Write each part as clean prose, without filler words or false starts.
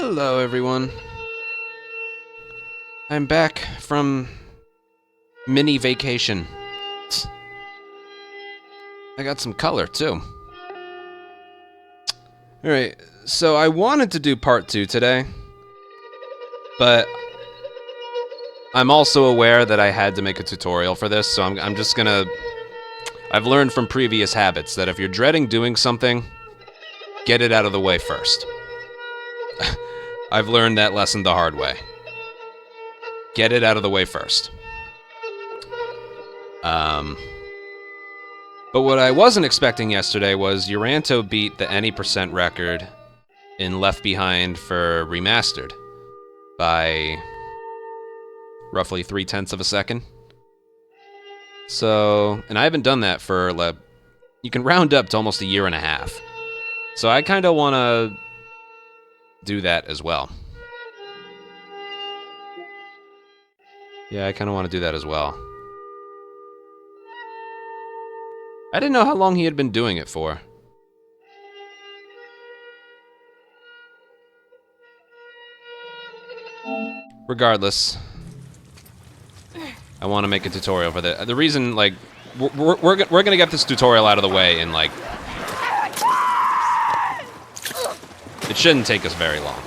Hello, everyone. I'm back from mini vacation. I got some color, too. Alright, so I wanted to do part 2 today, but I'm also aware that I had to make a tutorial for this, so I'm just gonna... I've learned from previous habits that if you're dreading doing something, get it out of the way first. I've learned that lesson the hard way. Get it out of the way first. But what I wasn't expecting yesterday was Uranto beat the any % record in Left Behind for Remastered by roughly 0.3 of a second. So, and I haven't done that for, like, you can round up to almost a year and a half. So I kind of want to do that as well. Yeah, I kind of want to do that as well. I didn't know how long he had been doing it for. Regardless, I want to make a tutorial for that. The reason, like, we're gonna get this tutorial out of the way in, like, it shouldn't take us very long.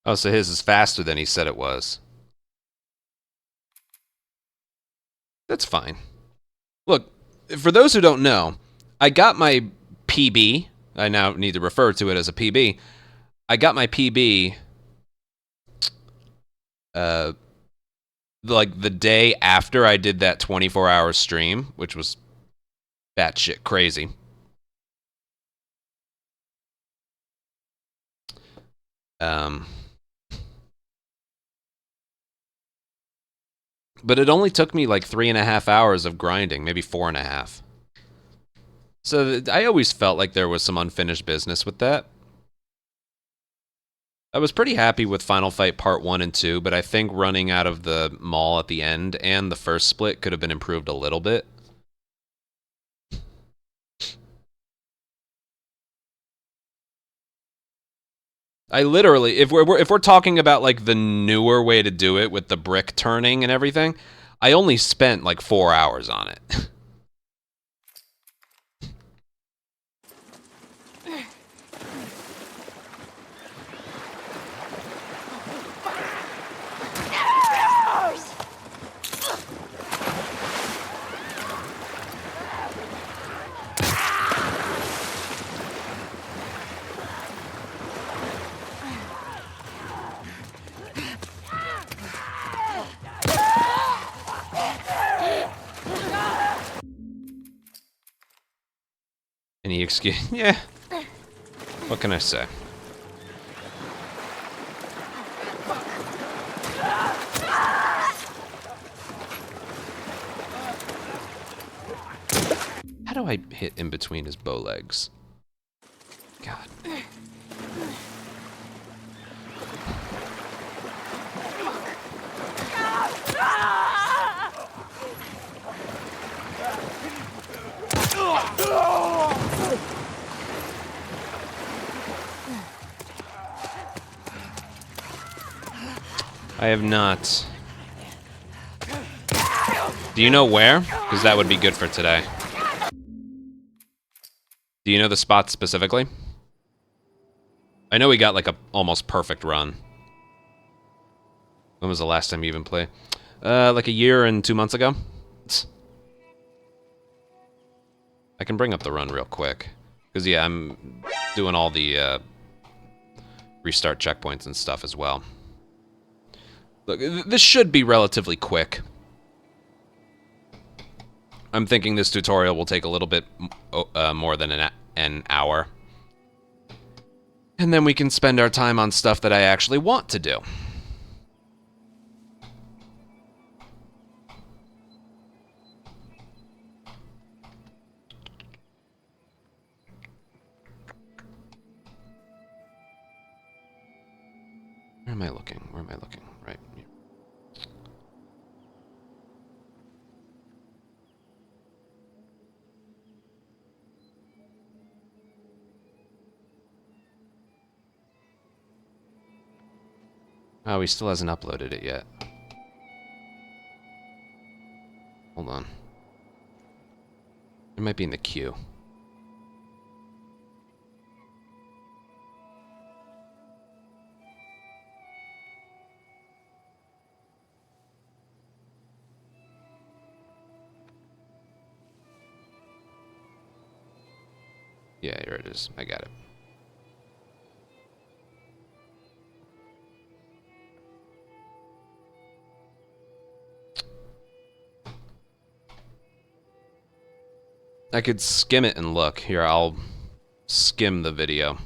Oh, so his is faster than he said it was. That's fine. Look, for those who don't know, I got my PB. I now need to refer to it as a PB. I got my PB, like the day after I did that 24-hour stream, which was batshit crazy. But it only took me like 3.5 hours of grinding, maybe 4.5. So I always felt like there was some unfinished business with that. I was pretty happy with Final Fight Part 1 and 2, but I think running out of the mall at the end and the first split could have been improved a little bit. I literally, if we're talking about like the newer way to do it with the brick turning and everything, I only spent like 4 hours on it. Any excuse? Yeah. What can I say? How do I hit in between his bow legs? God. I have not. Do you know where? Because that would be good for today. Do you know the spot specifically? I know we got like a almost perfect run. When was the last time you even played? Like a year and 2 months ago. I can bring up the run real quick. Because, yeah, I'm doing all the restart checkpoints and stuff as well. Look, this should be relatively quick. I'm thinking this tutorial will take a little bit more than an hour. And then we can spend our time on stuff that I actually want to do. Where am I looking? Where am I looking? Right here. Oh, he still hasn't uploaded it yet. Hold on. It might be in the queue. Yeah, here it is. I got it. I could skim it and look. Here, I'll skim the video.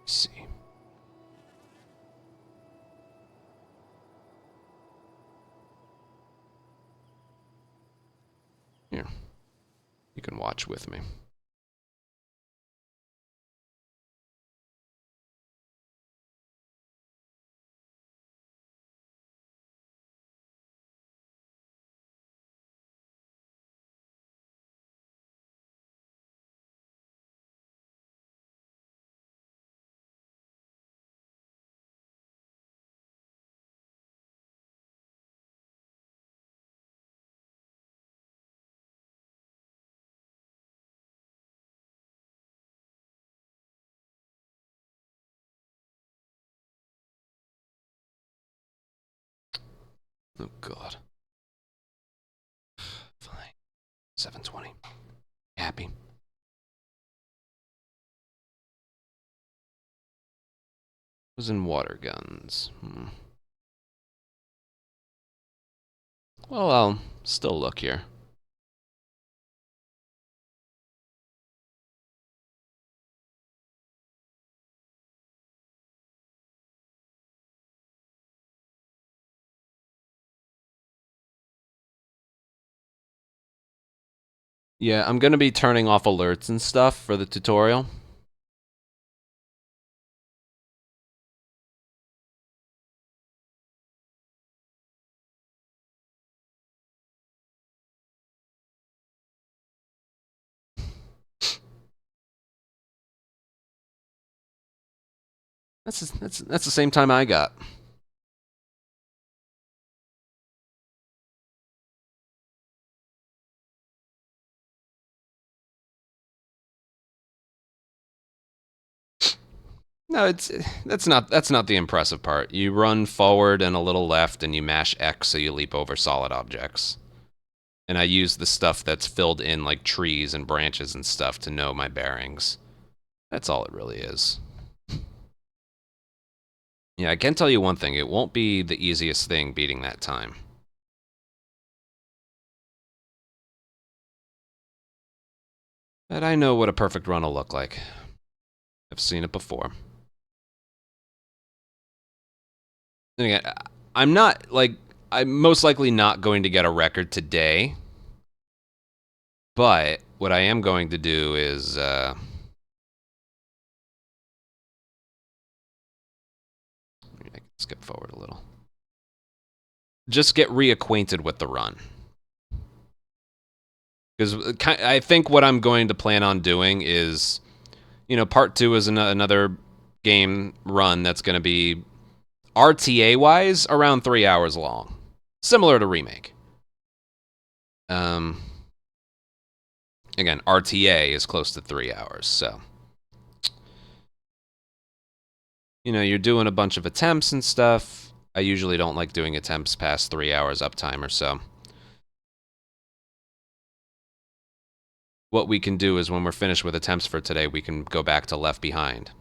Let's see. Here. You can watch with me. Oh, God. Fine. 7:20. Happy. Was in water guns. Well, I'll still look here. Yeah, I'm gonna be turning off alerts and stuff for the tutorial. That's the same time I got. No, that's not the impressive part. You run forward and a little left, and you mash X so you leap over solid objects. And I use the stuff that's filled in like trees and branches and stuff to know my bearings. That's all it really is. Yeah, I can tell you one thing. It won't be the easiest thing beating that time. But I know what a perfect run will look like. I've seen it before. And again, I'm not, like, I'm most likely not going to get a record today. But what I am going to do is, I can skip forward a little. Just get reacquainted with the run. Because I think what I'm going to plan on doing is, you know, part 2 is another game run that's going to be RTA-wise around 3 hours long. Similar to Remake. Again, RTA is close to 3 hours, so... You know, you're doing a bunch of attempts and stuff. I usually don't like doing attempts past 3 hours uptime or so. What we can do is when we're finished with attempts for today, we can go back to Left Behind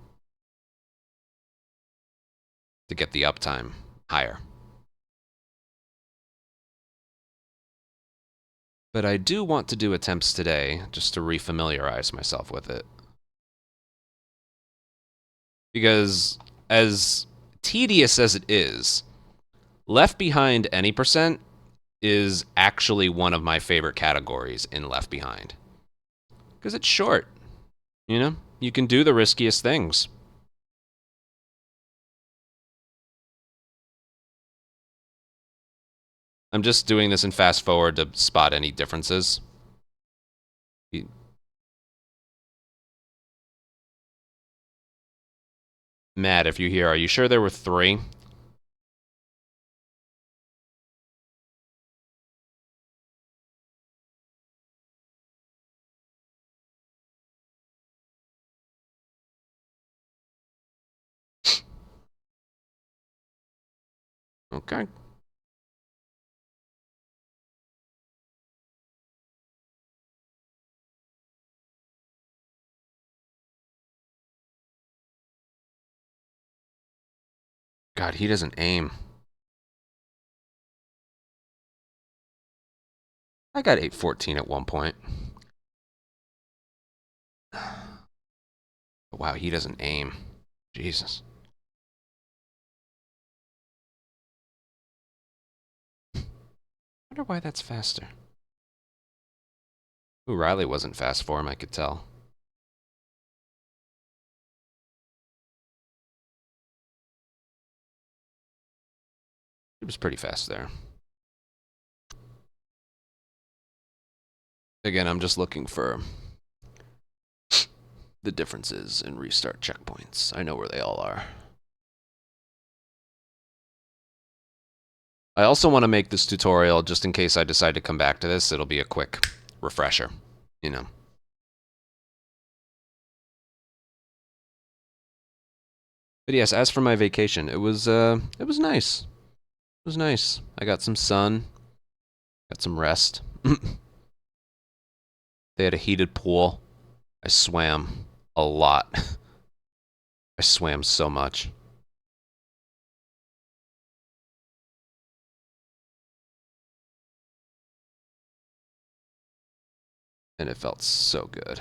to get the uptime higher. But I do want to do attempts today, just to refamiliarize myself with it. Because, as tedious as it is, Left Behind any percent is actually one of my favorite categories in Left Behind. Because it's short, you know? You can do the riskiest things. I'm just doing this in fast forward to spot any differences. Matt, if you're here, are you sure there were 3? Okay. God, he doesn't aim. I got 814 at one point. Wow, he doesn't aim. Jesus. I wonder why that's faster. Ooh, Riley wasn't fast for him, I could tell. He was pretty fast there. Again, I'm just looking for the differences in restart checkpoints. I know where they all are. I also want to make this tutorial, just in case I decide to come back to this, it'll be a quick refresher, you know. But yes, as for my vacation, it was nice. It was nice. I got some sun, got some rest. They had a heated pool. I swam a lot. I swam so much. And it felt so good.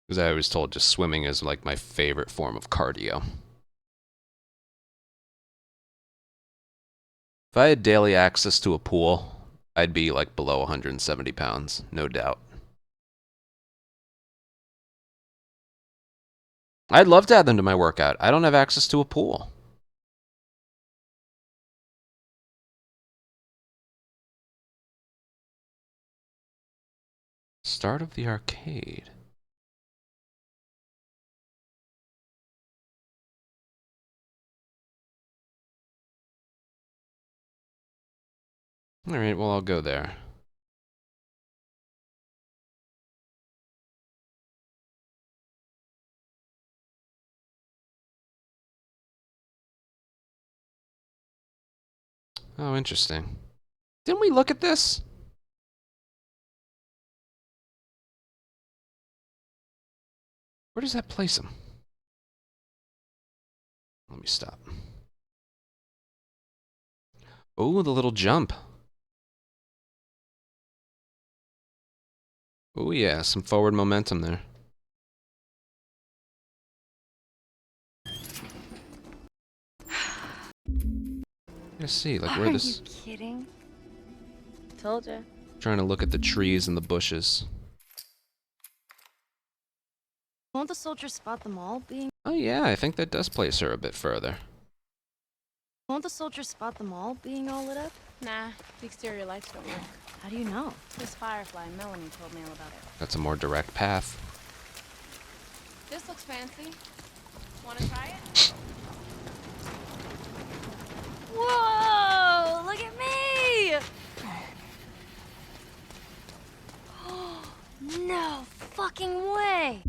Because I was told just swimming is like my favorite form of cardio. If I had daily access to a pool, I'd be like below 170 pounds, no doubt. I'd love to add them to my workout. I don't have access to a pool. Start of the arcade. Alright, well, I'll go there. Oh, interesting. Didn't we look at this? Where does that place him? Let me stop. Oh, the little jump. Oh yeah, some forward momentum there. Let's see, like where this... Are you kidding? Told ya. Trying to look at the trees and the bushes. Won't the soldiers spot them all being... Oh yeah, I think that does place her a bit further. Won't the soldiers spot them all being all lit up? Nah, the exterior lights don't work. How do you know? This Firefly, Melanie told me all about it. That's a more direct path. This looks fancy. Wanna try it? Whoa! Look at me! No fucking way!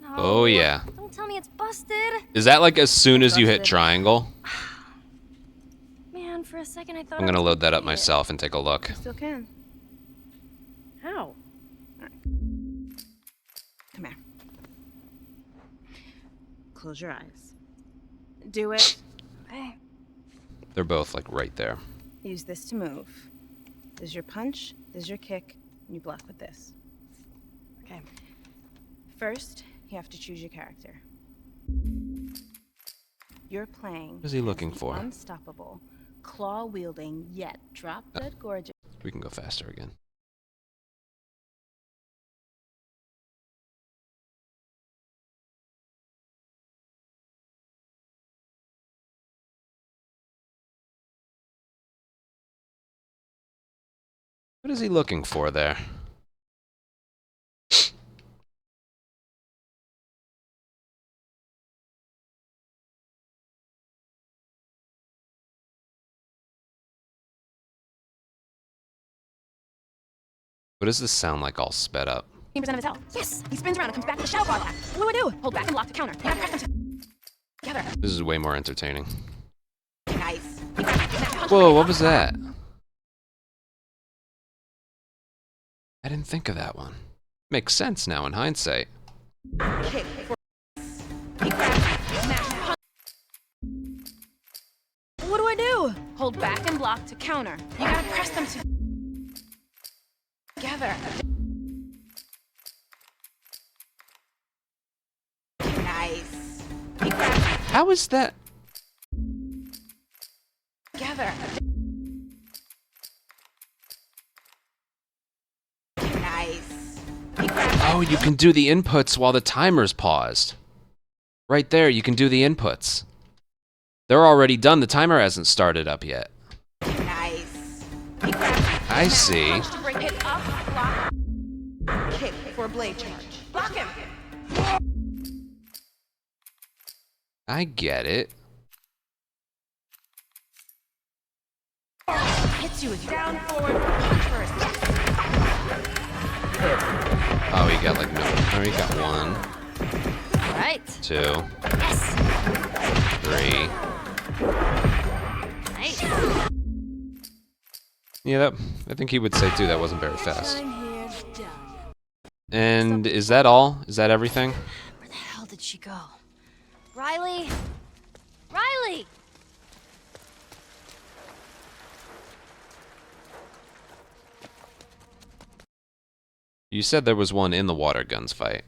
No, Oh yeah. don't tell me it's busted. Is that like as soon as you hit triangle? Man, for a second I thought I'm I gonna was load that up idiot. myself and take a look. Still can. How? Come here. Close your eyes. Do it. Okay. They're both like right there. Use this to move. This is your punch, this is your kick, and you block with this. Okay. First, you have to choose your character. You're playing. What is he looking as the for? Unstoppable, claw-wielding, yet drop-dead gorgeous. We can go faster again. What is he looking for there? What does this sound like all sped up? 15% of his health. Yes! He spins around and comes back with a shadow claw attack. What do I do? Hold back and block to counter. You gotta press them together. This is way more entertaining. Nice. Whoa, what was that? I didn't think of that one. Makes sense now in hindsight. Kick for he grabs, smash, punch. What do I do? Hold back and block to counter. You gotta press them together. Nice. He grabs How is that? together. Nice. He grabs Oh, you can do the inputs while the timer's paused. Right there, you can do the inputs. They're already done. The timer hasn't started up yet. nice. He grabs I see. punch to break it up, block. Kick for a blade charge. Block him. I get it. Hits you with your down forward punch first. Oh, he got like no. Oh, he got 1, All right. 2, Yes. 3. Nice. Yeah, that, I think he would say too that wasn't very fast. I'm here, done. And is that all? Is that everything? Where the hell did she go? Riley? Riley! You said there was one in the water guns fight.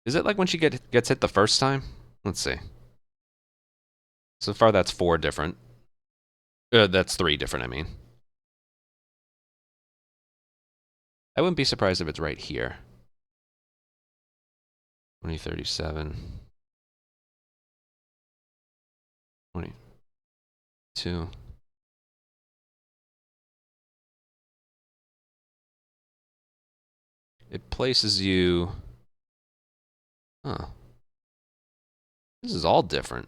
Is it like when she gets hit the first time? Let's see. So far that's 4 different. That's 3 different, I mean. I wouldn't be surprised if it's right here. 2037. 22. It places you... Huh. This is all different.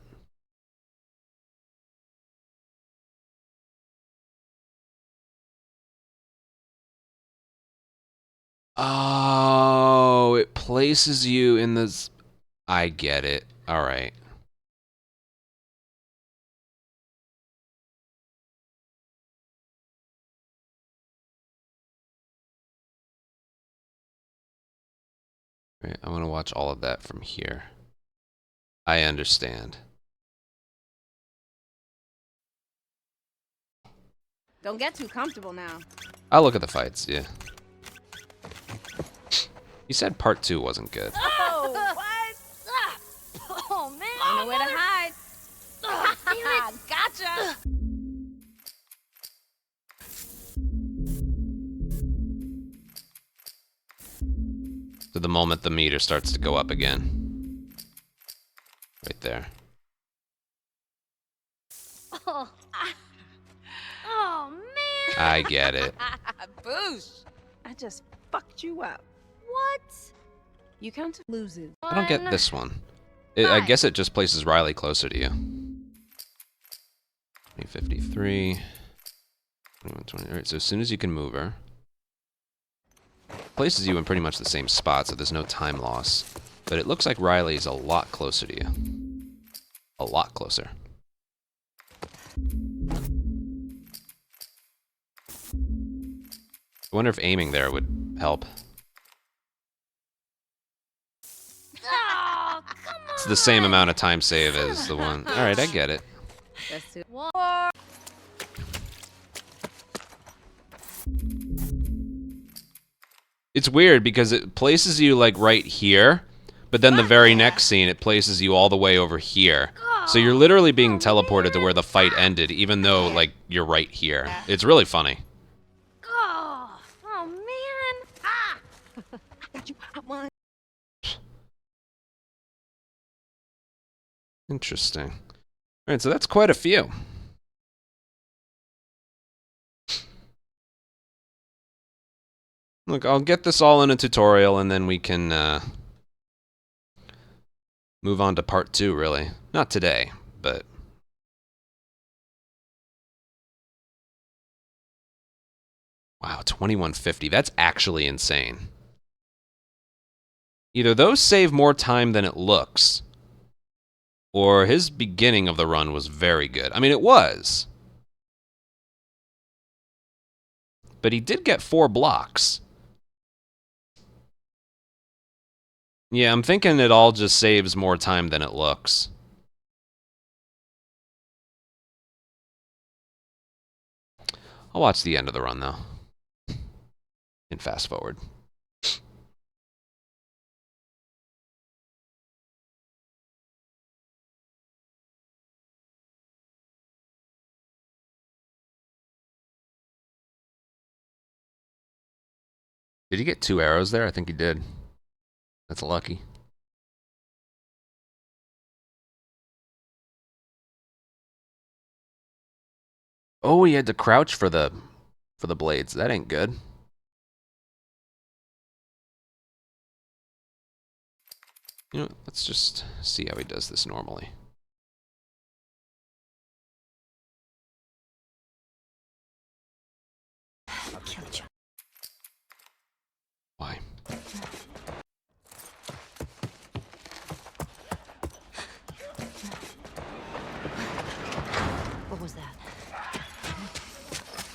Oh, it places you in this... I get it. All right. Right, I want to watch all of that from here. I understand. Don't get too comfortable now. I'll look at the fights, yeah. You said part 2 wasn't good. Oh, what? Oh, man. Ain't nowhere to hide. Damn it. Gotcha. So the moment the meter starts to go up again. Right there. Oh, oh man. I get it. Boosh! I just fucked you up. What? You count to loses. I don't get this one. I guess it just places Riley closer to you. 2053. 2120. Alright, so as soon as you can move her. Places you in pretty much the same spot, so there's no time loss. But it looks like Riley's a lot closer to you. A lot closer. I wonder if aiming there would help. Oh, come on. It's the same amount of time save as the one. Alright, I get it. That's too. War. It's weird because it places you like right here, but then the very next scene it places you all the way over here. So you're literally being teleported to where the fight ended, even though like you're right here. It's really funny. Oh, oh man. Ah. I got you. I won. Interesting. Alright, so that's quite a few. Look, I'll get this all in a tutorial and then we can move on to part 2, really. Not today, but... Wow, 2150. That's actually insane. Either those save more time than it looks, or his beginning of the run was very good. I mean, it was. But he did get 4 blocks. Yeah, I'm thinking it all just saves more time than it looks. I'll watch the end of the run, though. And fast forward. Did he get 2 arrows there? I think he did. That's lucky. Oh, he had to crouch for the blades. That ain't good. You know, let's just see how he does this normally. I'll kill you. Why? What was that?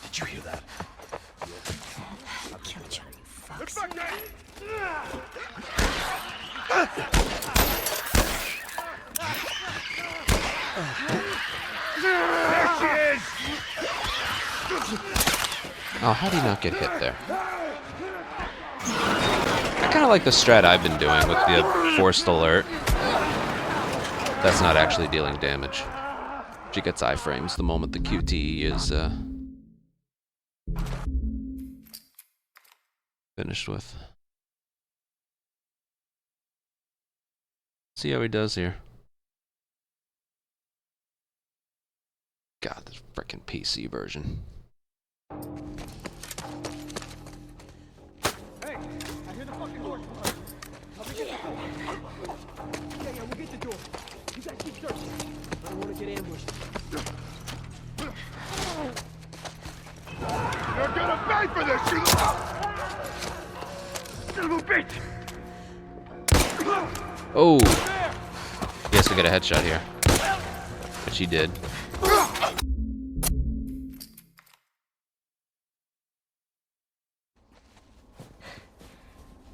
Did you hear that? I'll kill you, you fucks. There she is! Oh, how did he not get hit there? I kind of like the strat I've been doing with the forced alert. That's not actually dealing damage. She gets iframes the moment the QTE is finished with. See how he does here. God, this frickin' PC version. Hey, I hear the fucking door. Yeah, we'll get the door. You guys keep searching. I don't want to get ambushed. You're gonna pay for this, you son of a bitch! Oh! He has to get a headshot here. Which he did.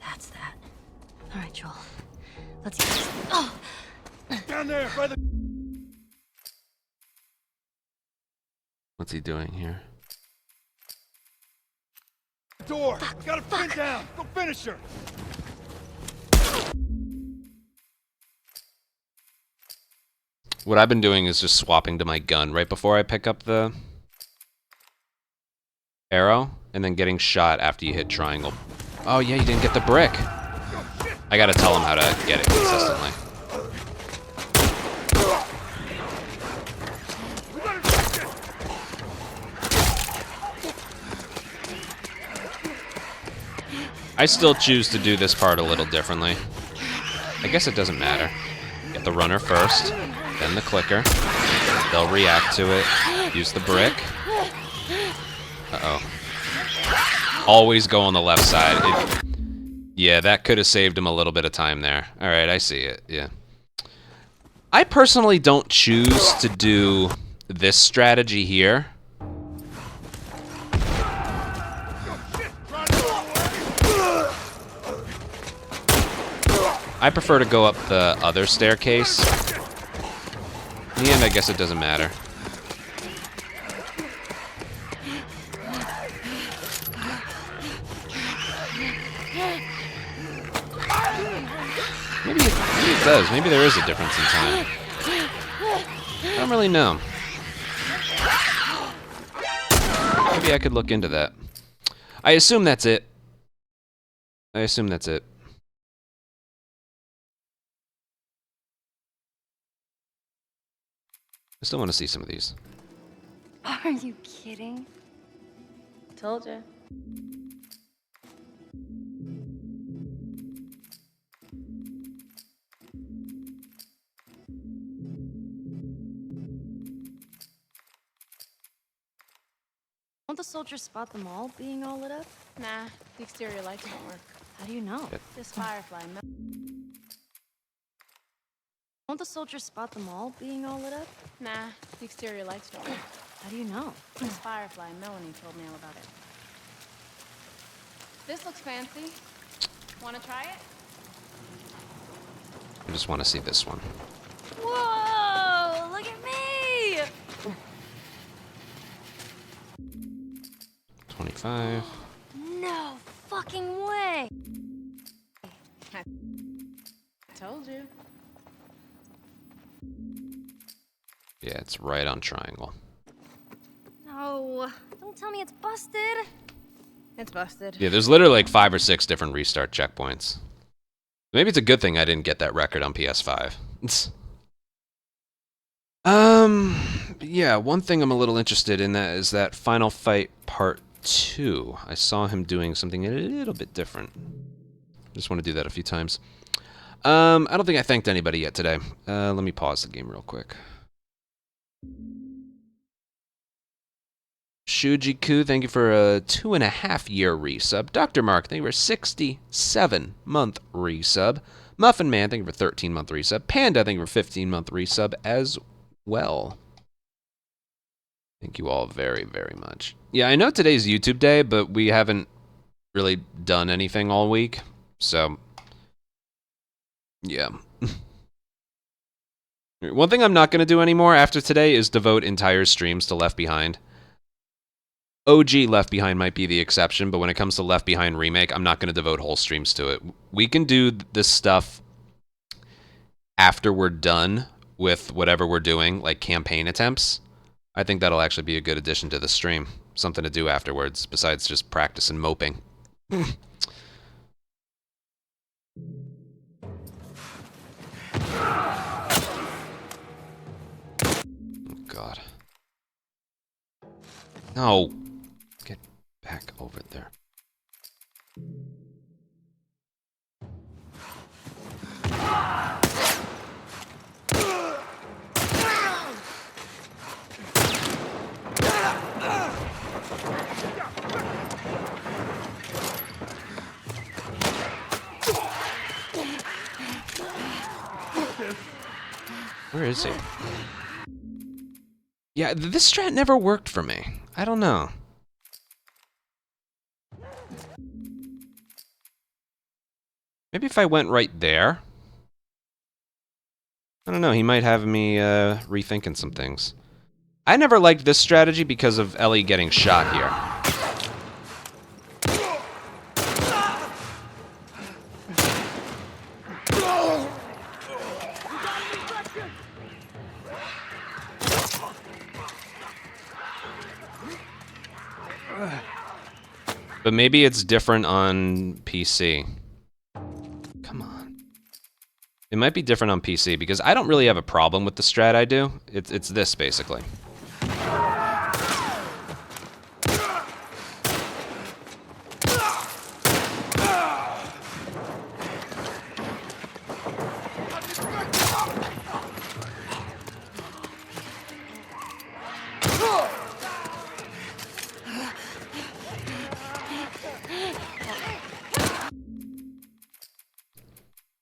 That's that. All right, Joel. Let's get this. Oh! Down there, by the What's he doing here? door. Got a pin down. Go finish her. What I've been doing is just swapping to my gun right before I pick up the arrow, and then getting shot after you hit triangle. Oh yeah, you didn't get the brick. I gotta tell him how to get it consistently. I still choose to do this part a little differently. I guess it doesn't matter. Get the runner first, then the clicker. They'll react to it. Use the brick. Uh-oh. Always go on the left side. Yeah, that could have saved him a little bit of time there. Alright, I see it, yeah. I personally don't choose to do this strategy here. I prefer to go up the other staircase. In the end, I guess it doesn't matter. Maybe it does. Maybe there is a difference in time. I don't really know. Maybe I could look into that. I assume that's it. I assume that's it. I still want to see some of these. Are you kidding? Told you. Won't the soldiers spot them all being all lit up? Nah, the exterior lights don't work. How do you know? This firefly. Won't the soldiers spot them all being all lit up? Nah, the exterior lights don't work. How do you know? This firefly. Melanie told me all about it. This looks fancy. Want to try it? I just want to see this one. Whoa! Look at me! 25. No fucking way! I told you. Yeah, it's right on triangle. No, don't tell me it's busted. It's busted. Yeah, there's literally like 5 or 6 different restart checkpoints. Maybe it's a good thing I didn't get that record on PS5. Yeah, one thing I'm a little interested in that is that Final Fight Part 2. I saw him doing something a little bit different. Just want to do that a few times. I don't think I thanked anybody yet today. Let me pause the game real quick. Shuji-ku, thank you for a 2.5-year resub. Dr. Mark, thank you for a 67-month resub. Muffin Man, thank you for 13-month resub. Panda, thank you for 15-month resub as well. Thank you all very, very much. Yeah, I know today's YouTube day, but we haven't really done anything all week. So, yeah. One thing I'm not going to do anymore after today is devote entire streams to Left Behind. OG Left Behind might be the exception, but when it comes to Left Behind Remake, I'm not going to devote whole streams to it. We can do this stuff after we're done with whatever we're doing, like campaign attempts. I think that'll actually be a good addition to the stream. Something to do afterwards, besides just practice and moping. God. No. Get back over there. Where is he? Yeah, this strat never worked for me. I don't know. Maybe if I went right there. I don't know, he might have me rethinking some things. I never liked this strategy because of Ellie getting shot here. But maybe it's different on PC. Come on. It might be different on PC because I don't really have a problem with the strat I do. It's this basically.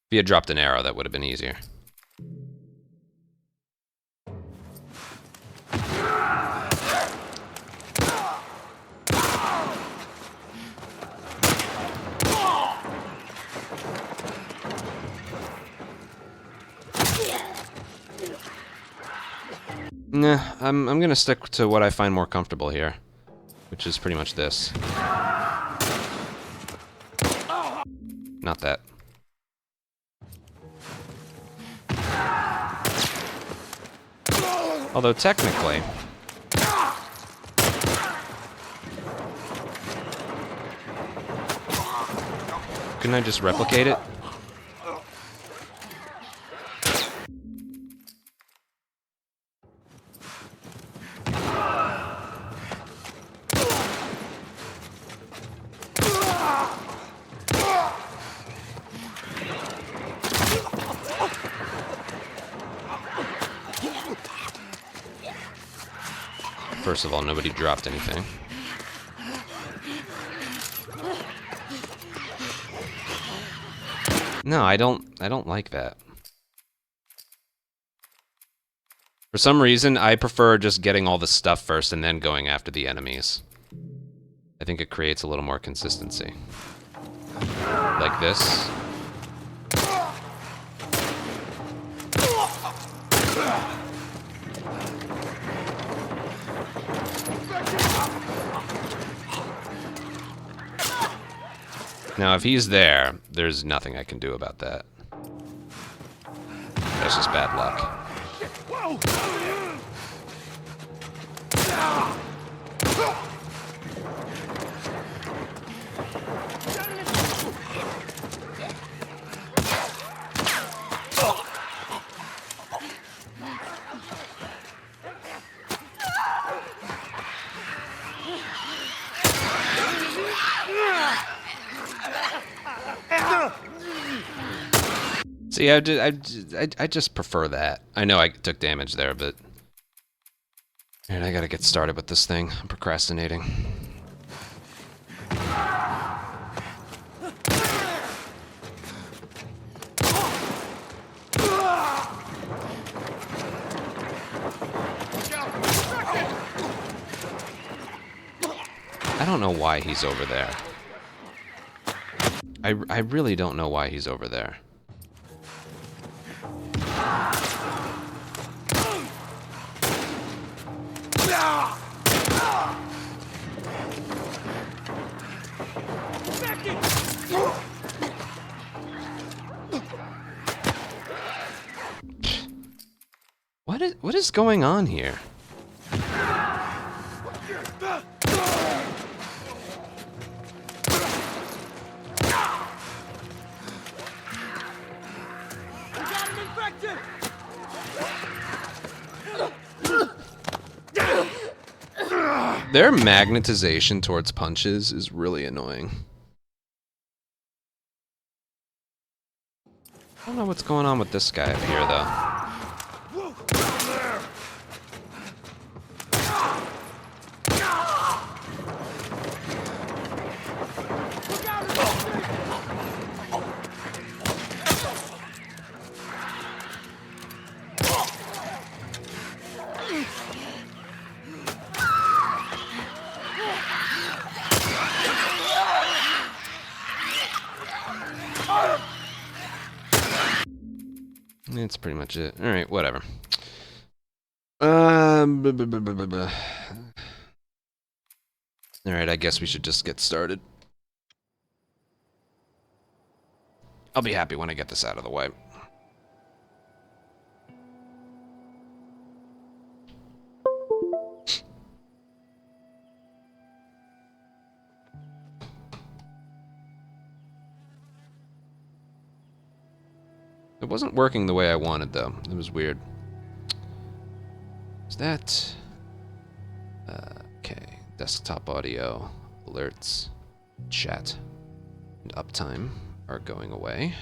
If he had dropped an arrow, that would have been easier. Nah, I'm gonna stick to what I find more comfortable here, which is pretty much this. Not that. Although technically, couldn't I just replicate it? First of all, nobody dropped anything. No, I don't like that. For some reason, I prefer just getting all the stuff first and then going after the enemies. I think it creates a little more consistency. Like this. Now, if he's there, there's nothing I can do about that. That's just bad luck. See, I just prefer that. I know I took damage there, but... Alright, I gotta get started with this thing. I'm procrastinating. I don't know why he's over there. I really don't know why he's over there. What is going on here? Their magnetization towards punches is really annoying. I don't know what's going on with this guy up here, though. That's pretty much it. Alright, whatever. Alright, I guess we should just get started. I'll be happy when I get this out of the way. It wasn't working the way I wanted, though. It was weird. Is that... okay. Desktop audio, alerts, chat, and uptime are going away.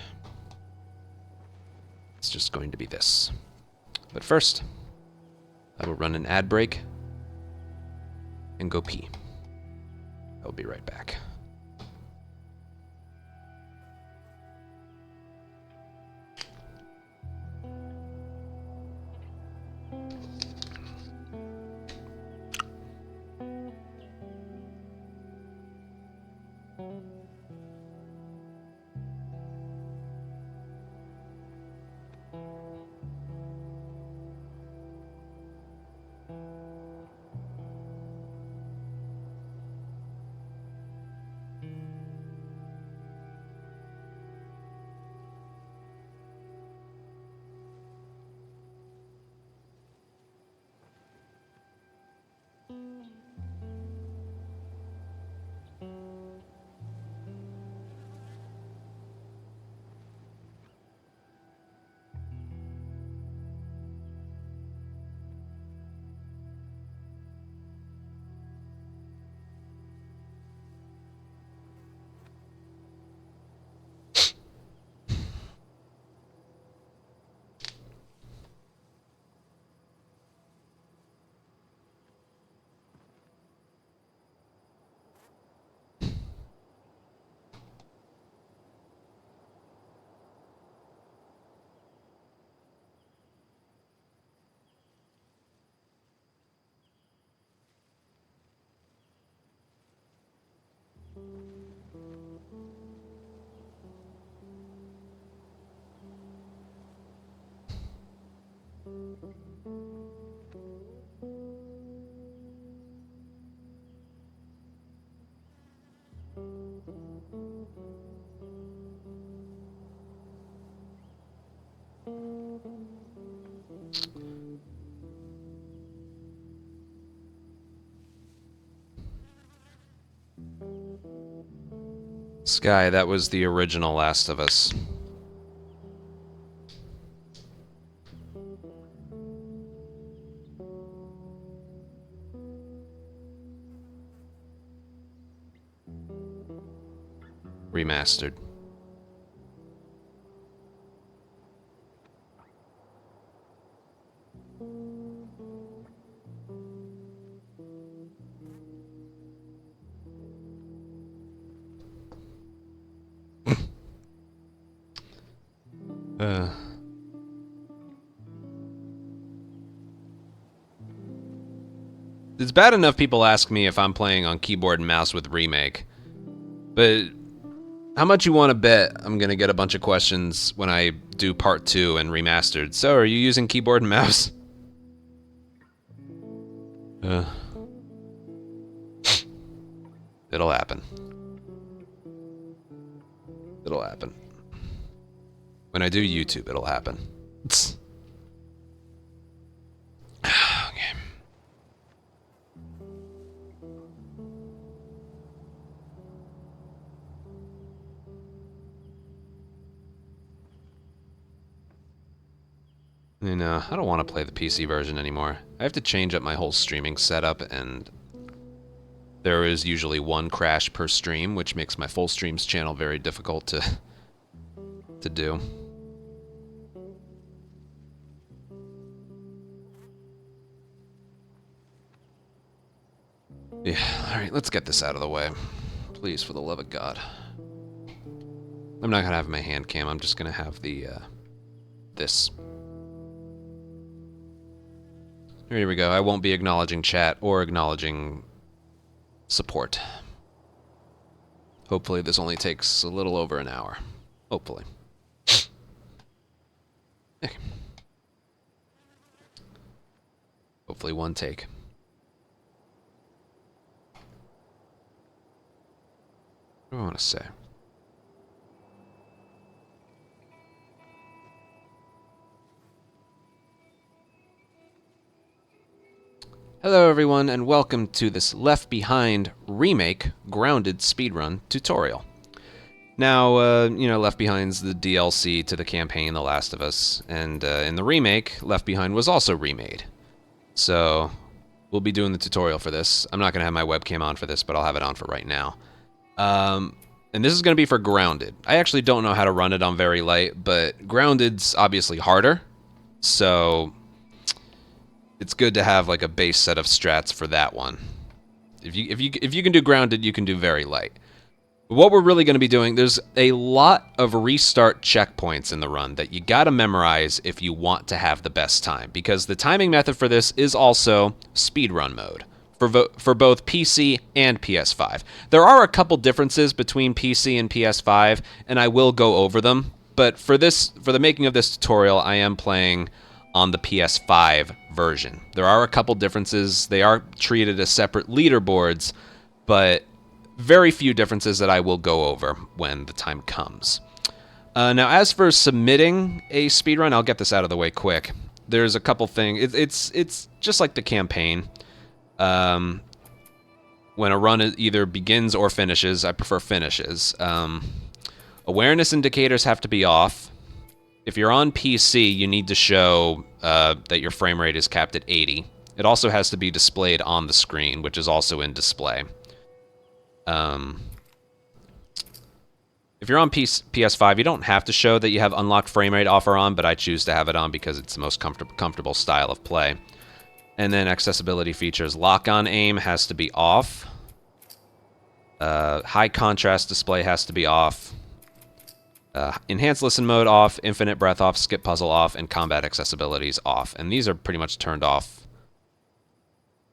It's just going to be this. But first, I will run an ad break and go pee. I'll be right back. Sky, that was the original Last of Us. Remastered. It's bad enough people ask me if I'm playing on keyboard and mouse with Remake, but how much you want to bet I'm gonna get a bunch of questions when I do part 2 and remastered. So, are you using keyboard and mouse? It'll happen. It'll happen. When I do YouTube, it'll happen. Okay. And I don't want to play the PC version anymore. I have to change up my whole streaming setup, and there is usually one crash per stream, which makes my full streams channel very difficult to do. Yeah, alright, let's get this out of the way. Please, for the love of God. I'm not gonna have my hand cam, I'm just gonna have the, this. Here we go, I won't be acknowledging chat or acknowledging support. Hopefully this only takes a little over an hour. Hopefully. Okay. Hopefully one take. What do I want to say? Hello everyone, and welcome to this Left Behind Remake Grounded speedrun tutorial. Now, you know, Left Behind's the DLC to the campaign The Last of Us, and in the remake, Left Behind was also remade. So, we'll be doing the tutorial for this. I'm not going to have my webcam on for this, but I'll have it on for right now. And this is going to be for Grounded. I actually don't know how to run it on very light, but Grounded's obviously harder, so it's good to have like a base set of strats for that one. If you can do Grounded, you can do very light. What we're really going to be doing, there's a lot of restart checkpoints in the run that you got to memorize if you want to have the best time, because the timing method for this is also speedrun mode for both PC and PS5. There are a couple differences between PC and PS5, and I will go over them, but for the making of this tutorial, I am playing on the PS5 version. There are a couple differences. They are treated as separate leaderboards, but very few differences that I will go over when the time comes. Now, as for submitting a speedrun, I'll get this out of the way quick. There's a couple things. It's just like the campaign. When a run either begins or finishes, I prefer finishes. Awareness indicators have to be off. If you're on PC, you need to show that your frame rate is capped at 80. It also has to be displayed on the screen, which is also in display. If you're on PS5, you don't have to show that you have unlocked frame rate off or on, but I choose to have it on because it's the most comfortable style of play. And then accessibility features. Lock-on aim has to be off. High contrast display has to be off. Enhanced listen mode off. Infinite breath off. Skip puzzle off. And combat accessibility is off. And these are pretty much turned off.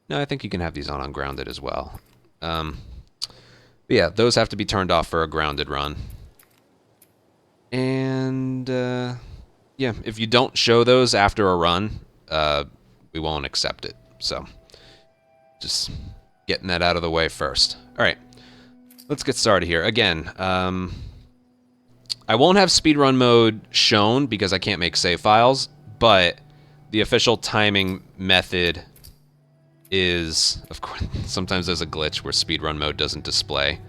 No, I think you can have these on Grounded as well. But yeah, those have to be turned off for a Grounded run. And yeah, if you don't show those after a run, we won't accept it. So, just getting that out of the way first. All right, let's get started here. Again, I won't have speedrun mode shown because I can't make save files, but the official timing method is, of course, sometimes there's a glitch where speedrun mode doesn't display.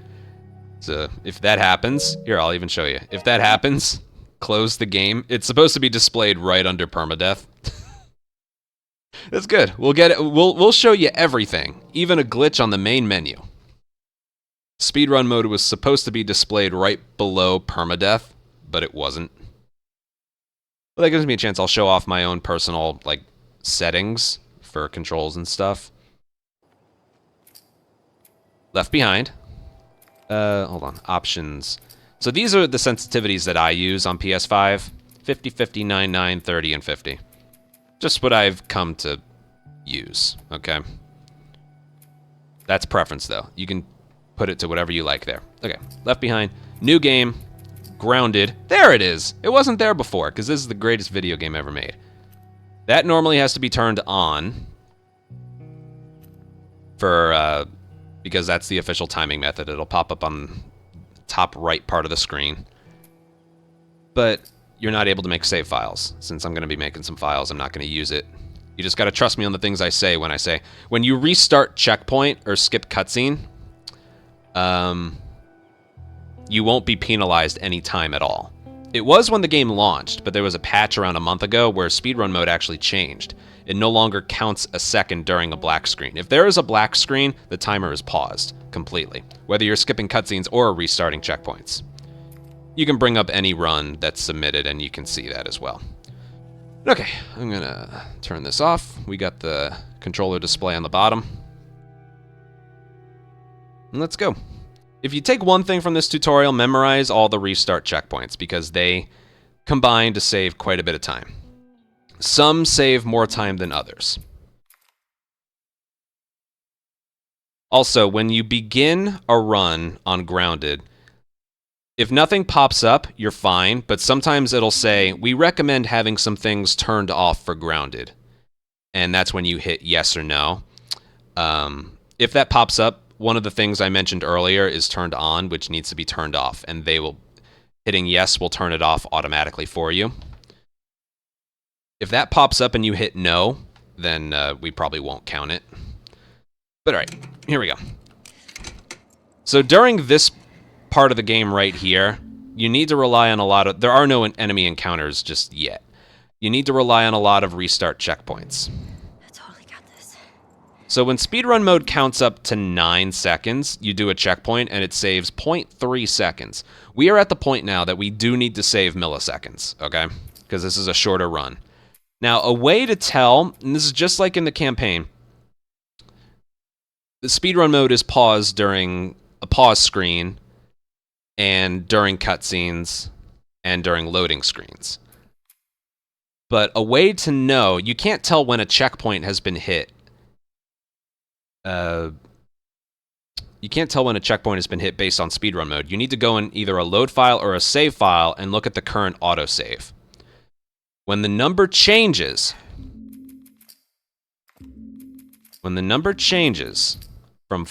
So if that happens, here, I'll even show you. If that happens, close the game. It's supposed to be displayed right under permadeath. That's good. We'll get it. We'll show you everything, even a glitch on the main menu. Speedrun mode was supposed to be displayed right below permadeath, but it wasn't. Well, that gives me a chance. I'll show off my own personal like settings for controls and stuff. Left Behind. Hold on. Options. So these are the sensitivities that I use on PS5. 50, 50, 9, 9, 30, and 50. Just what I've come to use, okay? That's preference, though. You can put it to whatever you like there. Okay, Left Behind. New game. Grounded. There it is. It wasn't there before, because this is the greatest video game ever made. That normally has to be turned on for, because that's the official timing method. It'll pop up on the top right part of the screen. But you're not able to make save files. Since I'm going to be making some files, I'm not going to use it. You just got to trust me on the things I say when you restart checkpoint or skip cutscene, you won't be penalized any time at all. It was when the game launched, but there was a patch around a month ago where speedrun mode actually changed. It no longer counts a second during a black screen. If there is a black screen, the timer is paused completely, whether you're skipping cutscenes or restarting checkpoints. You can bring up any run that's submitted and you can see that as well. Okay, I'm gonna turn this off. We got the controller display on the bottom. And let's go. If you take one thing from this tutorial, memorize all the restart checkpoints because they combine to save quite a bit of time. Some save more time than others. Also, when you begin a run on Grounded, if nothing pops up, you're fine, but sometimes it'll say, we recommend having some things turned off for Grounded. And that's when you hit yes or no. If that pops up, one of the things I mentioned earlier is turned on, which needs to be turned off, and hitting yes will turn it off automatically for you. If that pops up and you hit no, then we probably won't count it. But all right, here we go. So during this part of the game right here, you need to rely on a lot of... There are no enemy encounters just yet. You need to rely on a lot of restart checkpoints. I totally got this. So when speedrun mode counts up to 9 seconds, you do a checkpoint and it saves 0.3 seconds. We are at the point now that we do need to save milliseconds, okay? Because this is a shorter run. Now, a way to tell, and this is just like in the campaign, the speedrun mode is paused during a pause screen and during cutscenes and during loading screens. But a way to know, you can't tell when a checkpoint has been hit. You can't tell when a checkpoint has been hit based on speedrun mode. You need to go in either a load file or a save file and look at the current autosave. When the number changes, from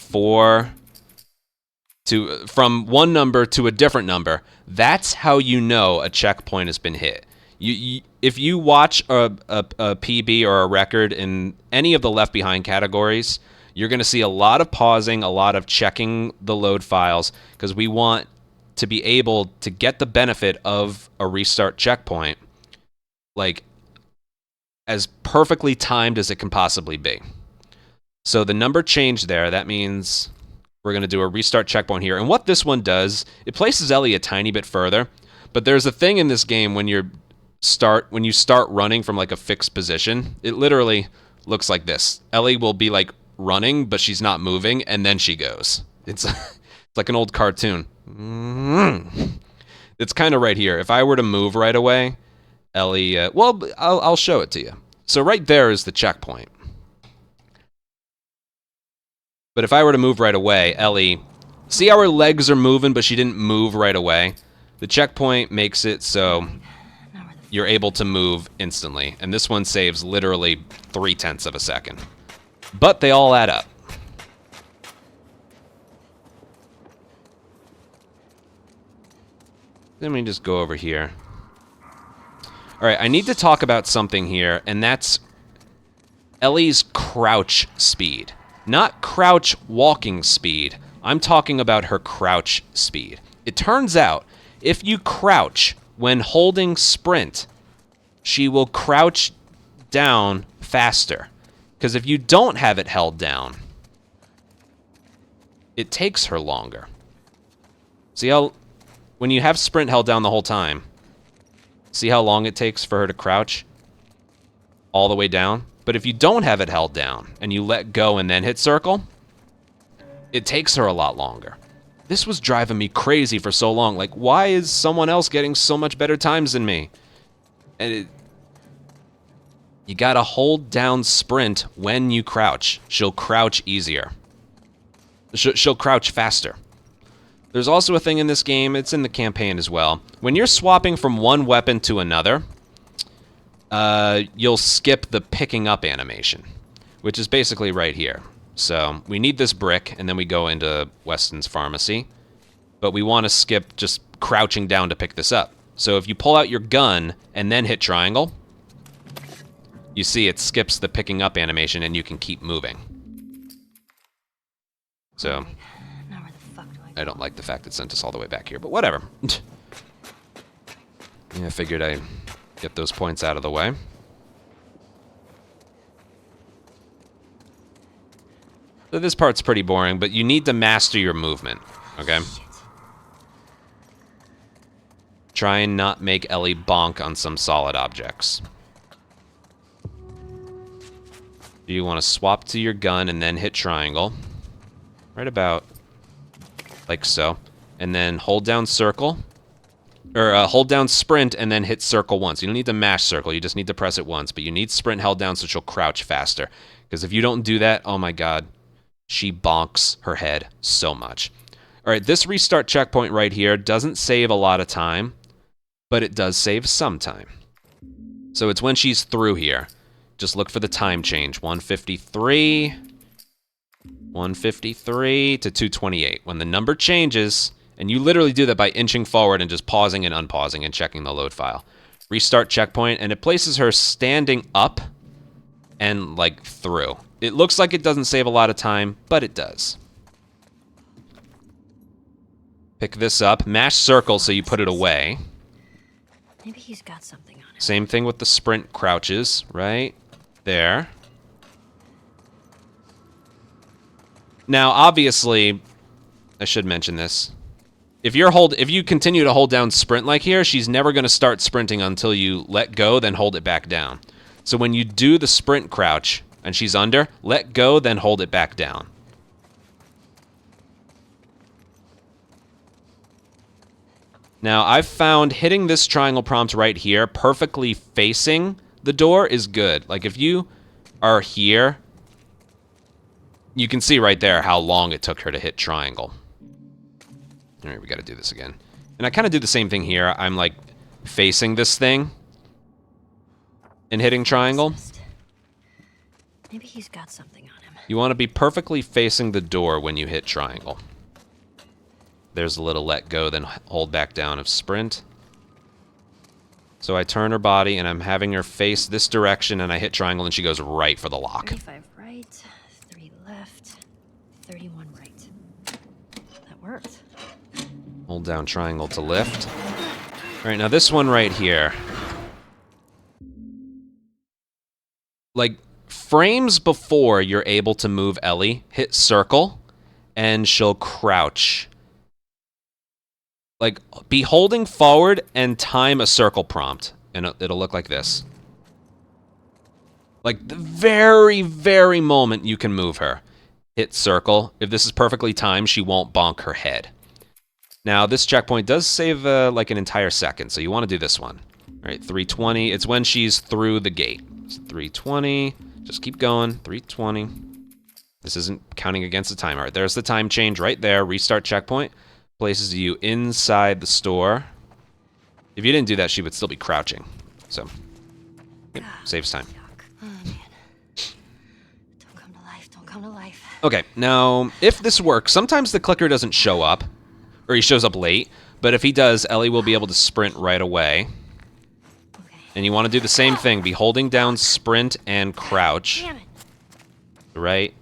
one number to a different number, that's how you know a checkpoint has been hit. If you watch a PB or a record in any of the Left Behind categories, you're going to see a lot of pausing, a lot of checking the load files, because we want to be able to get the benefit of a restart checkpoint, like, as perfectly timed as it can possibly be. So the number changed there. That means we're going to do a restart checkpoint here. And what this one does, it places Ellie a tiny bit further, but there's a thing in this game when you start running from like a fixed position, it literally looks like this. Ellie will be like running, but she's not moving, and then she goes. It's like an old cartoon. It's kind of right here. If I were to move right away, Ellie, well, I'll show it to you. So right there is the checkpoint. But if I were to move right away, Ellie, see how her legs are moving, but she didn't move right away? The checkpoint makes it so you're able to move instantly. And this one saves literally 0.3 of a second. But they all add up. Let me just go over here. All right, I need to talk about something here, and that's Ellie's crouch speed. Not crouch walking speed. I'm talking about her crouch speed. It turns out, if you crouch when holding sprint, she will crouch down faster. Because if you don't have it held down, it takes her longer. See how, when you have sprint held down the whole time, see how long it takes for her to crouch all the way down? But if you don't have it held down and you let go and then hit circle, it takes her a lot longer. This was driving me crazy for so long. Like, why is someone else getting so much better times than me? And you gotta hold down sprint when you crouch. She'll crouch easier. She'll crouch faster. There's also a thing in this game, it's in the campaign as well. When you're swapping from one weapon to another, you'll skip the picking up animation, which is basically right here. So we need this brick, and then we go into Weston's Pharmacy. But we want to skip just crouching down to pick this up. So if you pull out your gun and then hit triangle, you see it skips the picking up animation, and you can keep moving. So Now where the fuck do I go? I don't like the fact it sent us all the way back here, but whatever. Yeah, I figured I'd get those points out of the way. So this part's pretty boring, but you need to master your movement, okay? Try and not make Ellie bonk on some solid objects. You want to swap to your gun and then hit triangle. Right about like so. And then hold down circle. Or hold down sprint and then hit circle once. You don't need to mash circle, you just need to press it once. But you need sprint held down so she'll crouch faster. Because if you don't do that, oh my god, she bonks her head so much. Alright, this restart checkpoint right here doesn't save a lot of time, but it does save some time. So it's when she's through here. Just look for the time change. 153 to 228. When the number changes, and you literally do that by inching forward and just pausing and unpausing and checking the load file. Restart checkpoint, and it places her standing up and like through. It looks like it doesn't save a lot of time, but it does. Pick this up. Mash circle so you put it away. Maybe he's got something on him. Same thing with the sprint crouches, right there. Now, obviously, I should mention this. If you continue to hold down sprint like here, she's never going to start sprinting until you let go, then hold it back down. So when you do the sprint crouch and she's under, let go, then hold it back down. Now, I've found hitting this triangle prompt right here, perfectly facing the door, is good. Like, if you are here, you can see right there how long it took her to hit triangle. All right, we got to do this again. And I kind of do the same thing here. I'm, like, facing this thing and hitting triangle. Maybe he's got something on him. You want to be perfectly facing the door when you hit triangle. There's a little let go, then hold back down of sprint. So I turn her body, and I'm having her face this direction, and I hit triangle, and she goes right for the lock. 35 right, 3 left, 31 right. That worked. Hold down triangle to lift. All right, now this one right here. Like, frames before you're able to move Ellie, hit circle, and she'll crouch. Like, be holding forward and time a circle prompt, and it'll look like this. Like, the very, very moment you can move her, hit circle. If this is perfectly timed, she won't bonk her head. Now, this checkpoint does save, like, an entire second, so you want to do this one. All right, 320. It's when she's through the gate. It's 320. Just keep going. 320. This isn't counting against the time. All right, there's the time change right there. Restart checkpoint. Places you inside the store. If you didn't do that, she would still be crouching. So, yep, saves time. Oh, man. Don't come to life, don't come to life. Okay, now, if this works, sometimes the clicker doesn't show up, or he shows up late, but if he does, Ellie will be able to sprint right away. Okay. And you want to do the same thing, be holding down sprint and crouch. Damn it. Right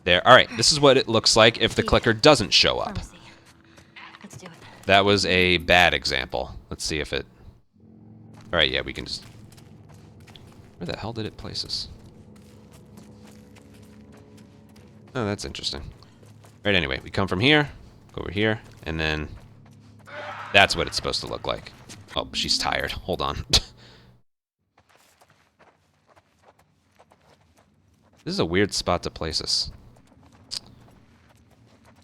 there. All right, this is what it looks like if the clicker doesn't show up. Pharmacy. Let's do it. That was a bad example. Let's see if it... All right, yeah, we can just... Where the hell did it place us? Oh, that's interesting. All right, anyway, we come from here, go over here, and then... That's what it's supposed to look like. Oh, she's tired. Hold on. This is a weird spot to place us.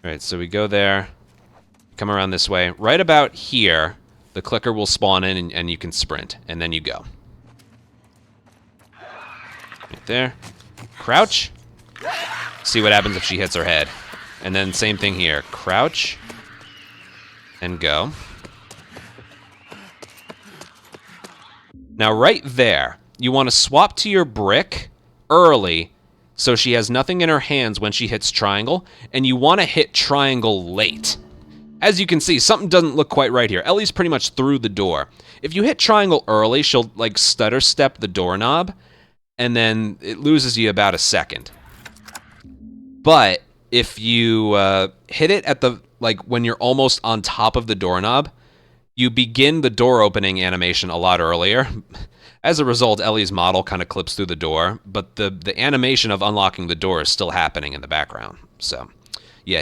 All right, so we go there, come around this way. Right about here, the clicker will spawn in and you can sprint, and then you go. Right there. Crouch. See what happens if she hits her head. And then same thing here. Crouch. And go. Now right there, you want to swap to your brick early so she has nothing in her hands when she hits triangle, and you want to hit triangle late. As you can see, something doesn't look quite right here. Ellie's pretty much through the door. If you hit triangle early, she'll like stutter step the doorknob, and then it loses you about a second. But if you hit it at the, like when you're almost on top of the doorknob, you begin the door opening animation a lot earlier. As a result, Ellie's model kind of clips through the door, but the animation of unlocking the door is still happening in the background. So, yeah,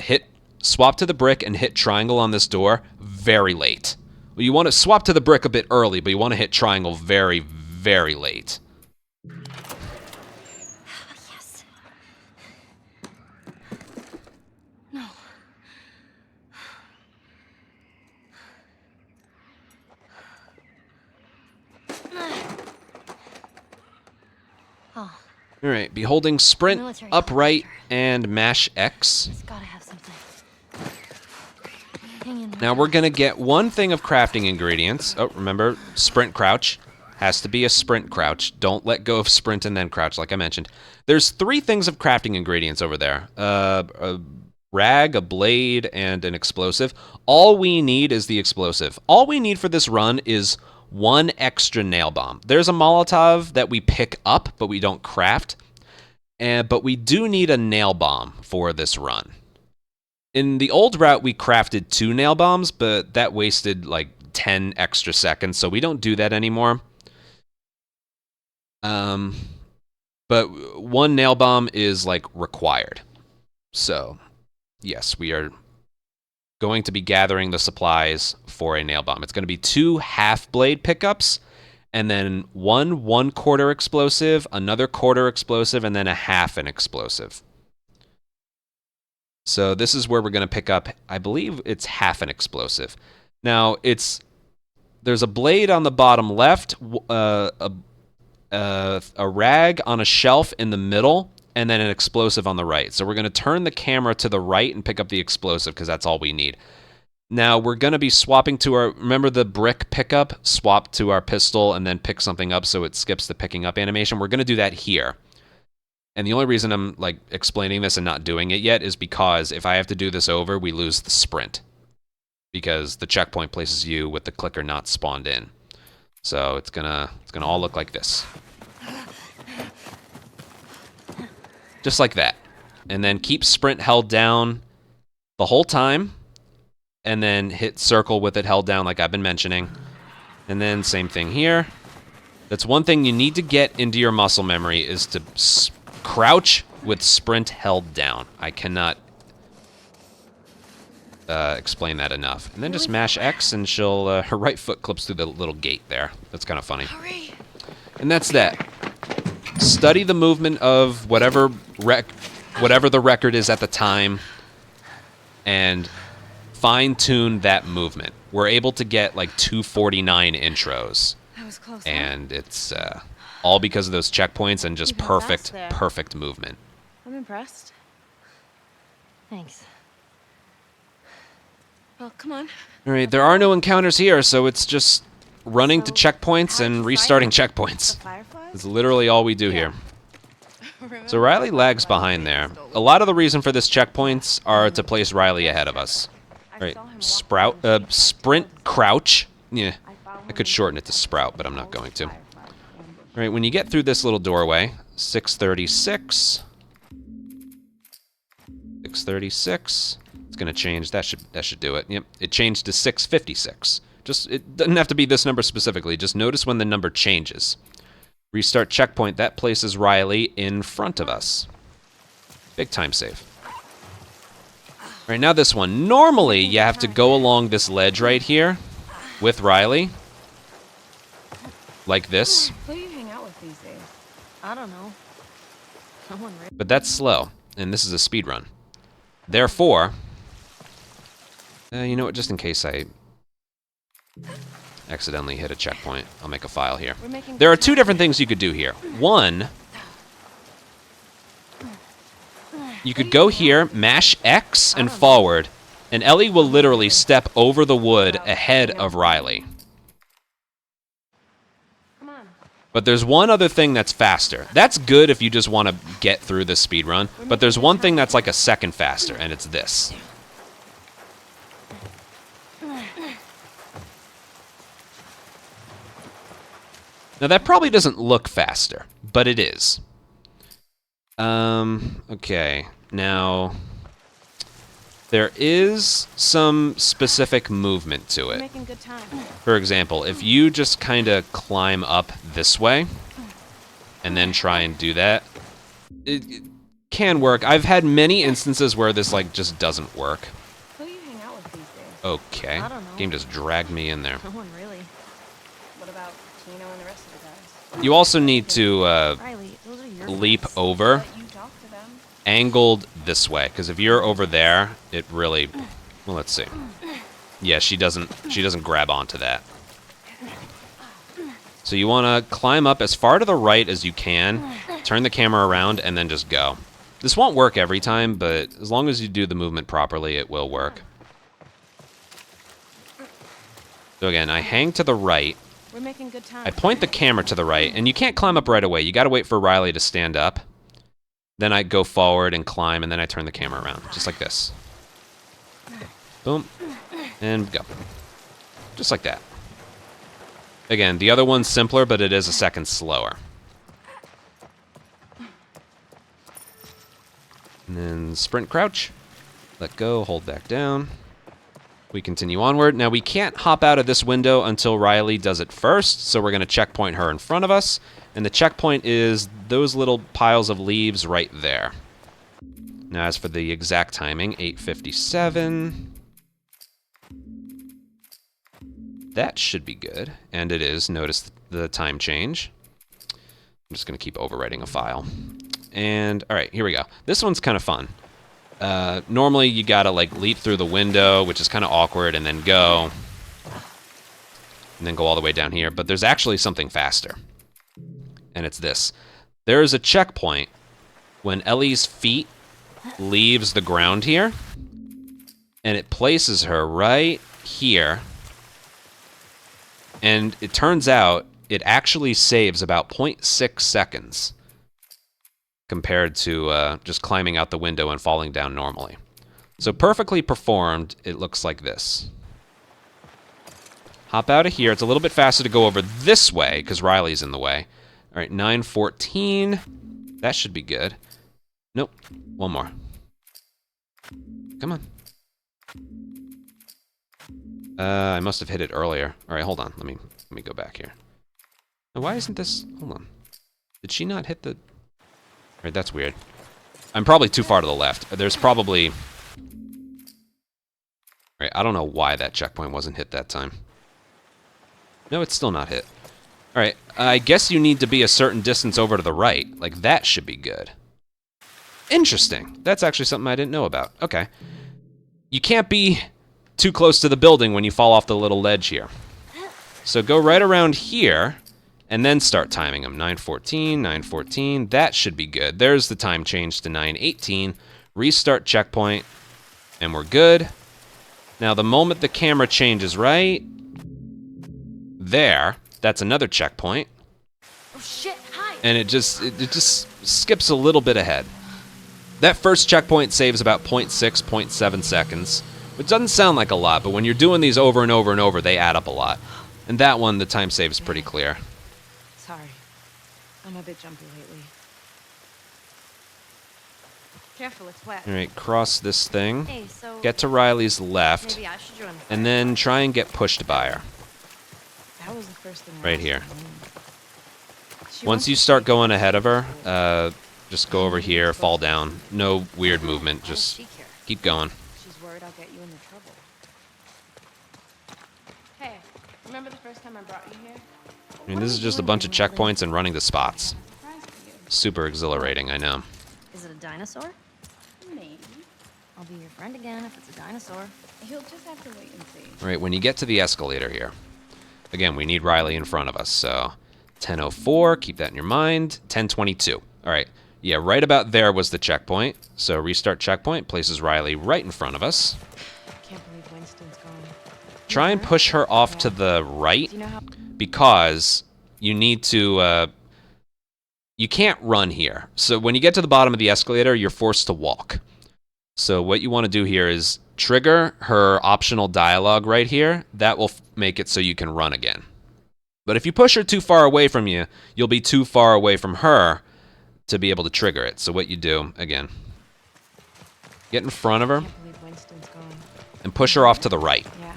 swap to the brick and hit triangle on this door very late. Well, you want to swap to the brick a bit early, but you want to hit triangle very, very late. Yes. No. Oh, All right, be holding sprint, Military upright, helicopter. and mash X. it's gotta have something. Hang in there. Now we're gonna get one thing of crafting ingredients. Oh, remember, sprint crouch. Has to be a sprint crouch. Don't let go of sprint and then crouch, like I mentioned. There's 3 things of crafting ingredients over there. A rag, a blade, and an explosive. All we need is the explosive. All we need for this run is 1 extra nail bomb. There's a Molotov that we pick up, but we don't craft. But we do need a nail bomb for this run. In the old route, we crafted 2 nail bombs, but that wasted like 10 extra seconds, so we don't do that anymore. But 1 nail bomb is like required. So, yes, we are going to be gathering the supplies for a nail bomb. It's going to be 2 half-blade pickups, and then 1 1/4 explosive, another 1/4 explosive, and then a half an explosive. So this is where we're going to pick up, I believe it's half an explosive. Now, there's a blade on the bottom left, a rag on a shelf in the middle, and then an explosive on the right. So we're going to turn the camera to the right and pick up the explosive because that's all we need. Now we're going to be swapping to our, remember the brick pickup? Swap to our pistol and then pick something up so it skips the picking up animation. We're going to do that here. And the only reason I'm like explaining this and not doing it yet is because if I have to do this over, we lose the sprint. Because the checkpoint places you with the clicker not spawned in. So it's gonna all look like this. Just like that. And then keep sprint held down the whole time. And then hit circle with it held down like I've been mentioning. And then same thing here. That's one thing you need to get into your muscle memory is to crouch with sprint held down. I cannot explain that enough. And then just mash X and she'll, her right foot clips through the little gate there. That's kind of funny. Hurry. And that's that. Study the movement of whatever the record is at the time and fine-tune that movement. We're able to get like 249 intros. That was close. And it's all because of those checkpoints and just You got fast perfect, there. perfect movement. I'm impressed. Thanks. Well, come on. All right, there are no encounters here, so it's just running to So, checkpoints how'd and you fight restarting them? checkpoints. The fireflies? It's literally all we do here. So Riley lags behind there. A lot of the reason for this checkpoints are to place Riley ahead of us. Right, sprint, crouch. Yeah, I could shorten it to sprout, but I'm not going to. All right, when you get through this little doorway, 636. 636. It's gonna change. That should do it. Yep, it changed to 656. It doesn't have to be this number specifically. Just notice when the number changes. Restart checkpoint. That places Riley in front of us. Big time save. All right, now this one. Normally, you have to go along this ledge right here with Riley. Like this. Who do you hang out with these days? I don't know. No one really. But that's slow, and this is a speed run. Therefore, you know what, just in case I accidentally hit a checkpoint, I'll make a file here. There are 2 different things you could do here. One, you could go here, mash X and forward, and Ellie will literally step over the wood ahead of Riley. Come on. But there's one other thing that's faster. That's good if you just want to get through this speed run, but there's one thing that's like a second faster, and it's this. Now that probably doesn't look faster, but it is. Okay, now there is some specific movement to We're it. making good time. For example, if you just kind of climb up this way and then try and do that, it can work. I've had many instances where this like just doesn't work. Who do you hang out with these days? Okay, I don't know. game just dragged me in there. No one really. What about Kino and the rest of the guys? You also need to Riley, those are your leap guys. over, Let you talk to them. angled this way, because if you're over there, it really, well, let's see. Yeah, she doesn't grab onto that. So you want to climb up as far to the right as you can, turn the camera around, and then just go. This won't work every time, but as long as you do the movement properly, it will work. So again, I hang to the right. We're making good time. I point the camera to the right, and you can't climb up right away. You got to wait for Riley to stand up. Then I go forward and climb, and then I turn the camera around, just like this. Boom, and go. Just like that. Again, the other one's simpler, but it is a second slower. And then sprint crouch. Let go, hold back down. We continue onward. Now, we can't hop out of this window until Riley does it first, so we're going to checkpoint her in front of us. And the checkpoint is those little piles of leaves right there. Now, as for the exact timing, 8:57. That should be good, and it is. Notice the time change. I'm just going to keep overwriting a file. And, all right, here we go. This one's kind of fun. Normally, you got to, like, leap through the window, which is kind of awkward, and then go. And then go all the way down here. But there's actually something faster. And it's this. There is a checkpoint when Ellie's feet leaves the ground here, and it places her right here. And it turns out it actually saves about 0.6 seconds compared to just climbing out the window and falling down normally. So perfectly performed, it looks like this. Hop out of here. It's a little bit faster to go over this way because Riley's in the way. All right, 9:14. That should be good. Nope, one more. Come on. I must have hit it earlier. All right, hold on. Let me go back here. Now, why isn't this? Hold on. Did she not hit the? All right, that's weird. I'm probably too far to the left. There's probably. All right, I don't know why that checkpoint wasn't hit that time. No, it's still not hit. All right, I guess you need to be a certain distance over to the right. Like, that should be good. Interesting. That's actually something I didn't know about. Okay. You can't be too close to the building when you fall off the little ledge here. So go right around here, and then start timing them. 9:14, 9:14. That should be good. There's the time change to 9:18. Restart checkpoint, and we're good. Now, the moment the camera changes right there, that's another checkpoint. Oh shit, hi! And it just skips a little bit ahead. That first checkpoint saves about 0.6, 0.7 seconds, which doesn't sound like a lot, but when you're doing these over and over and over, they add up a lot. And that one, the time save is pretty clear. Sorry. I'm a bit jumpy lately. Careful, it's wet. All right, cross this thing. Hey, so Get to Riley's left, maybe I should join the and then try and get pushed by her. That was the first thing. Right here. She Once wants you to start take going it. ahead of her, just go over here, fall down. No weird movement, just She care. keep going. She's worried I'll get you into trouble. Hey, remember the first time I brought you here? I mean, this is just a bunch of checkpoints and running the spots. Surprise for you. Super exhilarating, I know. Is it a dinosaur? Maybe. I'll be your friend again if it's a dinosaur. He'll just have to wait and see. All right, when you get to the escalator here, again, we need Riley in front of us, so 10:04, keep that in your mind. 10:22. All right, yeah, right about there was the checkpoint. So restart checkpoint, places Riley right in front of us. Can't believe Winston's gone. Try and push her off to the right, Do you know how? because you need to, you can't run here. So when you get to the bottom of the escalator, you're forced to walk. So what you want to do here is trigger her optional dialogue right here. That will make it so you can run again. But if you push her too far away from you, you'll be too far away from her to be able to trigger it. So what you do, again, get in front of her Can't believe Winston's gone. and push her off to the right. Yeah.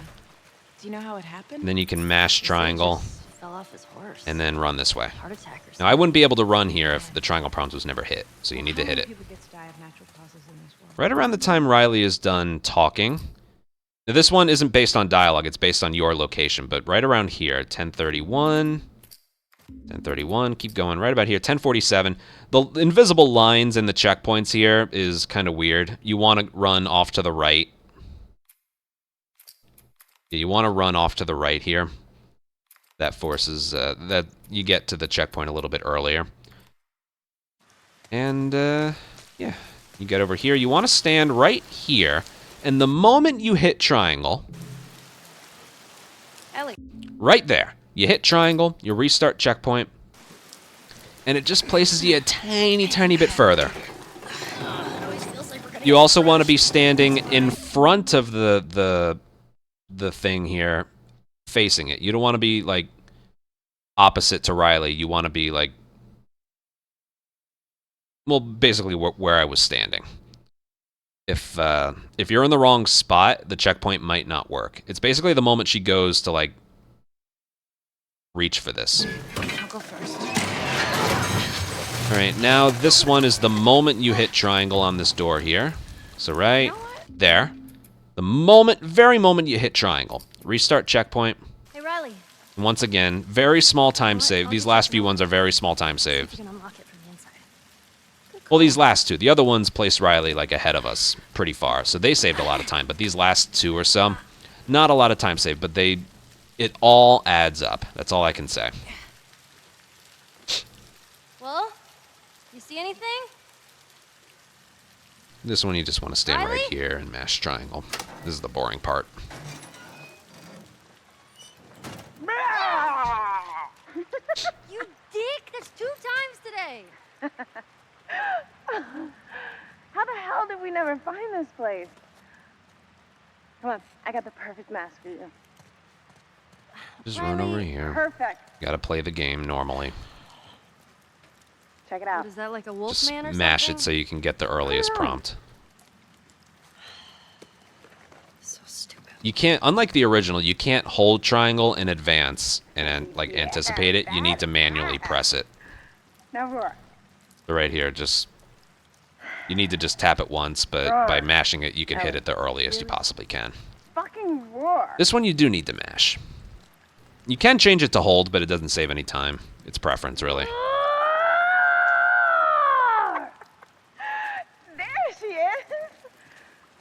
Do you know how it happened? And then you can mash He said triangle just fell off his horse. and then run this way. Heart attack or Now, I wouldn't be able to run here if the triangle prompts was never hit, so you need to hit it. How many people get to die of natural causes in this world? Right around the time Riley is done talking. Now, this one isn't based on dialogue, it's based on your location, but right around here, 10:31, 10:31, keep going, right about here, 10:47. The invisible lines in the checkpoints here is kind of weird. You want to run off to the right. Yeah, you want to run off to the right here. That forces, that you get to the checkpoint a little bit earlier. And, yeah, you get over here. You want to stand right here, and the moment you hit triangle, Ellie. right there, you hit triangle, you restart checkpoint, and it just places you a tiny, tiny bit further. You also want to be standing in front of the thing here, facing it. You don't want to be, like, opposite to Riley. You want to be, like, well, basically where I was standing. if you're in the wrong spot, the checkpoint might not work. It's basically the moment she goes to like reach for this. I'll go first. All right, now this one is the moment you hit triangle on this door here. So right there, the very moment you hit triangle, restart checkpoint. Hey, Riley. And once again, very small time save. These last few ones are very small time save. You can unlock it from the inside. Well, these last two. The other ones placed Riley like ahead of us pretty far, so they saved a lot of time. But these last two or so, not a lot of time saved, but it all adds up. That's all I can say. Well, you see anything? This one you just want to stand Riley? right here and mash triangle. This is the boring part. You dick! That's 2 times today! How the hell did we never find this place? Come on, I got the perfect mask for you. Just run over here. Perfect. Gotta play the game normally. Check it out. What, is that like a wolf Just man or mash something? it so you can get the earliest prompt. So stupid. You can't, unlike the original, you can't hold triangle in advance and like anticipate it. You need to manually press it. Now roar. So right here, you need to just tap it once, but by mashing it, you can hit it the earliest you possibly can. Fucking roar. This one you do need to mash. You can change it to hold, but it doesn't save any time. It's preference, really. There she is.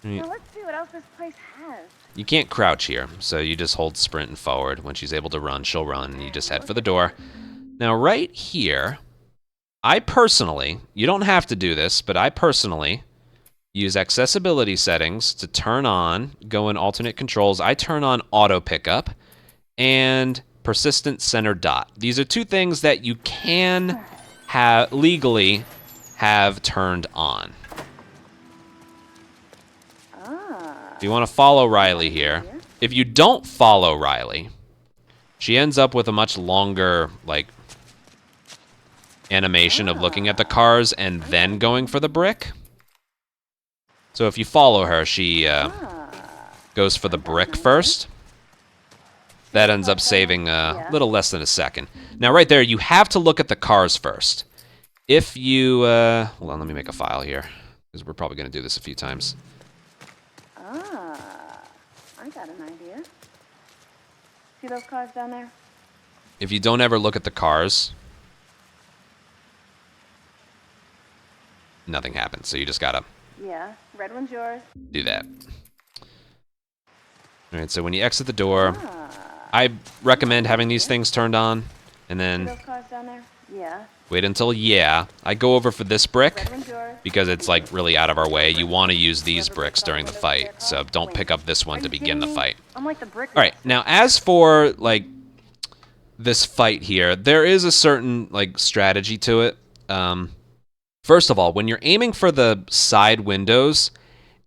Mm. Now let's see what else this place has. You can't crouch here, so you just hold sprint and forward. When she's able to run, she'll run, and you just head for the door. Now, right here, I personally, you don't have to do this, but I personally use accessibility settings to turn on, go in alternate controls. I turn on auto pickup and persistent center dot. These are two things that you can legally have turned on. If you want to follow Riley here, if you don't follow Riley, she ends up with a much longer, like, animation of looking at the cars and then going for the brick. So if you follow her, she goes for the brick first. That ends up saving a little less than a second. Now, right there, you have to look at the cars first. If you... hold on, let me make a file here, because we're probably going to do this a few times. I got an idea. See those cars down there? If you don't ever look at the cars, nothing happens. So you just gotta Yeah, red one's yours. do that. All right, so when you exit the door, I recommend having these things turned on, and See then those cars down there? Yeah, wait until I go over for this brick, red one's yours. because it's like really out of our way. You want to use these bricks during the fight, so don't pick up this one to begin the fight. I'm like the brick. All right, now as for like this fight here, there is a certain like strategy to it. First of all, when you're aiming for the side windows,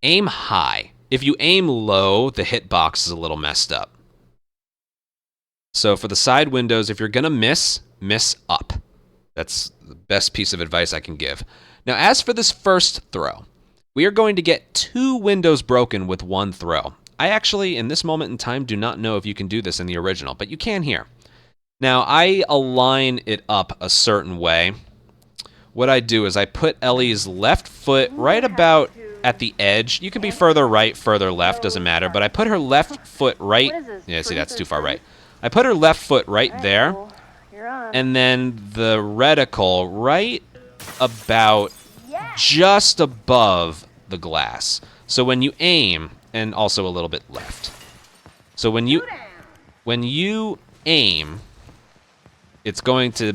aim high. If you aim low, the hitbox is a little messed up. So for the side windows, if you're gonna miss up. That's the best piece of advice I can give. Now, as for this first throw, we are going to get 2 windows broken with 1 throw. I actually, in this moment in time, do not know if you can do this in the original, but you can here. Now, I align it up a certain way. What I do is I put Ellie's left foot right about at the edge. You can be further right, further left, doesn't matter, but I put her left foot right. Yeah, see, that's too far right. I put her left foot right there. And then the reticle right about just above the glass. So when you aim, and also a little bit left. So when you aim, it's going to...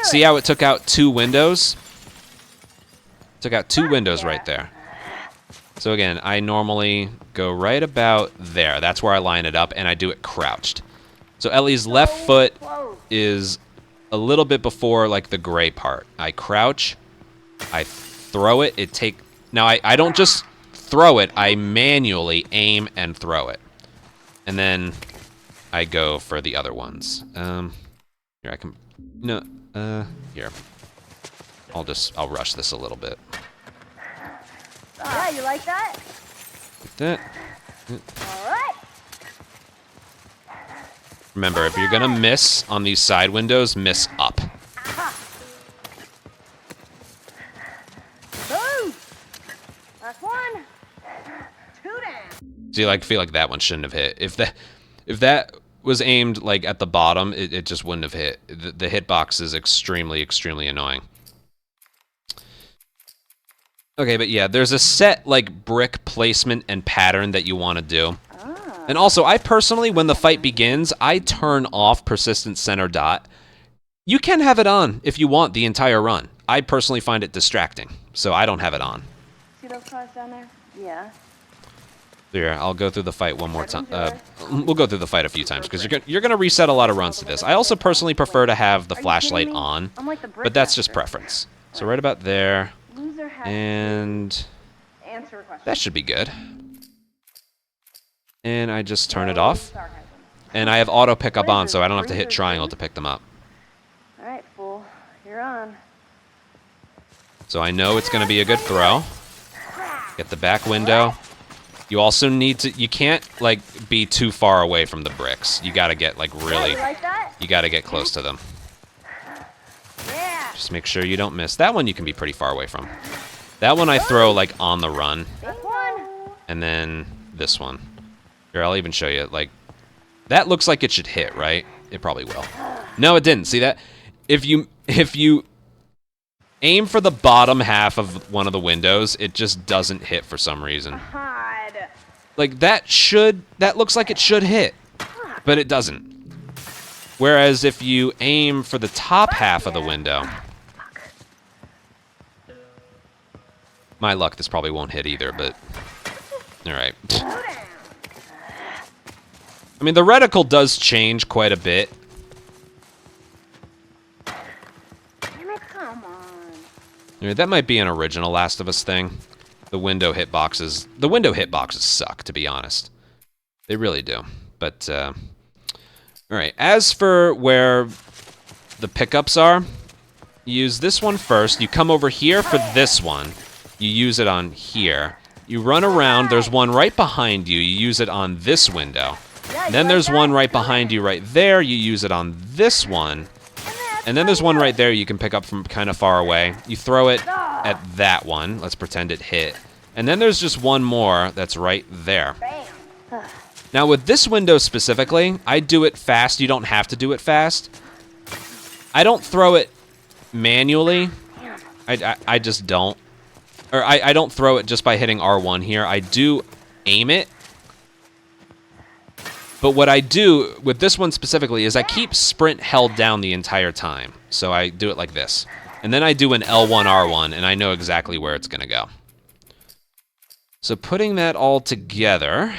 See how it took out 2 windows? Took out 2 windows right there. So again, I normally go right about there. That's where I line it up, and I do it crouched. So Ellie's left foot is a little bit before like the gray part. I crouch, I throw it, now I don't just throw it, I manually aim and throw it. And then I go for the other ones. Here I can, no, here. I'll rush this a little bit. Yeah, you like that? Like that. All right. Remember, if you're gonna miss on these side windows, miss up. Boom. Last one. 2 down. See, like, feel like that one shouldn't have hit. If that was aimed like at the bottom, it just wouldn't have hit. The hitbox is extremely, extremely annoying. Okay, but yeah, there's a set like brick placement and pattern that you want to do. And also, I personally, when the fight begins, I turn off persistent center dot. You can have it on if you want the entire run. I personally find it distracting, so I don't have it on. See those cars down there? Yeah. Here, I'll go through the fight one more time. We'll go through the fight a few times because you're gonna reset a lot of runs to this. I also personally prefer to have the flashlight on, I'm like the brick but that's just master. preference. So right about there, Loser has and to answer a question. that should be good. And I just turn it off, Sarcasm. and I have auto pickup on, so I don't have to hit triangle to pick them up. All right, fool. You're on. So I know it's gonna be a good throw. Get the back window. You also need to, you can't like be too far away from the bricks. You gotta get like really, You like that? you gotta get close to them. Yeah. Just make sure you don't miss. That one you can be pretty far away from. That one I throw like on the run. Last one. And then this one. Here, I'll even show you. Like, that looks like it should hit, right? It probably will. No, it didn't. See that? If you aim for the bottom half of one of the windows, it just doesn't hit for some reason. Hard. Like, that looks like it should hit, but it doesn't. Whereas if you aim for the top half of the window, my luck, this probably won't hit either, but all right. I mean, the reticle does change quite a bit. Damn it, come on. I mean, that might be an original Last of Us thing. The window hitboxes suck, to be honest. They really do. But, all right. As for where the pickups are, you use this one first. You come over here for this one. You use it on here. You run around. There's one right behind you. You use it on this window. Then there's one right behind you right there. You use it on this one. And then there's one right there you can pick up from kind of far away. You throw it at that one. Let's pretend it hit. And then there's just one more that's right there. Now with this window specifically, I do it fast. You don't have to do it fast. I don't throw it manually. I just don't. Or I don't throw it just by hitting R1 here. I do aim it. But what I do with this one specifically is I keep sprint held down the entire time. So I do it like this. And then I do an L1, R1, and I know exactly where it's going to go. So putting that all together...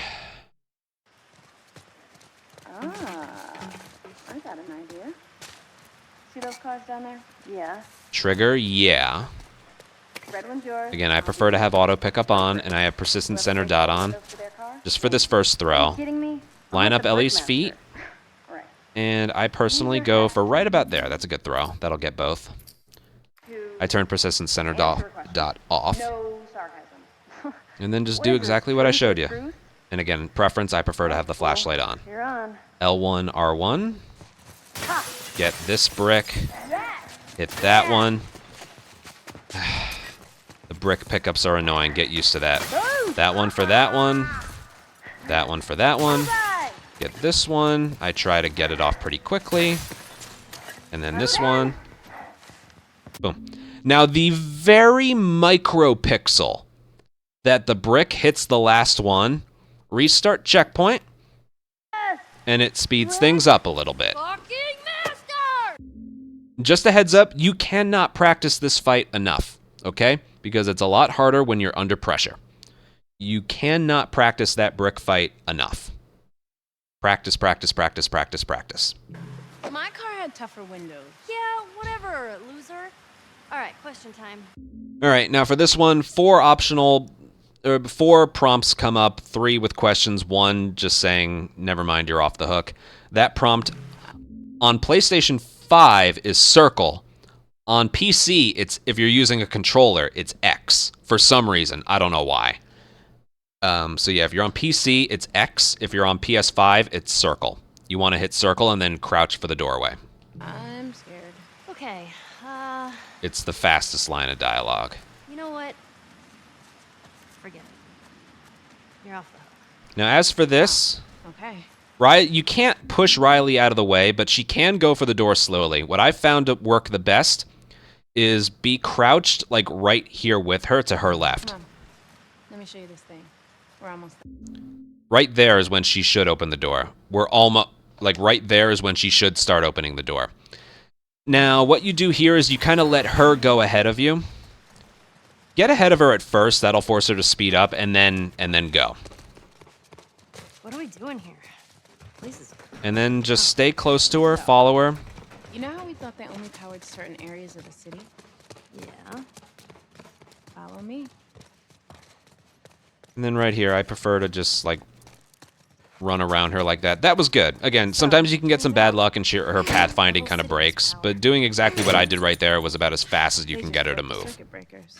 I got an idea. See those cars down there? Yeah. Trigger, yeah. Red one's yours. Again, I prefer to have auto pickup on, and I have persistent center dot on. Just for this first Are you throw. kidding me? Line I'm up like the Ellie's brick feet. master. Right. And I personally go for right about there. That's a good throw. That'll get both. I turn persistent center dot off. No sarcasm. And then just What do is this, exactly what I truth or showed you. truth? And again, preference, I prefer to have the flashlight on. You're on. L1, R1. Ha! Get this brick. Yes! Hit that one. The brick pickups are annoying. Get used to that. That one for that one. That one for that one. Right. Get this one. I try to get it off pretty quickly. And then this one. Boom. Now, the very micro pixel that the brick hits the last one, restart checkpoint, and it speeds things up a little bit. Fucking master! Just a heads up, you cannot practice this fight enough, okay? Because it's a lot harder when you're under pressure. You cannot practice that brick fight enough. Practice, practice, practice, practice, practice. My car had tougher windows. Yeah, whatever, loser. All right, question time. All right, now for this one, 4 prompts come up, 3 with questions, 1 just saying, never mind, you're off the hook. That prompt on PlayStation 5 is circle. On PC, it's if you're using a controller, it's X for some reason. I don't know why. So yeah, if you're on PC, it's X. If you're on PS5, it's circle. You want to hit circle and then crouch for the doorway. I'm scared. Okay, It's the fastest line of dialogue. you know what? Forget it. You're off the hook. Now, as for this, Okay. you can't push Riley out of the way, but she can go for the door slowly. What I found to work the best is be crouched like right here with her to her left. Come on. Let me show you this thing. We're almost there. Right there is when she should open the door. We're almost, like right there is when she should start opening the door. Now, what you do here is you kind of let her go ahead of you. Get ahead of her at first, that'll force her to speed up, and then go. What are we doing here? Place is... And then just stay close to her, follow her. You know how we thought they only powered certain areas of the city? Yeah. Follow me. And then right here, I prefer to just, like, run around her like that. That was good. Again, sometimes you can get some bad luck and her pathfinding kind of breaks, but doing exactly what I did right there was about as fast as you can get her to move. Circuit breakers.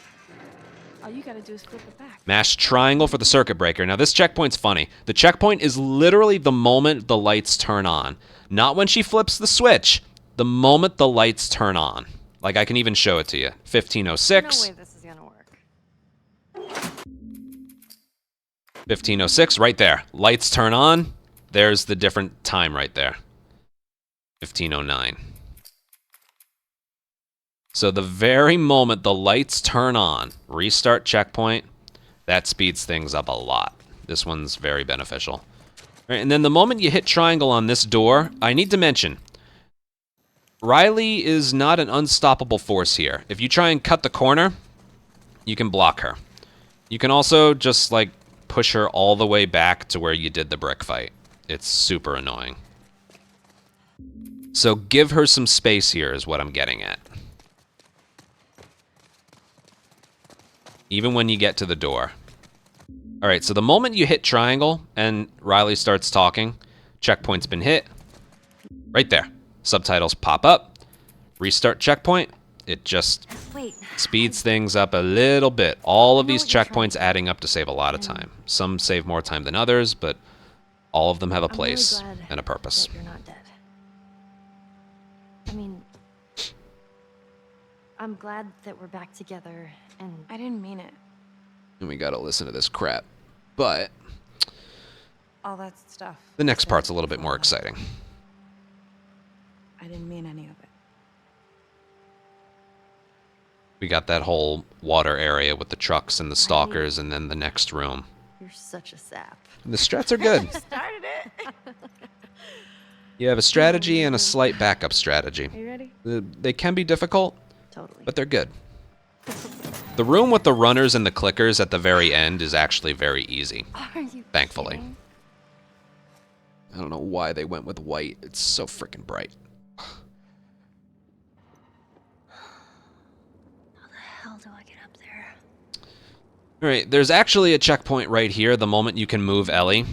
All you gotta do is flip it back. Mash triangle for the circuit breaker. Now, this checkpoint's funny. The checkpoint is literally the moment the lights turn on. Not when she flips the switch. The moment the lights turn on. Like, I can even show it to you. 1506. No way this is gonna work. 1506, right there. Lights turn on. There's the different time right there. 1509. So the very moment the lights turn on, restart checkpoint, that speeds things up a lot. This one's very beneficial. All right, and then the moment you hit triangle on this door, I need to mention, Riley is not an unstoppable force here. If you try and cut the corner, you can block her. You can also just, like, push her all the way back to where you did the brick fight. It's super annoying. So give her some space here is what I'm getting at. Even when you get to the door. All right, so the moment you hit triangle and Riley starts talking, checkpoint's been hit. Right there. Subtitles pop up. Restart checkpoint. It just Wait. speeds things up a little bit. All of these checkpoints adding up to save a lot of time. Some save more time than others, but all of them have a place I'm really glad and a purpose. that you're not dead. I mean, I'm glad that we're back together, and I didn't mean it. And we gotta listen to this crap. But All that stuff. the next part's a little bit more exciting. I didn't mean any of it. We got that whole water area with the trucks and the stalkers, and then the next room. you're such a sap. The strats are good. Started it. You have a strategy and a slight backup strategy. Are you ready? They can be difficult, Totally. but they're good. The room with the runners and the clickers at the very end is actually very easy, Are you thankfully. kidding? I don't know why they went with white. It's so freaking bright. How the hell do I get up there? All right, there's actually a checkpoint right here the moment you can move Ellie.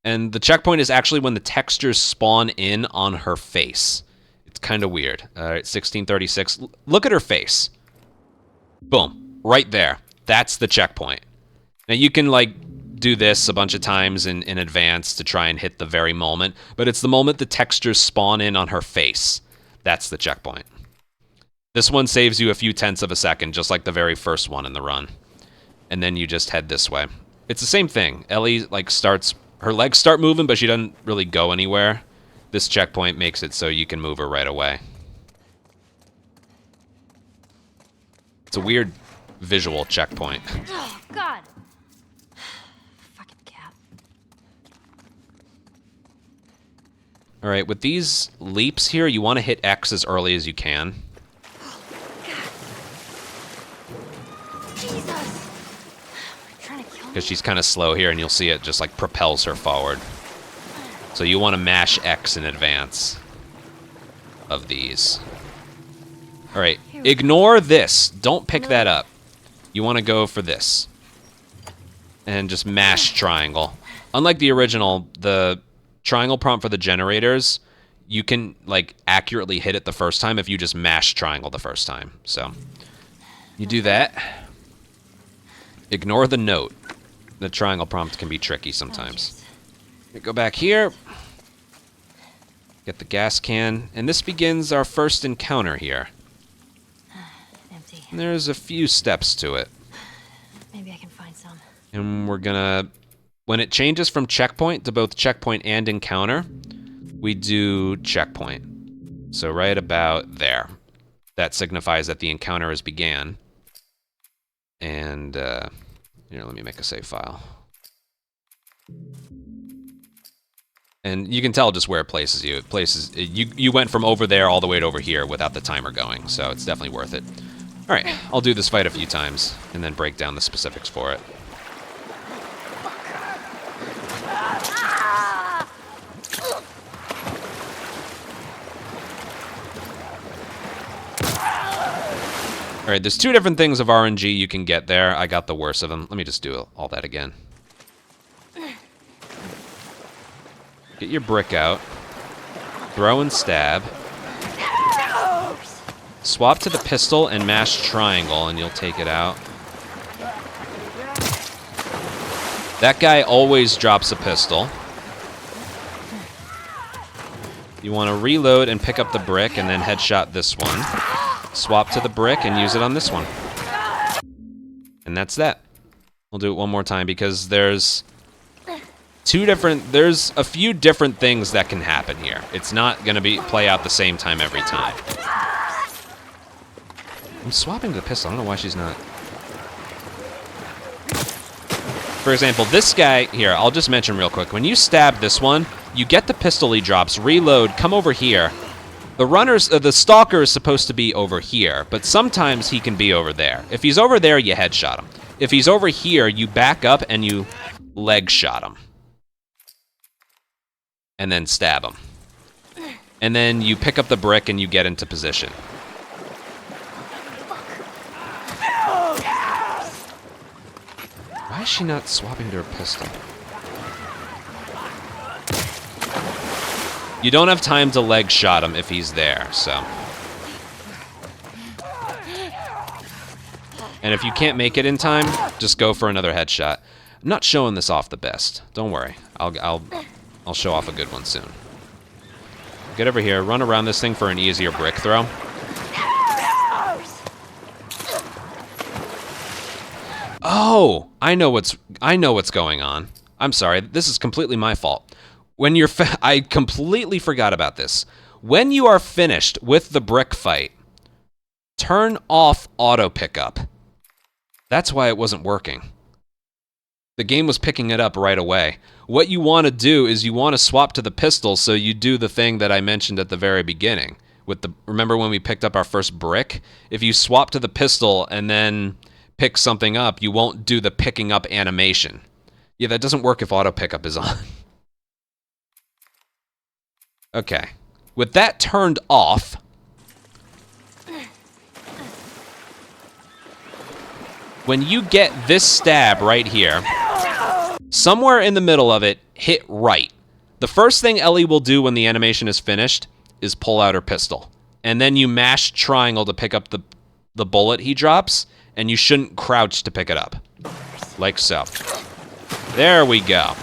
And the checkpoint is actually when the textures spawn in on her face. It's kind of weird. All right, 1636. Look at her face. Boom. Right there. That's the checkpoint. Now, you can, like, do this a bunch of times in advance to try and hit the very moment, but it's the moment the textures spawn in on her face. That's the checkpoint. This one saves you a few tenths of a second, just like the very first one in the run. And then you just head this way. It's the same thing. Ellie, like, her legs start moving, but she doesn't really go anywhere. This checkpoint makes it so you can move her right away. It's a weird visual checkpoint. Oh, God. Fucking cat. All right, with these leaps here, you want to hit X as early as you can. Jesus. Trying to kill me. Because she's kind of slow here, and you'll see it just, like, propels her forward. So you want to mash X in advance of these. All right, ignore this. Don't pick that up. You want to go for this. And just mash triangle. Unlike the original, the triangle prompt for the generators, you can, like, accurately hit it the first time if you just mash triangle the first time. So, you do that. Ignore the note. The triangle prompt can be tricky sometimes. Go back here. Get the gas can. And this begins our first encounter here. Empty. And there's a few steps to it. Maybe I can find some. And we're gonna... When it changes from checkpoint to both checkpoint and encounter, we do checkpoint. So right about there. That signifies that the encounter has began. And, here, let me make a save file. And you can tell just where it places you. It places you went from over there all the way to over here without the timer going, so it's definitely worth it. All right, I'll do this fight a few times and then break down the specifics for it. All right, there's 2 different things of RNG you can get there. I got the worst of them. Let me just do all that again. Get your brick out. Throw and stab. Swap to the pistol and mash triangle, and you'll take it out. That guy always drops a pistol. You want to reload and pick up the brick, and then headshot this one. Swap to the brick and use it on this one. And that's that. We'll do it one more time because there's a few different things that can happen here. It's not going to play out the same time every time. I'm swapping to the pistol. I don't know why she's not. For example, this guy here, I'll just mention real quick. When you stab this one, you get the pistol he drops, reload, come over here. The stalker is supposed to be over here, but sometimes he can be over there. If he's over there, you headshot him. If he's over here, you back up and you leg shot him. And then stab him. And then you pick up the brick and you get into position. Why is she not swapping to her pistol? You don't have time to leg shot him if he's there, so. And if you can't make it in time, just go for another headshot. I'm not showing this off the best. Don't worry. I'll show off a good one soon. Get over here, run around this thing for an easier brick throw. Oh, I know what's going on. I'm sorry. This is completely my fault. When you're I completely forgot about this. When you are finished with the brick fight, turn off auto pickup. That's why it wasn't working. The game was picking it up right away. What you want to do is you want to swap to the pistol so you do the thing that I mentioned at the very beginning. Remember when we picked up our first brick? If you swap to the pistol and then pick something up, you won't do the picking up animation. Yeah, that doesn't work if auto pickup is on. Okay. With that turned off, when you get this stab right here, somewhere in the middle of it, hit right. The first thing Ellie will do when the animation is finished is pull out her pistol. And then you mash triangle to pick up the bullet he drops, and you shouldn't crouch to pick it up. Like so. There we go.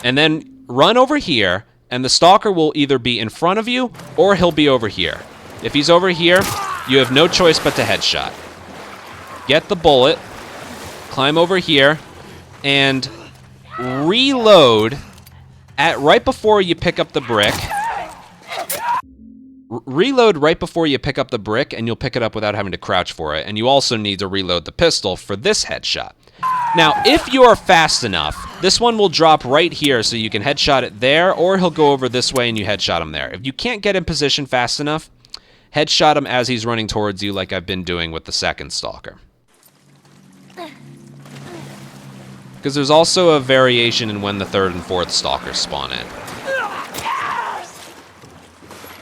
And then run over here, and the stalker will either be in front of you, or he'll be over here. If he's over here, you have no choice but to headshot. Get the bullet, climb over here, and reload right before you pick up the brick. Reload right before you pick up the brick, and you'll pick it up without having to crouch for it. And you also need to reload the pistol for this headshot. Now, if you are fast enough, this one will drop right here so you can headshot it there, or he'll go over this way and you headshot him there. If you can't get in position fast enough, headshot him as he's running towards you like I've been doing with the second stalker. Because there's also a variation in when the third and fourth stalkers spawn in.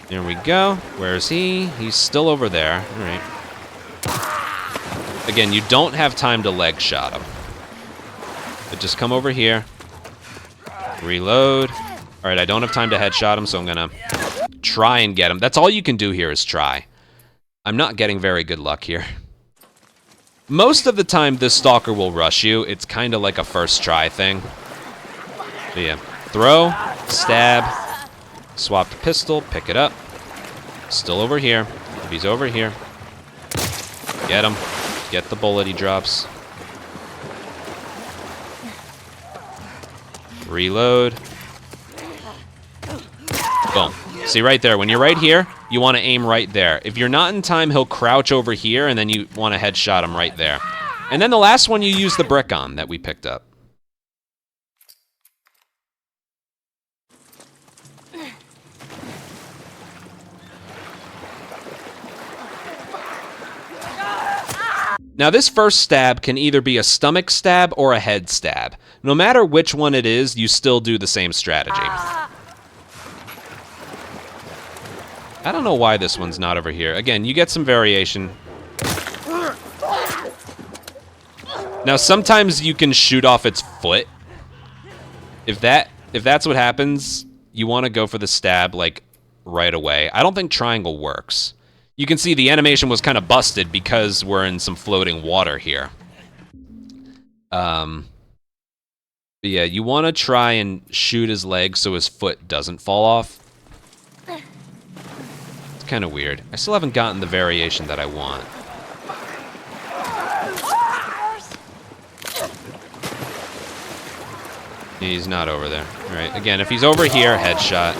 There we go. Where is he? He's still over there. All right. Again, you don't have time to leg shot him. But just come over here. Reload. All right, I don't have time to headshot him, so I'm going to try and get him. That's all you can do here is try. I'm not getting very good luck here. Most of the time, this stalker will rush you. It's kind of like a first try thing. But yeah, throw, stab, swap the pistol, pick it up. Still over here. If he's over here, get him. Get the bullet he drops. Reload. Boom. See right there, when you're right here, you want to aim right there. If you're not in time, he'll crouch over here, and then you want to headshot him right there. And then the last one you use the brick on that we picked up. Now this first stab can either be a stomach stab or a head stab. No matter which one it is, you still do the same strategy. I don't know why this one's not over here. Again, you get some variation. Now sometimes you can shoot off its foot. If that's what happens, you want to go for the stab like right away. I don't think triangle works. You can see the animation was kind of busted because we're in some floating water here. But yeah, you want to try and shoot his leg so his foot doesn't fall off. It's kind of weird. I still haven't gotten the variation that I want. He's not over there. All right, again, if he's over here, headshot.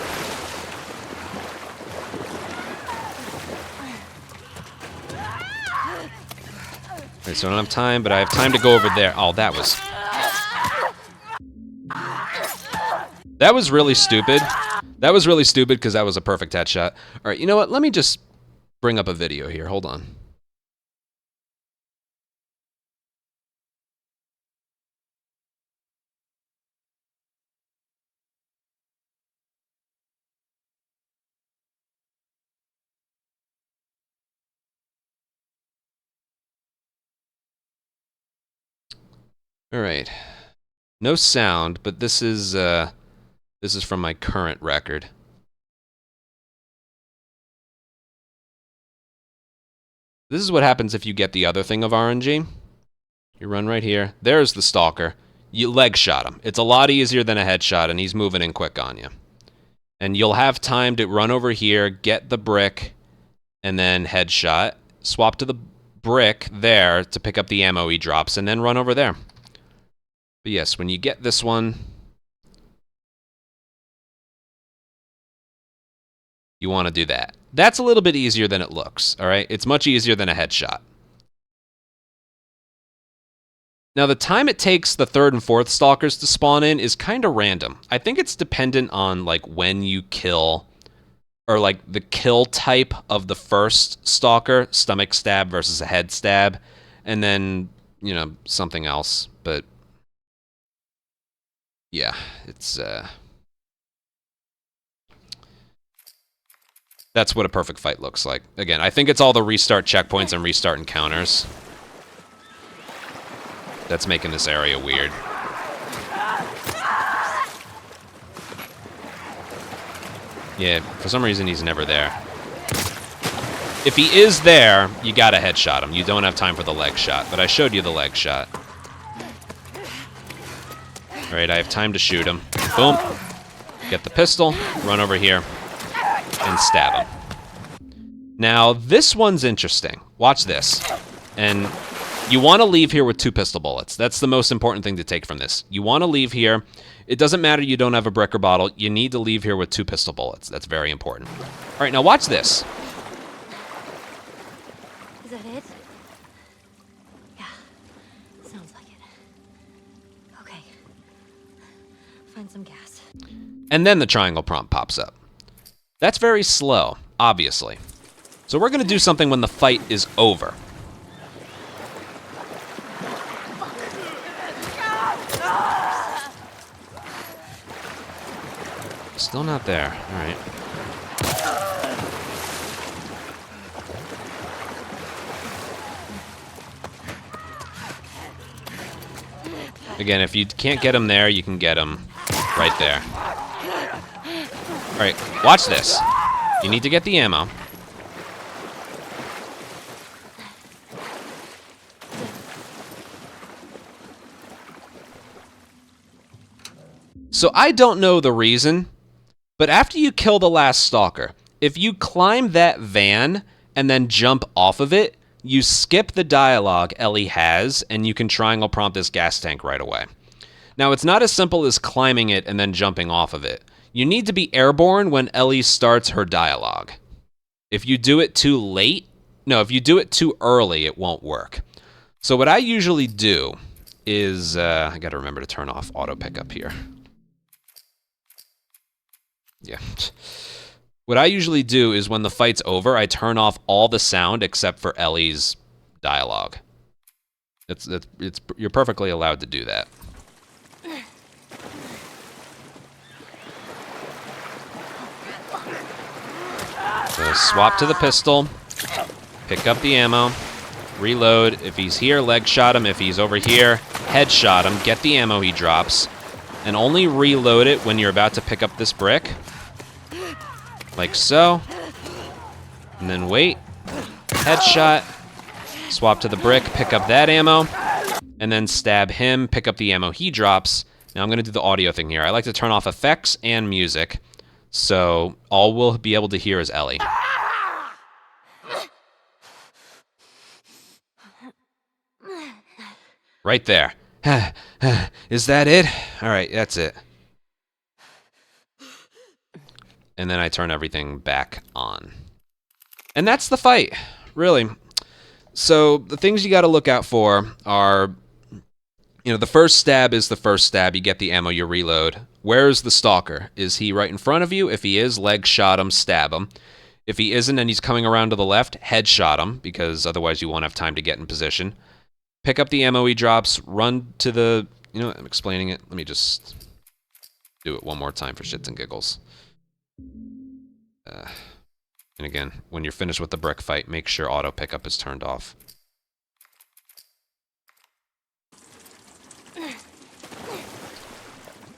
Okay, so I don't have time, but I have time to go over there. Oh, that was really stupid. That was really stupid because that was a perfect headshot. All right, you know what? Let me just bring up a video here. Hold on. All right. No sound, but this is from my current record. This is what happens if you get the other thing of RNG. You run right here. There's the stalker. You leg shot him. It's a lot easier than a headshot, and he's moving in quick on you. And you'll have time to run over here, get the brick, and then headshot. Swap to the brick there to pick up the ammo he drops, and then run over there. But yes, when you get this one, you want to do that. That's a little bit easier than it looks, all right? It's much easier than a headshot. Now, the time it takes the third and fourth stalkers to spawn in is kind of random. I think it's dependent on, like, when you kill, or, like, the kill type of the first stalker, stomach stab versus a head stab, and then, you know, something else, but yeah, it's, that's what a perfect fight looks like. Again, I think it's all the restart checkpoints and restart encounters that's making this area weird. Yeah, for some reason he's never there. If he is there, you gotta headshot him. You don't have time for the leg shot, but I showed you the leg shot. All right, I have time to shoot him. Boom. Get the pistol, run over here, and stab him. Now, this one's interesting. Watch this. And you want to leave here with 2 pistol bullets. That's the most important thing to take from this. You want to leave here. It doesn't matter you don't have a brick or bottle. You need to leave here with 2 pistol bullets. That's very important. All right, now watch this. Is that it? Yeah, sounds like it. Okay. Find some gas. And then the triangle prompt pops up. That's very slow, obviously. So we're going to do something when the fight is over. Still not there. All right. Again, if you can't get him there, you can get him right there. All right, watch this. You need to get the ammo. So I don't know the reason, but after you kill the last stalker, if you climb that van and then jump off of it, you skip the dialogue Ellie has, and you can triangle prompt this gas tank right away. Now, it's not as simple as climbing it and then jumping off of it. You need to be airborne when Ellie starts her dialogue. If you do it too late, no, if you do it too early, it won't work. So what I usually do is, I gotta remember to turn off auto pickup here. Yeah. What I usually do is when the fight's over, I turn off all the sound except for Ellie's dialogue. You're perfectly allowed to do that. So swap to the pistol, pick up the ammo, reload. If he's here, leg shot him. If he's over here, headshot him, get the ammo he drops, and only reload it when you're about to pick up this brick. Like so. And then wait. Headshot. Swap to the brick, pick up that ammo, and then stab him, pick up the ammo he drops. Now I'm gonna do the audio thing here. I like to turn off effects and music, so all we'll be able to hear is Ellie. Right there. Is that it? All right, that's it. And then I turn everything back on. And that's the fight, really. So the things you got to look out for are, the first stab is the first stab. You get the ammo, you reload. Where's the stalker? Is he right in front of you? If he is, leg shot him, stab him. If he isn't and he's coming around to the left, headshot him, because otherwise you won't have time to get in position. Pick up the ammo he drops, run to the... I'm explaining it. Let me just do it one more time for shits and giggles. And again, when you're finished with the brick fight, make sure auto pickup is turned off.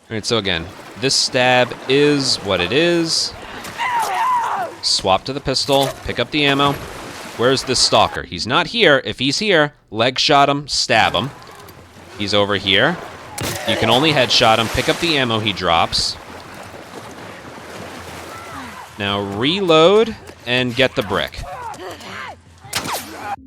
Alright, so again, this stab is what it is. Swap to the pistol, pick up the ammo. Where's this stalker? He's not here. If he's here, leg shot him, stab him. He's over here. You can only headshot him, pick up the ammo he drops. Now reload and get the brick.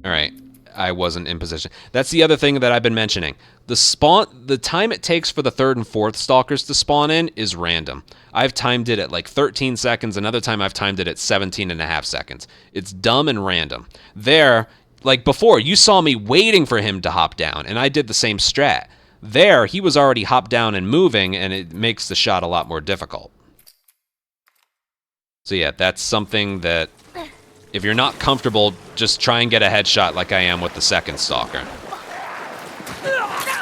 Alright, I wasn't in position. That's the other thing that I've been mentioning. The time it takes for the third and fourth stalkers to spawn in is random. I've timed it at like 13 seconds, another time I've timed it at 17.5 seconds. It's dumb and random. There, like before, you saw me waiting for him to hop down, and I did the same strat. There, he was already hopped down and moving, and it makes the shot a lot more difficult. So yeah, that's something that, if you're not comfortable, just try and get a headshot like I am with the second stalker.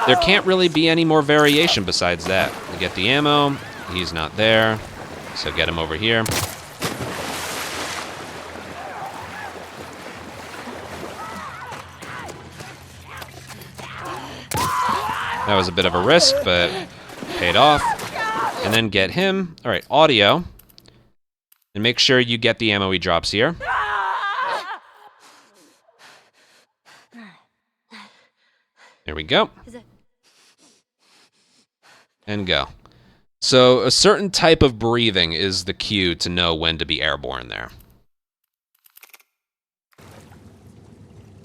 There can't really be any more variation besides that. We get the ammo, he's not there, so get him over here. That was a bit of a risk, but paid off. And then get him. All right, audio. And make sure you get the ammo he drops here. There we go. And go. So a certain type of breathing is the cue to know when to be airborne there.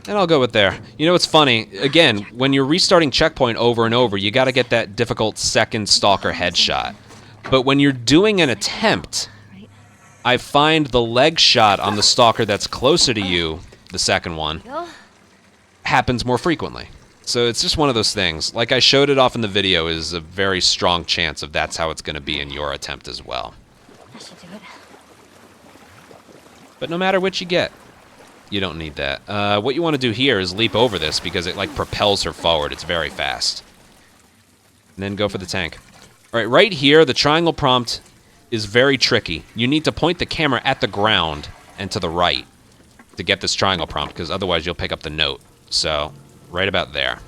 And I'll go with there. You know what's funny? Again, when you're restarting checkpoint over and over, you gotta get that difficult second stalker headshot. But when you're doing an attempt, I find the leg shot on the stalker that's closer to you, the second one, happens more frequently. So it's just one of those things. Like I showed it off in the video, is a very strong chance of that's how it's going to be in your attempt as well. That should do it. But no matter which you get, you don't need that. What you want to do here is leap over this because it like propels her forward. It's very fast. And then go for the tank. All right, right here, the triangle prompt is very tricky. You need to point the camera at the ground and to the right to get this triangle prompt, because otherwise you'll pick up the note. So, right about there.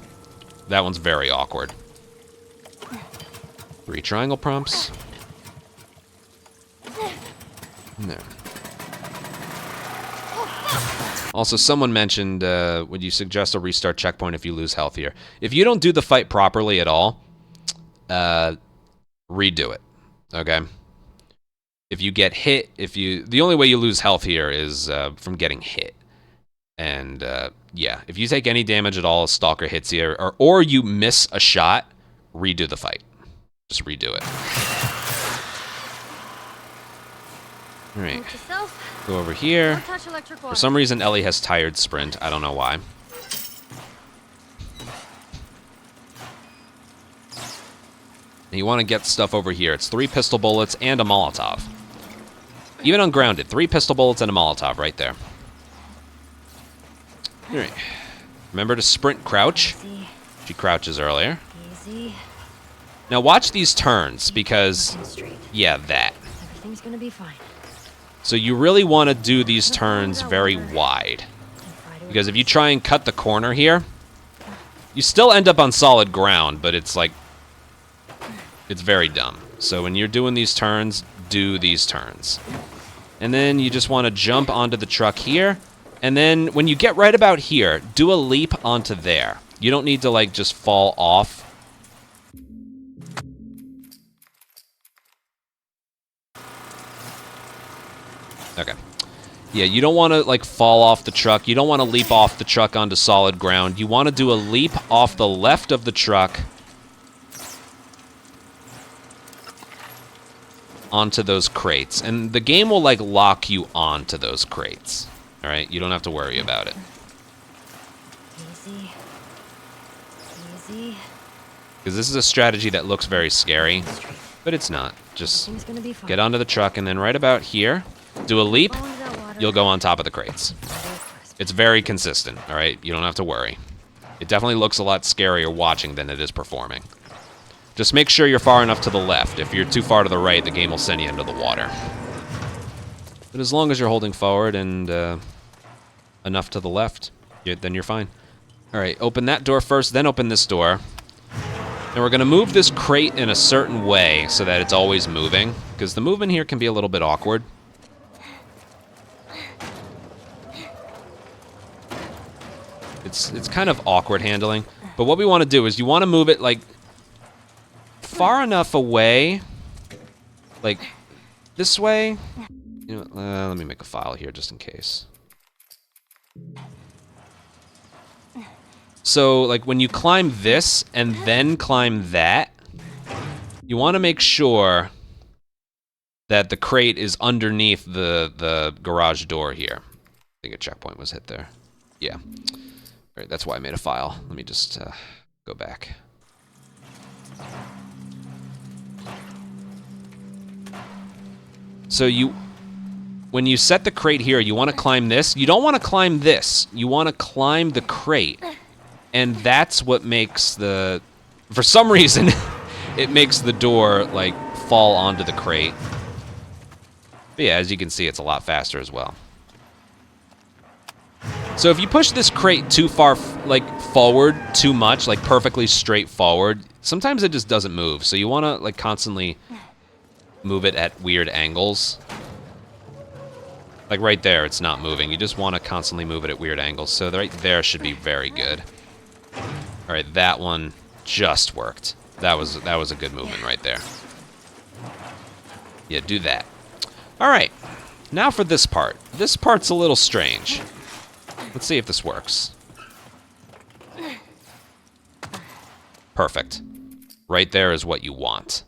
That one's very awkward. 3 triangle prompts. And there. Also, someone mentioned, would you suggest a restart checkpoint if you lose health here? If you don't do the fight properly at all, redo it, okay? If you get hit, the only way you lose health here is from getting hit. And, yeah, if you take any damage at all, a stalker hits you, or you miss a shot, redo the fight. Just redo it. All right. Go over here. For some reason, Ellie has tired sprint. I don't know why. And you want to get stuff over here. It's 3 pistol bullets and a Molotov. Even ungrounded, 3 pistol bullets and a Molotov right there. All right. Remember to sprint crouch. She crouches earlier. Now watch these turns because, yeah, that. Everything's gonna be fine. So you really want to do these turns very wide. Because if you try and cut the corner here, you still end up on solid ground, but it's like, it's very dumb. So when you're doing these turns, do these turns. And then you just want to jump onto the truck here. And then when you get right about here, do a leap onto there. You don't need to like just fall off. Okay. Yeah, you don't want to like fall off the truck. You don't want to leap off the truck onto solid ground. You want to do a leap off the left of the truck onto those crates. And the game will like lock you onto those crates. All right, you don't have to worry about it. Easy. Easy. Because this is a strategy that looks very scary, but it's not. Just get onto the truck and then right about here, do a leap, you'll go on top of the crates. It's very consistent, all right? You don't have to worry. It definitely looks a lot scarier watching than it is performing. Just make sure you're far enough to the left. If you're too far to the right, the game will send you into the water. But as long as you're holding forward and enough to the left, then you're fine. All right, open that door first, then open this door. And we're going to move this crate in a certain way so that it's always moving, because the movement here can be a little bit awkward. It's kind of awkward handling, but what we want to do is you want to move it like far enough away, like this way. You know, let me make a file here just in case. So, like, when you climb this and then climb that, you want to make sure that the crate is underneath the garage door here. I think a checkpoint was hit there. Yeah. All right, that's why I made a file. Let me just go back. So when you set the crate here, you want to climb this. You don't want to climb this. You want to climb the crate. And that's what makes for some reason, it makes the door, like, fall onto the crate. But yeah, as you can see, it's a lot faster as well. So if you push this crate too far, like, forward too much, like, perfectly straight forward, sometimes it just doesn't move. So you want to, like, constantly move it at weird angles. Like, right there, it's not moving. You just want to constantly move it at weird angles. So right there should be very good. All right, that one just worked. That was a good movement right there. Yeah, do that. All right, now for this part. This part's a little strange. Let's see if this works. Perfect. Right there is what you want.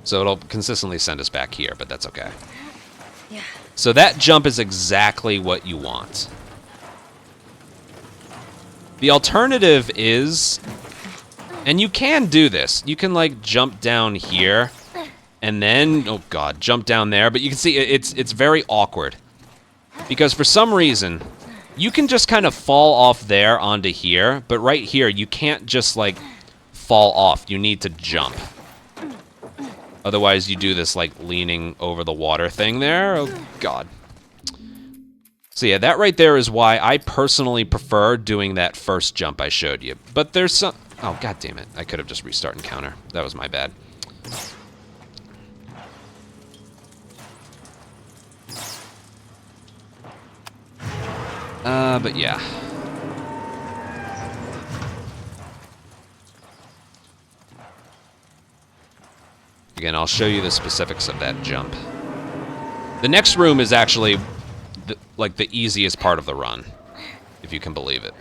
So it'll consistently send us back here, but that's okay. Yeah. So that jump is exactly what you want. The alternative is, and you can do this, you can like jump down here and then, oh god, jump down there, but you can see it's very awkward. Because for some reason, you can just kind of fall off there onto here, but right here, you can't just like fall off, you need to jump. Otherwise, you do this like leaning over the water thing there, oh god. So yeah, that right there is why I personally prefer doing that first jump I showed you. But there's some... Oh, god damn it. I could have just restarted encounter. That was my bad. But yeah. Again, I'll show you the specifics of that jump. The next room is actually like the easiest part of the run, if you can believe it.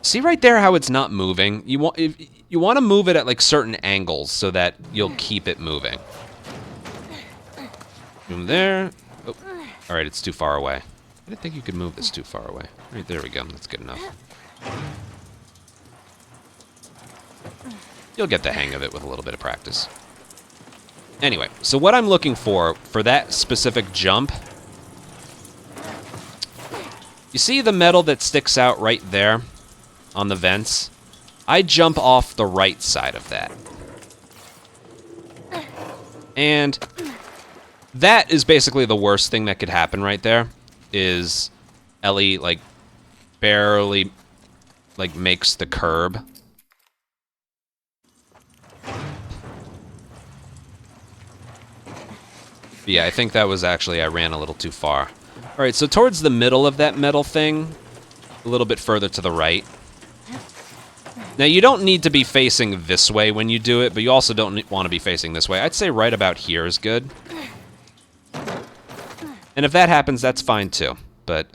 See right there how it's not moving? You want to move it at like certain angles so that you'll keep it moving. From there. Oh. All right, it's too far away. I didn't think you could move this too far away. Right, there we go. That's good enough. You'll get the hang of it with a little bit of practice. Anyway, so what I'm looking for that specific jump, you see the metal that sticks out right there on the vents? I jump off the right side of that. And that is basically the worst thing that could happen right there, is Ellie, like, barely, like, makes the curb. Yeah, I think that was actually, I ran a little too far. All right, so towards the middle of that metal thing, a little bit further to the right. Now, you don't need to be facing this way when you do it, but you also don't want to be facing this way. I'd say right about here is good. And if that happens, that's fine too. But,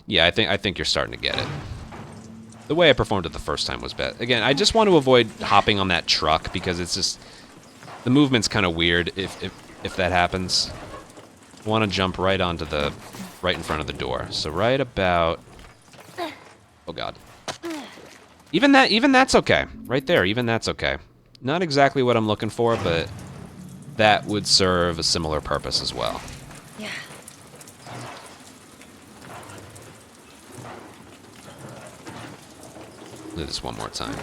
yeah, I think you're starting to get it. The way I performed it the first time was bad. Again, I just want to avoid hopping on that truck because it's just... the movement's kind of weird if that happens. I want to jump right onto the... right in front of the door. So right about... oh, God. Even that's okay. Right there, even that's okay. Not exactly what I'm looking for, but that would serve a similar purpose as well. Yeah. Do this one more time.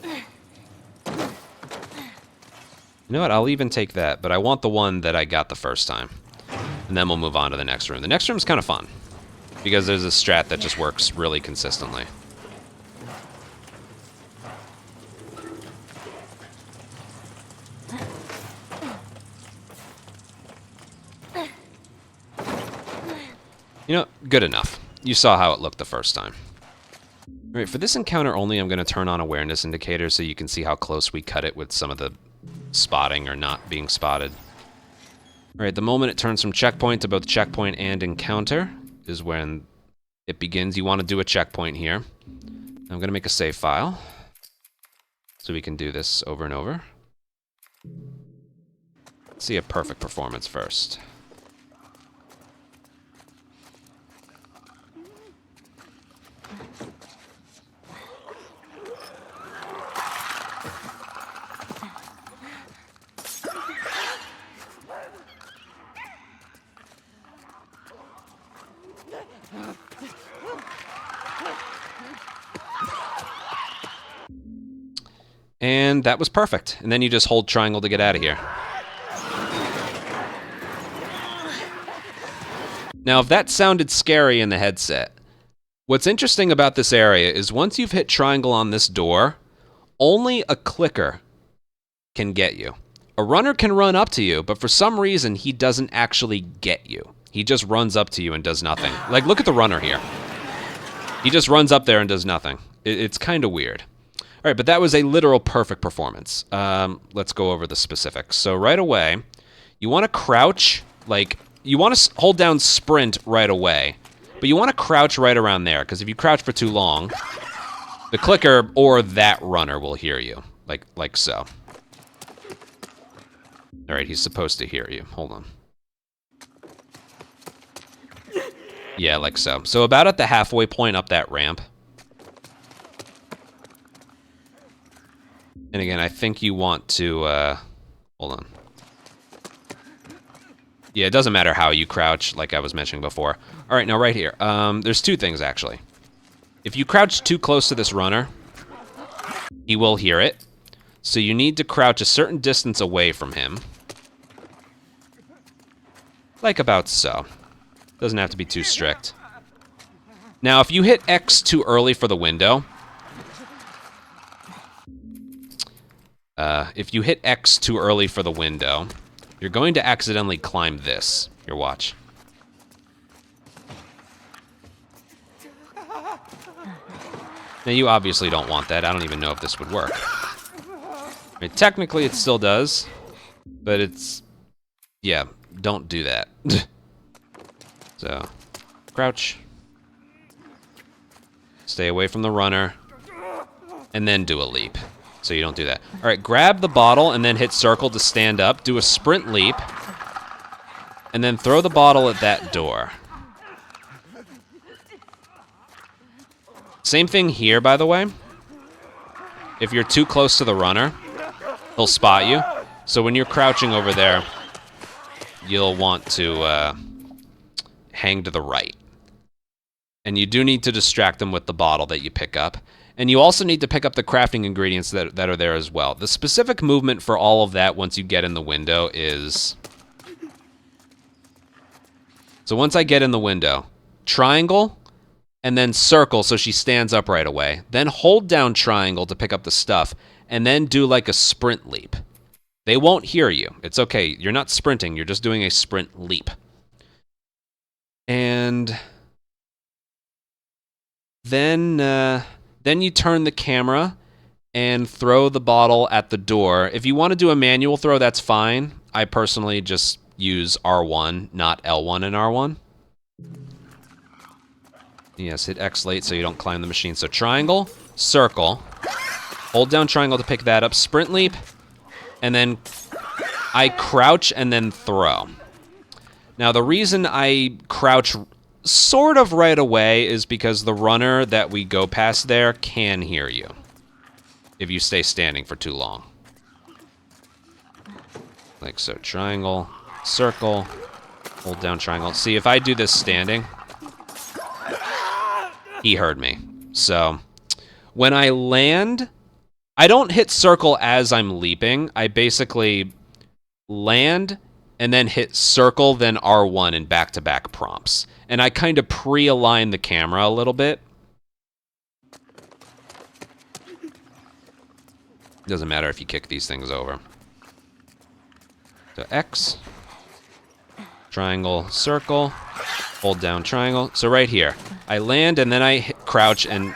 You know what? I'll even take that, but I want the one that I got the first time. And then we'll move on to the next room. The next room's kind of fun, because there's a strat that just works really consistently. You know, good enough. You saw how it looked the first time. All right, for this encounter only, I'm going to turn on awareness indicators so you can see how close we cut it with some of the spotting or not being spotted. All right, the moment it turns from checkpoint to both checkpoint and encounter is when it begins. You want to do a checkpoint here. I'm going to make a save file so we can do this over and over. Let's see a perfect performance first. And that was perfect. And then you just hold triangle to get out of here. Now, if that sounded scary in the headset, what's interesting about this area is once you've hit triangle on this door, only a clicker can get you. A runner can run up to you, but for some reason, he doesn't actually get you. He just runs up to you and does nothing. Like, look at the runner here. He just runs up there and does nothing. It's kind of weird. All right, but that was a literal perfect performance. Let's go over the specifics. So right away, you want to crouch, like, you want to hold down sprint right away, but you want to crouch right around there, because if you crouch for too long, the clicker or that runner will hear you, like so. All right, he's supposed to hear you. Hold on. Yeah, like so. So about at the halfway point up that ramp. And again, I think you want to, hold on. Yeah, it doesn't matter how you crouch, like I was mentioning before. All right, now right here. There's two things, actually. If you crouch too close to this runner, he will hear it. So you need to crouch a certain distance away from him. Like about so. Doesn't have to be too strict. Now, if you hit X too early for the window, you're going to accidentally climb this. Here, watch. Now, you obviously don't want that. I don't even know if this would work. I mean, technically, it still does, but it's... Yeah, don't do that. So, crouch. Stay away from the runner. And then do a leap, so you don't do that. All right, grab the bottle and then hit circle to stand up. Do a sprint leap. And then throw the bottle at that door. Same thing here, by the way. If you're too close to the runner, he'll spot you. So when you're crouching over there, you'll want to hang to the right. And you do need to distract them with the bottle that you pick up. And you also need to pick up the crafting ingredients that are there as well. The specific movement for all of that once you get in the window is... So once I get in the window, triangle, and then circle so she stands up right away. Then hold down triangle to pick up the stuff, and then do like a sprint leap. They won't hear you. It's okay. You're not sprinting. You're just doing a sprint leap. And then you turn the camera and throw the bottle at the door. If you want to do a manual throw, that's fine. I personally just use R1, not L1 and R1. Yes, hit X late so you don't climb the machine. So triangle, circle, hold down triangle to pick that up, sprint leap, and then I crouch and then throw. Now the reason I crouch sort of right away is because the runner that we go past there can hear you if you stay standing for too long. Like so, triangle, circle, hold down triangle. See, if I do this standing, he heard me. So when I land, I don't hit circle as I'm leaping. I basically land and then hit circle, then R1 in back-to-back prompts. And I kind of pre-align the camera a little bit. Doesn't matter if you kick these things over. So X, triangle, circle, hold down triangle. So right here, I land and then I crouch and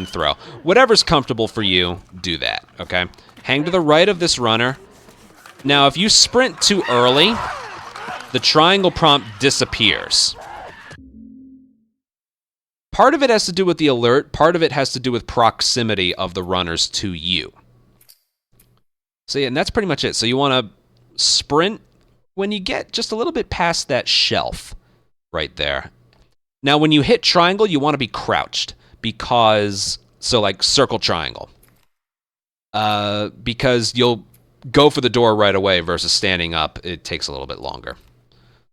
throw. Whatever's comfortable for you, do that, okay? Hang to the right of this runner. Now, if you sprint too early, the triangle prompt disappears. Part of it has to do with the alert, part of it has to do with proximity of the runners to you. So yeah, and that's pretty much it. So you want to sprint when you get just a little bit past that shelf right there. Now, when you hit triangle, you want to be crouched because, so like circle triangle. Because you'll go for the door right away versus standing up. It takes a little bit longer.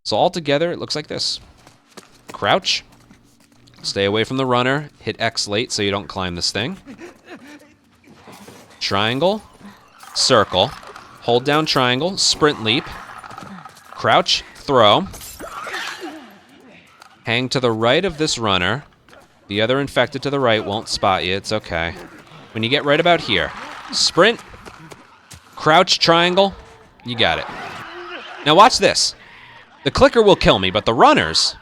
So altogether, it looks like this. Crouch. Stay away from the runner. Hit X late so you don't climb this thing. Triangle. Circle. Hold down triangle. Sprint leap. Crouch. Throw. Hang to the right of this runner. The other infected to the right won't spot you. It's okay. When you get right about here, sprint. Crouch, triangle. You got it. Now watch this. The clicker will kill me, but the runners...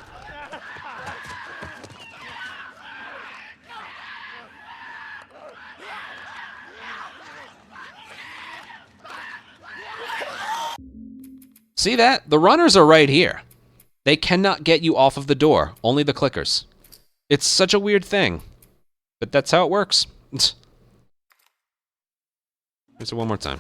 See that? The runners are right here. They cannot get you off of the door. Only the clickers. It's such a weird thing. But that's how it works. Here's it one more time.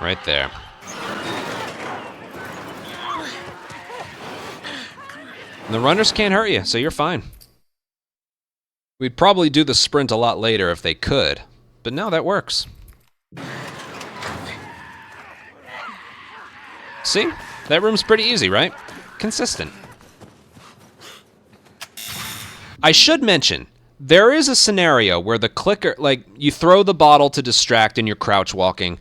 Right there. And the runners can't hurt you, so you're fine. We'd probably do the sprint a lot later if they could, but now that works. See? That room's pretty easy, right? Consistent. I should mention, there is a scenario where the clicker, like, you throw the bottle to distract and you're crouch walking,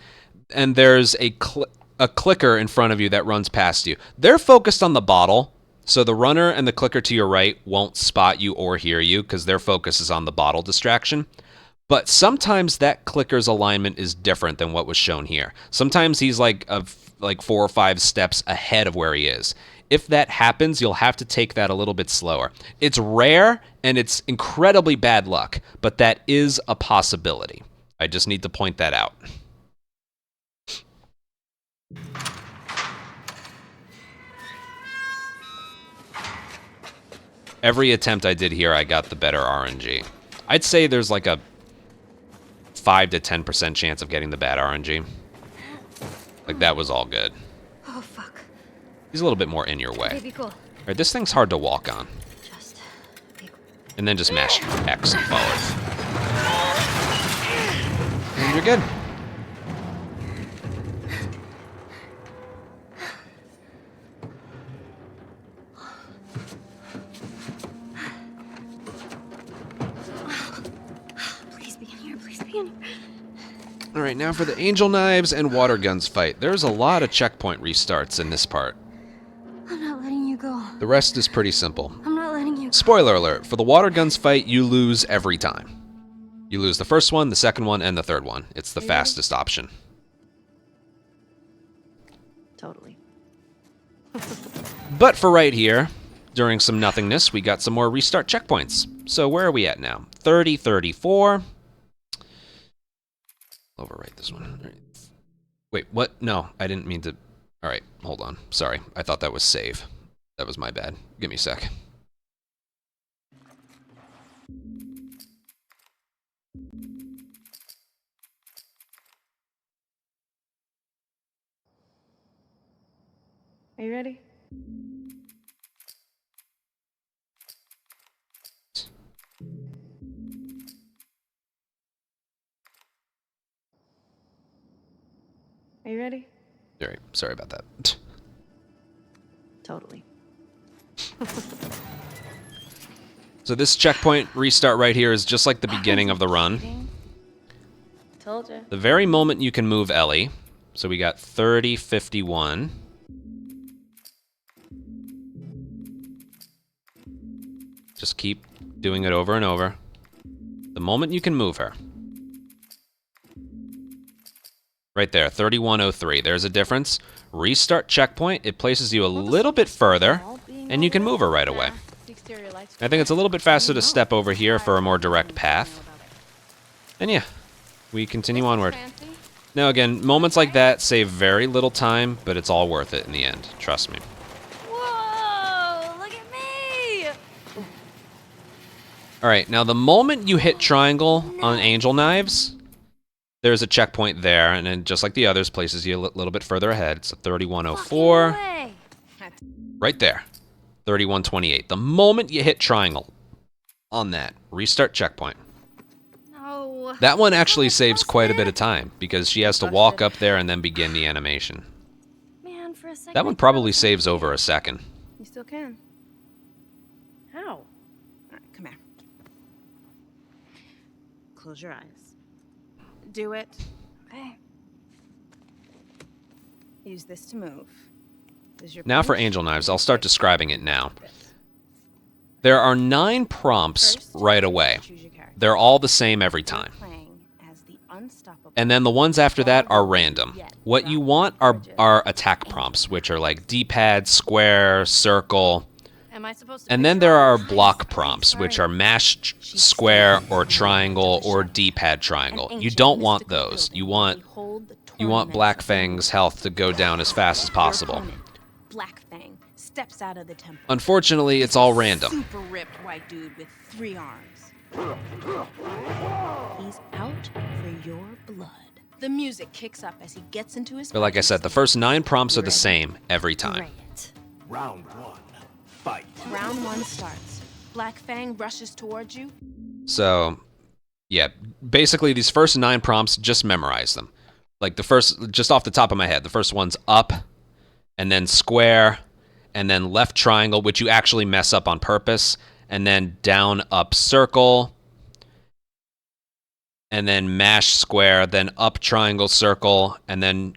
and there's a clicker in front of you that runs past you. They're focused on the bottle, so the runner and the clicker to your right won't spot you or hear you because their focus is on the bottle distraction. But sometimes that clicker's alignment is different than what was shown here. Sometimes he's like 4 or 5 steps ahead of where he is. If that happens, you'll have to take that a little bit slower. It's rare and it's incredibly bad luck, but that is a possibility. I just need to point that out. Every attempt I did here, I got the better RNG. I'd say there's like a 5 to 10% chance of getting the bad RNG. Like, that was all good. Oh, fuck. He's a little bit more in your way. Okay, be cool. All right, this thing's hard to walk on. Just be cool. And then just mash X and forward. And you're good. Please be in here. Please be in here. All right, now for the angel knives and water guns fight. There's a lot of checkpoint restarts in this part. I'm not letting you go. The rest is pretty simple. I'm not letting you go. Spoiler alert, for the water guns fight, you lose every time. You lose the first one, the second one, and the third one. It's the fastest option. Totally. But for right here, during some nothingness, we got some more restart checkpoints. So where are we at now? 30, 34. Overwrite this one. All right. Wait, what? No, I didn't mean to. All right, hold on. Sorry, I thought that was save. That was my bad. Give me a sec. Are you ready? Are you ready? All right, sorry about that. Totally. So this checkpoint restart right here is just like the beginning of the run. Told you. The very moment you can move Ellie. So we got 30, 51. Just keep doing it over and over. The moment you can move her. Right there, 3103. There's a difference. Restart checkpoint. It places you a little bit further, and you can move her right away. I think it's a little bit faster to step over here for a more direct path. And yeah, we continue onward. Now again, moments like that save very little time, but it's all worth it in the end. Trust me. Whoa! Look at me! All right, now the moment you hit triangle on angel knives, there's a checkpoint there, and then just like the others, places you a little bit further ahead. It's a 3104. Way. Right there. 3128. The moment you hit triangle on that, restart checkpoint. No. That one actually saves quite a bit of time because she has to walk up there and then begin the animation. Man, for a second. That one probably saves over a second. You still can. How? All right, come here. Close your eyes. Do it. Okay. Use this to move. This is your Now for pinch. angel knives, I'll start describing it now. There are 9 prompts First, right away. choose your character. They're all the same every time. Playing as the unstoppable. And then the ones after that are random. What you want are attack prompts, which are like D-pad, square, circle. Am I supposed to? And then there are block prompts, which are mash, square, or triangle, or D-pad triangle. You don't want those. You want Black Fang's health to go down as fast as possible. Black Fang steps out of the temple. Unfortunately, it's all random. Super ripped white dude with 3 arms. He's out for your blood. The music kicks up as he gets into his. But like I said, the first 9 prompts are the same every time. Great. Round 1. Fight. Round 1 starts. Black Fang rushes towards you. So, yeah, basically these first 9 prompts, just memorize them. Like the first, just off the top of my head, the first one's up, and then square, and then left triangle, which you actually mess up on purpose, and then down, up, circle, and then mash square, then up, triangle, circle, and then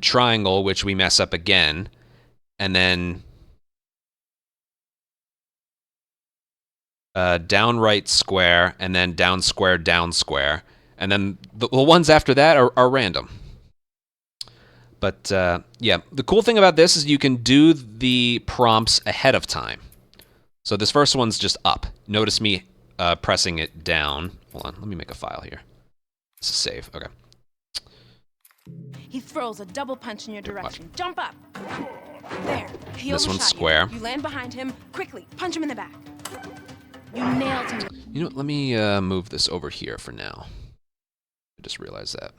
triangle, which we mess up again, and then down, right, square, and then down, square, and then the ones after that are random. But yeah, the cool thing about this is you can do the prompts ahead of time. So this first one's just up. Notice me pressing it down. Hold on, let me make a file here. This is save. Okay. He throws a double punch in your direction. Jump up. There. He This one's overshot square. You land behind him. Quickly, punch him in the back. You nailed him. You know what? Let me move this over here for now. I just realized that.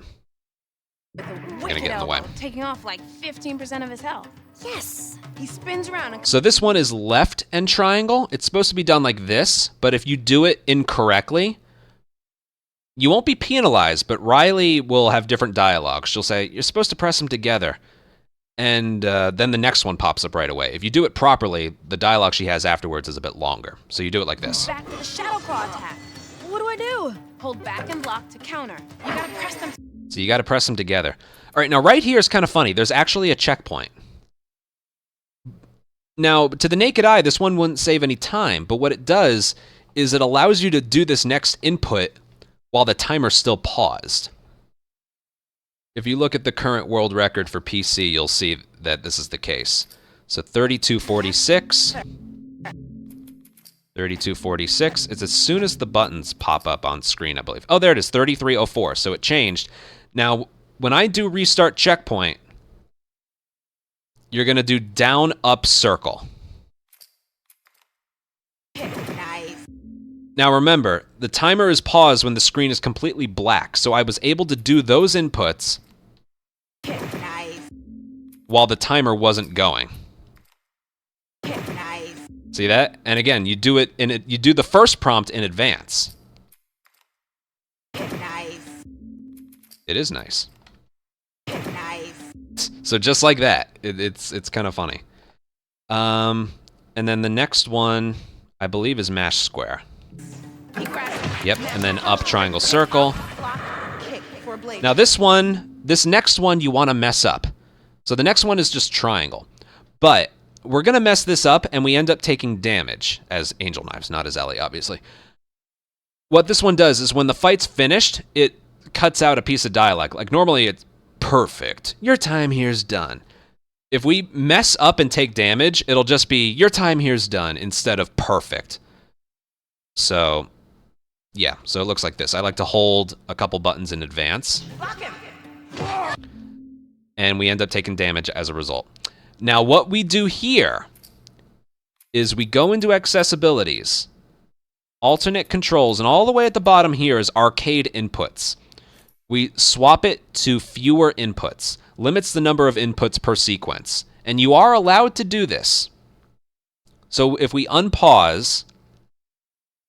With a Gonna wicked get in the way. elbow, taking off like 15% of his health. Yes. He spins around and So this one is left and triangle. It's supposed to be done like this, but if you do it incorrectly, you won't be penalized, but Riley will have different dialogue. She'll say, you're supposed to press them together. And then the next one pops up right away. If you do it properly, the dialogue she has afterwards is a bit longer. So you do it like this. back to the shadow claw attack. What do I do? Hold back and block to counter. You gotta press them. So you got to press them together. All right, now right here is kind of funny. There's actually a checkpoint. Now, to the naked eye, this one wouldn't save any time, but what it does is it allows you to do this next input while the timer's still paused. If you look at the current world record for PC, you'll see that this is the case. So 3246. 3246. It's as soon as the buttons pop up on screen, I believe. Oh, there it is, 3304. So it changed. Now, when I do restart checkpoint, you're going to do down, up, circle. Nice. Now remember, the timer is paused when the screen is completely black, so I was able to do those inputs Nice. while the timer wasn't going. Nice. See that? And again, you do you do the first prompt in advance. Nice. It is nice. Nice. So just like that, it's kind of funny. And then the next one, I believe, is mash square. He grabs. Yep, and then up, triangle, circle. Block, kick for a blade. Now this next one you want to mess up. So the next one is just triangle. But we're going to mess this up, and we end up taking damage as Angel Knives, not as Ellie, obviously. What this one does is when the fight's finished, it cuts out a piece of dialogue. Like normally it's perfect. Your time here's done. If we mess up and take damage, it'll just be your time here's done instead of perfect. So, yeah, so it looks like this. I like to hold a couple buttons in advance. Block him. And we end up taking damage as a result. Now, what we do here is we go into accessibilities, alternate controls, and all the way at the bottom here is arcade inputs. We swap it to fewer inputs, limits the number of inputs per sequence, and you are allowed to do this. So if we unpause,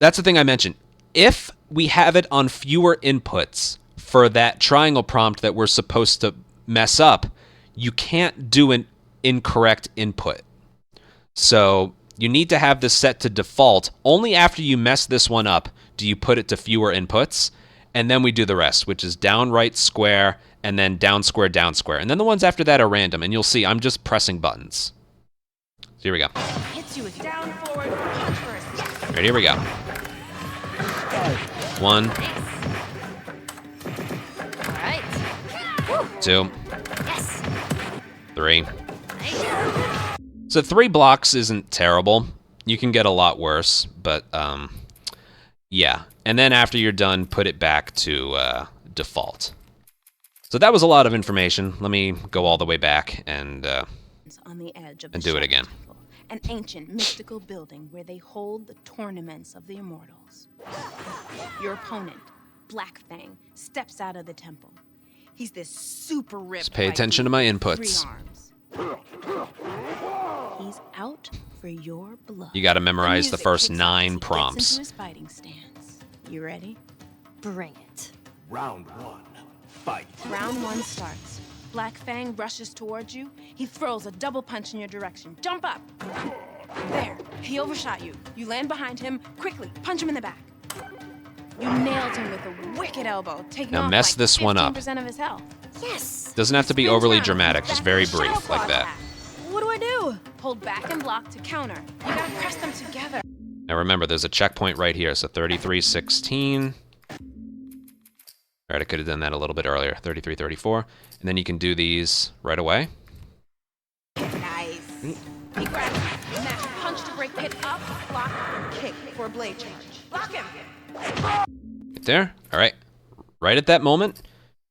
that's the thing I mentioned. If we have it on fewer inputs for that triangle prompt that we're supposed to mess up, you can't do an incorrect input. So you need to have this set to default. Only after you mess this one up do you put it to fewer inputs, and then we do the rest, which is down, right, square, and then down, square, and then the ones after that are random, and you'll see I'm just pressing buttons. So here we go. Hits you with down, forward, punch first. Yes. Right, here we go. 1, All right. 2, Yes. 3. Nice. So 3 blocks isn't terrible. You can get a lot worse, but yeah. And then after you're done, put it back to default. So that was a lot of information. Let me go all the way back and On the edge of the do it Shadow again. Temple, an ancient mystical building where they hold the tournaments of the immortals. Your opponent, Black Fang, steps out of the temple. He's this super ripped. Just pay attention to my Viking with inputs. 3 arms. He's out for your blood. You gotta memorize the music first kicks up as 9 he gets prompts. into his fighting stance. You ready? Bring it. Round 1. Fight. Round 1 starts. Black Fang rushes towards you. He throws a double punch in your direction. Jump up. There. He overshot you. You land behind him. Quickly, punch him in the back. You nailed him with a wicked elbow, taking Now off mess like this one up. 15% of his health. Yes! Doesn't have to be Spin overly around, dramatic, he's just back very with a shadow brief like claw that. attack. What do I do? Hold back and block to counter. You gotta press them together. Now remember, there's a checkpoint right here, so 33:16. Alright, I could have done that a little bit earlier. 33:34. And then you can do these right away. Nice. He grabs you. Mash punch to break hit up, block, and kick for a blade charge. Block him. Right there. Alright. Right at that moment,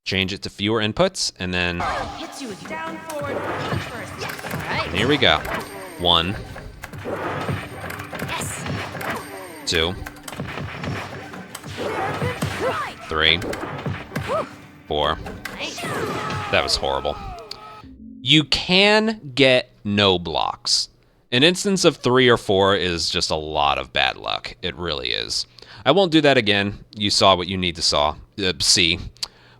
change it to fewer inputs, and then Hits you with down forward punch first. Yes. All right. here we go. 1, Yes! 2, 3, 4. Nice. That was horrible. You can get no blocks. An instance of 3 or 4 is just a lot of bad luck. It really is. I won't do that again. You saw what you need to see.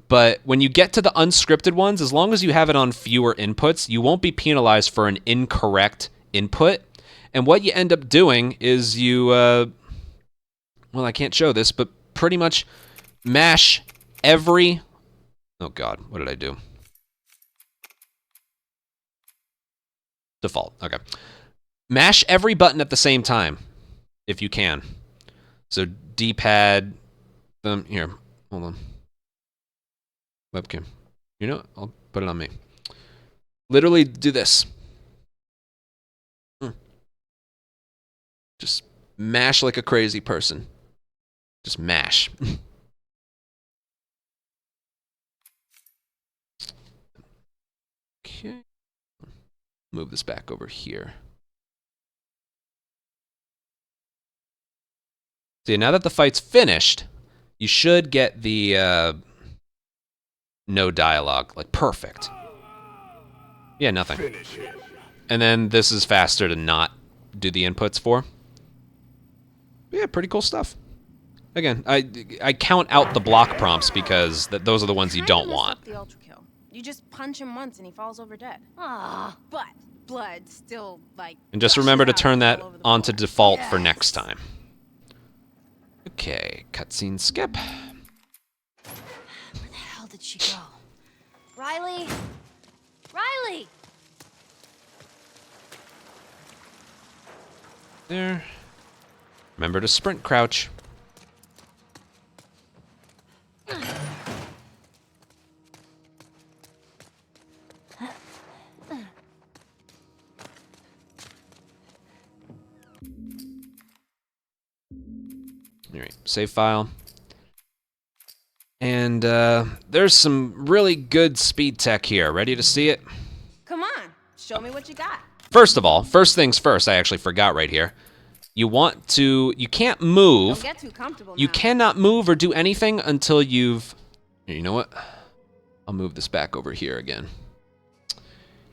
But when you get to the unscripted ones, as long as you have it on fewer inputs, you won't be penalized for an incorrect input. And what you end up doing is you, well, I can't show this, but pretty much mash every... Oh, God, what did I do? Default, okay. Mash every button at the same time, if you can. So D-pad, here, hold on. Webcam. You know what? I'll put it on me. Literally do this. Just mash like a crazy person. Just mash. Okay. Move this back over here. See, now that the fight's finished, you should get the no dialogue. Like, perfect. Yeah, nothing. Finish him. And then this is faster to not do the inputs for. Yeah, pretty cool stuff. Again, I count out the block prompts because those are the ones you don't want. The ultra kill. You just punch him once and he falls over dead. Ah, But blood still like. And just remember to gushes turn out that all over the onto floor. default for next time. Okay, cutscene skip. where the hell did she go? Riley? Riley! There. Remember to sprint crouch. Alright, save file. And there's some really good speed tech here. Ready to see it? Come on, show me what you got. First of all, first things first, I actually forgot right here. You can't move. Don't get too comfortable You now. cannot move or do anything until you've... You know what? I'll move this back over here again.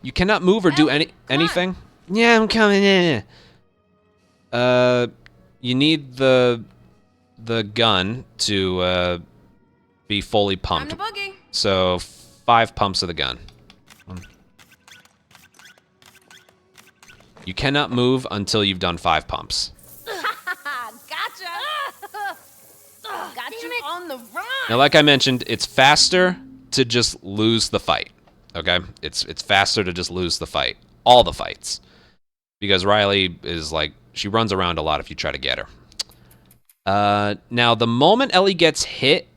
You cannot move or do anything. Yeah, I'm coming in. You need the gun to be fully Time to pumped. boogie. So 5 pumps of the gun. You cannot move until you've done 5 pumps. Gotcha. Got you on the run. Now, like I mentioned, it's faster to just lose the fight. Okay? It's faster to just lose the fight. All the fights. Because Riley is like, she runs around a lot if you try to get her. Now, the moment Ellie gets hit,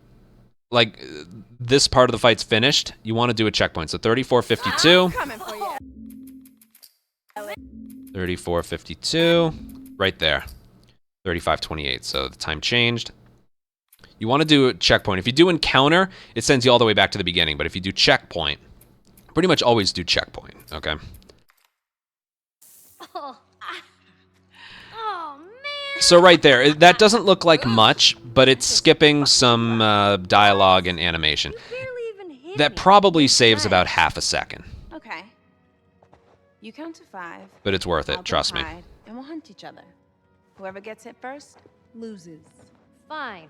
like this part of the fight's finished, you want to do a checkpoint. So 34:52. Coming for you. 34:52. Right there. 35:28. So the time changed. You want to do a checkpoint. If you do encounter, it sends you all the way back to the beginning. But if you do checkpoint, pretty much always do checkpoint. Okay? Oh. Oh, man. So right there, that doesn't look like much, but it's skipping some dialogue and animation. You barely even hit That me. probably saves about half a second. Okay. You count to 5. But it's worth I'll it, trust me. hide, and we'll hunt each other. Whoever gets hit first loses. Fine.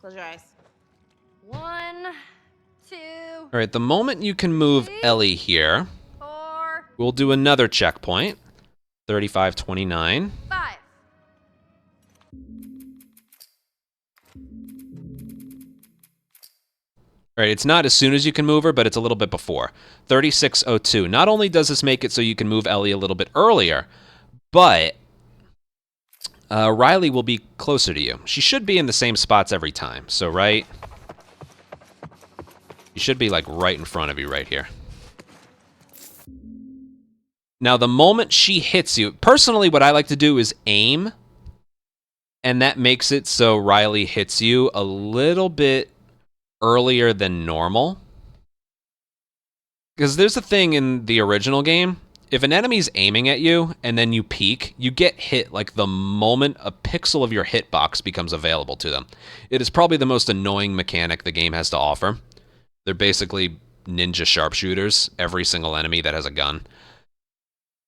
Close your eyes. 1, 2, All right, the moment you can move Ellie here, 4. we'll do another checkpoint. 35:29. 5. All right, it's not as soon as you can move her, but it's a little bit before. 36:02. Not only does this make it so you can move Ellie a little bit earlier, but Riley will be closer to you. She should be in the same spots every time. So, right? You should be, like, right in front of you right here. Now, the moment she hits you, personally, what I like to do is aim, and that makes it so Riley hits you a little bit earlier than normal. Because there's a thing in the original game, if an enemy's aiming at you and then you peek, you get hit like the moment a pixel of your hitbox becomes available to them. It is probably the most annoying mechanic the game has to offer. They're basically ninja sharpshooters, every single enemy that has a gun.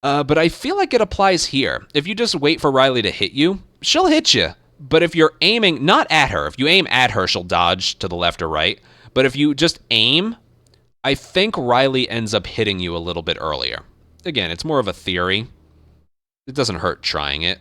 But I feel like it applies here. If you just wait for Riley to hit you, she'll hit you. But if you're aiming, not at her, if you aim at her, she'll dodge to the left or right. But if you just aim, I think Riley ends up hitting you a little bit earlier. Again, it's more of a theory. It doesn't hurt trying it.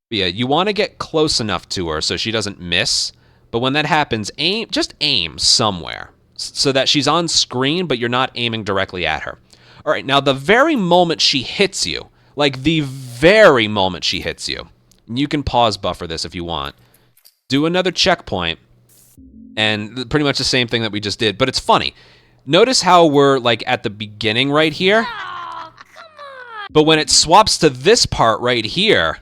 But yeah, you want to get close enough to her so she doesn't miss. But when that happens, just aim somewhere so that she's on screen, but you're not aiming directly at her. All right, now the very moment she hits you, like the very moment she hits you, you can pause buffer this if you want. Do another checkpoint, and pretty much the same thing that we just did, but it's funny. Notice how we're like at the beginning right here, but when it swaps to this part right here,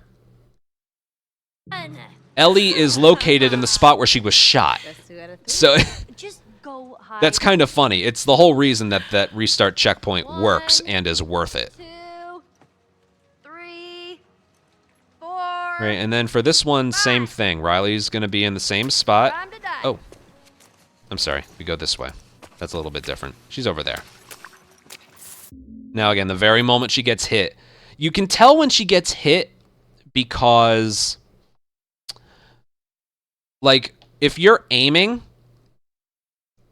Ellie is located in the spot where she was shot. So Just go hide. that's kind of funny. It's the whole reason that that restart checkpoint works and is worth it. 2, 3, 4. Right, and then for this one, same thing. Riley's going to be in the same spot. Time to die. Oh, I'm sorry. We go this way. That's a little bit different. She's over there. Now, again, the very moment she gets hit, you can tell when she gets hit because, like, if you're aiming,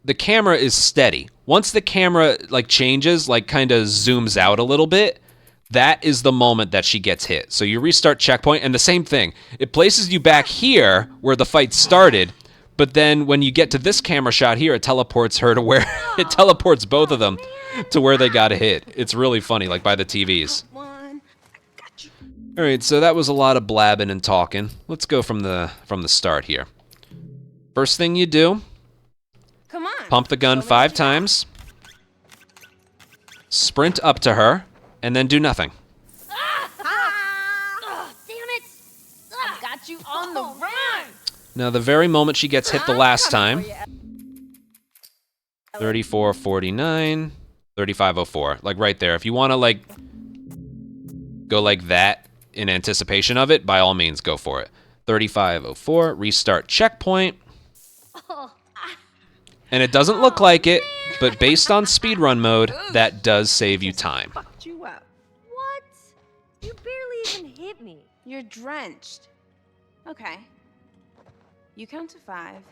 the camera is steady. Once the camera, like, changes, like, kind of zooms out a little bit, that is the moment that she gets hit. So you restart checkpoint, and the same thing. It places you back here where the fight started, but then when you get to this camera shot here, it teleports her to where it teleports both of them to where they got hit. It's really funny, like by the TVs. One. I got you. All right, so that was a lot of blabbing and talking. Let's go from the start here. First thing you do, Come on. pump the gun 5 times, sprint up to her, and then do nothing. Ugh, damn it! I've got you on the run. Now, the very moment she gets hit the last time, 34:49, 35:04, like right there. If you want to like go like that in anticipation of it, by all means, go for it. 35:04, restart checkpoint. And it doesn't look like it, but based on speedrun mode, that does save you time. Fucked you up. What? You barely even hit me. You're drenched. Okay. You count to 5.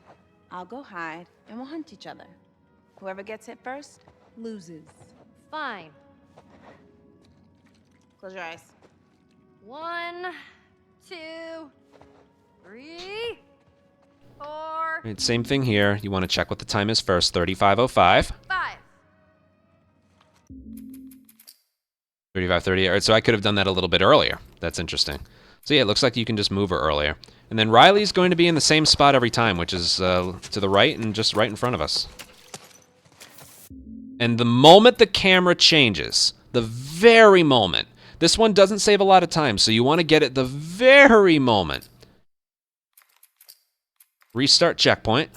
I'll go hide, and we'll hunt each other. Whoever gets hit first loses. Fine. Close your eyes. 1, 2, 3, 4, Right, same thing here. You want to check what the time is first. 35:05. 5. 35:30. All right, so I could have done that a little bit earlier. That's interesting. So yeah, it looks like you can just move her earlier. And then Riley's going to be in the same spot every time, which is to the right and just right in front of us. And the moment the camera changes, the very moment, this one doesn't save a lot of time, so you want to get it the very moment. Restart checkpoint.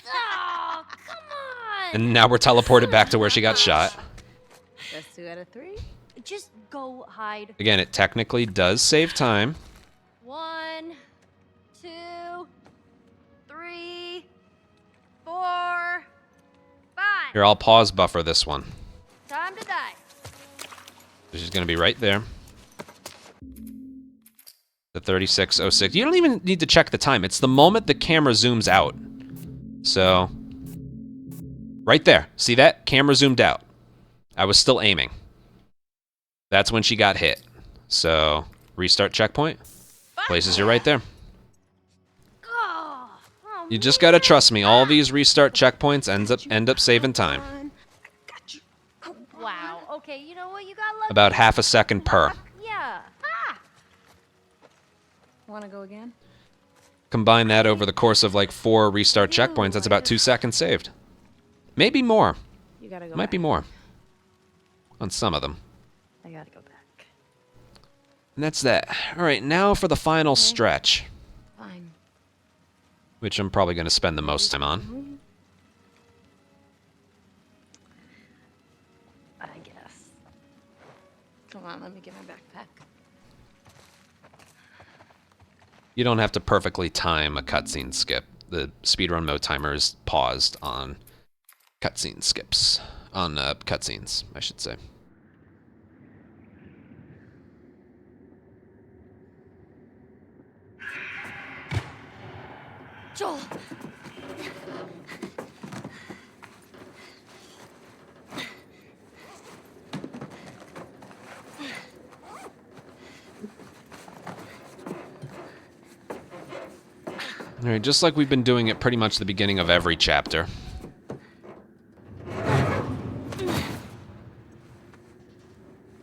Oh, come on! And now we're teleported back to where she got shot. That's 2 out of 3. Just go hide. Again, it technically does save time. 1, 2, 3, 4, 5. Here, I'll pause buffer this one. Time to die. She's going to be right there. The 36:06. You don't even need to check the time. It's the moment the camera zooms out. So, right there. See that? Camera zoomed out. I was still aiming. That's when she got hit. So, restart checkpoint. Places you right there. Oh, You just gotta trust me. All these restart checkpoints end up saving time. wow. Okay, you know what? You got lucky. About half a second per. Yeah. Want to go again? Combine that over the course of like 4 restart checkpoints, that's about 2 seconds saved. Maybe more. You gotta go. Might be more. On some of them. I gotta go back. And that's that. Alright, now for the final stretch. Fine. Which I'm probably going to spend the most time on. I guess. Come on, let me get my backpack. You don't have to perfectly time a cutscene skip. The speedrun mode timer is paused on cutscene skips. On cutscenes, I should say. Joel. Alright, just like we've been doing at pretty much the beginning of every chapter.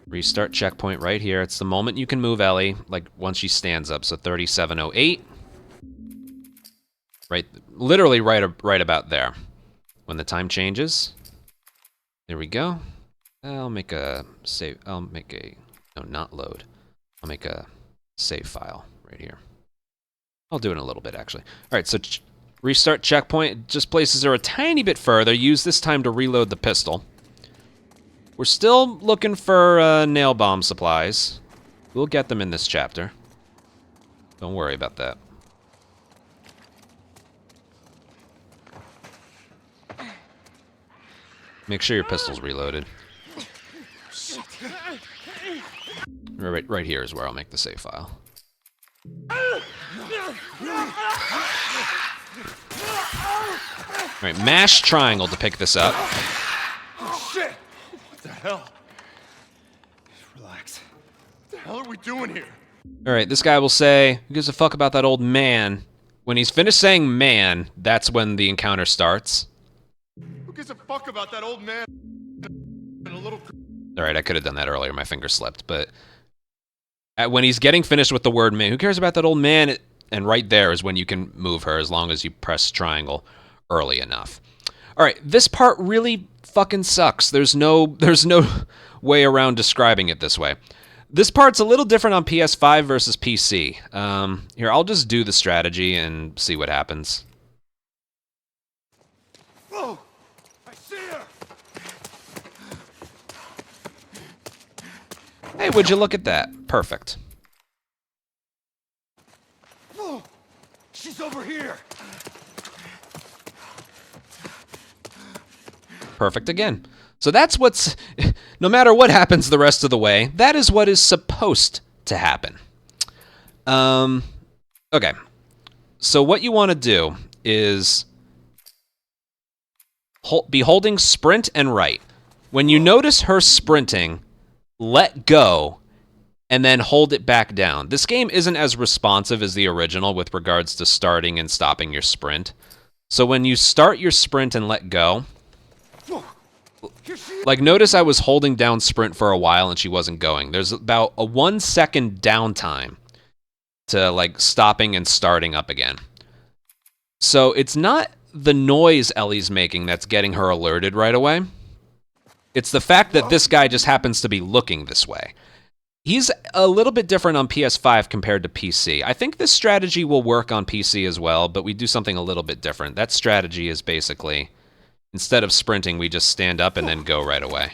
Restart checkpoint right here. It's the moment you can move Ellie, like once she stands up. So 3708. Right, literally right about there. When the time changes. There we go. I'll make a save. No, not load. I'll make a save file right here. I'll do it in a little bit, actually. All right, so restart checkpoint. Just places her a tiny bit further. Use this time to reload the pistol. We're still looking for nail bomb supplies. We'll get them in this chapter. Don't worry about that. Make sure your pistol's reloaded. Right here is where I'll make the save file. Alright, mash triangle to pick this up. Oh, shit! What the hell? Just relax. What the hell are we doing here? Alright, this guy will say, who gives a fuck about that old man? When he's finished saying man, that's when the encounter starts. Who gives a fuck about that old man and a little... Alright, I could have done that earlier, my finger slipped, but... when he's getting finished with the word man, who cares about that old man? And right there is when you can move her, as long as you press triangle early enough. Alright, this part really fucking sucks. There's no way around describing it this way. This part's a little different on PS5 versus PC. Here, I'll just do the strategy and see what happens. Whoa! I see her! Hey, would you look at that? Perfect. Whoa! She's over here! Perfect again. So that's what's... No matter what happens the rest of the way, that is what is supposed to happen. Okay. So what you want to do is... be holding sprint and right. When you notice her sprinting, let go, and then hold it back down. This game isn't as responsive as the original with regards to starting and stopping your sprint. So when you start your sprint and let go... Like, notice I was holding down sprint for a while and she wasn't going. There's about a 1 second downtime to, like, stopping and starting up again. So it's not the noise Ellie's making that's getting her alerted right away. It's the fact that this guy just happens to be looking this way. He's a little bit different on PS5 compared to PC. I think this strategy will work on PC as well, but we do something a little bit different. That strategy is basically... Instead of sprinting, we just stand up and then go right away.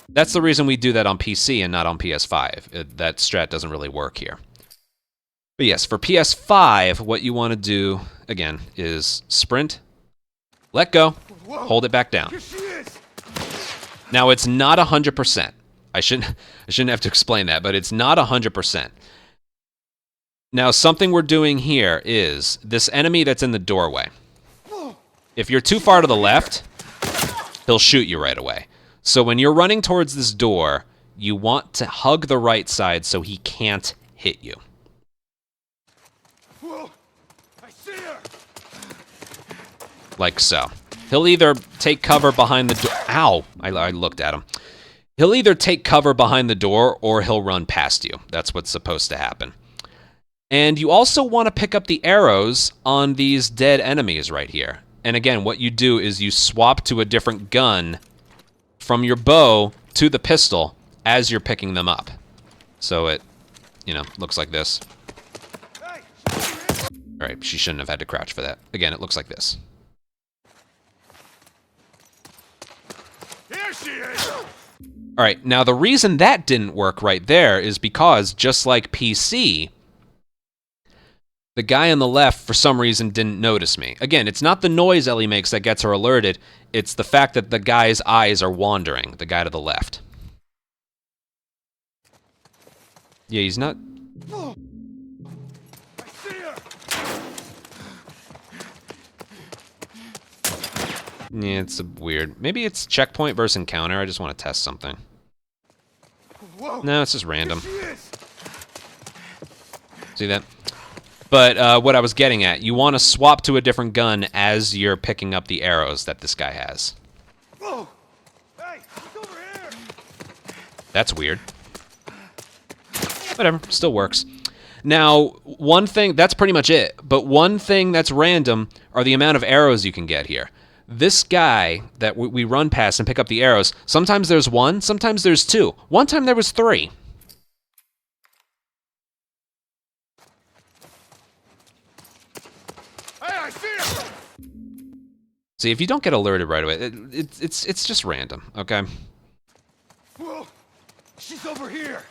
That's the reason we do that on PC and not on PS5. That strat doesn't really work here. But yes, for PS5, what you want to do, again, is sprint, let go, hold it back down. Now, it's not 100%. I shouldn't have to explain that, but it's not 100%. Now, something we're doing here is this enemy that's in the doorway. If you're too far to the left, he'll shoot you right away. So when you're running towards this door, you want to hug the right side so he can't hit you. Whoa! I see her! Like so. He'll either take cover behind the door. Ow! I looked at him. He'll either take cover behind the door or he'll run past you. That's what's supposed to happen. And you also want to pick up the arrows on these dead enemies right here. And again, what you do is you swap to a different gun from your bow to the pistol as you're picking them up. So it, you know, looks like this. All right, she shouldn't have had to crouch for that. Again, it looks like this. Here she is! All right, now the reason that didn't work right there is because, just like PC, the guy on the left, for some reason, didn't notice me. Again, it's not the noise Ellie makes that gets her alerted. It's the fact that the guy's eyes are wandering, the guy to the left. Yeah, he's not... I see her! Yeah, it's weird. Maybe it's checkpoint versus encounter. I just want to test something. Whoa! No, it's just random. Here she is! See that? But what I was getting at, you want to swap to a different gun as you're picking up the arrows that this guy has. Whoa! Hey, she's over here! That's weird. Whatever, still works. Now, one thing, that's pretty much it. But one thing that's random are the amount of arrows you can get here. This guy that we run past and pick up the arrows, sometimes there's one, sometimes there's two. One time there was three. Hey, I see her! See, if you don't get alerted right away, it's just random, okay? Whoa! She's over here!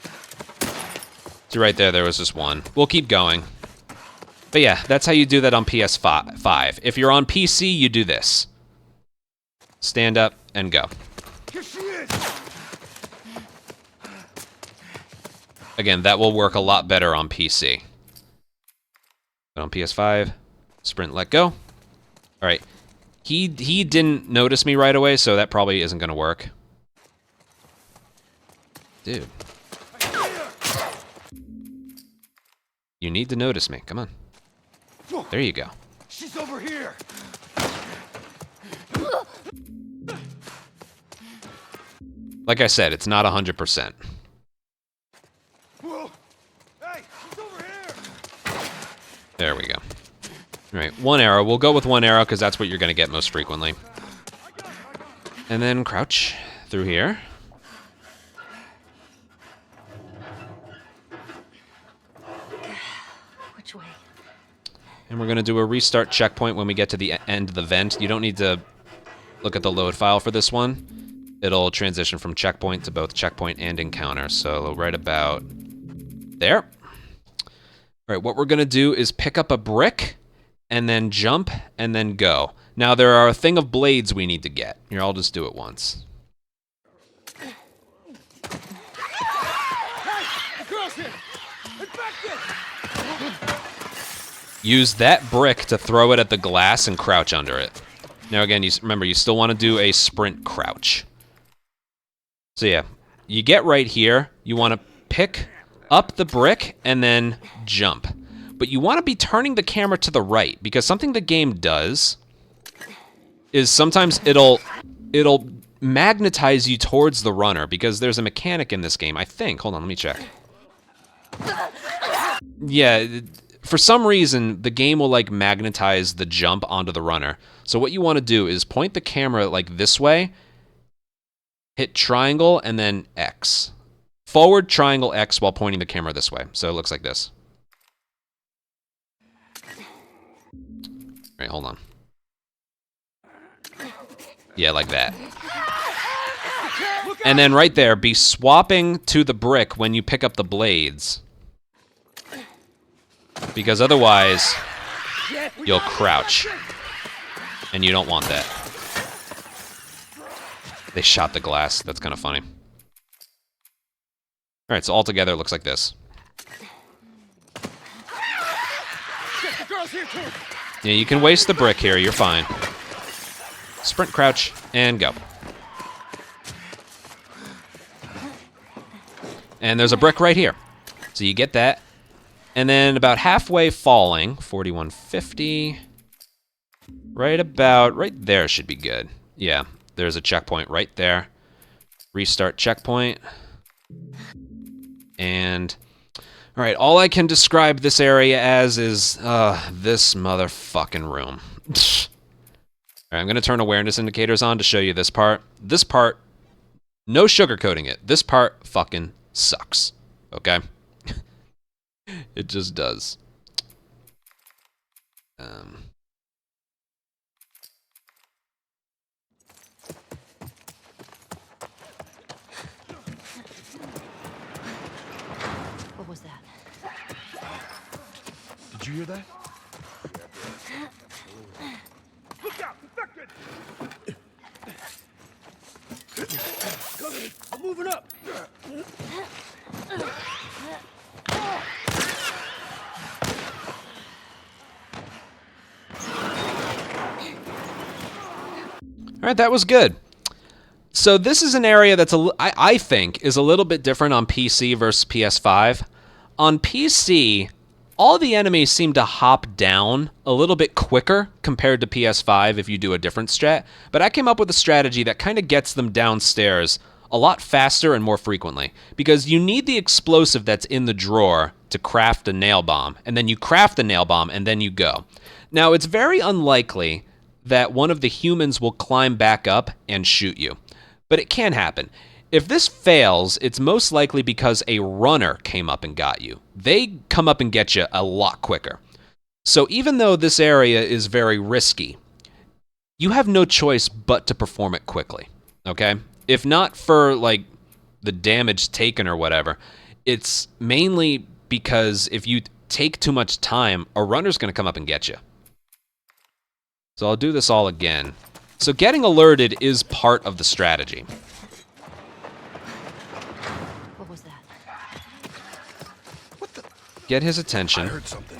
So right there was just one. We'll keep going. But yeah, that's how you do that on PS5. If you're on PC, you do this. Stand up and go. Here she is! Again, that will work a lot better on PC. But on PS5, sprint, let go. All right. He didn't notice me right away, so that probably isn't going to work. Dude. You need to notice me. Come on. There you go. She's over here! Like I said, it's not 100%. Whoa! Hey, she's over here! There we go. All right, one arrow. We'll go with one arrow because that's what you're going to get most frequently. And then crouch through here. Which way? And we're going to do a restart checkpoint when we get to the end of the vent. You don't need to look at the load file for this one. It'll transition from checkpoint to both checkpoint and encounter. So right about there. All right, what we're going to do is pick up a brick and then jump and then go. Now there are a thing of blades we need to get. Here, I'll just do it once. Hey, the girl's here! And back there! Use that brick to throw it at the glass and crouch under it. Now again, remember, you still want to do a sprint crouch. So yeah, you get right here, you want to pick up the brick and then jump. But you want to be turning the camera to the right, because something the game does is sometimes it'll magnetize you towards the runner, because there's a mechanic in this game, I think. Hold on, let me check. Yeah, for some reason, the game will like magnetize the jump onto the runner. So what you want to do is point the camera like this way, hit triangle, and then X. Forward, triangle, X while pointing the camera this way. So it looks like this. All right, hold on. Yeah, like that. And then right there, be swapping to the brick when you pick up the blades. Because otherwise, you'll crouch. And you don't want that. They shot the glass. That's kind of funny. All right, so all together it looks like this. Yeah, you can waste the brick here. You're fine. Sprint, crouch, and go. And there's a brick right here. So you get that. And then about halfway falling, 4150. Right there should be good. Yeah, there's a checkpoint right there. Restart checkpoint. And, all right, all I can describe this area as is this motherfucking room. All right, I'm gonna turn awareness indicators on to show you this part. This part, no sugarcoating it. This part fucking sucks, okay? It just does. What was that? Did you hear that? Look out! Infected! Coming! I'm moving up! All right, that was good. So this is an area that's, I think, is a little bit different on PC versus PS5. On PC, all the enemies seem to hop down a little bit quicker compared to PS5 if you do a different strat. But I came up with a strategy that kind of gets them downstairs a lot faster and more frequently. Because you need the explosive that's in the drawer to craft a nail bomb. And then you craft the nail bomb and then you go. Now, it's very unlikely that one of the humans will climb back up and shoot you. But it can happen. If this fails, it's most likely because a runner came up and got you. They come up and get you a lot quicker. So even though this area is very risky, you have no choice but to perform it quickly, okay? If not for, like, the damage taken or whatever, it's mainly because if you take too much time, a runner's gonna come up and get you. So I'll do this all again. So getting alerted is part of the strategy. What was that? Get his attention. I heard something.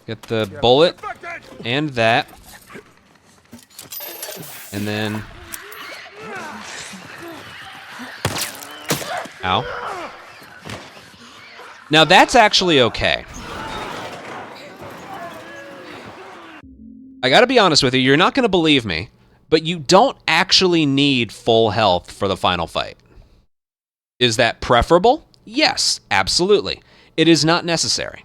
Get the bullet and that. And then... Ow. Now that's actually okay. I gotta be honest with you, you're not gonna believe me, but you don't actually need full health for the final fight. Is that preferable? Yes, absolutely. It is not necessary.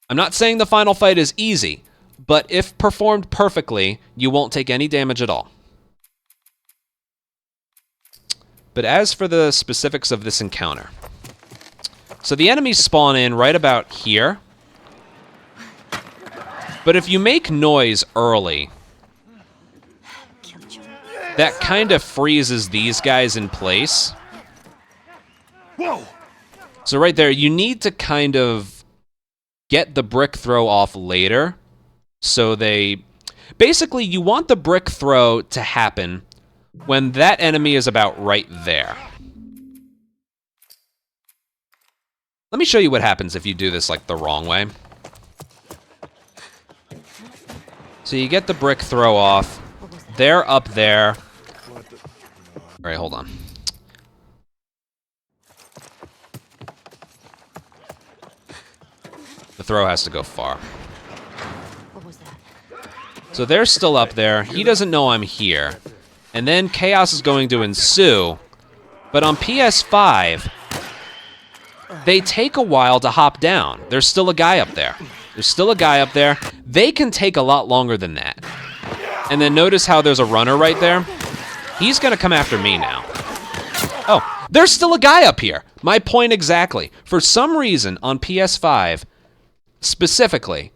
I'm not saying the final fight is easy, but if performed perfectly, you won't take any damage at all. But as for the specifics of this encounter, so the enemies spawn in right about here. But if you make noise early, that kind of freezes these guys in place. Whoa! So right there, you need to kind of get the brick throw off later. So basically you want the brick throw to happen when that enemy is about right there. Let me show you what happens if you do this like the wrong way. So you get the brick throw off. They're up there. All right, hold on. The throw has to go far. What was that? So they're still up there. He doesn't know I'm here. And then chaos is going to ensue. But on PS5, they take a while to hop down. There's still a guy up there. There's still a guy up there. They can take a lot longer than that. And then notice how there's a runner right there? He's gonna come after me now. Oh, there's still a guy up here. My point exactly. For some reason on PS5, specifically,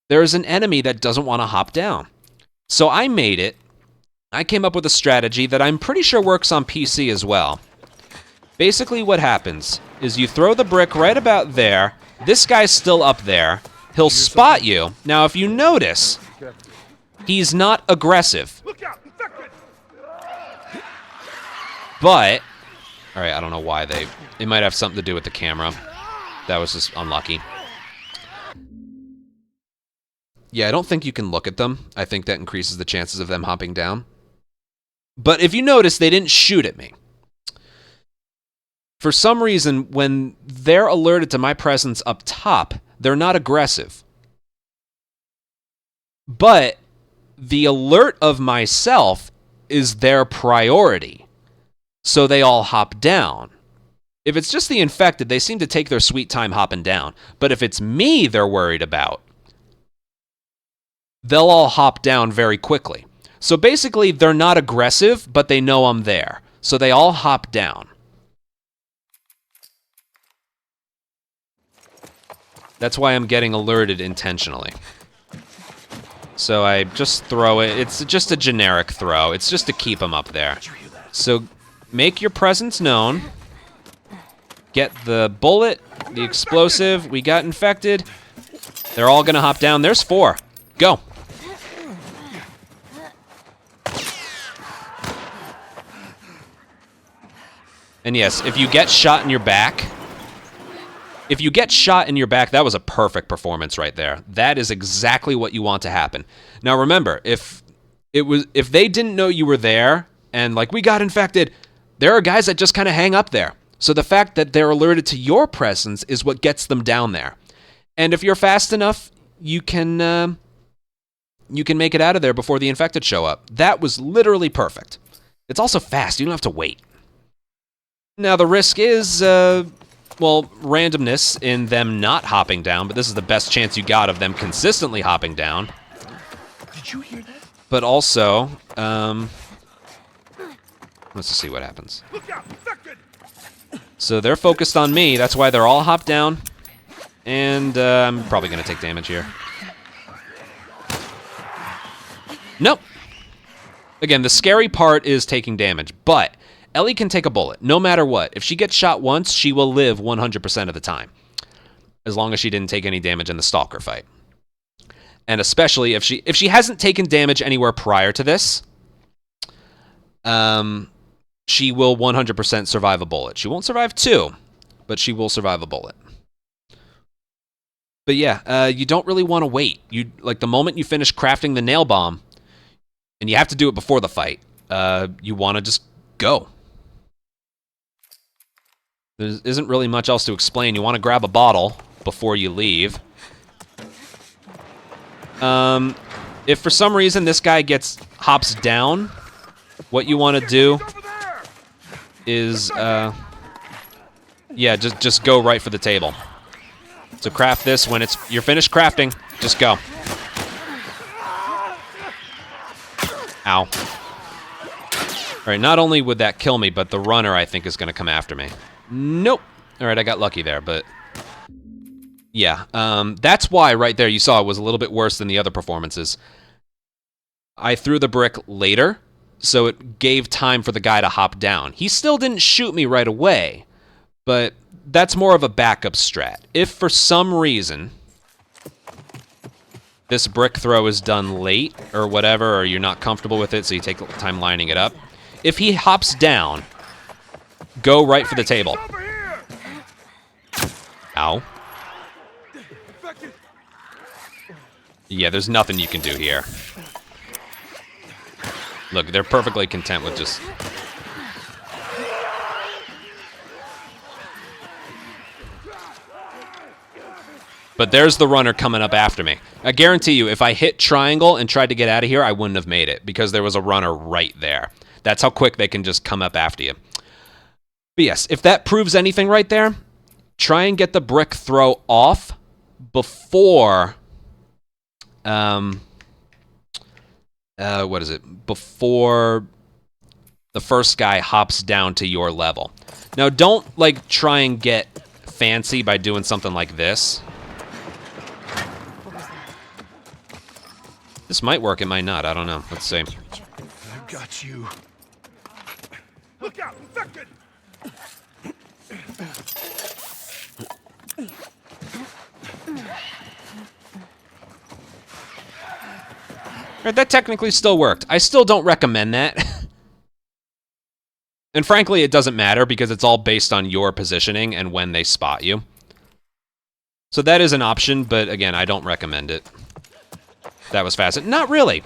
there's an enemy that doesn't want to hop down. So I came up with a strategy that I'm pretty sure works on PC as well. Basically what happens is you throw the brick right about there. This guy's still up there. He'll spot you. Now, if you notice, he's not aggressive. Look out! Infected! But, all right, I don't know why it might have something to do with the camera. That was just unlucky. Yeah, I don't think you can look at them. I think that increases the chances of them hopping down. But if you notice, they didn't shoot at me. For some reason, when they're alerted to my presence up top, they're not aggressive. But the alert of myself is their priority. So they all hop down. If it's just the infected, they seem to take their sweet time hopping down. But if it's me they're worried about, they'll all hop down very quickly. So basically, they're not aggressive, but they know I'm there. So they all hop down. That's why I'm getting alerted intentionally. So I just throw it. It's just a generic throw. It's just to keep them up there. So make your presence known. Get the bullet, the explosive. We got infected. They're all going to hop down. There's 4. Go. And yes, if you get shot in your back, that was a perfect performance right there. That is exactly what you want to happen. Now remember, if they didn't know you were there and like we got infected, there are guys that just kind of hang up there. So the fact that they're alerted to your presence is what gets them down there. And if you're fast enough, you can make it out of there before the infected show up. That was literally perfect. It's also fast. You don't have to wait. Now the risk is, randomness in them not hopping down, but this is the best chance you got of them consistently hopping down. Did you hear that? But also, let's just see what happens. Look out! Infected! So they're focused on me. That's why they're all hopped down. And I'm probably going to take damage here. Nope. Again, the scary part is taking damage, but Ellie can take a bullet, no matter what. If she gets shot once, she will live 100% of the time, as long as she didn't take any damage in the Stalker fight. And especially if she hasn't taken damage anywhere prior to this, she will 100% survive a bullet. She won't survive 2, but she will survive a bullet. But yeah, you don't really want to wait. The moment you finish crafting the nail bomb, and you have to do it before the fight, you want to just go. There isn't really much else to explain. You want to grab a bottle before you leave. If for some reason this guy hops down, what you want to do is, just go right for the table. So craft this when you're finished crafting. Just go. Ow. All right, not only would that kill me, but the runner, I think, is going to come after me. Nope. All right, I got lucky there, but yeah. That's why right there you saw it was a little bit worse than the other performances. I threw the brick later, so it gave time for the guy to hop down. He still didn't shoot me right away, but that's more of a backup strat. If for some reason this brick throw is done late or whatever, or you're not comfortable with it, so you take time lining it up, if he hops down, go right for the table. Ow. Yeah, there's nothing you can do here. Look, they're perfectly content with just... But there's the runner coming up after me. I guarantee you, if I hit triangle and tried to get out of here, I wouldn't have made it, because there was a runner right there. That's how quick they can just come up after you. But yes, if that proves anything right there, try and get the brick throw off before... Before the first guy hops down to your level. Now, don't, try and get fancy by doing something like this. This might work, it might not, I don't know. Let's see. I got you. Look out! Infected! Right, that technically still worked. I still don't recommend that. And frankly, it doesn't matter because it's all based on your positioning and when they spot you. So that is an option, but again, I don't recommend it. That was fast. Not really.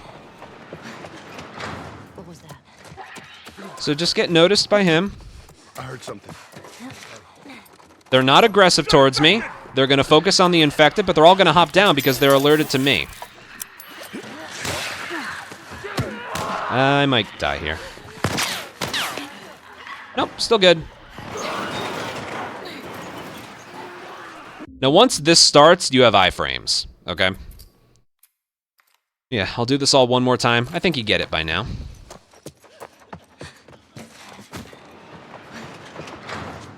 What was that? So just get noticed by him. I heard something. They're not aggressive towards me. They're going to focus on the infected, but they're all going to hop down because they're alerted to me. I might die here. Nope, still good. Now, once this starts, you have iframes, okay? Yeah, I'll do this all one more time. I think you get it by now.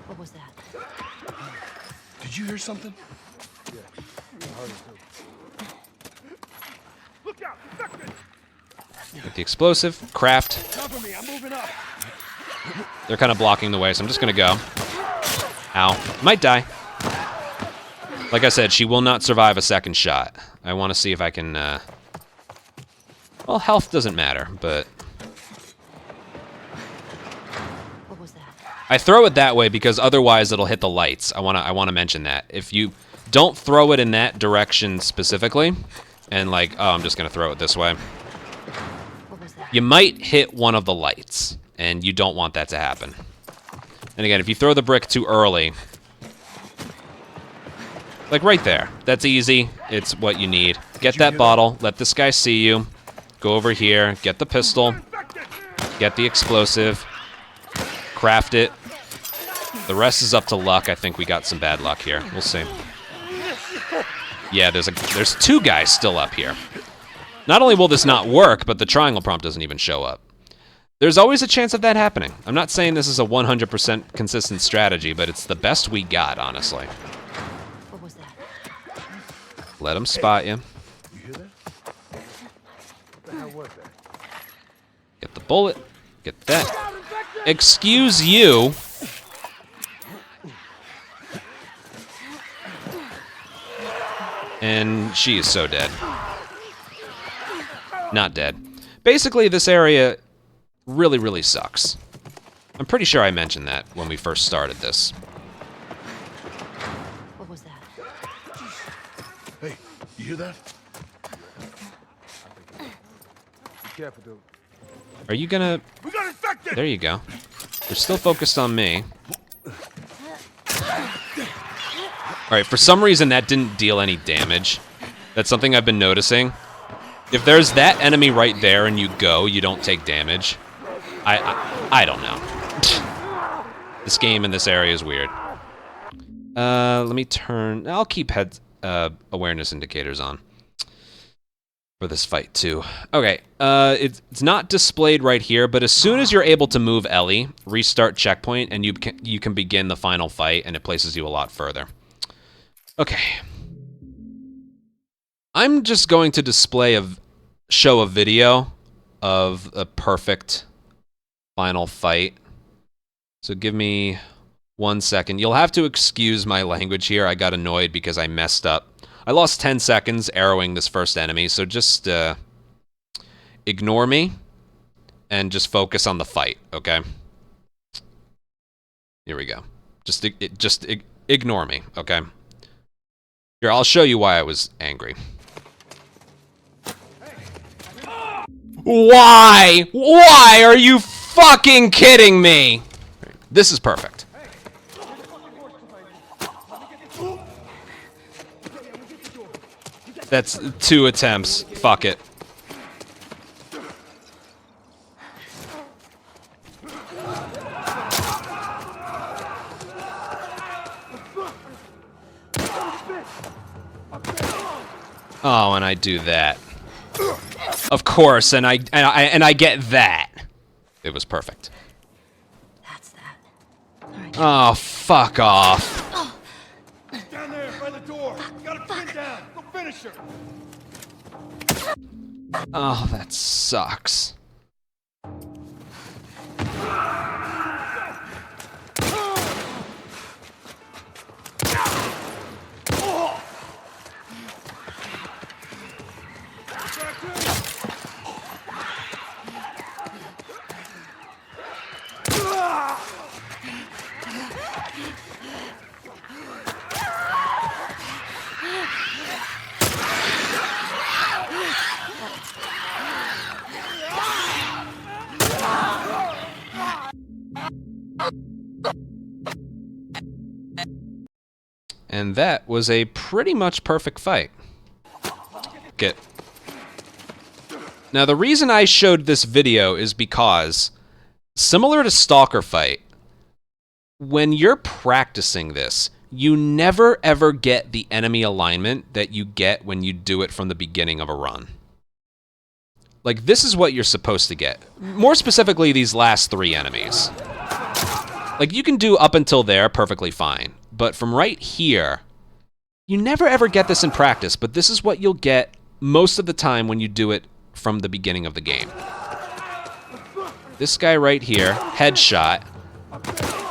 What was that? Did you hear something? Look out! Infected! Get the explosive, craft. Cover me, I'm moving up. They're kind of blocking the way, so I'm just gonna go. Ow. Might die. Like I said, she will not survive a second shot. I want to see if I can, well, health doesn't matter, but... What was that? I throw it that way because otherwise it'll hit the lights. I wanna mention that. If you don't throw it in that direction specifically, and like, oh, I'm just gonna throw it this way, What was that? you might hit one of the lights, and you don't want that to happen. And again, if you throw the brick too early, like right there, that's easy. It's what you need. Get that bottle, let this guy see you, go over here, get the pistol, get the explosive, craft it. The rest is up to luck. I think we got some bad luck here. We'll see. Yeah, there's two guys still up here. Not only will this not work, but the triangle prompt doesn't even show up. There's always a chance of that happening. I'm not saying this is a 100% consistent strategy, but it's the best we got, honestly. What was that? Let them spot you. You hear that? What the hell was that? Get the bullet. Get that. Excuse you. And she is so dead. Not dead. Basically, this area really, really sucks. I'm pretty sure I mentioned that when we first started this. What was that? Hey, you hear that? Be careful, dude. Are you gonna... We got infected! There you go. They're still focused on me. Alright, for some reason that didn't deal any damage. That's something I've been noticing. If there's that enemy right there and you go, you don't take damage. I don't know. This game in this area is weird. Let me turn... I'll keep head awareness indicators on for this fight too. Okay, it's not displayed right here, but as soon as you're able to move Ellie, restart checkpoint, and you can begin the final fight, and it places you a lot further. Okay. I'm just going to show a video of a perfect final fight. So give me 1 second. You'll have to excuse my language here. I got annoyed because I messed up. I lost 10 seconds arrowing this first enemy, so just ignore me and just focus on the fight, okay? Here we go. Just ignore me, okay? Here, I'll show you why I was angry. Why? Why are you fucking kidding me? This is perfect. That's 2 attempts. Fuck it. Oh, and I do that. Of course, and I get that. It was perfect. That's that. All right. Oh, fuck off. Down there by the door. Got a pin down. Go finish her. Oh, that sucks. And that was a pretty much perfect fight. Get. Now, the reason I showed this video is because, similar to Stalker Fight, when you're practicing this, you never ever get the enemy alignment that you get when you do it from the beginning of a run. Like, this is what you're supposed to get. More specifically, these last 3 enemies. Like, you can do up until there perfectly fine, but from right here, you never ever get this in practice, but this is what you'll get most of the time when you do it from the beginning of the game. This guy right here, headshot.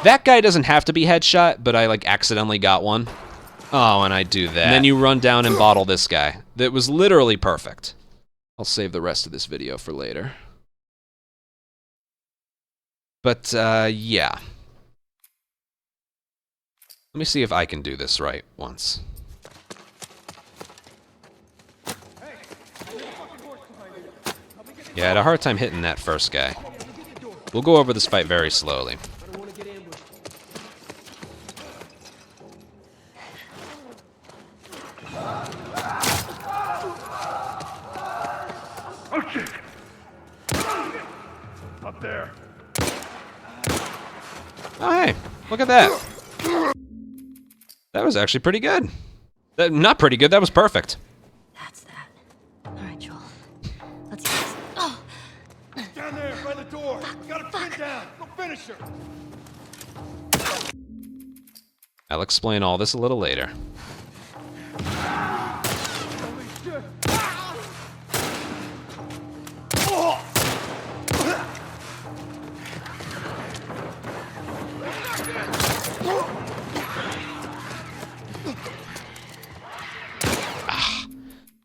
That guy doesn't have to be headshot, but I like accidentally got one. Oh, and I do that. And then you run down and bottle this guy. That was literally perfect. I'll save the rest of this video for later. But, yeah. Let me see if I can do this right once. Yeah, I had a hard time hitting that first guy. We'll go over this fight very slowly. Oh shit! Up there. Oh, hey, look at that. That was actually pretty good. Not pretty good, that was perfect. That's that. All right, Joel. Let's get this. Oh, Down there by the door. Got her pinned down. Go finish her. I'll explain all this a little later.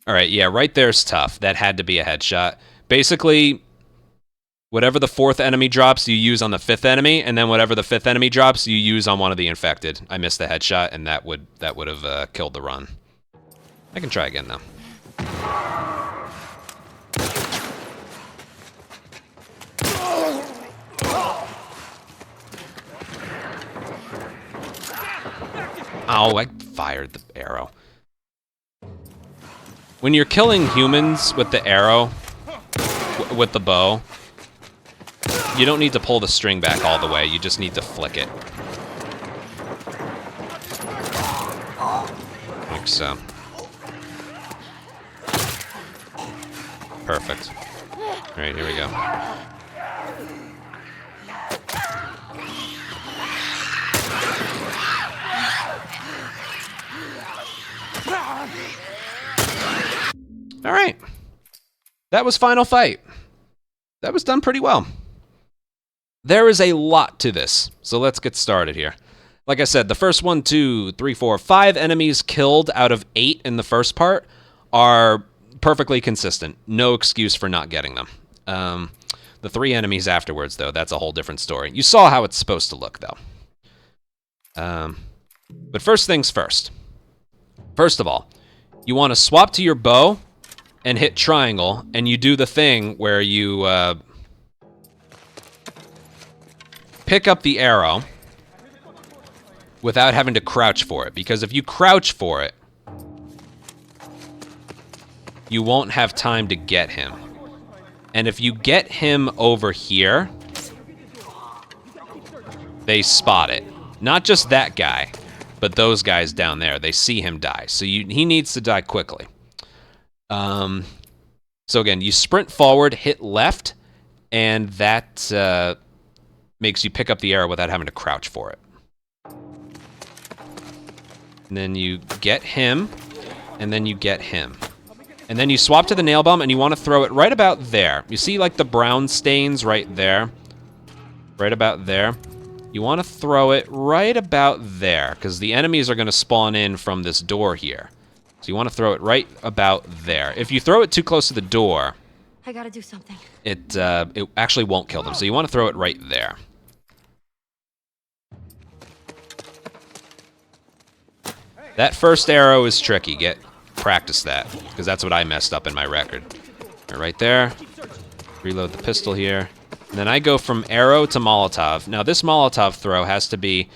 All right, yeah, right there's tough. That had to be a headshot. Basically, whatever the 4th enemy drops, you use on the 5th enemy, and then whatever the 5th enemy drops, you use on one of the infected. I missed the headshot, and that would have killed the run. I can try again though. Oh, I fired the arrow. When you're killing humans with the arrow, with the bow, you don't need to pull the string back all the way, you just need to flick it. Like so. Perfect. Alright, here we go. All right. That was Final Fight. That was done pretty well. There is a lot to this, so let's get started here. Like I said, the first 1, 2, 3, 4, 5 enemies killed out of 8 in the first part are perfectly consistent. No excuse for not getting them. The 3 enemies afterwards, though, that's a whole different story. You saw how it's supposed to look, though. But first things first. First of all, you want to swap to your bow and hit triangle, and you do the thing where you pick up the arrow without having to crouch for it, because if you crouch for it, you won't have time to get him. And if you get him over here, they spot it. Not just that guy, but those guys down there. They see him die, so he needs to die quickly. So again, you sprint forward, hit left, and that makes you pick up the arrow without having to crouch for it. And then you get him, and then you get him. And then you swap to the nail bomb, and you want to throw it right about there. You see like the brown stains right there? Right about there. You want to throw it right about there, because the enemies are going to spawn in from this door here. So you want to throw it right about there. If you throw it too close to the door, I gotta do something. it actually won't kill them. So you want to throw it right there. That first arrow is tricky. Practice that, because that's what I messed up in my record. Right there. Reload the pistol here. And then I go from arrow to Molotov. Now this Molotov throw has to be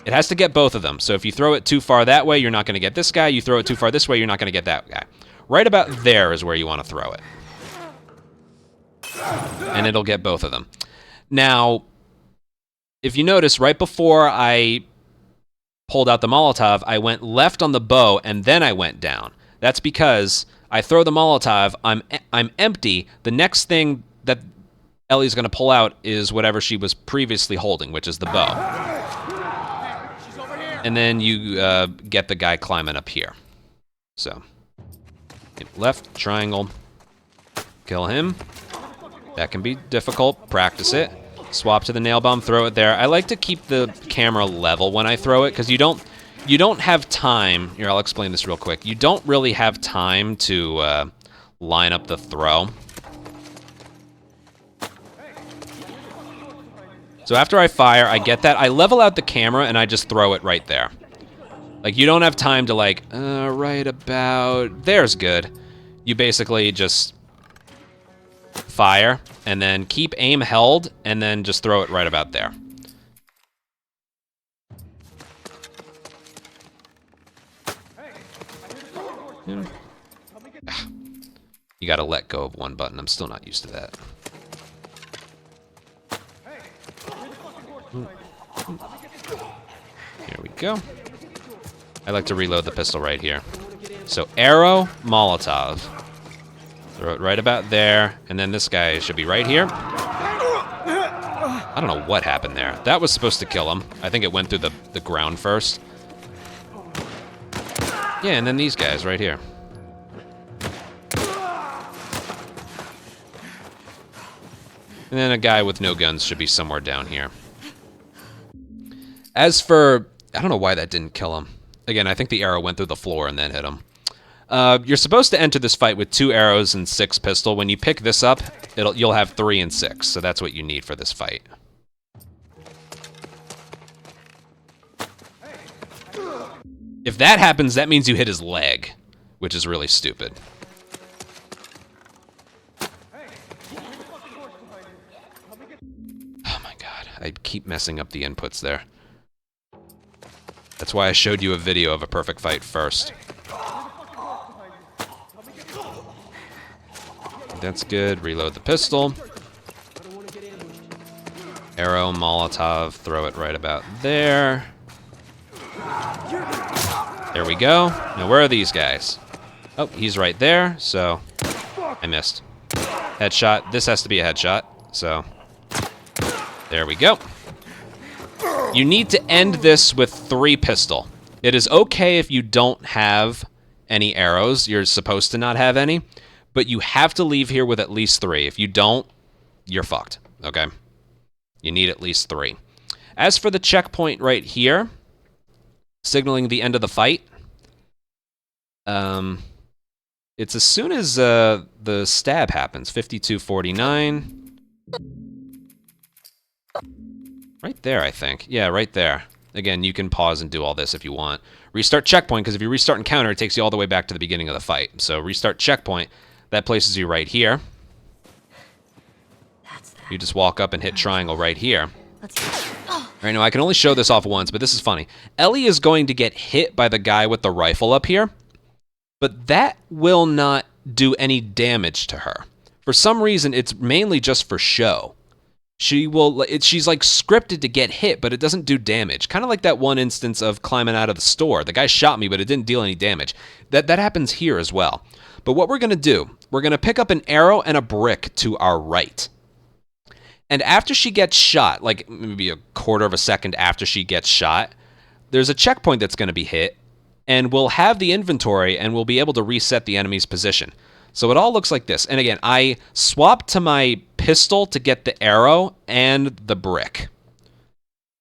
It has to get both of them. So if you throw it too far that way, you're not going to get this guy. You throw it too far this way, you're not going to get that guy. Right about there is where you want to throw it. And it'll get both of them. Now, if you notice, right before I pulled out the Molotov, I went left on the bow, and then I went down. That's because I throw the Molotov, I'm empty. The next thing that Ellie's going to pull out is whatever she was previously holding, which is the bow. And then you get the guy climbing up here. So, left, triangle, kill him. That can be difficult. Practice it. Swap to the nail bomb, throw it there. I like to keep the camera level when I throw it, because you don't have time. Here, I'll explain this real quick. You don't really have time to line up the throw. So after I fire, I get that. I level out the camera, and I just throw it right there. Like, you don't have time to, like, right about... There's good. You basically just fire, and then keep aim held, and then just throw it right about there. Yeah. You gotta let go of one button. I'm still not used to that. Here we go. I like to reload the pistol right here. So arrow, Molotov. Throw it right about there, and then this guy should be right here. I don't know what happened there. That was supposed to kill him. I think it went through the ground first. Yeah, and then these guys right here. And then a guy with no guns should be somewhere down here. As for... I don't know why that didn't kill him. Again, I think the arrow went through the floor and then hit him. You're supposed to enter this fight with 2 arrows and 6 pistol. When you pick this up, you'll have 3 and 6, so that's what you need for this fight. If that happens, that means you hit his leg, which is really stupid. Oh my god, I keep messing up the inputs there. That's why I showed you a video of a perfect fight first. That's good. Reload the pistol. Arrow, Molotov, throw it right about there. There we go. Now where are these guys? Oh, he's right there, so I missed. Headshot. This has to be a headshot, so there we go. You need to end this with 3 pistol. It is okay if you don't have any arrows. You're supposed to not have any. But you have to leave here with at least 3. If you don't, you're fucked, okay? You need at least 3. As for the checkpoint right here, signaling the end of the fight, it's as soon as the stab happens, 52:49. Right there, I think. Yeah, right there. Again, you can pause and do all this if you want. Restart checkpoint, because if you restart encounter, it takes you all the way back to the beginning of the fight. So restart checkpoint, that places you right here. You just walk up and hit triangle right here. Right now, I can only show this off once, but this is funny. Ellie is going to get hit by the guy with the rifle up here, but that will not do any damage to her. For some reason, it's mainly just for show. She's like scripted to get hit, but it doesn't do damage. Kind of like that one instance of climbing out of the store. The guy shot me, but it didn't deal any damage. That happens here as well. But what we're going to do, we're going to pick up an arrow and a brick to our right. And after she gets shot, like maybe a quarter of a second after she gets shot, there's a checkpoint that's going to be hit, and we'll have the inventory, and we'll be able to reset the enemy's position. So it all looks like this. And again, I swapped to my pistol to get the arrow and the brick.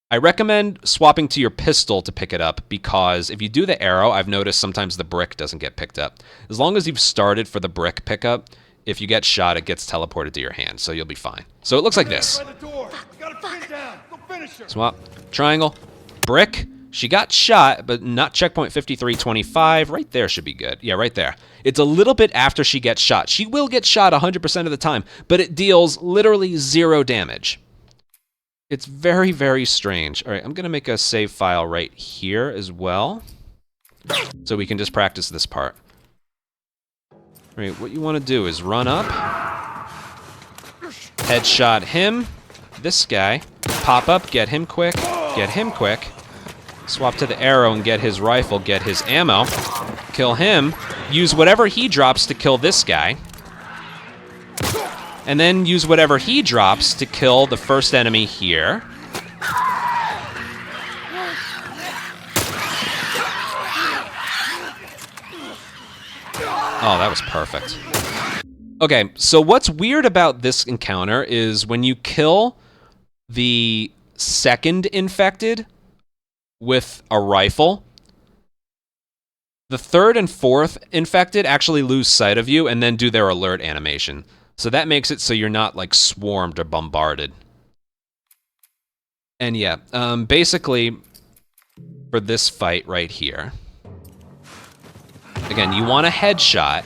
I recommend swapping to your pistol to pick it up, because if you do the arrow, I've noticed sometimes the brick doesn't get picked up. As long as you've started for the brick pickup, if you get shot, it gets teleported to your hand, so you'll be fine. So it looks like this. Swap, triangle, brick. She got shot, but not checkpoint 53:25. Right there should be good. Yeah, right there. It's a little bit after she gets shot. She will get shot 100% of the time, but it deals literally 0 damage. It's very, very strange. All right, I'm going to make a save file right here as well, so we can just practice this part. All right, what you want to do is run up, headshot him, this guy, pop up, get him quick, swap to the arrow and get his rifle, get his ammo, kill him, use whatever he drops to kill this guy, and then use whatever he drops to kill the first enemy here. Oh, that was perfect. Okay, so what's weird about this encounter is when you kill the second infected with a rifle, the third and fourth infected actually lose sight of you and then do their alert animation. So that makes it so you're not like swarmed or bombarded. And yeah, basically for this fight right here, again, you want a headshot.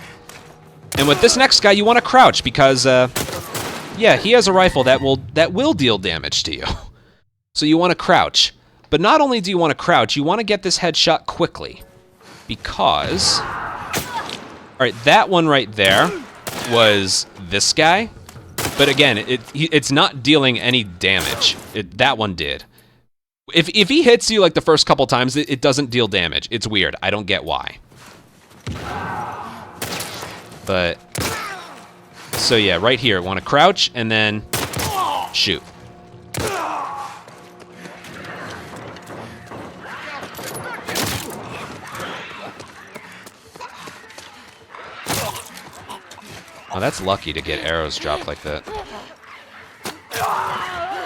And with this next guy, you want to crouch because, yeah, he has a rifle that will deal damage to you. So you want to crouch. But not only do you want to crouch, you want to get this headshot quickly. Because, all right, that one right there was this guy. But again, it's not dealing any damage. That one did. If he hits you like the first couple times, it doesn't deal damage. It's weird. I don't get why. But, so yeah, right here, want to crouch and then shoot. Oh, that's lucky to get arrows dropped like that.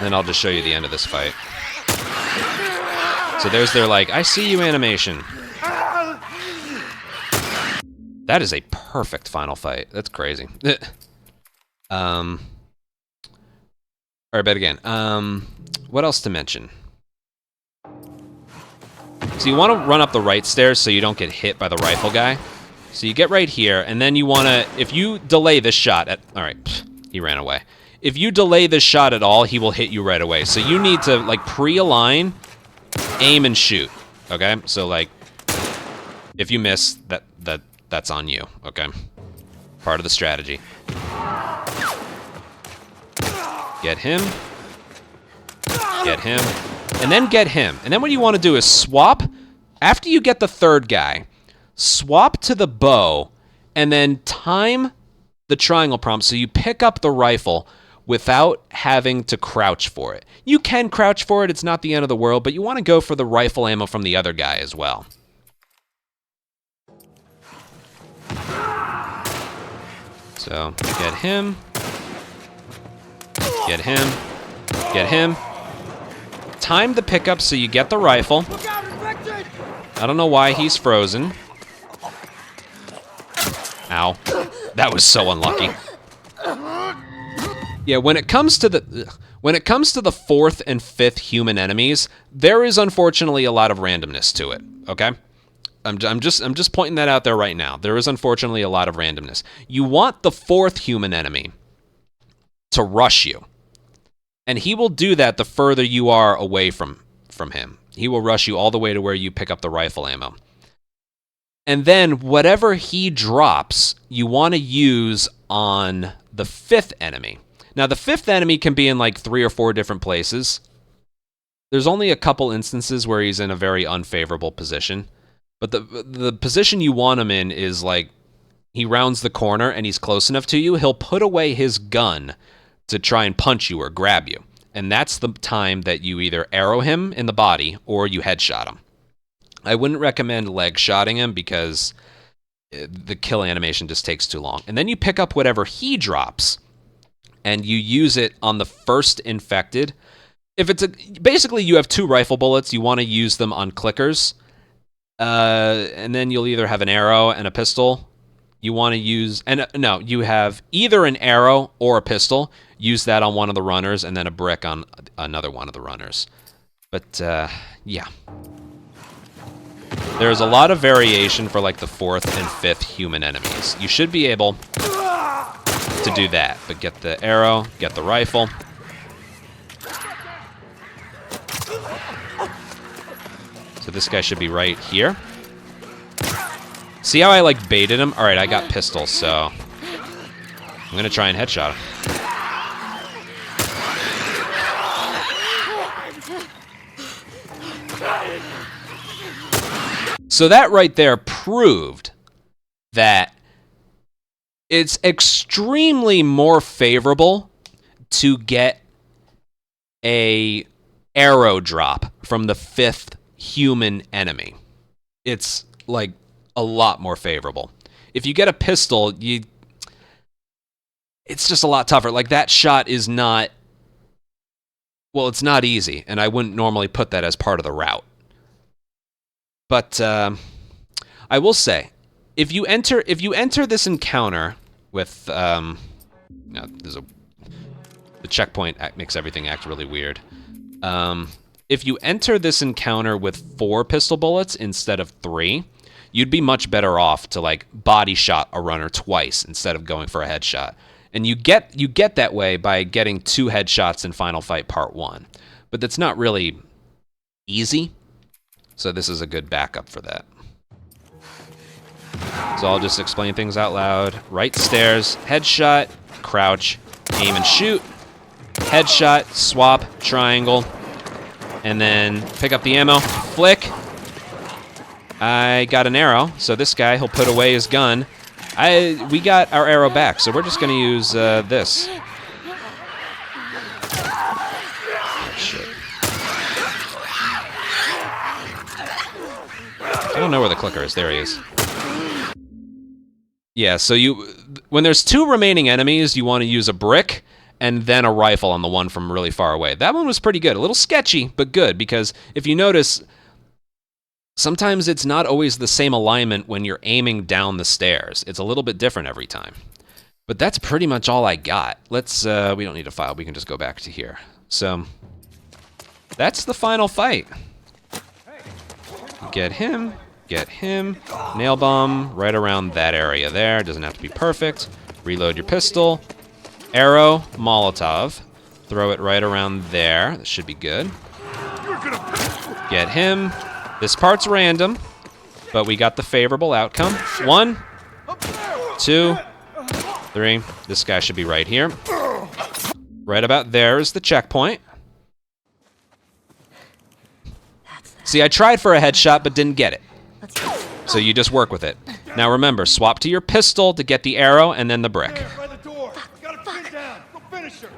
Then I'll just show you the end of this fight. So there's their like, I see you animation. That is a perfect final fight. That's crazy. All right, bet again. What else to mention? So you want to run up the right stairs so you don't get hit by the rifle guy. So you get right here, and then you want to, if you delay this shot at, all right, he ran away. If you delay this shot at all, he will hit you right away. So you need to like pre-align, aim and shoot, okay? So like, if you miss, that's on you, okay? Part of the strategy. Get him, and then get him. And then what you want to do is swap, after you get the third guy, swap to the bow, and then time the triangle prompt so you pick up the rifle without having to crouch for it. You can crouch for it, it's not the end of the world, but you want to go for the rifle ammo from the other guy as well. So, get him, get him, get him. Time the pickup so you get the rifle. I don't know why he's frozen. Ow. That was so unlucky. Yeah, when it comes to the fourth and fifth human enemies, there is unfortunately a lot of randomness to it, okay? I'm just pointing that out there right now. There is unfortunately a lot of randomness. You want the fourth human enemy to rush you. And he will do that the further you are away from him. He will rush you all the way to where you pick up the rifle ammo. And then whatever he drops, you want to use on the fifth enemy. Now, the fifth enemy can be in like 3 or 4 different places. There's only a couple instances where he's in a very unfavorable position. But the position you want him in is like, he rounds the corner and he's close enough to you, he'll put away his gun to try and punch you or grab you. And that's the time that you either arrow him in the body or you headshot him. I wouldn't recommend leg shotting him because the kill animation just takes too long. And then you pick up whatever he drops and you use it on the first infected. If it's basically you have 2 rifle bullets, you want to use them on clickers. And then you'll either have an arrow and a pistol. You want to use, no, you have either an arrow or a pistol. Use that on one of the runners and then a brick on another one of the runners. But, yeah. There's a lot of variation for like the 4th and 5th human enemies. You should be able to do that, but get the arrow, get the rifle. So this guy should be right here. See how I, like, baited him? Alright, I got pistols, so... I'm gonna try and headshot him. So that right there proved that it's extremely more favorable to get a arrow drop from the 5th human enemy. It's, like, a lot more favorable. If you get a pistol, it's just a lot tougher. Like, that shot is not... Well, it's not easy, and I wouldn't normally put that as part of the route. But I will say, if you enter this encounter with the checkpoint makes everything act really weird. If you enter this encounter with 4 pistol bullets instead of 3, you'd be much better off to, like, body shot a runner twice instead of going for a headshot. And you get that way by getting 2 headshots in Final Fight Part 1. But that's not really easy. So this is a good backup for that. So I'll just explain things out loud. Right stairs, headshot, crouch, aim and shoot. Headshot, swap, triangle. And then pick up the ammo, flick. I got an arrow, so this guy, he'll put away his gun. We got our arrow back, so we're just gonna use this. Shit. I don't know where the clicker is. There he is. Yeah, so when there's 2 remaining enemies, you want to use a brick and then a rifle on the one from really far away. That one was pretty good. A little sketchy, but good, because if you notice, sometimes it's not always the same alignment when you're aiming down the stairs. It's a little bit different every time. But that's pretty much all I got. Let's, we don't need a file. We can just go back to here. So, that's the final fight. Get him. Nail bomb right around that area there. Doesn't have to be perfect. Reload your pistol. Arrow, Molotov. Throw it right around there. That should be good. Get him. This part's random, but we got the favorable outcome. 1, 2, 3. This guy should be right here. Right about there is the checkpoint. See, I tried for a headshot, but didn't get it. So you just work with it. Now remember, swap to your pistol to get the arrow and then the brick. By the door. Got a pin down. Go finish her.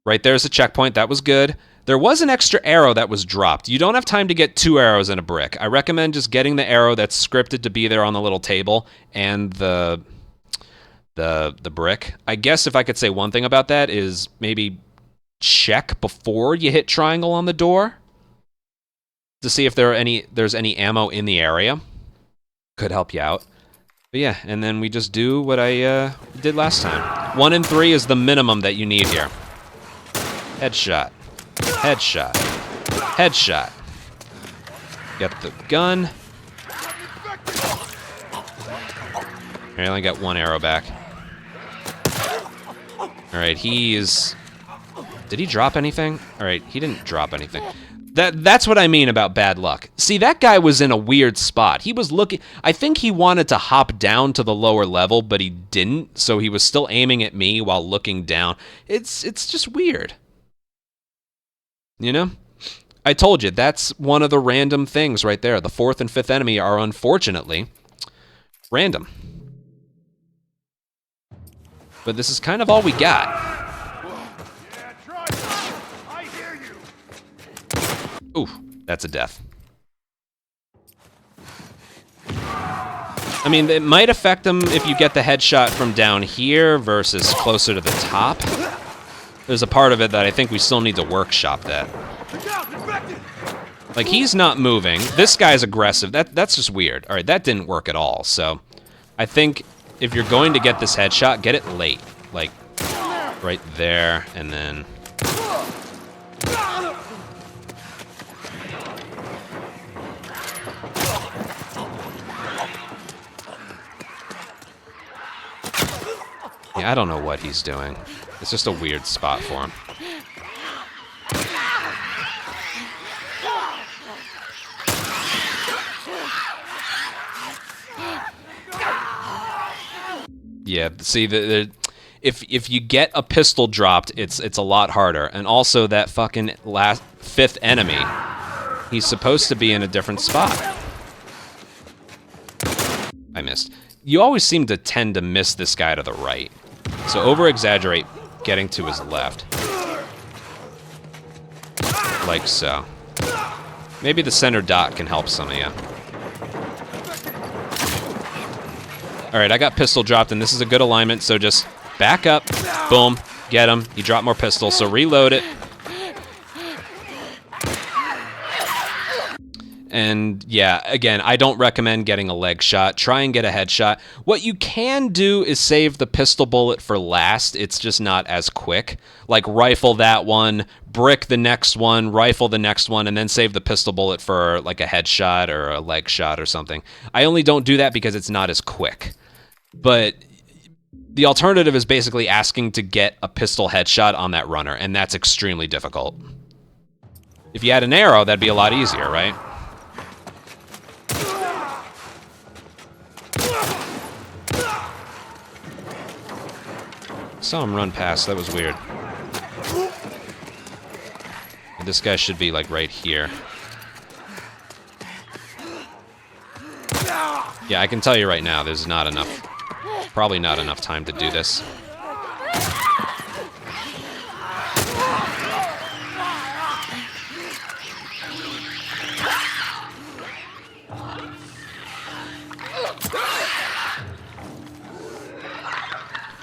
Right there's the checkpoint. That was good. There was an extra arrow that was dropped. You don't have time to get 2 arrows in a brick. I recommend just getting the arrow that's scripted to be there on the little table and the brick. I guess if I could say one thing about that is maybe check before you hit triangle on the door to see if there's any ammo in the area. Could help you out. But yeah, and then we just do what I did last time. 1 and 3 is the minimum that you need here. Headshot. Headshot. Headshot. Get the gun. I only got 1 arrow back. Alright, did he drop anything? Alright, he didn't drop anything. That's what I mean about bad luck. See, that guy was in a weird spot. He was looking... I think he wanted to hop down to the lower level, but he didn't, so he was still aiming at me while looking down. It's just weird. You know? I told you, that's one of the random things right there. The 4th and 5th enemy are, unfortunately, random. But this is kind of all we got. Yeah, try it. I hear you. Ooh, that's a death. I mean, it might affect them if you get the headshot from down here versus closer to the top. There's a part of it that I think we still need to workshop that. Like, he's not moving. This guy's aggressive. That's just weird. All right, that didn't work at all. So I think if you're going to get this headshot, get it late. Like, right there, and then... Yeah, I don't know what he's doing. It's just a weird spot for him. Yeah, see, if you get a pistol dropped, it's a lot harder. And also that fucking fifth enemy, he's supposed to be in a different spot. I missed. You always seem to tend to miss this guy to the right. So over-exaggerate getting to his left. Like so. Maybe the center dot can help some of you. Alright, I got pistol dropped, and this is a good alignment, so just back up, boom, get him. You drop more pistols, so reload it. And yeah, again, I don't recommend getting a leg shot. Try and get a headshot. What you can do is save the pistol bullet for last. It's just not as quick. Like rifle that one, brick the next one, rifle the next one, and then save the pistol bullet for like a headshot or a leg shot or something. I only don't do that because it's not as quick. But the alternative is basically asking to get a pistol headshot on that runner, and that's extremely difficult. If you had an arrow, that'd be a lot easier, right? Saw him run past, that was weird. This guy should be like right here. Yeah, I can tell you right now, there's not enough, probably not enough time to do this.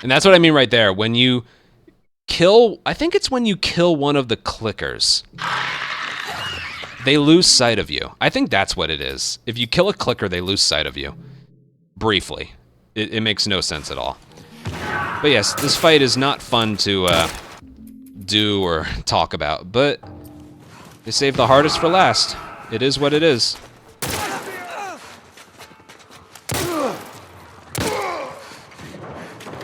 And that's what I mean right there. When you kill, I think it's when you kill one of the clickers, they lose sight of you. I think that's what it is. If you kill a clicker, they lose sight of you. Briefly. It makes no sense at all. But yes, this fight is not fun to do or talk about, but they saved the hardest for last. It is what it is.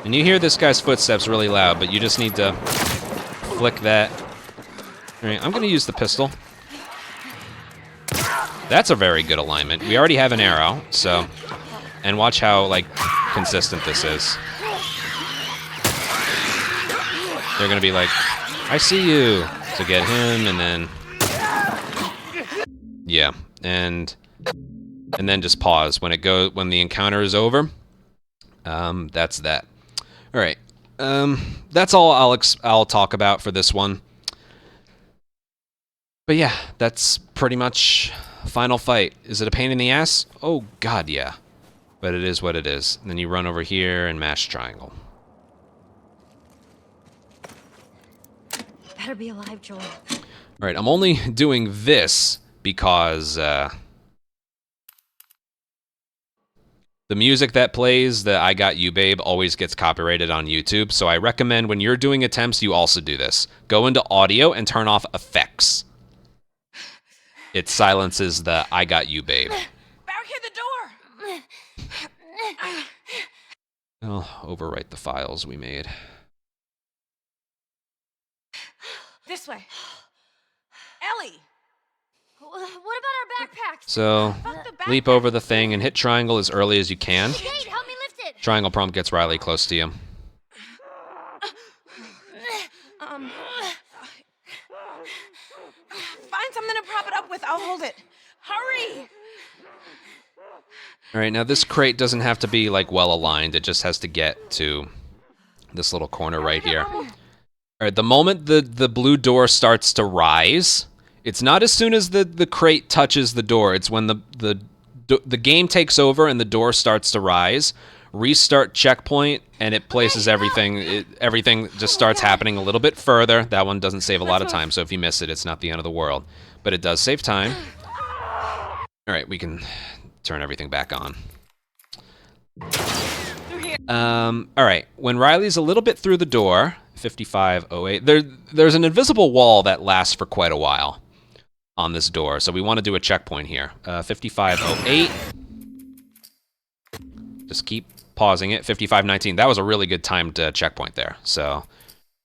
And you hear this guy's footsteps really loud, but you just need to flick that. All right, I'm going to use the pistol. That's a very good alignment. We already have an arrow, so... And watch how, like, consistent this is. They're going to be like, I see you, to get him, and then... Yeah, and then just pause. When the encounter is over, that's that. All right, that's all I'll talk about for this one. But yeah, that's pretty much final fight. Is it a pain in the ass? Oh God, yeah. But it is what it is. And then you run over here and mash triangle. Better be alive, Joel. All right, I'm only doing this because the music that plays, the I Got You Babe, always gets copyrighted on YouTube, so I recommend when you're doing attempts, you also do this. Go into audio and turn off effects. It silences the I Got You Babe. Barricade the door! I'll overwrite the files we made. This way. Ellie! What about our backpacks? So, leap over the thing and hit triangle as early as you can. Kate, help me lift it. Triangle prompt gets Riley close to you. Find something to prop it up with. I'll hold it. Hurry! All right, now this crate doesn't have to be like well aligned. It just has to get to this little corner right here. All right, the moment the blue door starts to rise, it's not as soon as the crate touches the door. It's when the game takes over and the door starts to rise. Restart checkpoint, and it places everything. Everything just starts happening a little bit further. That one doesn't save a lot of time, so if you miss it, it's not the end of the world. But it does save time. All right, we can turn everything back on. All right, when Riley's a little bit through the door, 5508, there's an invisible wall that lasts for quite a while on this door, so we want to do a checkpoint here. 5508. Just keep pausing it. 5519. That was a really good timed checkpoint there. So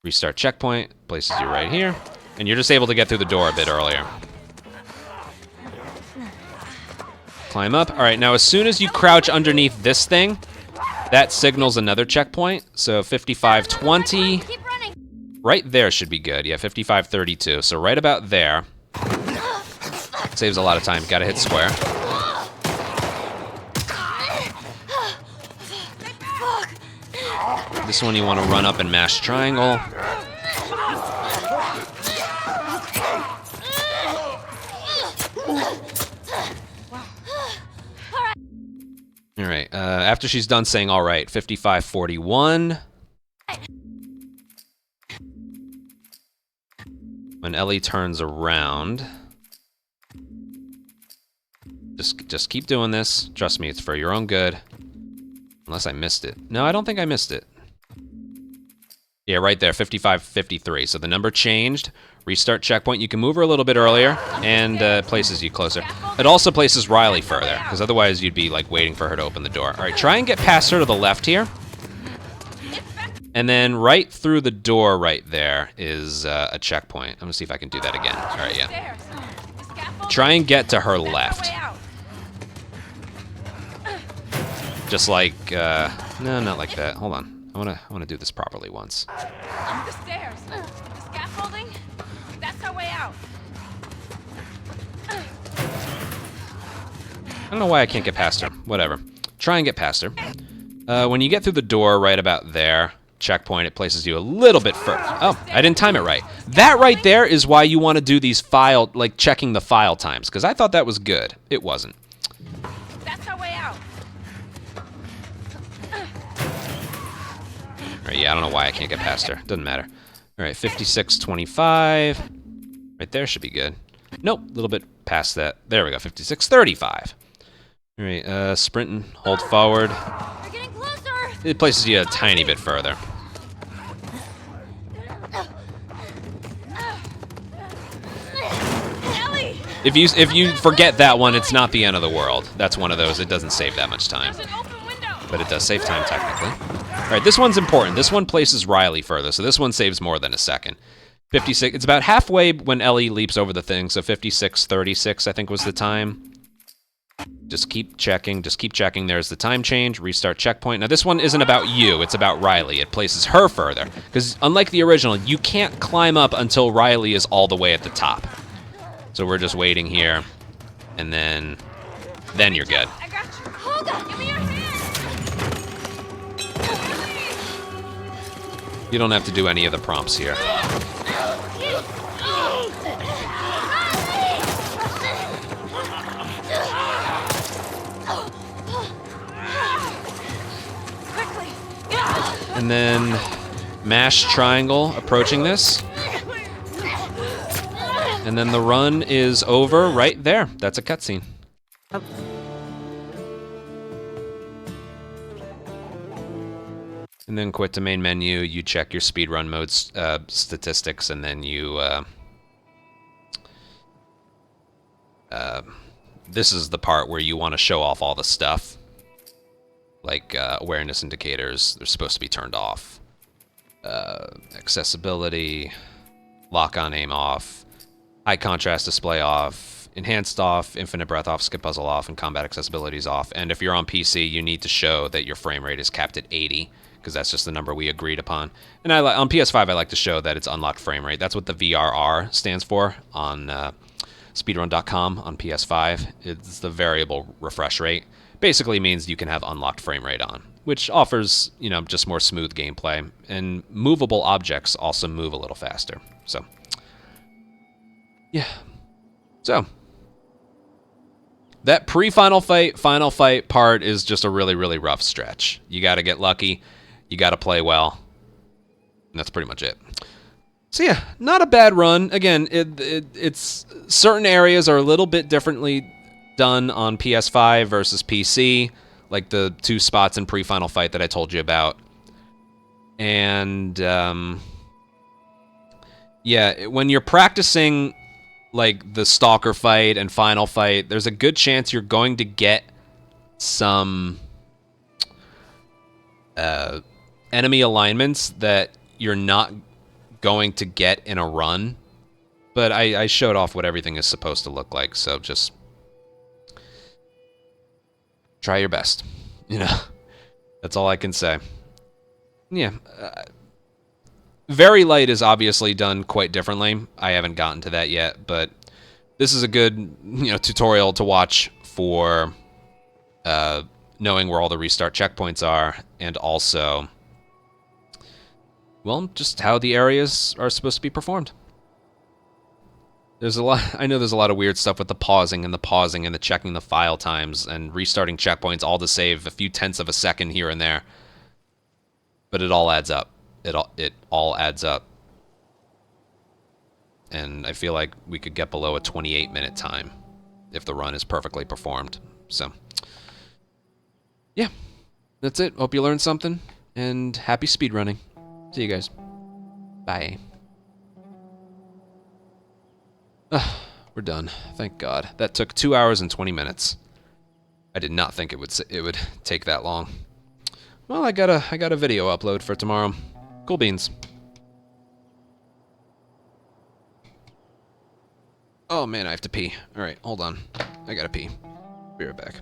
restart checkpoint, places you right here, and you're just able to get through the door a bit earlier. Climb up. All right, now as soon as you crouch underneath this thing, that signals another checkpoint. So 5520. Keep running. Right there should be good. Yeah, 5532. So right about there. Saves a lot of time. Gotta hit square. This one you want to run up and mash triangle. All right. After she's done saying all right, 5541. When Ellie turns around, just keep doing this. Trust me, it's for your own good. Unless I missed it. No, I don't think I missed it. Yeah, right there, 5553. So the number changed. Restart checkpoint. You can move her a little bit earlier, and places you closer. It also places Riley further, because otherwise you'd be like waiting for her to open the door. All right, try and get past her to the left here. And then right through the door right there is a checkpoint. I'm gonna see if I can do that again. All right, yeah. Try and get to her left. Just like, no, not like that. Hold on. I wanna do this properly once. The stairs. The scaffolding. That's our way out. I don't know why I can't get past her. Whatever. Try and get past her. When you get through the door right about there, checkpoint, it places you a little bit further. Oh, I didn't time it right. That right there is why you want to do these file, like checking the file times, because I thought that was good. It wasn't. That's our way out. All right, yeah, I don't know why I can't get past her. Doesn't matter. All right, 5625. Right there should be good. Nope, a little bit past that. There we go, 5635. All right, sprinting, hold forward. We're getting closer. It places you a tiny bit further. Ellie! If you forget that one, it's not the end of the world. That's one of those. It doesn't save that much time. There's an open window. But it does save time technically. All right, this one's important. This one places Riley further, so this one saves more than a second. 56. It's about halfway when Ellie leaps over the thing, so 56:36 I think was the time. Just keep checking. Just keep checking. There's the time change. Restart checkpoint. Now this one isn't about you. It's about Riley. It places her further because unlike the original, you can't climb up until Riley is all the way at the top. So we're just waiting here, and then you're good. I got you. Hold on. Give me your hand. You don't have to do any of the prompts here. Quickly. And then mash triangle approaching this. And then the run is over right there. That's a cutscene. And then quit to main menu, you check your speedrun mode statistics, and then you... this is the part where you want to show off all the stuff. Like awareness indicators, they're supposed to be turned off. Accessibility, lock-on aim off, high contrast display off, enhanced off, infinite breath off, skip puzzle off, and combat accessibility is off. And if you're on PC, you need to show that your frame rate is capped at 80, because that's just the number we agreed upon. And on PS5, I like to show that it's unlocked frame rate. That's what the VRR stands for on speedrun.com on PS5. It's the variable refresh rate. Basically means you can have unlocked frame rate on, which offers, you know, just more smooth gameplay. And movable objects also move a little faster. So, yeah. So, that pre-final fight, final fight part is just a really, really rough stretch. You got to get lucky. You got to play well. And that's pretty much it. So yeah, not a bad run. Again, it's certain areas are a little bit differently done on PS5 versus PC, like the two spots in pre-final fight that I told you about. And yeah, when you're practicing like the Stalker fight and final fight, there's a good chance you're going to get some enemy alignments that you're not going to get in a run. But I showed off what everything is supposed to look like, so just try your best, you know. That's all I can say. Yeah. Very Light is obviously done quite differently. I haven't gotten to that yet, but this is a good, tutorial to watch for knowing where all the restart checkpoints are, and also, well, just how the areas are supposed to be performed. There's a lot. I know there's a lot of weird stuff with the pausing and the checking the file times and restarting checkpoints, all to save a few tenths of a second here and there. But it all adds up. It all adds up. And I feel like we could get below a 28-minute time if the run is perfectly performed. So, yeah, that's it. Hope you learned something, and happy speedrunning. See you guys. Bye. We're done. Thank God. That took 2 hours and 20 minutes. I did not think it would take that long. Well, I got a video upload for tomorrow. Cool beans. Oh man, I have to pee. All right, hold on. I gotta pee. Be right back.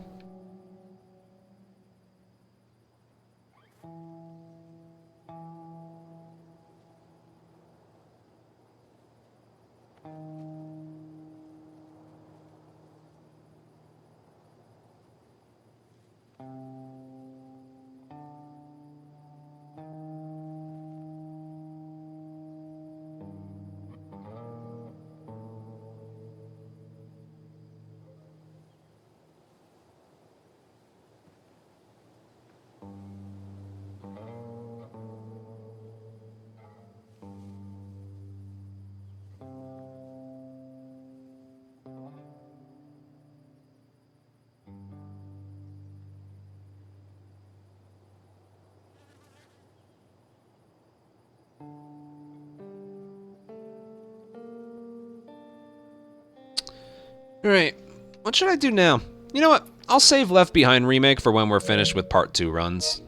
Alright, what should I do now? You know what? I'll save Left Behind Remake for when we're finished with Part 2 runs.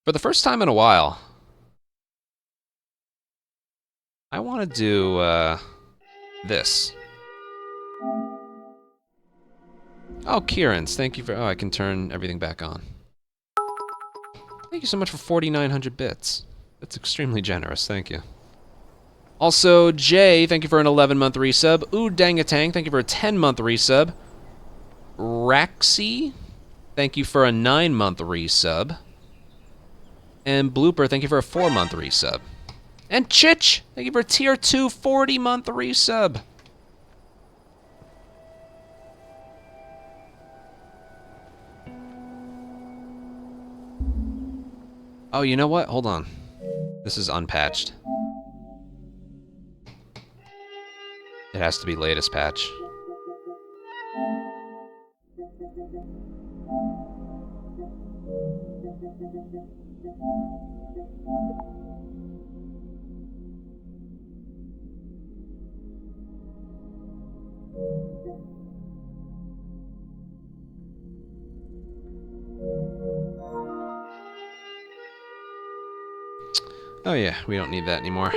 For the first time in a while, I want to do, this. Oh, Kieran's, thank you for... Oh, I can turn everything back on. Thank you so much for 4,900 bits. That's extremely generous, thank you. Also, Jay, thank you for an 11-month resub. Ooh, Dangatang, thank you for a 10-month resub. Raxi, thank you for a 9-month resub. And Blooper, thank you for a 4-month resub. And Chich, thank you for a tier 2 40-month resub. Oh, you know what? Hold on. This is unpatched. It has to be latest patch. Oh yeah, we don't need that anymore.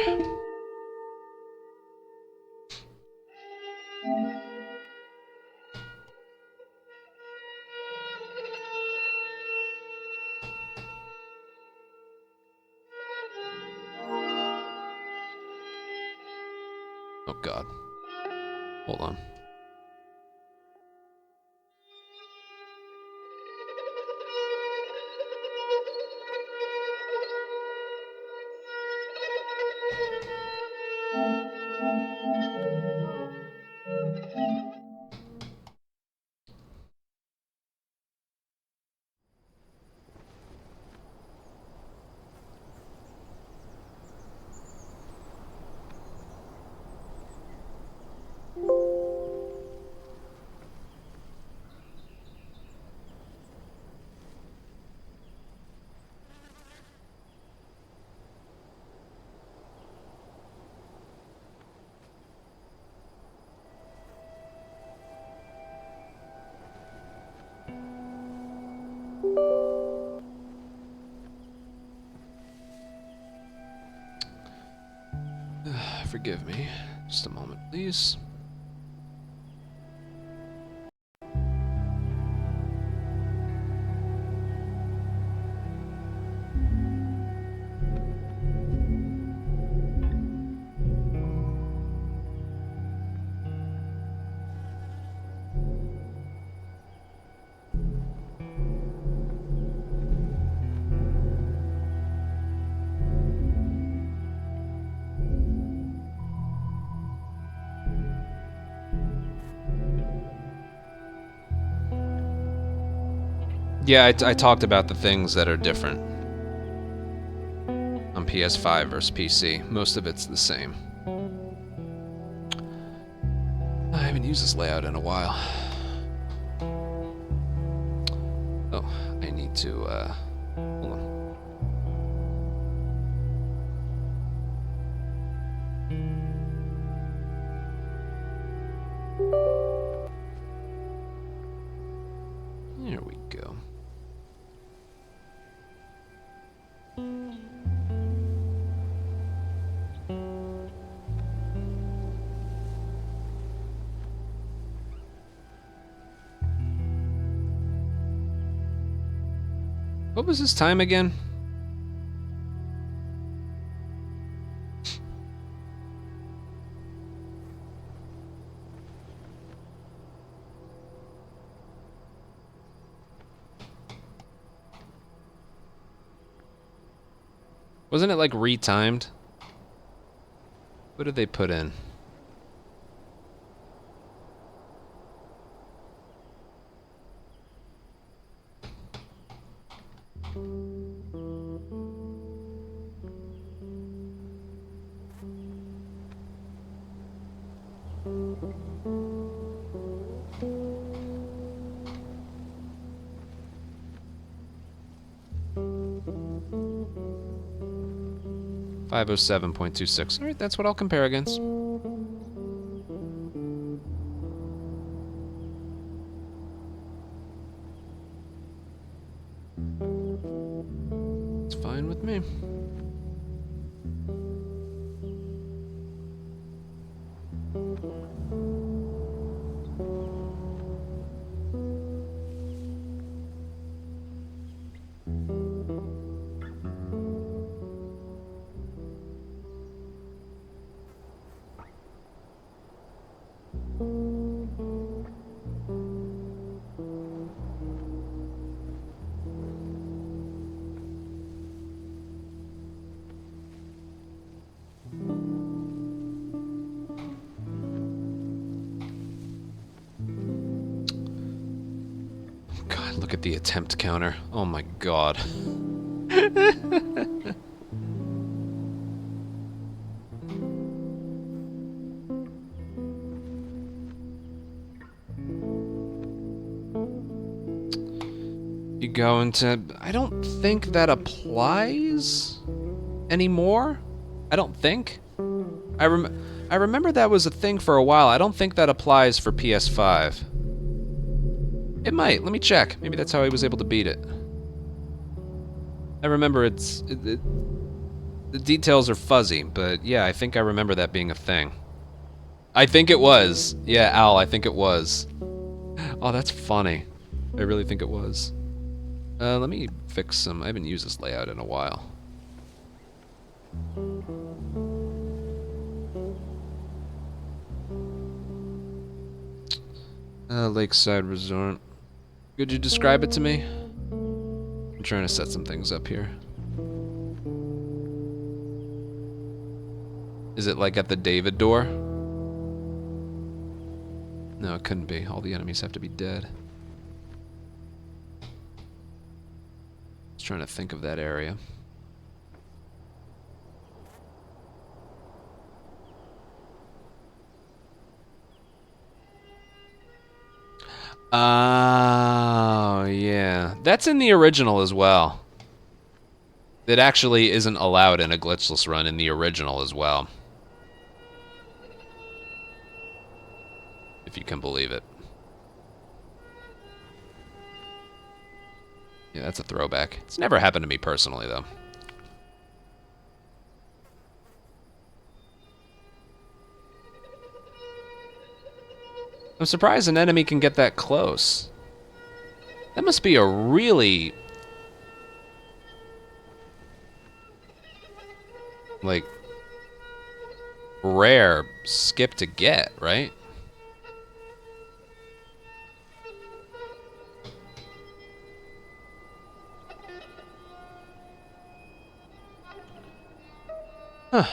Oh god. Hold on. Forgive me. Just a moment, please. Yeah, I talked about the things that are different on PS5 versus PC. Most of it's the same. I haven't used this layout in a while. Oh, I need to, hold on. There we go. What was his time again? Wasn't it like retimed? What did they put in? .507.26. All right, that's what I'll compare against. It's fine with me. God, look at the attempt counter. Oh my god. You go into... I don't think that applies anymore. I don't think. I remember that was a thing for a while. I don't think that applies for PS5. It might. Let me check. Maybe that's how I was able to beat it. I remember the details are fuzzy, but yeah, I think I remember that being a thing. I think it was. Yeah, Al, I think it was. Oh, that's funny. I really think it was. Let me fix some... I haven't used this layout in a while. Lakeside Resort. Could you describe it to me? I'm trying to set some things up here. Is it like at the David door? No, it couldn't be. All the enemies have to be dead. Just trying to think of that area. Oh, yeah. That's in the original as well. It actually isn't allowed in a glitchless run in the original as well. If you can believe it. Yeah, that's a throwback. It's never happened to me personally, though. I'm surprised an enemy can get that close. That must be a really... like... rare skip to get, right? Huh.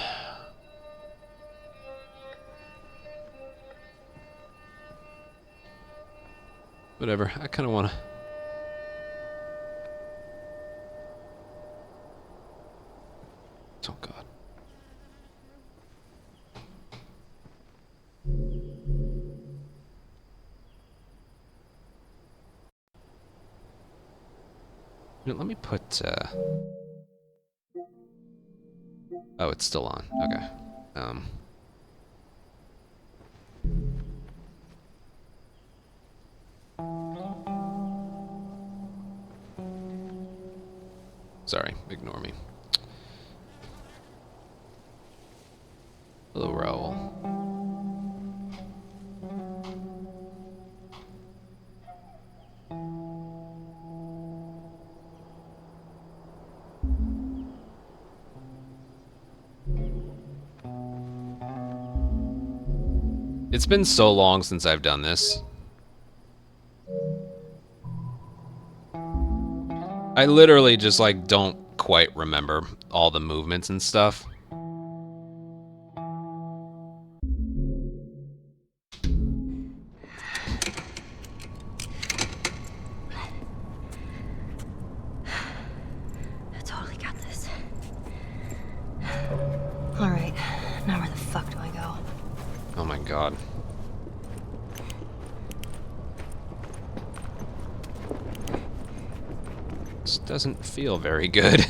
Whatever, I kind of want to... Let me put, oh, it's still on. Okay. Sorry, ignore me. Hello, Raoul. It's been so long since I've done this. I literally just, like, don't quite remember all the movements and stuff. I totally got this. Alright, now where the fuck do I go? Oh my god. This doesn't feel very good.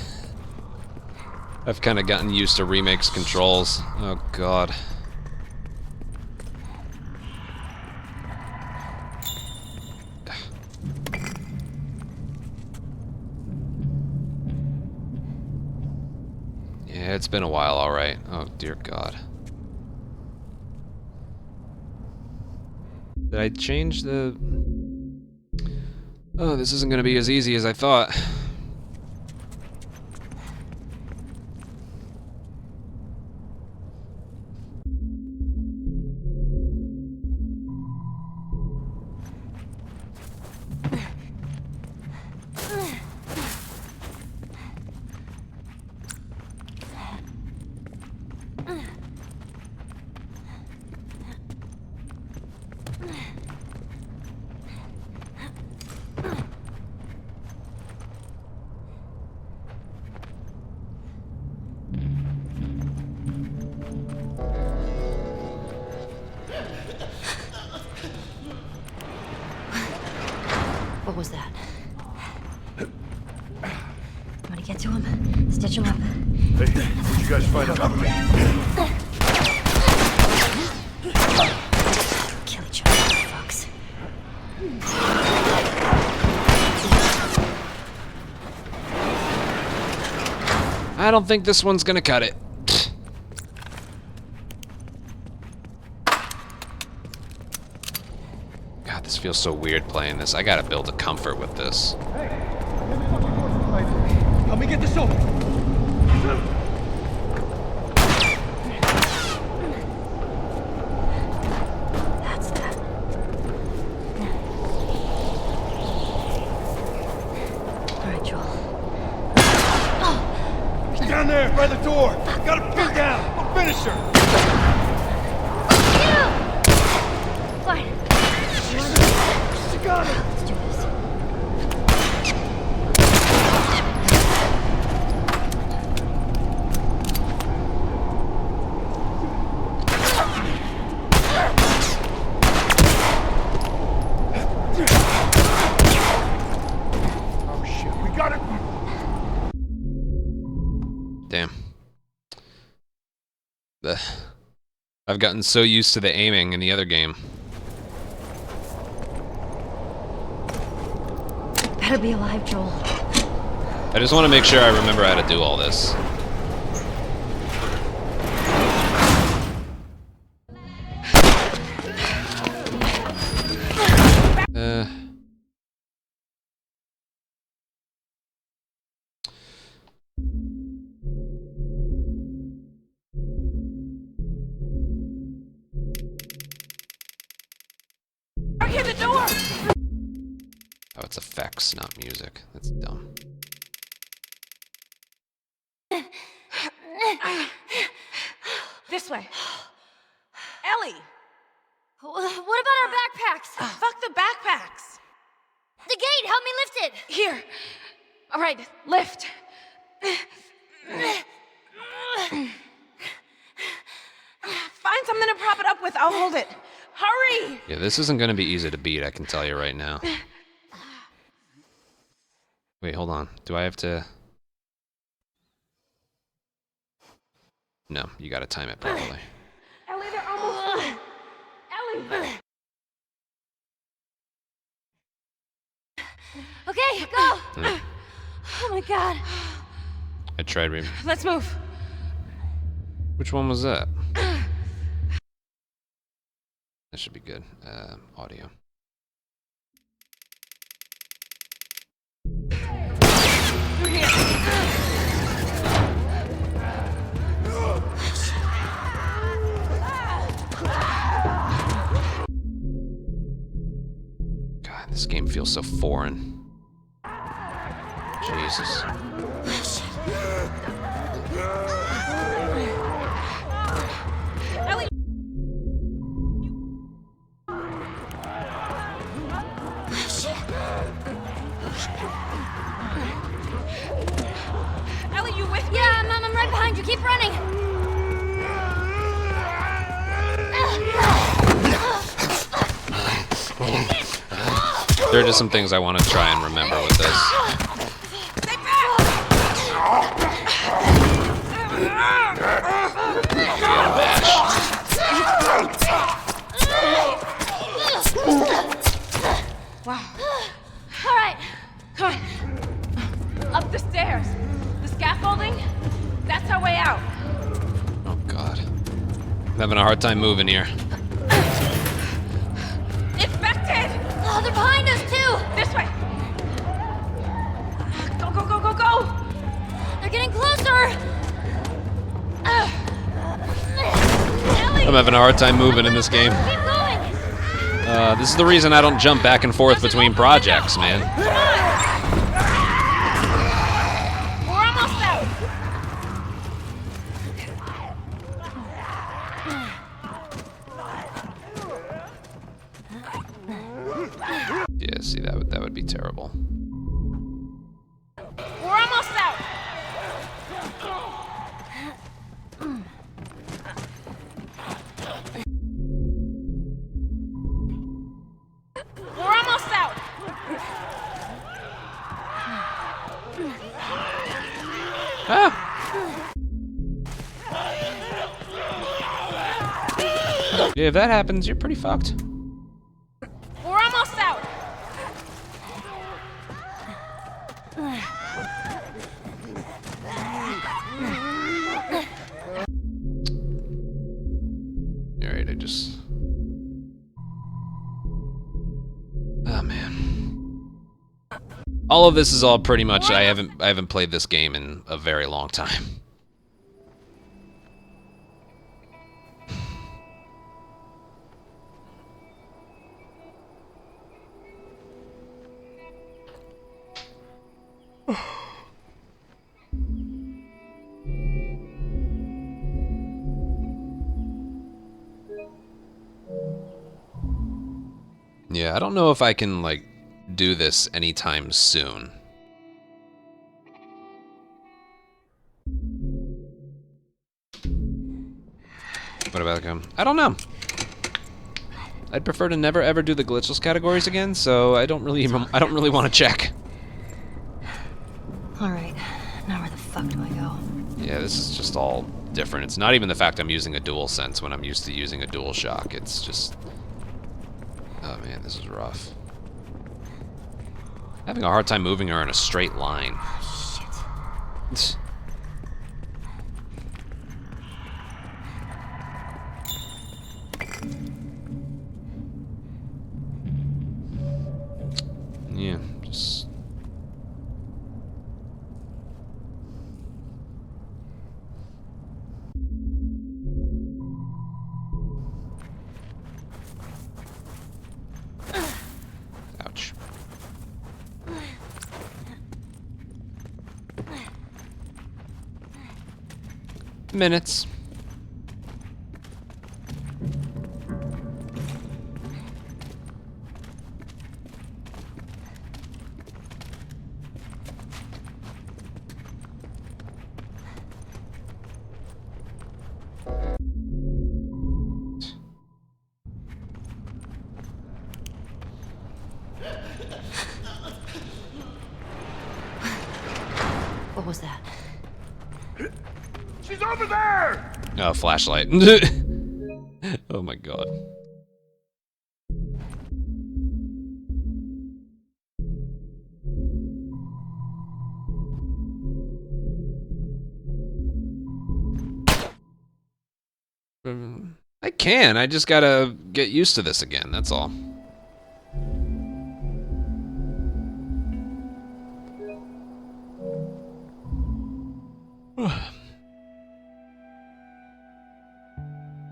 I've kind of gotten used to Remake's controls. Oh god. Yeah, it's been a while, alright. Oh dear god. Did I change the... Oh, this isn't gonna be as easy as I thought. What was that? I'm gonna get to him, stitch him up. Hey, what'd you guys find out? Kill each other, fucks. I don't think this one's gonna cut it. God, this feels so weird playing this. I gotta build a comfort with this. Hey, help me get this open. That's that. Alright, Joel. He's down there by the door. Got him pinned down. I'll finish her. Fine. She got it. Let's do this. Oh shit, we got it. Damn. I've gotten so used to the aiming in the other game. Better be alive, Joel. I just want to make sure I remember how to do all this. Barricade the door! Oh, it's effects, not music. That's dumb. This way. Ellie! What about our backpacks? Fuck the backpacks! The gate! Help me lift it! Here. All right, lift. Find something to prop it up with. I'll hold it. Hurry! Yeah, this isn't going to be easy to beat, I can tell you right now. Wait, hold on. Do I have to... No, you gotta time it properly. Ellie, they're almost through. Ellie! Okay, go! Mm. Oh my god. I tried Let's move. Which one was that? That should be good. Audio. Through here. God, this game feels so foreign. Jesus. Ellie! Ellie, you with me? Yeah, I'm right behind you. Keep running. There are just some things I want to try and remember with this. Stay back! Wow. All right. Come on. Up the stairs. The scaffolding, that's our way out. Oh, God. I'm having a hard time moving here. Infected! Oh, they're behind us, too! This way! Go, go, go, go, go! They're getting closer! I'm having a hard time moving in this game. Keep going! This is the reason I don't jump back and forth between projects, man. Come on! We're almost out! Yeah, see, that would be terrible. We're almost out! We're almost out! Ah! Yeah, if that happens, you're pretty fucked. We're almost out! Alright, I just... Oh, man. All of this is all pretty much... I haven't played this game in a very long time. Yeah, I don't know if I can, like, do this anytime soon. What about him? I don't know. I'd prefer to never ever do the glitchless categories again, so I don't really want to check. All right, now where the fuck do I go? Yeah, this is just all different. It's not even the fact I'm using a DualSense when I'm used to using a DualShock. It's just... Oh man, this is rough. Having a hard time moving her in a straight line. Shit. Yeah, just... Ouch. Minutes. What was that? She's over there! Oh, flashlight. Oh my god. I can. I just gotta get used to this again. That's all.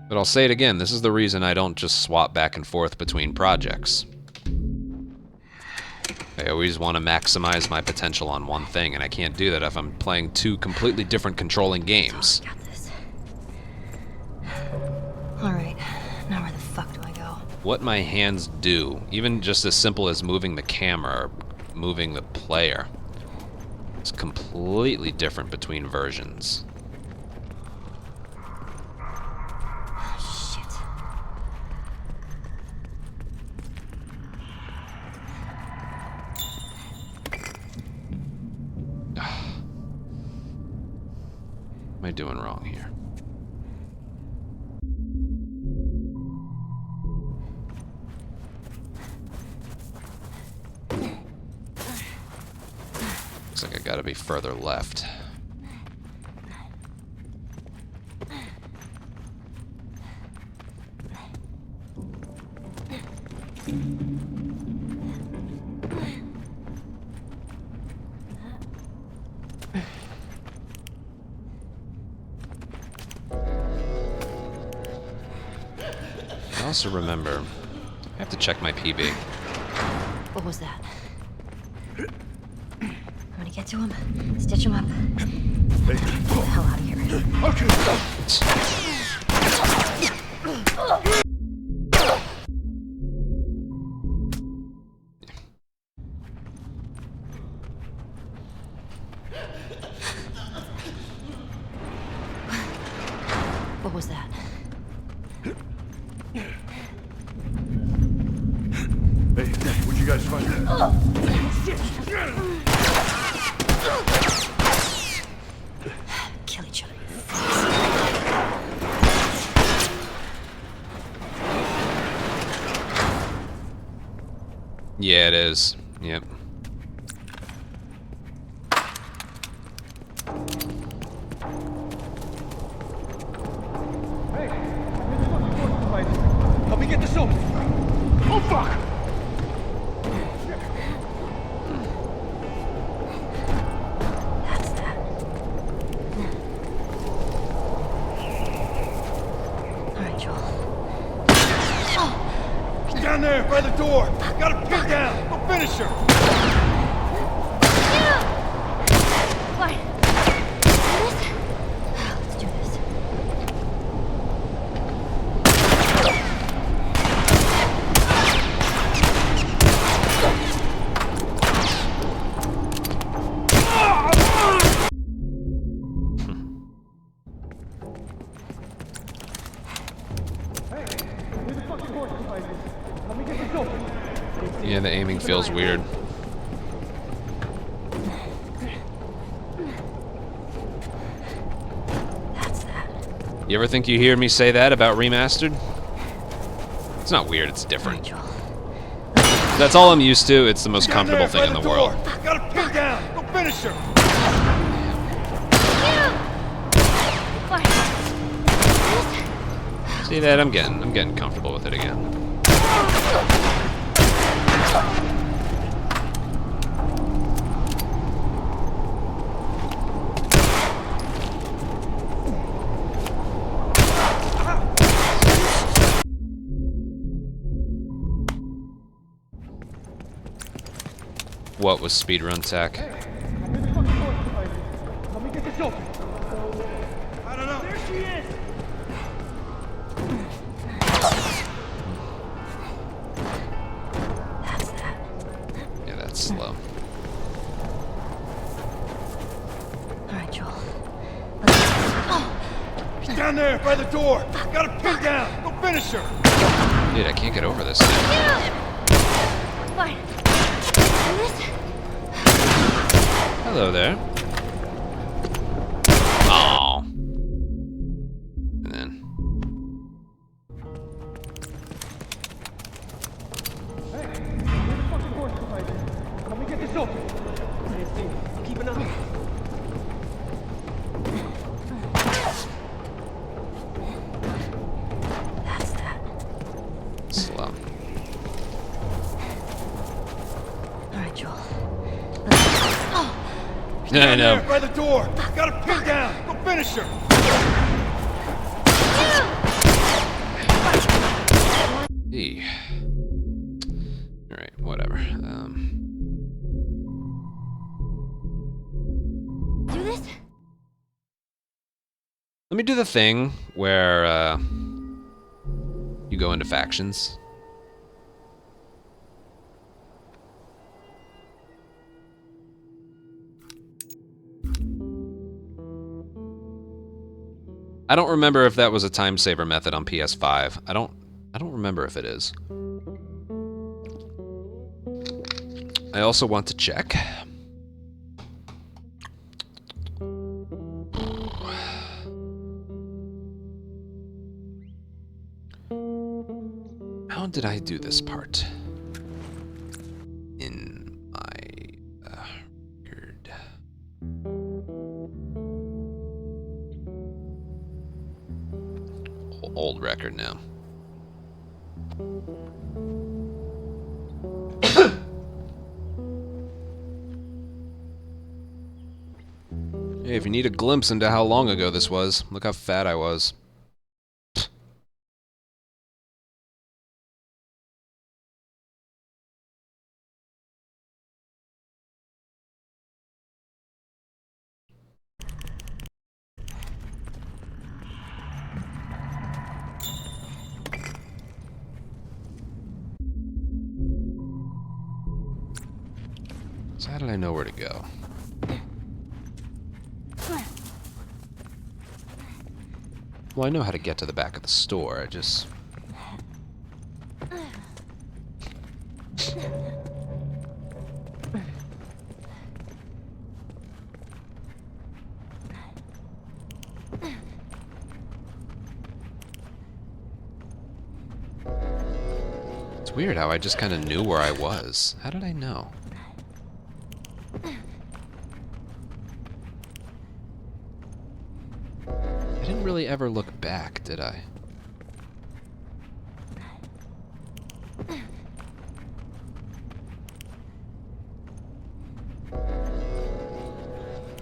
But I'll say it again. This is the reason I don't just swap back and forth between projects. I always want to maximize my potential on one thing, and I can't do that if I'm playing two completely different controlling games. Got this. Alright, now where the fuck do I go? What my hands do, even just as simple as moving the camera or moving the player, it's completely different between versions. Shit. What am I doing wrong here? Looks like I gotta be further left. I also remember, I have to check my PB. What was that? I'm gonna get to him, stitch him up. Get the hell out of here. What was that? Hey, what'd you guys find? Kill each other. Yeah, it is. Yep. Help me get this open. Oh, fuck! That's that. Alright, Joel. She's down there by the door. Got her pinned down. Go finish her. Fine. Let's do this. Yeah, the aiming feels weird. That's that. You ever think you hear me say that about remastered? It's not weird, it's different. Joel. That's all I'm used to. It's the most Down comfortable there by thing in the door. world. Got her pinned down. Go finish her. Fine. See that? I'm getting comfortable with it again. What was speedrun tech? Help me get this open. I don't know. There she is. That's that. Yeah, that's slow. Alright, Joel. She's down there by the door. Got her pinned down. Go finish her. Dude, I can't get over this thing. Fine. Hello there. It's open. Can't see me. Keep an eye. That's that. Slow. All right, Joel. Yeah, I know. By the door. Got her pinned down. Go finish her. Hey. All right, whatever. Do this? Let me do the thing where you go into factions. I don't remember if that was a time saver method on PS5. I don't remember if it is. I also want to check. How did I do this part? In my record. Old record now. Hey, if you need a glimpse into how long ago this was, look how fat I was. So how did I know where to go? Well, I know how to get to the back of the store, I just... It's weird how I just kind of knew where I was. How did I know? I didn't really ever look back, did I?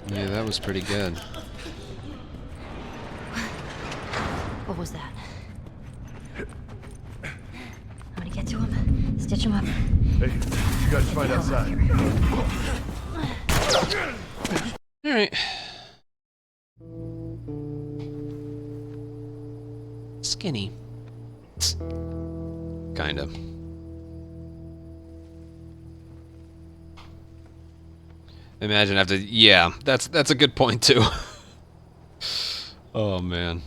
Yeah, that was pretty good. What was that? I'm gonna get to him, stitch him up. Hey, you guys find outside. Alright. Skinny. Kind of. Imagine after... Yeah, that's a good point, too. Oh, man.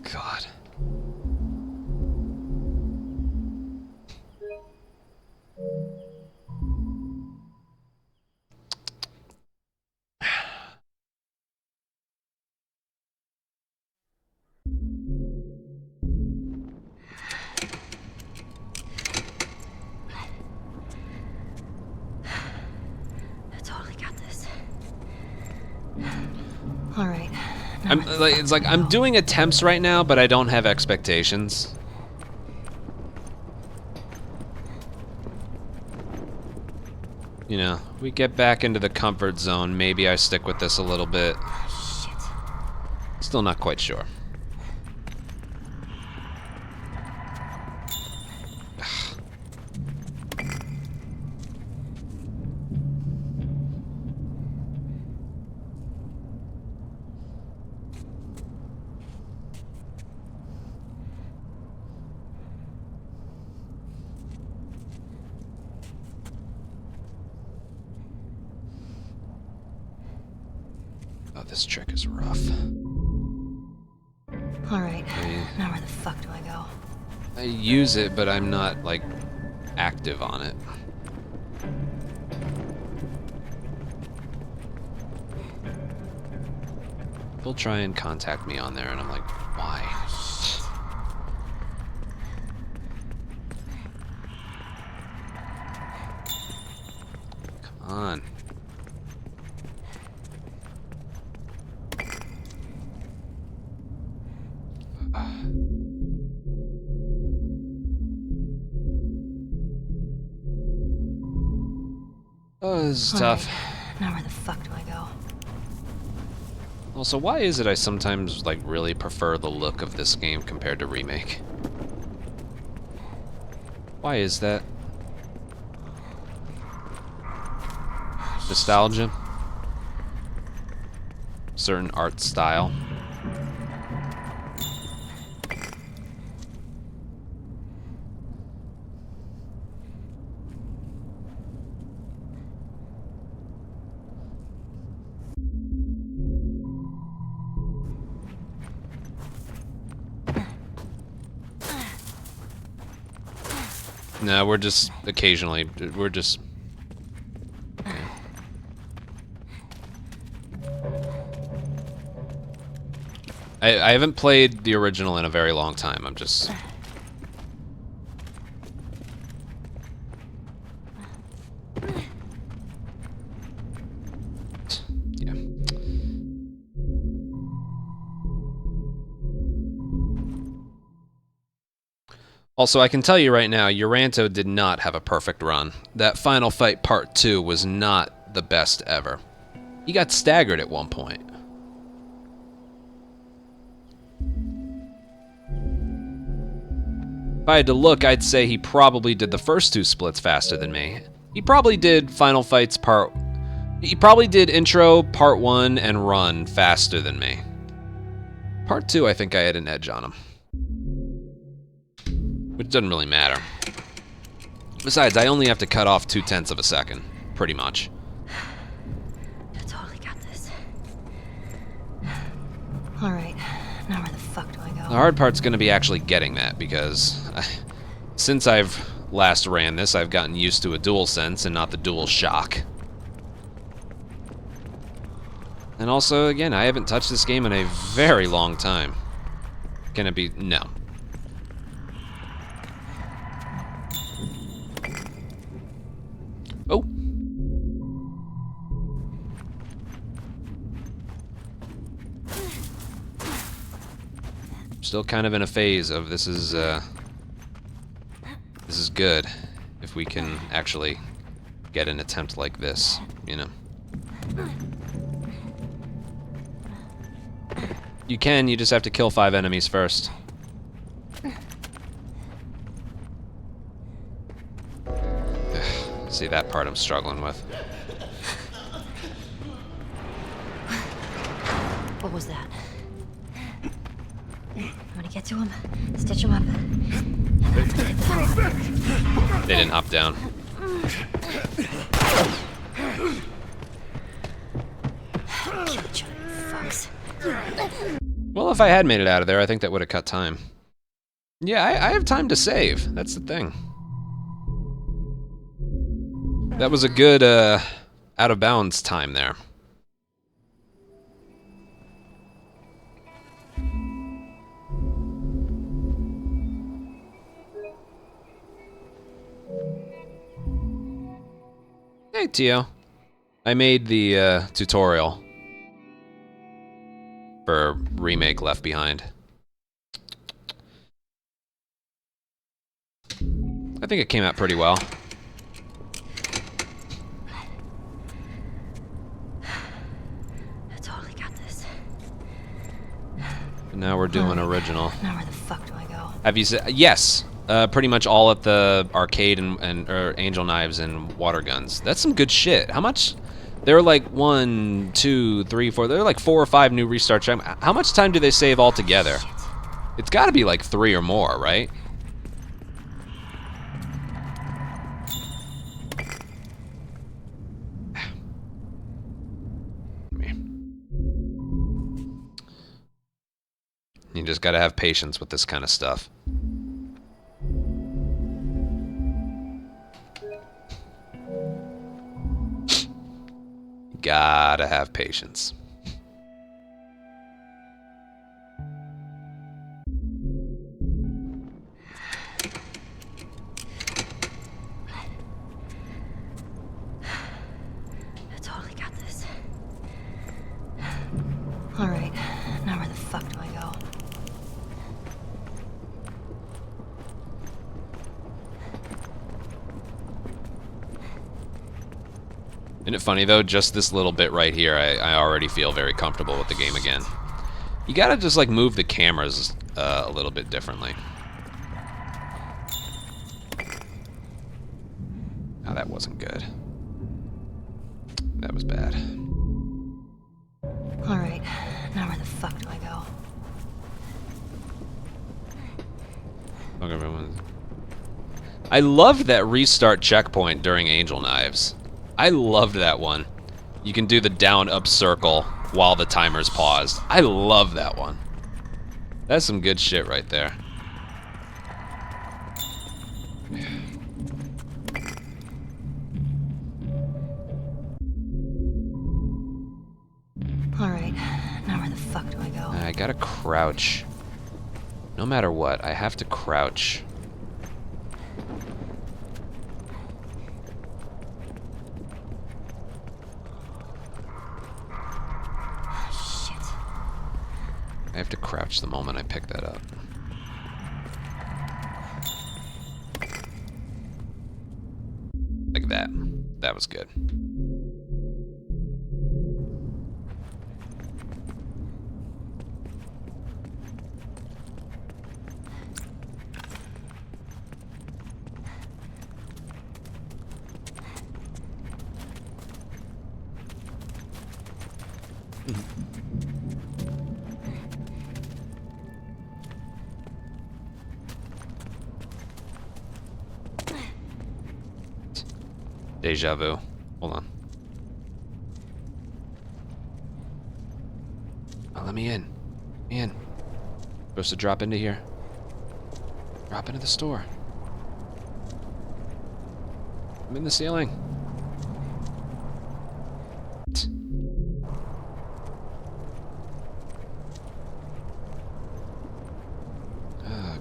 God. All right. I'm like, it's like I'm doing attempts right now, but I don't have expectations. You know, we get back into the comfort zone. Maybe I stick with this a little bit. Shit. Still not quite sure. Oh, this trick is rough. All right. Now where the fuck do I go? I use it, but I'm not, like, active on it. They'll try and contact me on there, and I'm like, why? Come on. Oh, this is tough. Right. Now where the fuck do I go? Also, why is it I sometimes, like, really prefer the look of this game compared to Remake? Why is that? Nostalgia? Certain art style? No, we're just occasionally, we're just... I haven't played the original in a very long time, I'm just... Yeah. Also, I can tell you right now, Uranto did not have a perfect run. That Final Fight Part 2 was not the best ever. He got staggered at one point. If I had to look, I'd say he probably did the first 2 splits faster than me. He probably did Final Fights Part... He probably did Intro, Part 1, and Run faster than me. Part 2, I think I had an edge on him. Which doesn't really matter. Besides, I only have to cut off 0.2 of a second, pretty much. I totally got this. Alright, now where the fuck do I go? The hard part's gonna be actually getting that, because since I've last ran this, I've gotten used to a DualSense and not the DualShock. And also, again, I haven't touched this game in a very long time. Can it be? No. Oh. Still kind of in a phase of this is good if we can actually get an attempt like this, you know. You can, you just have to kill 5 enemies first. See, that part I'm struggling with. What was that? I'm gonna get to him, stitch him up. They didn't hop down. Fucks. Well, if I had made it out of there, I think that would have cut time. Yeah, I have time to save. That's the thing. That was a good, out of bounds time there. Hey, Tio. I made the, tutorial for Remake Left Behind. I think it came out pretty well. I totally got this. But now we're doing original. Now where the fuck do I go? Have you said yes? Pretty much all at the arcade and or Angel Knives and water guns. That's some good shit. How much? There are like 1, 2, 3, 4. There are like 4 or 5 new restarts. How much time do they save altogether? It's got to be like 3 or more, right? You just gotta have patience with this kind of stuff. Gotta have patience. Isn't it funny though? Just this little bit right here, I already feel very comfortable with the game again. You gotta just like move the cameras a little bit differently. Oh, that wasn't good. That was bad. Alright, now where the fuck do I go? Okay, everyone. I loved that restart checkpoint during Angel Knives. I loved that one. You can do the down-up circle while the timer's paused. I love that one. That's some good shit right there. Alright, now where the fuck do I go? I gotta crouch. No matter what, I have to crouch. Shit. I have to crouch the moment I pick that up. Like that. That was good. Deja vu. Hold on. Oh, let me in. Let me in. Supposed to drop into here. Drop into the store. I'm in the ceiling.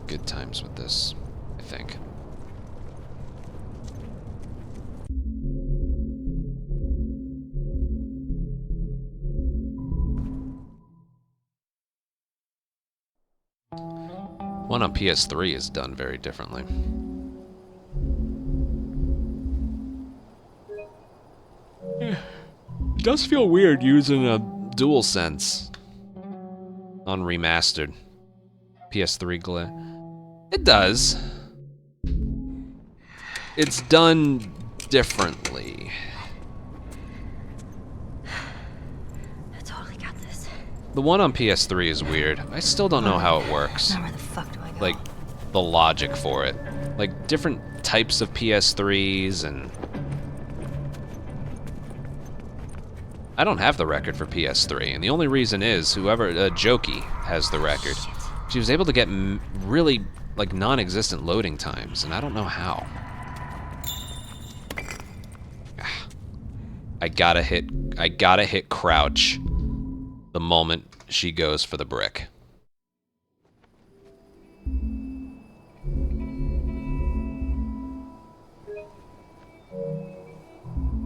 Good times with this, I think. One on PS3 is done very differently. It does feel weird using a DualSense on remastered PS3 glare. It does. It's done differently. I totally got this. The one on PS3 is weird. I still don't know how it works. Now where the fuck do I go? Like, the logic for it. Like, different types of PS3s and... I don't have the record for PS3, and the only reason is whoever, Jokey, has the record. She was able to get really, like, non-existent loading times, and I don't know how. I gotta hit crouch the moment she goes for the brick.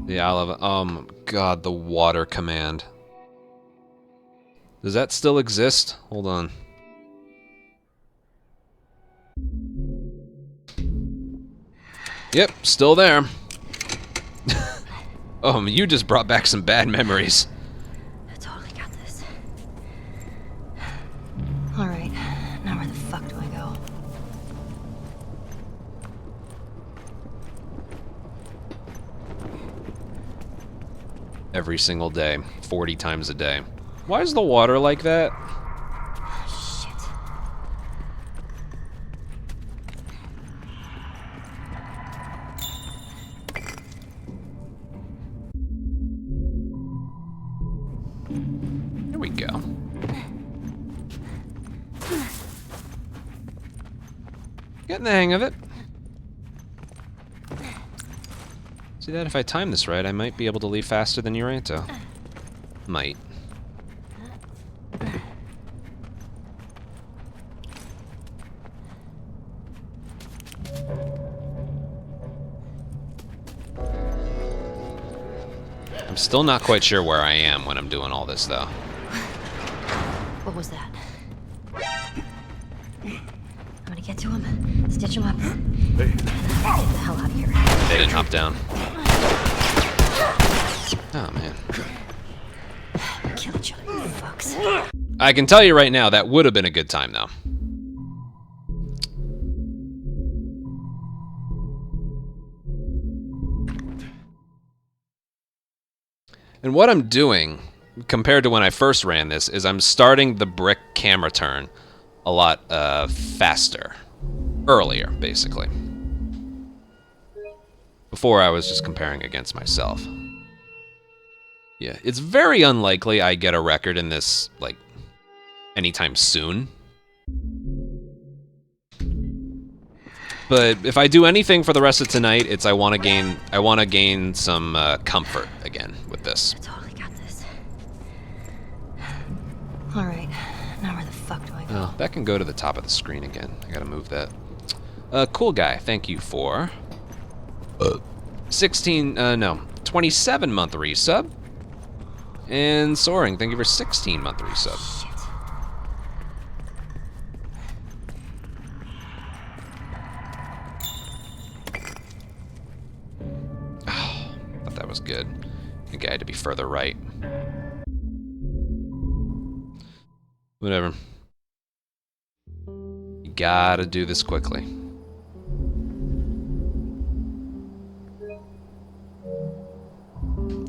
Yeah, I love it. Oh god, the water command. Does that still exist? Hold on. Yep, still there. Oh, you just brought back some bad memories. I totally got this. Alright, now where the fuck do I go? Every single day, 40 times a day. Why is the water like that? Shit. There we go. Getting the hang of it. See that? If I time this right, I might be able to leave faster than Uranto. Might. I'm still not quite sure where I am when I'm doing all this, though. What was that? I'm gonna get to him, stitch him up. Get the hell out of here. They didn't hop down. Oh, man. Kill each other, you fucks. I can tell you right now, that would have been a good time, though. And what I'm doing, compared to when I first ran this, is I'm starting the brick camera turn a lot faster. Earlier, basically. Before I was just comparing against myself. Yeah, it's very unlikely I get a record in this, like, anytime soon. But if I do anything for the rest of tonight, it's I want to gain some comfort again with this. I totally got this. All right, now where the fuck do I go? Oh, that can go to the top of the screen again. I gotta move that. Cool guy, thank you for 27-month resub. And Soaring, thank you for 16-month resub. Shit. Oh, thought that was good. I think I had to be further right. Whatever. You gotta do this quickly.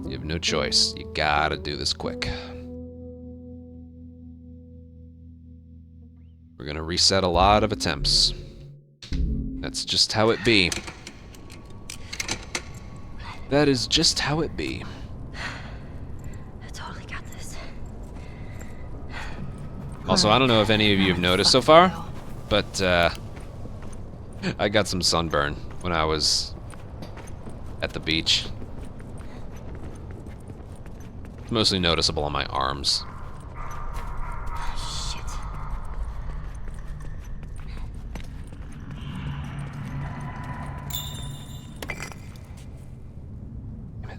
You have no choice. You gotta do this quick. We're gonna reset a lot of attempts. That's just how it be. That is just how it be. I totally got this. Also, I don't know if any of you have noticed so far, but I got some sunburn when I was at the beach. Mostly noticeable on my arms. Shit. Damn it.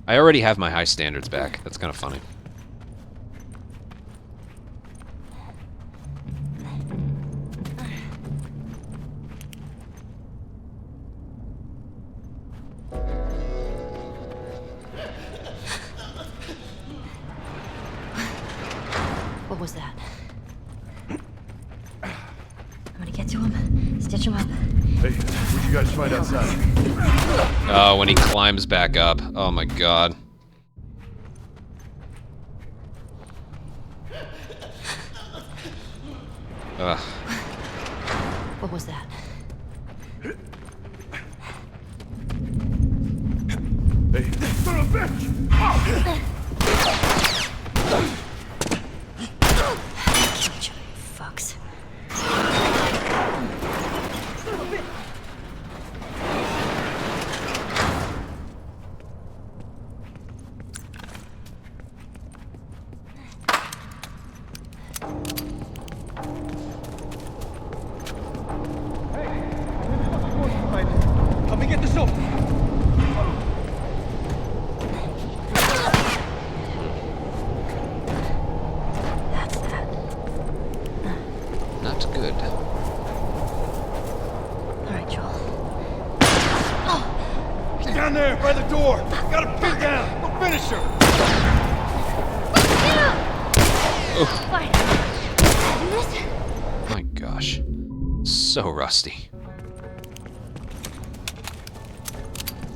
I already have my high standards back. That's kind of funny. What was that? I'm gonna get to him, stitch him up. Hey, what'd you guys find outside? Oh, when he climbs back up. Oh my god. Ugh. What was that? Hey, son of a bitch! Kill each other, you fucks. Help me get this open. That's that. Not good. All right, Joel. He's down there by the door! Gotta pin down! We'll finish her! Fine. Do this? My gosh. So rusty.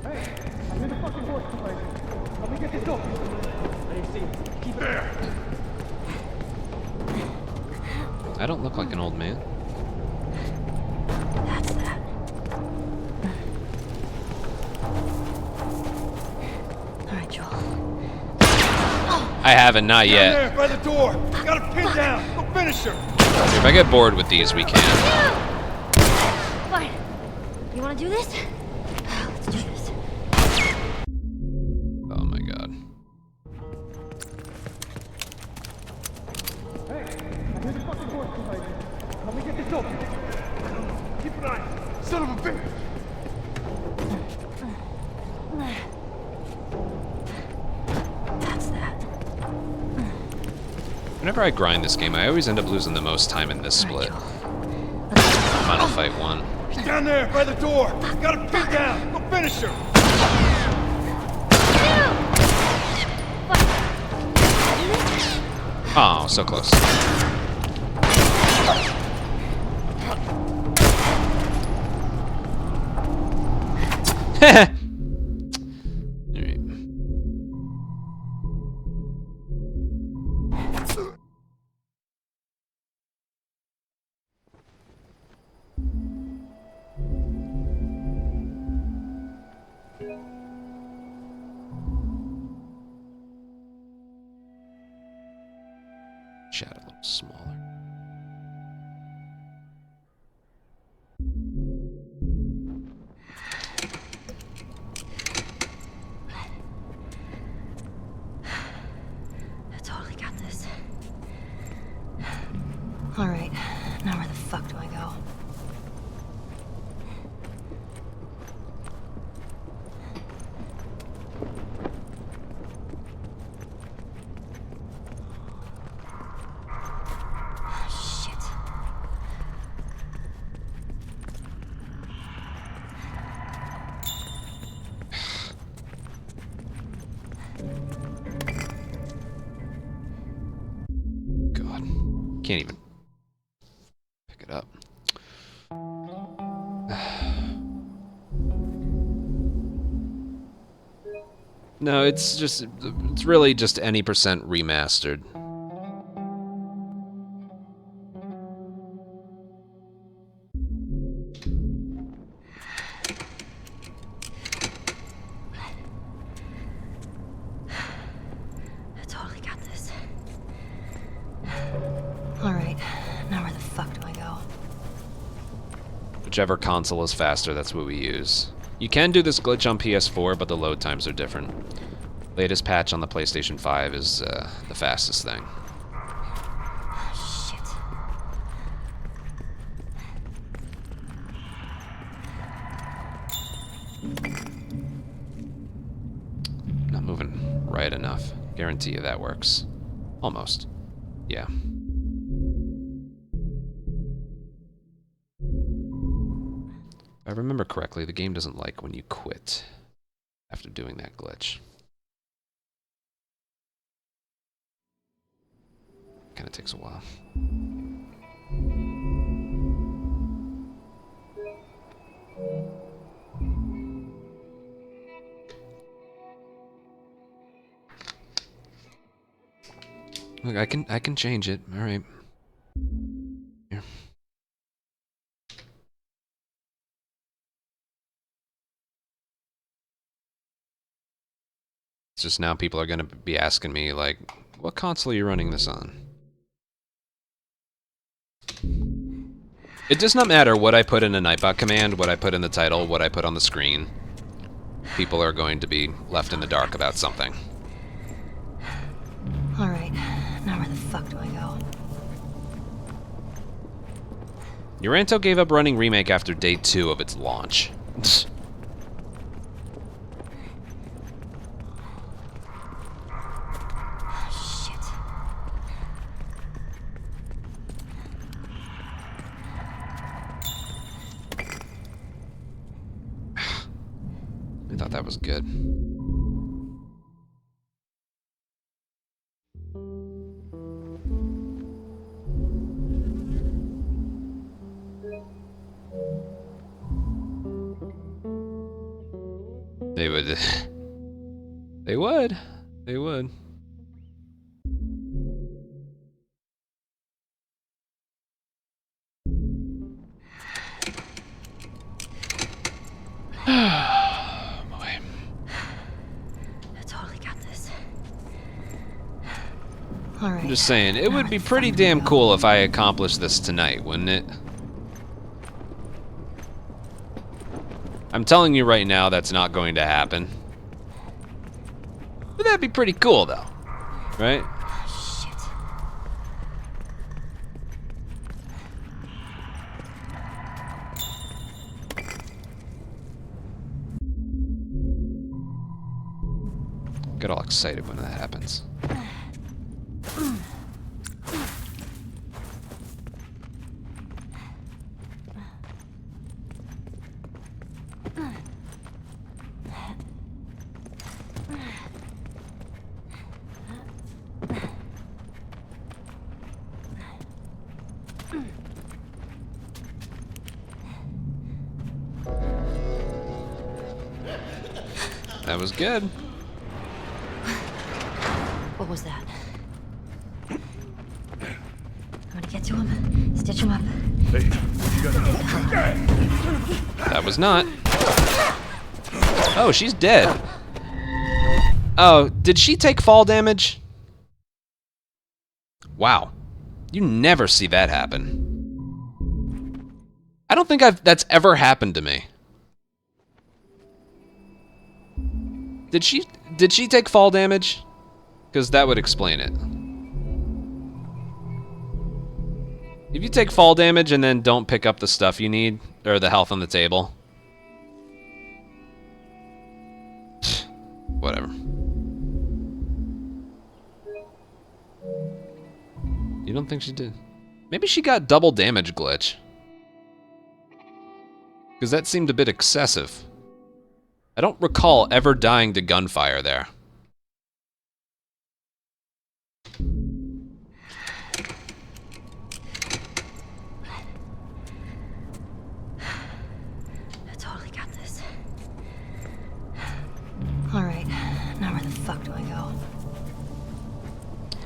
I'm in the fucking horse behind you. Help me get this open. I didn't see him. Keep it there. I don't look like an old man. That's that. All right, Joel. I haven't, not Down yet. there by the door! Gotta pin down! We'll finish her! If I get bored with these, we can. Fine. You want to do this? Let's do this. Oh my god. I'm in the fucking horse behind you. Help me get this open. Keep an eye! Son of a bitch! whenever I grind this game, I always end up losing the most time in this split. Final Fight 1. He's down there by the door. Got him pinned down. Go finish her. Oh, so close. Alright. Chat a little smaller. I totally got this. All right, now where the fuck do I go? Can't even pick it up. No, it's really just any percent remastered. I totally got this. All right, now where the fuck do I go? Whichever console is faster, that's what we use. You can do this glitch on PS4, but the load times are different. Latest patch on the PlayStation 5 is the fastest thing. Shit. Not moving right enough. Guarantee you that works. Almost. Yeah. If I remember correctly, the game doesn't like when you quit after doing that glitch. Kinda takes a while. Look, I can change it. All right. Here. It's just now people are gonna be asking me like, what console are you running this on? It does not matter what I put in a Nightbot command, what I put in the title, what I put on the screen. People are going to be left in the dark about something. All right, now where the fuck do I go? Uranto gave up running Remake after day 2 of its launch. I thought that was good. They would. They would. They would. I'm just saying, it would be pretty damn cool if I accomplished this tonight, wouldn't it? I'm telling you right now, that's not going to happen. But that'd be pretty cool, though. Right? Get all excited when that happens. That was good. What was that? I'm gonna get to him, stitch him up. Hey, That was not. Oh, she's dead. Oh, did she take fall damage? Wow. You never see that happen. I don't think that's ever happened to me. Did she take fall damage? Because that would explain it. If you take fall damage and then don't pick up the stuff you need, or the health on the table. Whatever. You don't think she did? Maybe she got double damage glitch. Because that seemed a bit excessive. I don't recall ever dying to gunfire there. I totally got this. Alright, now where the fuck do I go?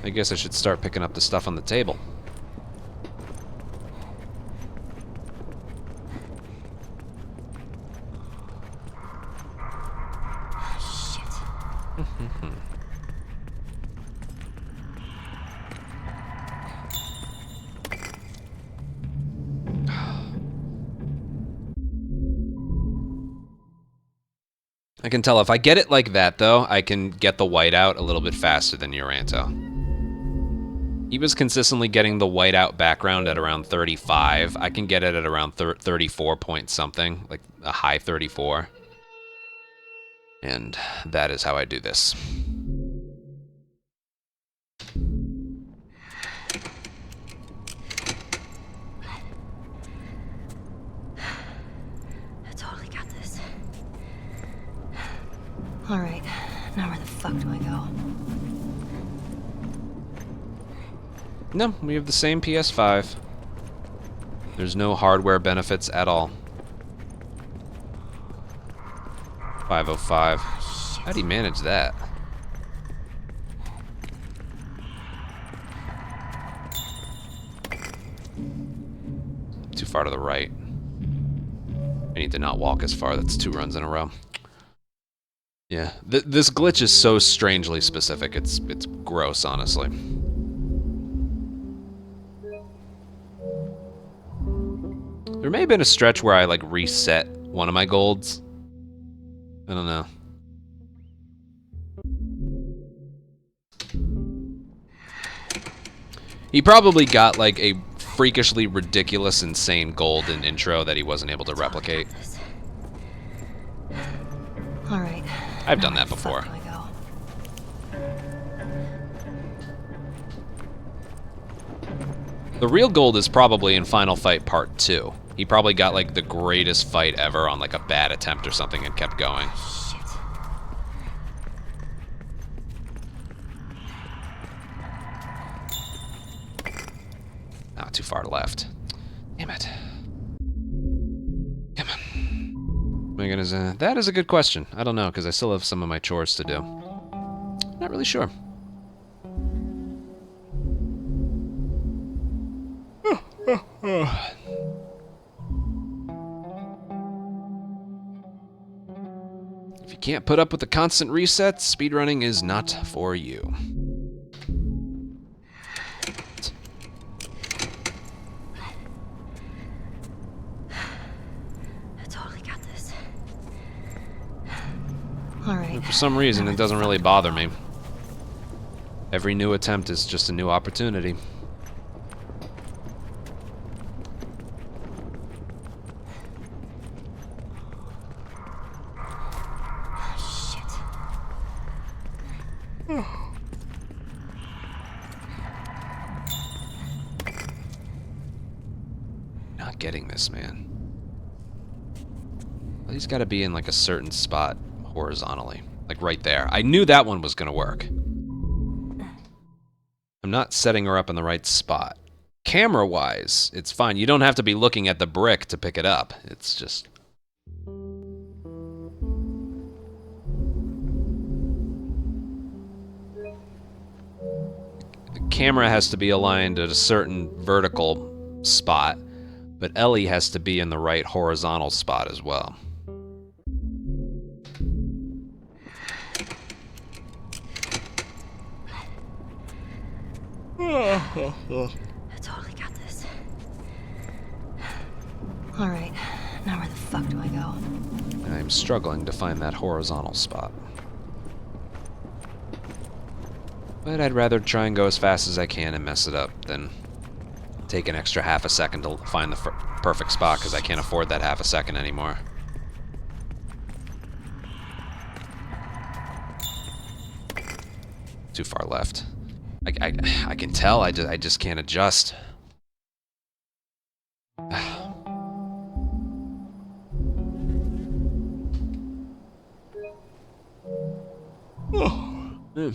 I guess I should start picking up the stuff on the table. I can tell if I get it like that, though, I can get the whiteout a little bit faster than Uranto. He was consistently getting the whiteout background at around 35. I can get it at around 34 point something, like a high 34. And that is how I do this. I totally got this. Alright, now where the fuck do I go? No, we have the same PS5. There's no hardware benefits at all. 505. How'd he manage that? Too far to the right. I need to not walk as far. That's 2 runs in a row. Yeah, this glitch is so strangely specific. It's gross, honestly. There may have been a stretch where I like reset one of my golds. I don't know. He probably got like a freakishly ridiculous, insane gold in intro that he wasn't able to replicate. All right. I've done that before. The real gold is probably in Final Fight Part 2. He probably got like the greatest fight ever on like a bad attempt or something and kept going. Not too far left. Damn it. Come on. Am I gonna, that is a good question. I don't know, because I still have some of my chores to do. Not really sure. If you can't put up with the constant resets, speedrunning is not for you. I totally got this. All right. For some reason, it doesn't really bother me. Every new attempt is just a new opportunity. Not getting this, man. Well, he's got to be in like a certain spot horizontally, like right there. I knew that one was gonna work. I'm not setting her up in the right spot. Camera-wise, it's fine. You don't have to be looking at the brick to pick it up. It's just... camera has to be aligned at a certain vertical spot, but Ellie has to be in the right horizontal spot as well. I totally got this. Alright, now where the fuck do I go? I'm struggling to find that horizontal spot. But I'd rather try and go as fast as I can and mess it up than take an extra half a second to find the perfect spot, because I can't afford that half a second anymore. Too far left. I can tell, I just can't adjust. Mm.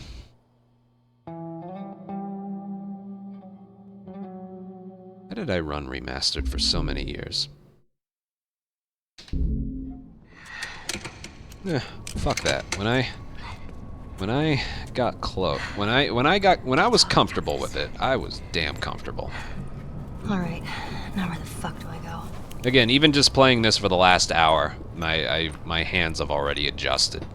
How did I run Remastered for so many years? Fuck that. When I got close, when I was comfortable with it, I was damn comfortable. Alright, now where the fuck do I go? Again, even just playing this for the last hour, my hands have already adjusted.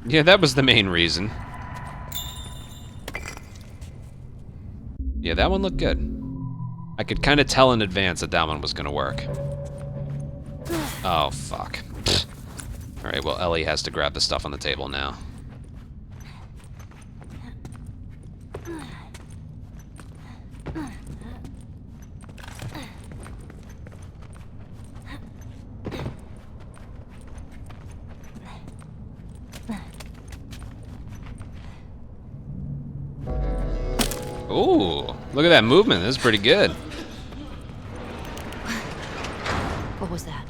Yeah, that was the main reason. Yeah, that one looked good. I could kind of tell in advance that that one was gonna work. Oh, fuck. Alright, well, Ellie has to grab the stuff on the table now. Ooh, look at that movement. This is pretty good. What was that?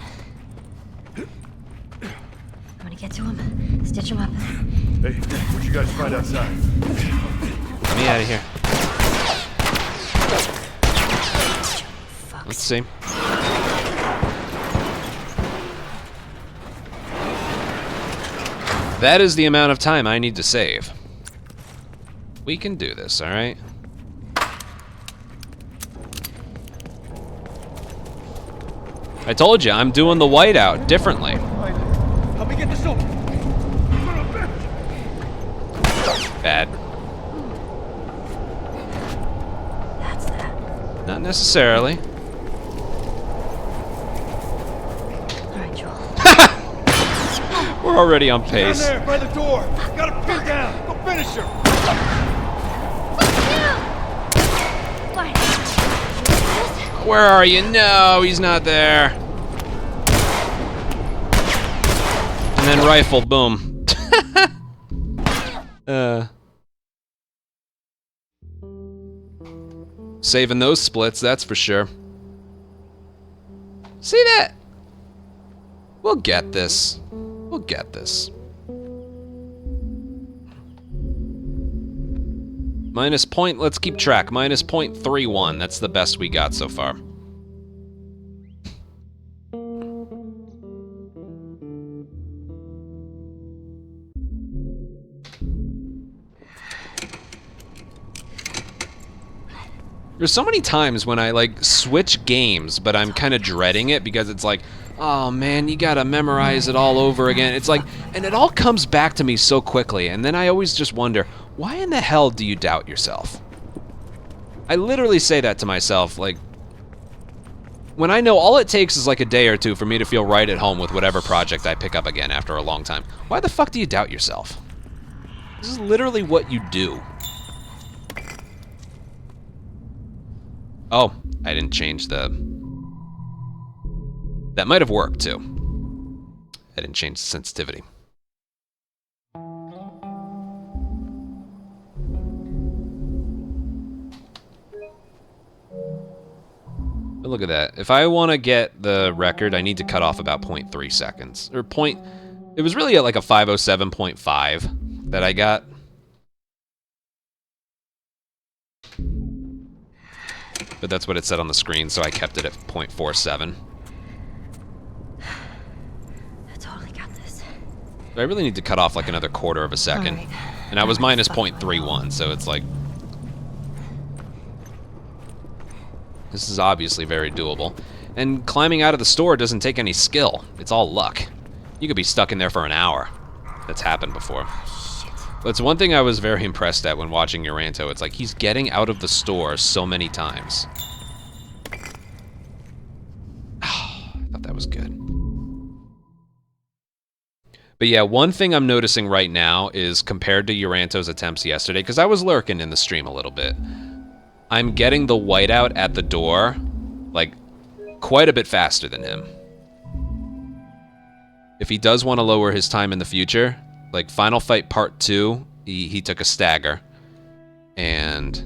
I'm gonna get to him, stitch him up. Hey, what'd you guys find outside? Let me out of here. Fuck. Let's see. That is the amount of time I need to save. We can do this, alright? I told you, I'm doing the whiteout differently. Help me get this open. Bad. That's that. Not necessarily. Alright, Joel. We're already on Down pace. there, by the door. Gotta pin down. Go finish her. Where are you? No, he's not there. And then rifle, boom. Saving those splits, that's for sure. See that? We'll get this. We'll get this. Minus point, let's keep track. Minus 0.31, that's the best we got so far. There's so many times when I like switch games, but I'm kind of dreading it because it's like, oh man, you gotta memorize it all over again. It's like, and it all comes back to me so quickly, and then I always just wonder, why in the hell do you doubt yourself? I literally say that to myself, like, when I know all it takes is like a day or two for me to feel right at home with whatever project I pick up again after a long time. Why the fuck do you doubt yourself? This is literally what you do. Oh, I didn't change the... That might have worked, too. I didn't change the sensitivity. But look at that. If I want to get the record, I need to cut off about 0.3 seconds. Or point... It was really at like a 507.5 that I got. but that's what it said on the screen, so I kept it at 0.47. I totally got this. I really need to cut off like another quarter of a second. All right. And I was minus 0.31, so it's like... This is obviously very doable. And climbing out of the store doesn't take any skill. It's all luck. You could be stuck in there for an hour. That's happened before. That's one thing I was very impressed at when watching Uranto. It's like he's getting out of the store so many times. I thought that was good. But yeah, one thing I'm noticing right now is compared to Uranto's attempts yesterday, because I was lurking in the stream a little bit, I'm getting the whiteout at the door, like, quite a bit faster than him. If he does want to lower his time in the future, like Final Fight Part 2, he took a stagger. And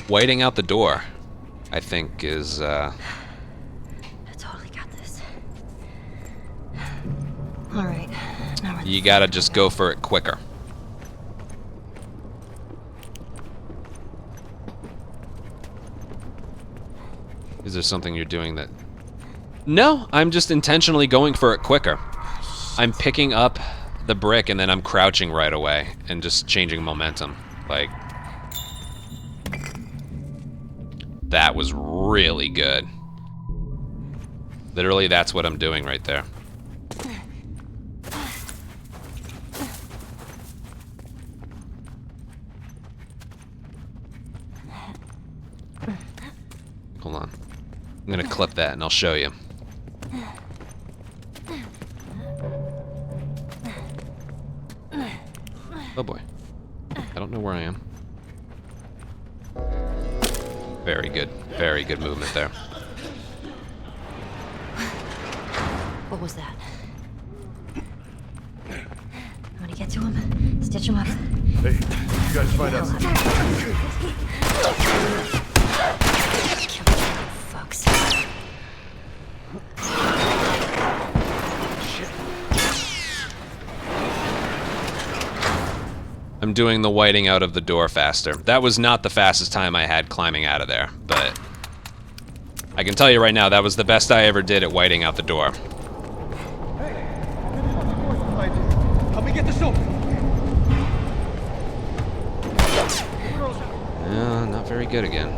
whiting out the door, I think, is I totally got this. All right. Now you gotta just go for it quicker. Is there something you're doing that... No, I'm just intentionally going for it quicker. I'm picking up the brick and then I'm crouching right away and just changing momentum. Like... That was really good. Literally, that's what I'm doing right there. Hold on. I'm gonna clip that and I'll show you. Oh boy. I don't know where I am. Very good movement there. What was that? I'm gonna get to him, stitch him up. Hey, you guys find out something. Fucks. I'm doing the whiting out of the door faster. That was not the fastest time I had climbing out of there, but I can tell you right now, that was the best I ever did at whiting out the door. Help me get this open. Not very good again.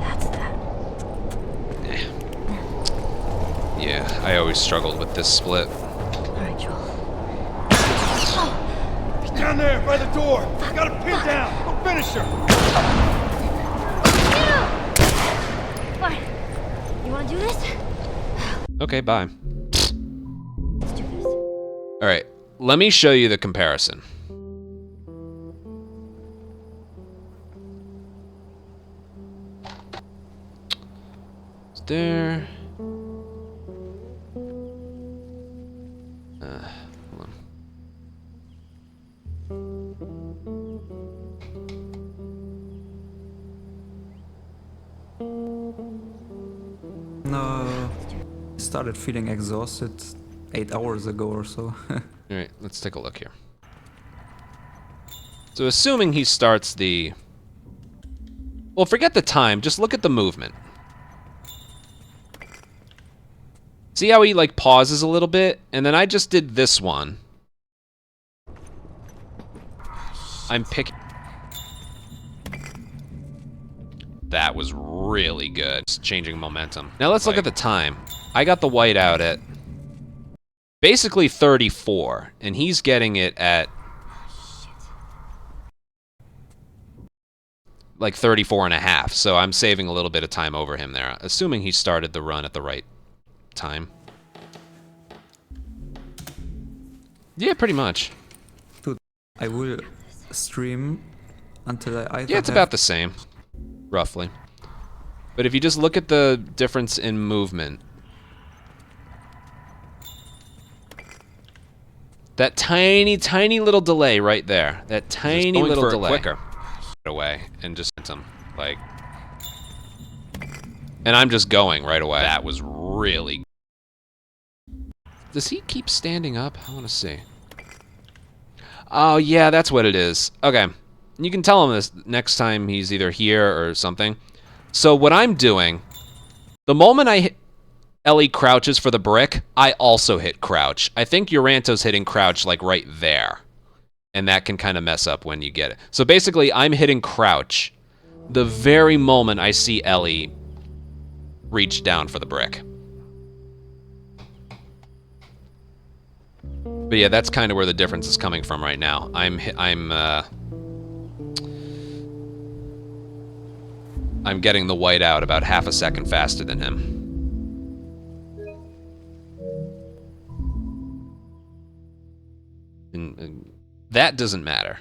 That's that. Yeah, I always struggled with this split. All right, Joel. Down there, by the door. Got him pinned down. I'll finish her. Fine. You want to do this? Okay, bye. Let's do this. Alright, let me show you the comparison. There. Hold on. No, started feeling exhausted 8 hours ago or so. Alright, let's take a look here. So assuming he starts the... Well, forget the time, just look at the movement. See how he, like, pauses a little bit? And then I just did this one. I'm picking... That was really good. Just changing momentum. Now let's look at the time. I got the white out at basically 34, and he's getting it at like 34 and a half, so I'm saving a little bit of time over him there, assuming he started the run at the right time. Yeah, pretty much. Dude, I will stream until I either Yeah, it's about the same, roughly. But if you just look at the difference in movement, that tiny, tiny little delay right there, that tiny little delay. Quicker. Away and just him, like, and I'm just going right away. That was really. Does he keep standing up? I want to see. Oh yeah, that's what it is. Okay, You can tell him this next time he's either here or something. So what I'm doing, the moment Ellie crouches for the brick, I also hit crouch. I think Uranto's hitting crouch like right there. And that can kind of mess up when you get it. So basically, I'm hitting crouch the very moment I see Ellie reach down for the brick. But yeah, that's kind of where the difference is coming from right now. I'm getting the white out about half a second faster than him. And that doesn't matter.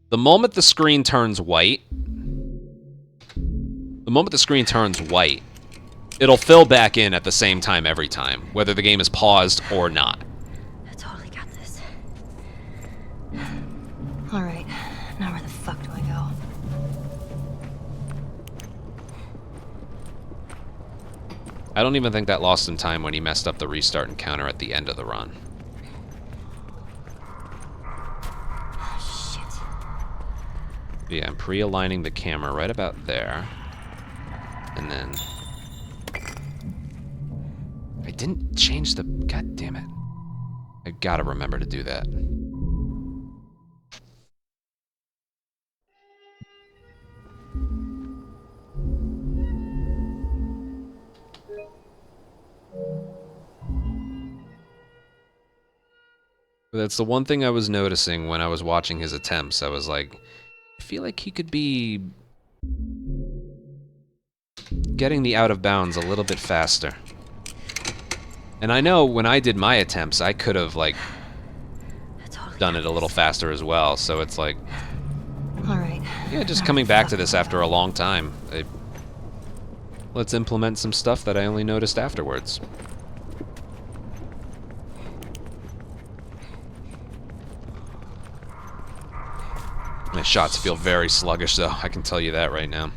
The moment the screen turns white, it'll fill back in at the same time every time, whether the game is paused or not. I totally got this. All right, now where the fuck do I go? I don't even think that lost him time when he messed up the restart encounter at the end of the run. Yeah, I'm pre-aligning the camera right about there. And then... I didn't change the... God damn it. I gotta remember to do that. That's the one thing I was noticing when I was watching his attempts. I was like, I feel like he could be getting the out of bounds a little bit faster. And I know when I did my attempts, I could have, like, done it a little faster as well. So it's like, all right. Yeah, just coming back to this after a long time. Let's implement some stuff that I only noticed afterwards. My shots feel very sluggish, though. I can tell you that right now.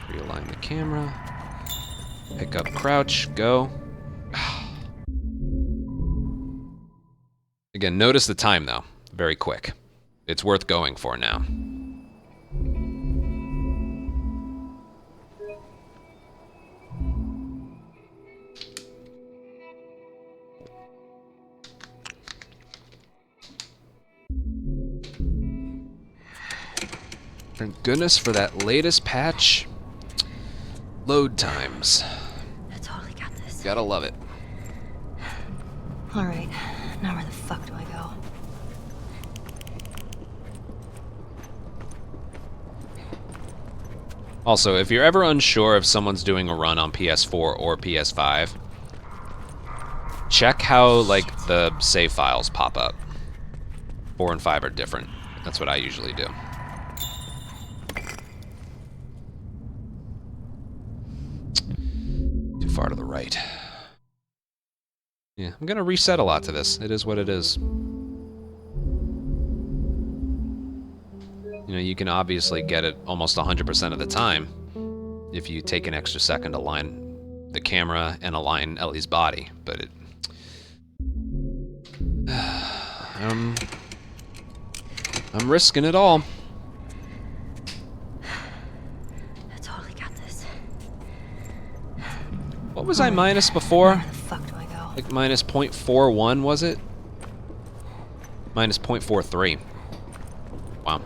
Realign the camera. Pick up crouch. Go. Again, notice the time, though. Very quick. It's worth going for now. Thank goodness for that latest patch. Load times. I totally got this. Gotta love it. All right, now where the fuck do I go? Also, if you're ever unsure if someone's doing a run on PS4 or PS5, check how, like, the save files pop up. 4 and 5 are different. That's what I usually do. Too far to the right. Yeah, I'm gonna reset a lot to this. It is what it is. You know, you can obviously get it almost 100% of the time if you take an extra second to align the camera and align Ellie's body, but it... I'm risking it all. I totally got this. What was I minus before? Where the fuck do I go? Like minus 0.41, was it? Minus 0.43. Wow.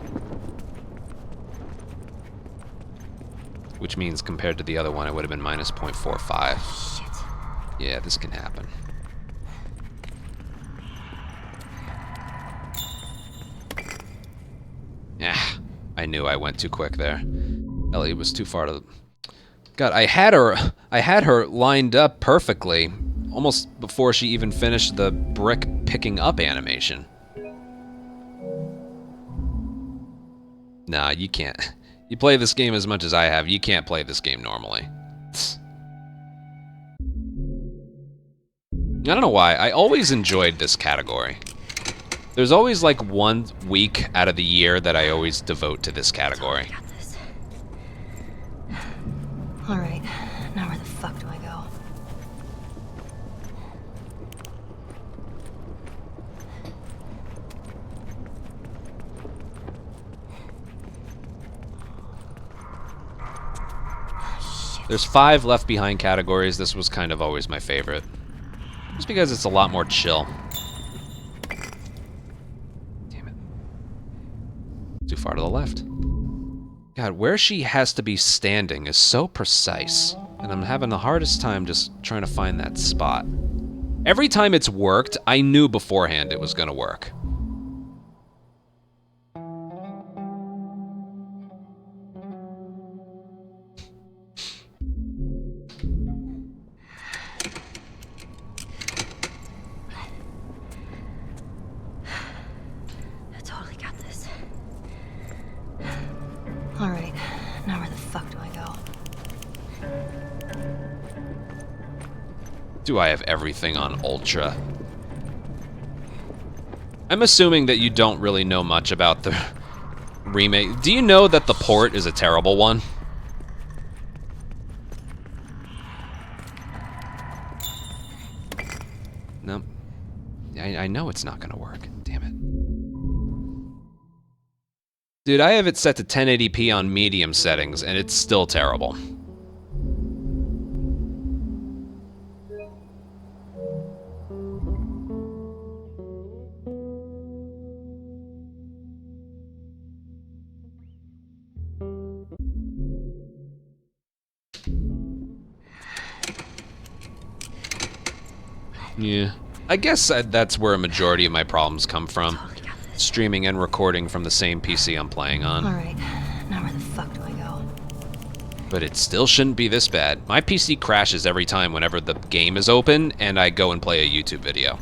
Which means compared to the other one, it would have been minus 0.45. Shit. Yeah, this can happen. Yeah, I knew I went too quick there. Ellie was too far to the... God, I had her lined up perfectly almost before she even finished the brick picking up animation. Nah, you can't. You play this game as much as I have, you can't play this game normally. I don't know why, I always enjoyed this category. There's always like 1 week out of the year that I always devote to this category. Got this. All right, now where the fuck do I go? There's 5 Left Behind categories. This was kind of always my favorite. Just because it's a lot more chill. Damn it. Too far to the left. God, where she has to be standing is so precise. And I'm having the hardest time just trying to find that spot. Every time it's worked, I knew beforehand it was gonna work. I totally got this. All right, now where the fuck do I go? Do I have everything on Ultra? I'm assuming that you don't really know much about the remake. Do you know that the port is a terrible one? No. I know it's not gonna work. Damn it. Dude, I have it set to 1080p on medium settings, and it's still terrible. Yeah. I guess that's where a majority of my problems come from. Streaming and recording from the same PC I'm playing on. Alright, now where the fuck do I go? But it still shouldn't be this bad. My PC crashes every time whenever the game is open and I go and play a YouTube video.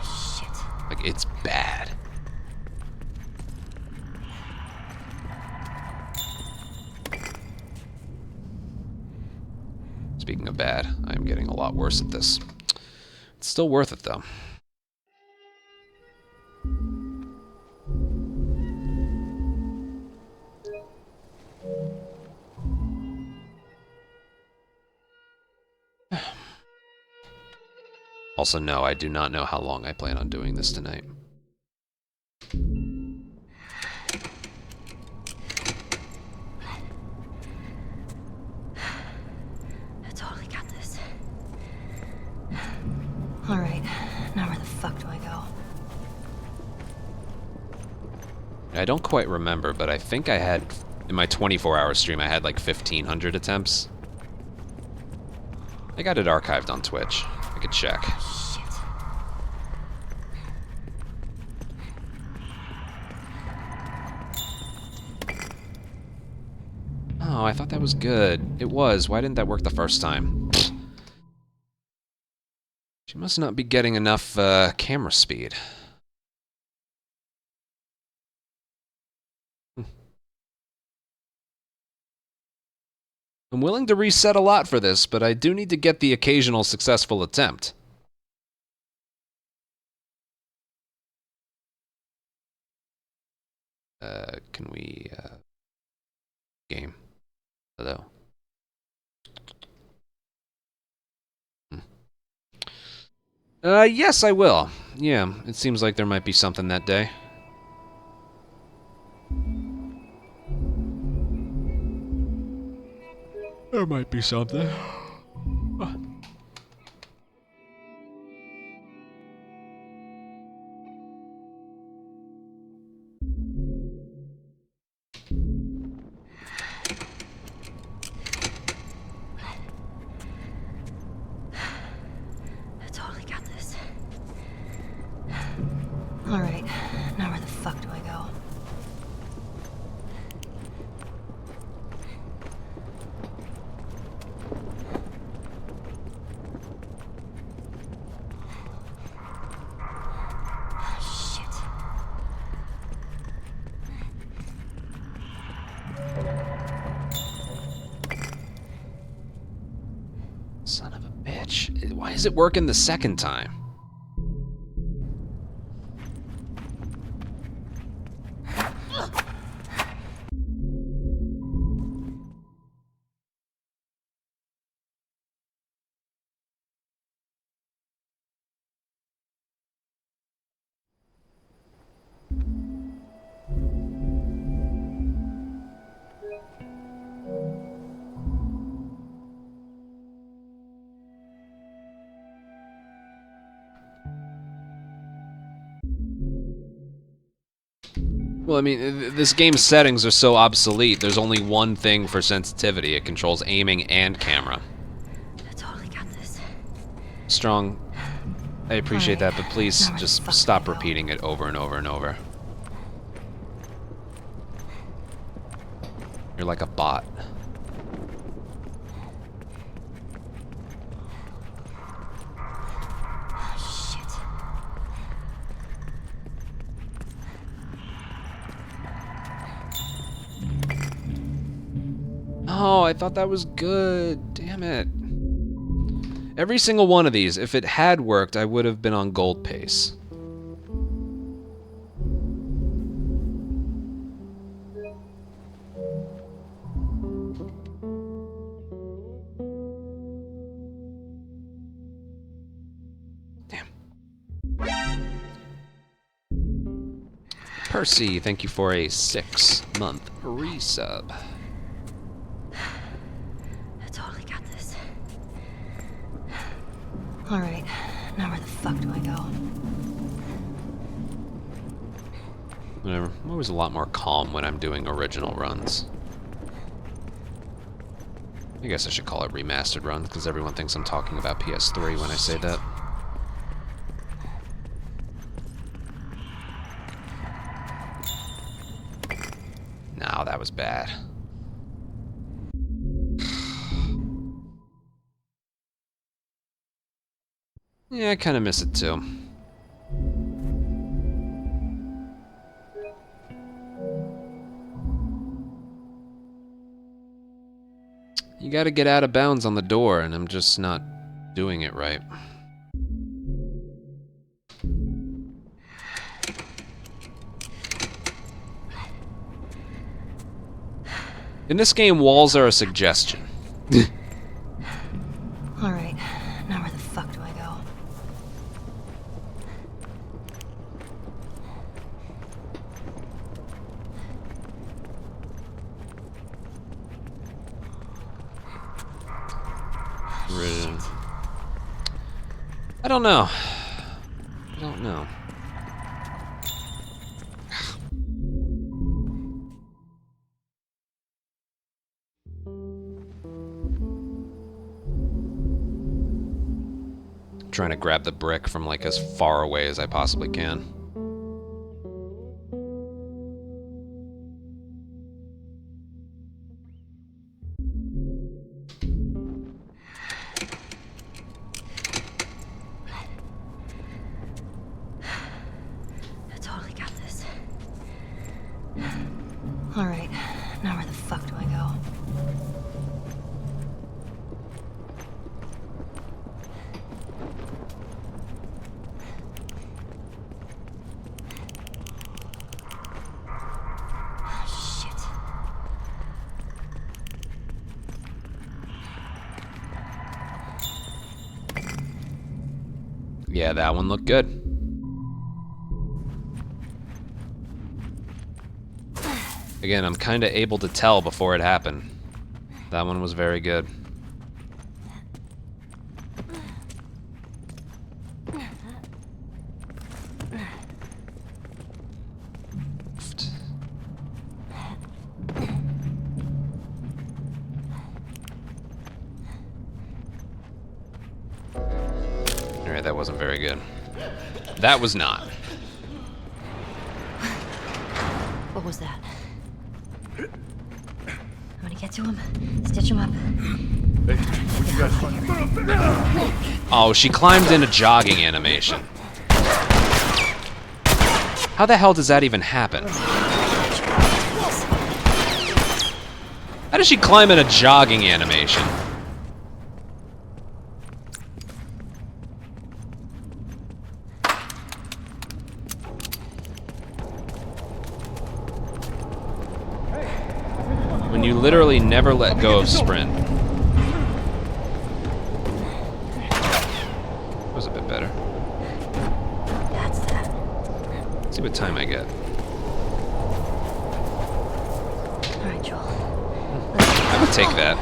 Shit. Like, it's bad. Speaking of bad, I'm getting a lot worse at this. It's still worth it, though. Also, no, I do not know how long I plan on doing this tonight. I totally got this. Alright, now where the fuck do I go? I don't quite remember, but I think I had, in my 24-hour stream, I had like 1,500 attempts. I got it archived on Twitch. I could check. Shit. Oh, I thought that was good. It was. Why didn't that work the first time? She must not be getting enough camera speed. I'm willing to reset a lot for this, but I do need to get the occasional successful attempt. Can we, game? Hello. Yes, I will. Yeah, it seems like there might be something that day. There might be something. I totally got this. Alright, now where the fuck do I go? Shit. Son of a bitch. Why is it working the second time? Well, I mean, this game's settings are so obsolete. There's only one thing for sensitivity. It controls aiming and camera. I totally got this. Strong, I appreciate Alright, that, but please now where the just fuck stop do I go? repeating it over and over and over. You're like a bot. Shit. Oh, I thought that was good. Damn it. Every single one of these, if it had worked, I would have been on gold pace. Damn. Percy, thank you for a 6-month resub. I totally got this. Alright, now where the fuck do I go? Whatever. I'm always a lot more calm when I'm doing original runs. I guess I should call it remastered runs, because everyone thinks I'm talking about PS3 when I say that. No, that was bad. Yeah, I kind of miss it too. You gotta get out of bounds on the door, and I'm just not doing it right. In this game, walls are a suggestion. Alright, now where the fuck do I go? I don't know. I don't know. I'm trying to grab the brick from like as far away as I possibly can. I totally got this. Alright, now where the fuck do I go? Shit. Yeah, that one looked good. Again, I'm kind of able to tell before it happened. That one was very good. Alright, that wasn't very good. That was not. What was that? I'm gonna get to him, stitch him up. Hey, what you guys fucking... Oh, she climbed in a jogging animation. How the hell does that even happen? How does she climb in a jogging animation? When you literally never let go of sprint. That was a bit better. That's that. Let's see what time I get. Alright, Joel. I would take that.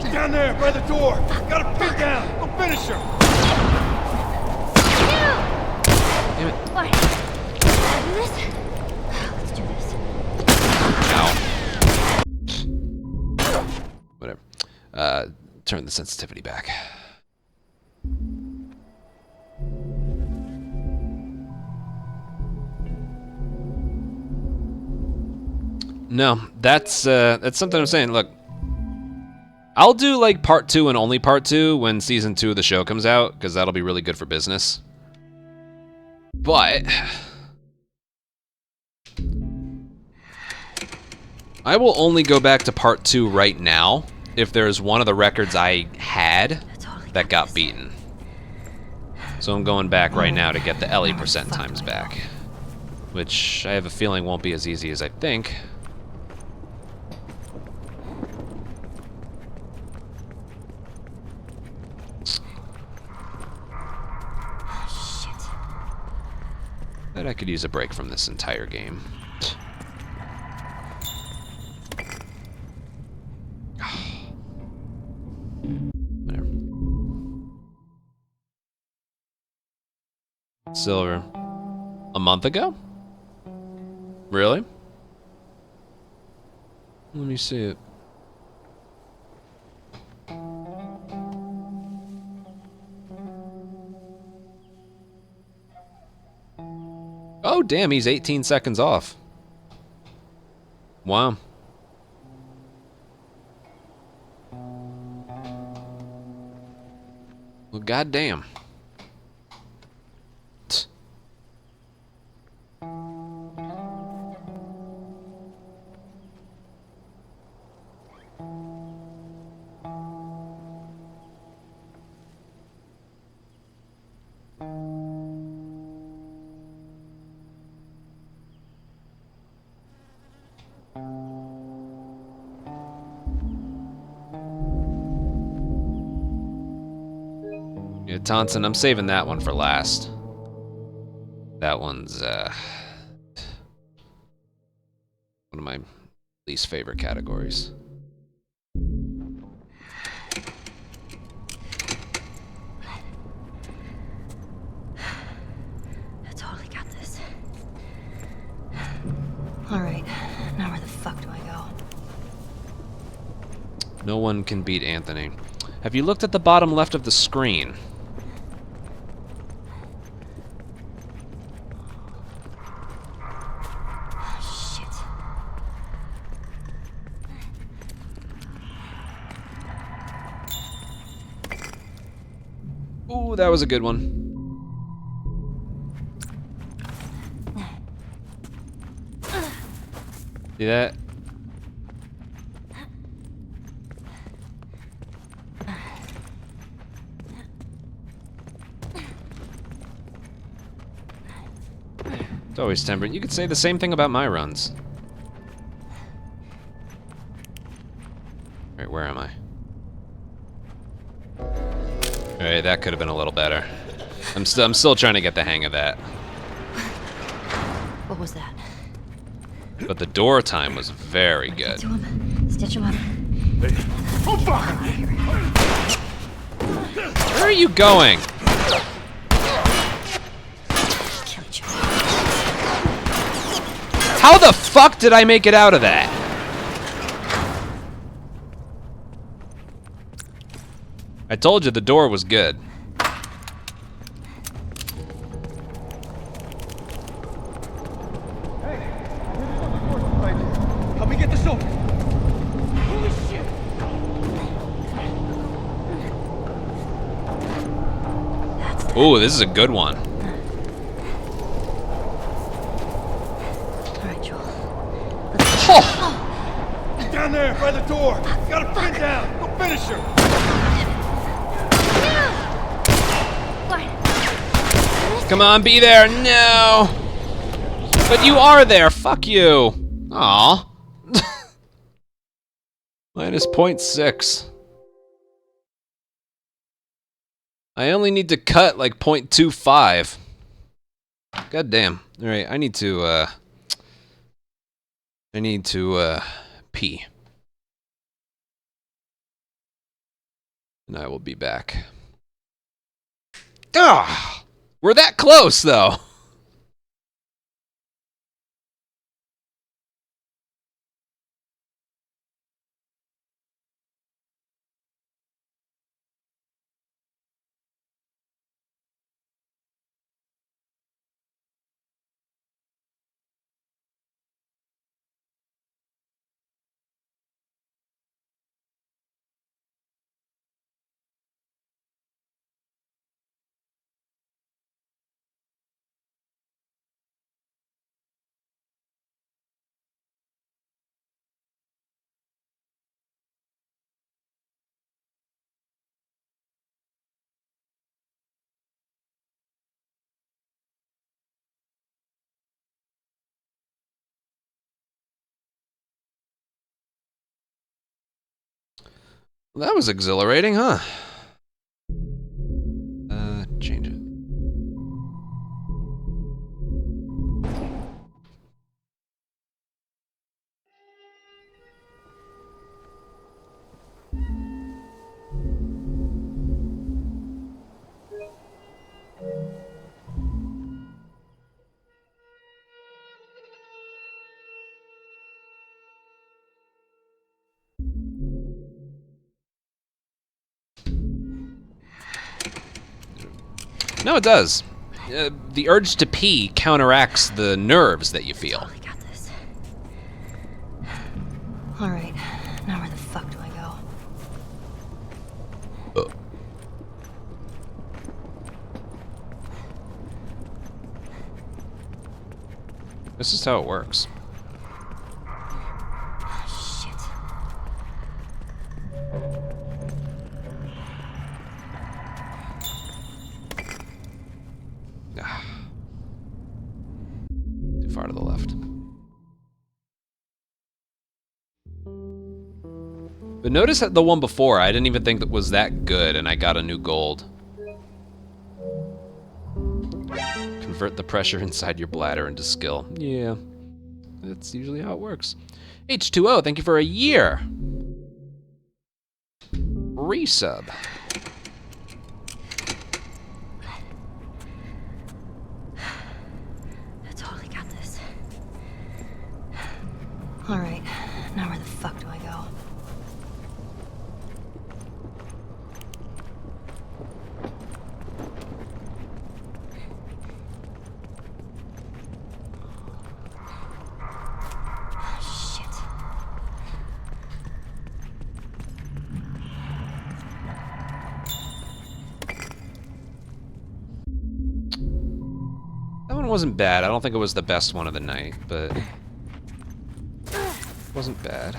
He's down there by the door. Gotta pin her down. I'll finish her. Damn it. Alright. Can I do this? Let's do this. Whatever. Turn the sensitivity back. No, that's something I'm saying. Look, I'll do like part 2 and only part 2 when season 2 of the show comes out, because that'll be really good for business. But I will only go back to part 2 right now if there's one of the records I had that got beaten. So I'm going back right now to get the Ellie percent times back, which I have a feeling won't be as easy as I think. Bet I could use a break from this entire game. Whatever. Silver. A month ago? Really? Let me see it. Oh, damn, he's 18 seconds off. Wow. Well, goddamn. Yeah, Taunton, I'm saving that one for last. That one's, one of my least favorite categories. I totally got this. Alright, now where the fuck do I go? No one can beat Anthony. Have you looked at the bottom left of the screen? Ooh, that was a good one. See that? It's always temperate. You could say the same thing about my runs. Alright, where am I? Alright, that could have been a little better. I'm still trying to get the hang of that. What was that? But the door time was very good. To him. Stitch him up. Where are you going? Kill each How the fuck did I make it out of that? I told you the door was good. Help me get this open. Holy shit! Ooh, this is a good one. Alright, Joel. Oh! He's down there by the door. Got a friend down. Go finish her. Come on, be there. No! But you are there. Fuck you. Aw. Minus 0.6. I only need to cut like 0.25. God damn. Alright, I need to pee. And I will be back. Ah! We're that close, though. That was exhilarating, huh? Change it. No, it does. The urge to pee counteracts the nerves that you feel. I got this. All right, now where the fuck do I go? This is how it works. Shit. Too far to the left. But notice that the one before, I didn't even think that was that good, and I got a new gold. Convert the pressure inside your bladder into skill. Yeah, that's usually how it works. H2O, thank you for a year. Resub. I totally got this. All right, now where the fuck do I go? Shit. That one wasn't bad. I don't think it was the best one of the night, but it wasn't bad.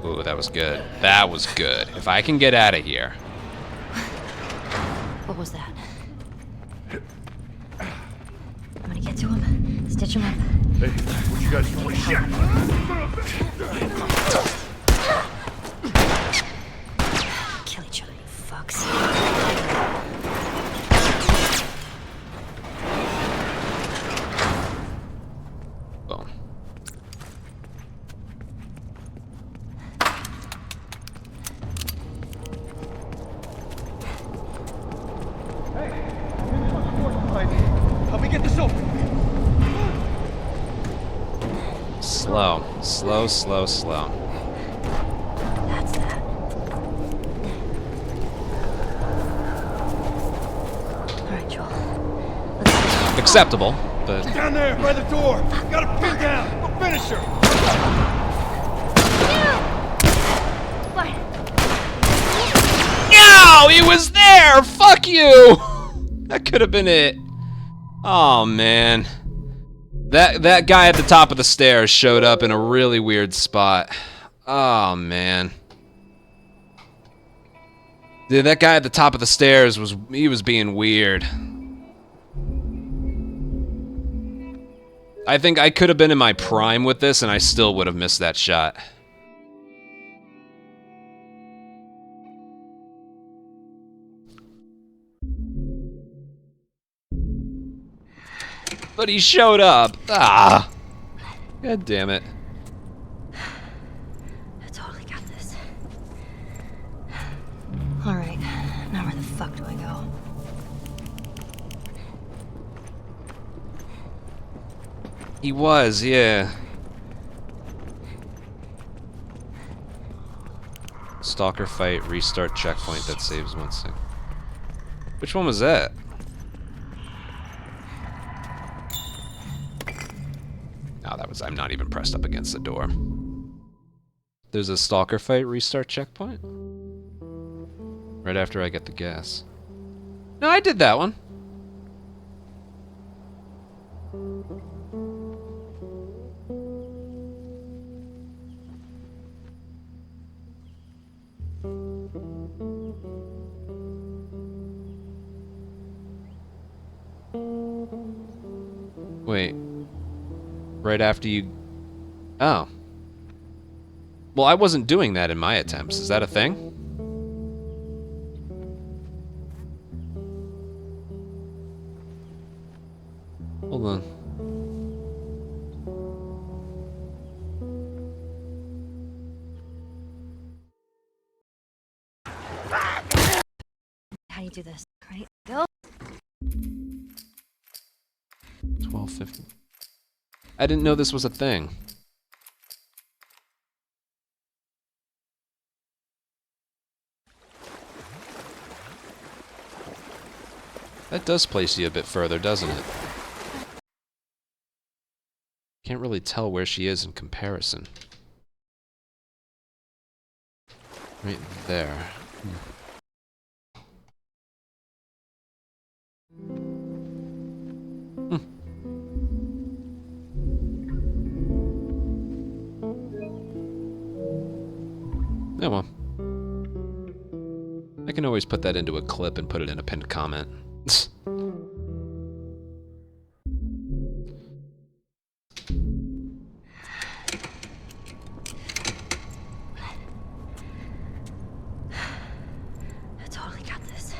Ooh, that was good. That was good. If I can get out of here. What was that? I'm gonna get to him, stitch him up. Hey, what you guys doing? Shit! Kill each other, you fucks. Boom. Help me get this open. Slow. Slow, slow, slow. That's that. All right, Joel. Let's go. Acceptable, but... Down there, by the door! Gotta pin down! We'll finish her! Fine. No! He was there! Fuck you! That could have been it. Oh, man. That guy at the top of the stairs showed up in a really weird spot. Oh, man. Dude, that guy at the top of the stairs was being weird. I think I could have been in my prime with this and I still would have missed that shot. But he showed up. Ah. God damn it. I totally got this. All right, now where the fuck do I go? He was, yeah. Stalker fight, restart checkpoint that saves 1 sec. Which one was that? No, that was, I'm not even pressed up against the door. There's a stalker fight, restart checkpoint? Right after I get the gas. No, I did that one. Right after you... Oh. Well, I wasn't doing that in my attempts. Is that a thing? Hold on. How you do this, right? Go. 12:50. I didn't know this was a thing. That does place you a bit further, doesn't it? Can't really tell where she is in comparison. Right there. Oh well. I can always put that into a clip and put it in a pinned comment. I totally got this.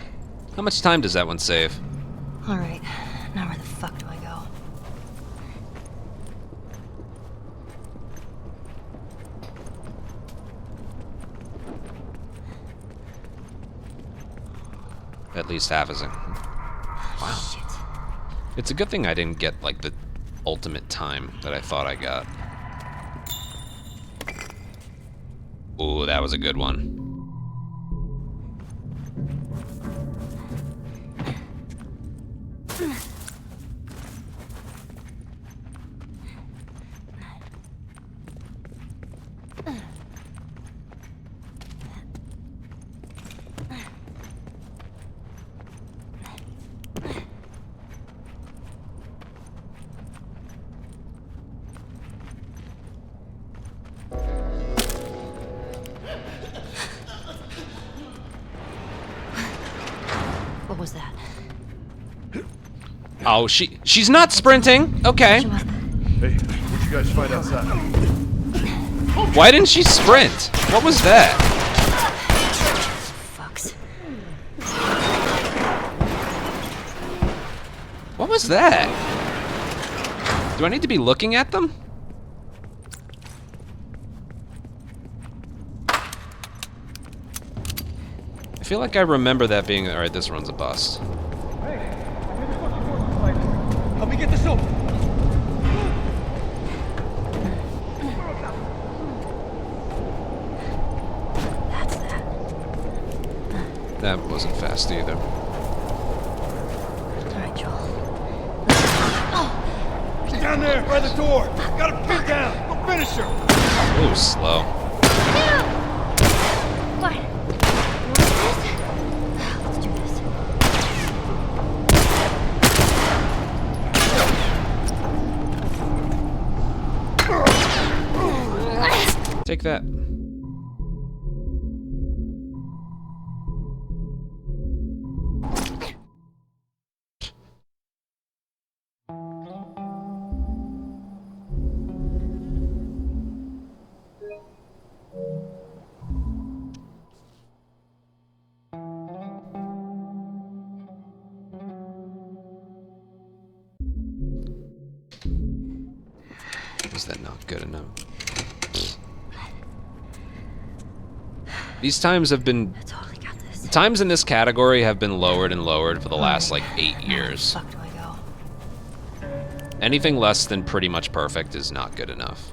How much time does that one save? Alright, now where the fuck do I go? At least half is in. Wow. Shit. It's a good thing I didn't get, like, the ultimate time that I thought I got. Ooh, that was a good one. What was that? Oh, she's not sprinting. Okay. Hey, what'd you guys find outside? Why didn't she sprint? What was that? Fucks. What was that? Do I need to be looking at them? I feel like I remember that being... Alright, this runs a bust. Help me get this open. That's that. That wasn't fast either. Alright, Joel. He's down there by the door. Got him pinned down. Go finish her. Ooh, slow. What? Let's do this. Take that. Was that not good enough? These times have been... I totally got this. Times in this category have been lowered and lowered for the last, like, 8 years. Where the fuck do I go? Anything less than pretty much perfect is not good enough.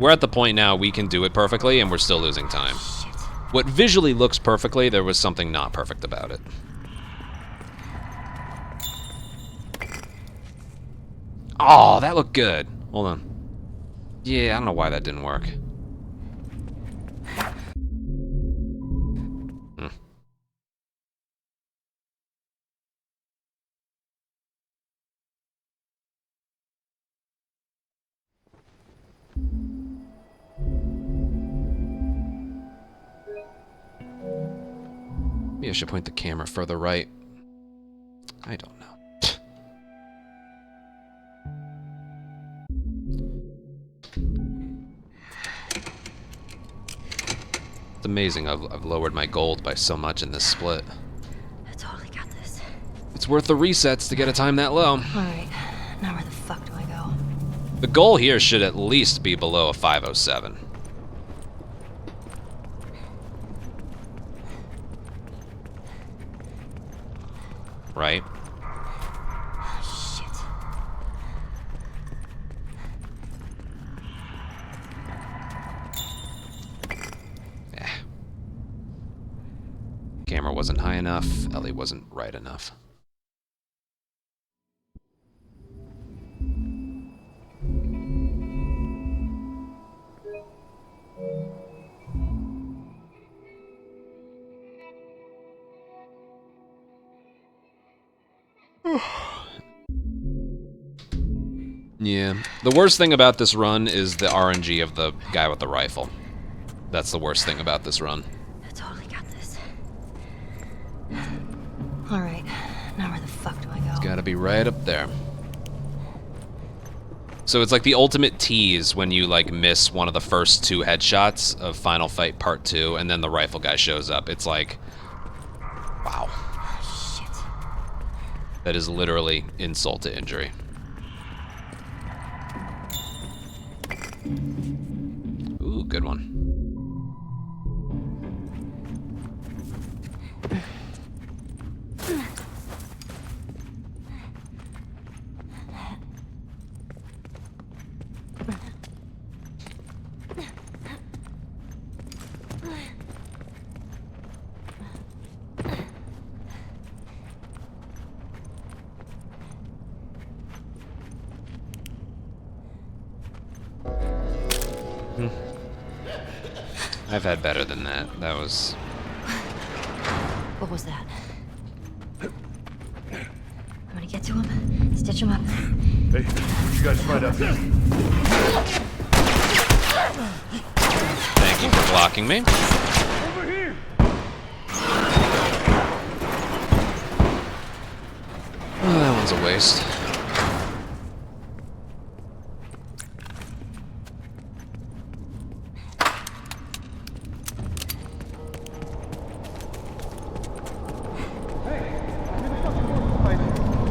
We're at the point now we can do it perfectly and we're still losing time. Shit. What visually looks perfectly, there was something not perfect about it. Oh, that looked good. Hold on. Yeah, I don't know why that didn't work. Maybe I should point the camera further right. I don't know. It's amazing I've lowered my gold by so much in this split. I totally got this. It's worth the resets to get a time that low. Alright, now where the fuck do I go? The goal here should at least be below a 507. Right? Shit. Camera wasn't high enough, Ellie wasn't right enough. Yeah. The worst thing about this run is the RNG of the guy with the rifle. That's the worst thing about this run. I totally got this. Alright, now where the fuck do I go? It's gotta be right up there. So it's like the ultimate tease when you like miss one of the first 2 headshots of Final Fight Part 2 and then the rifle guy shows up. It's like, wow. Shit. That is literally insult to injury. Ooh, good one. I've had better than that. That was... What was that? I'm gonna get to him, stitch him up. Hey, you guys fight up here. Thank you for blocking me. Over here! Oh, that one's a waste.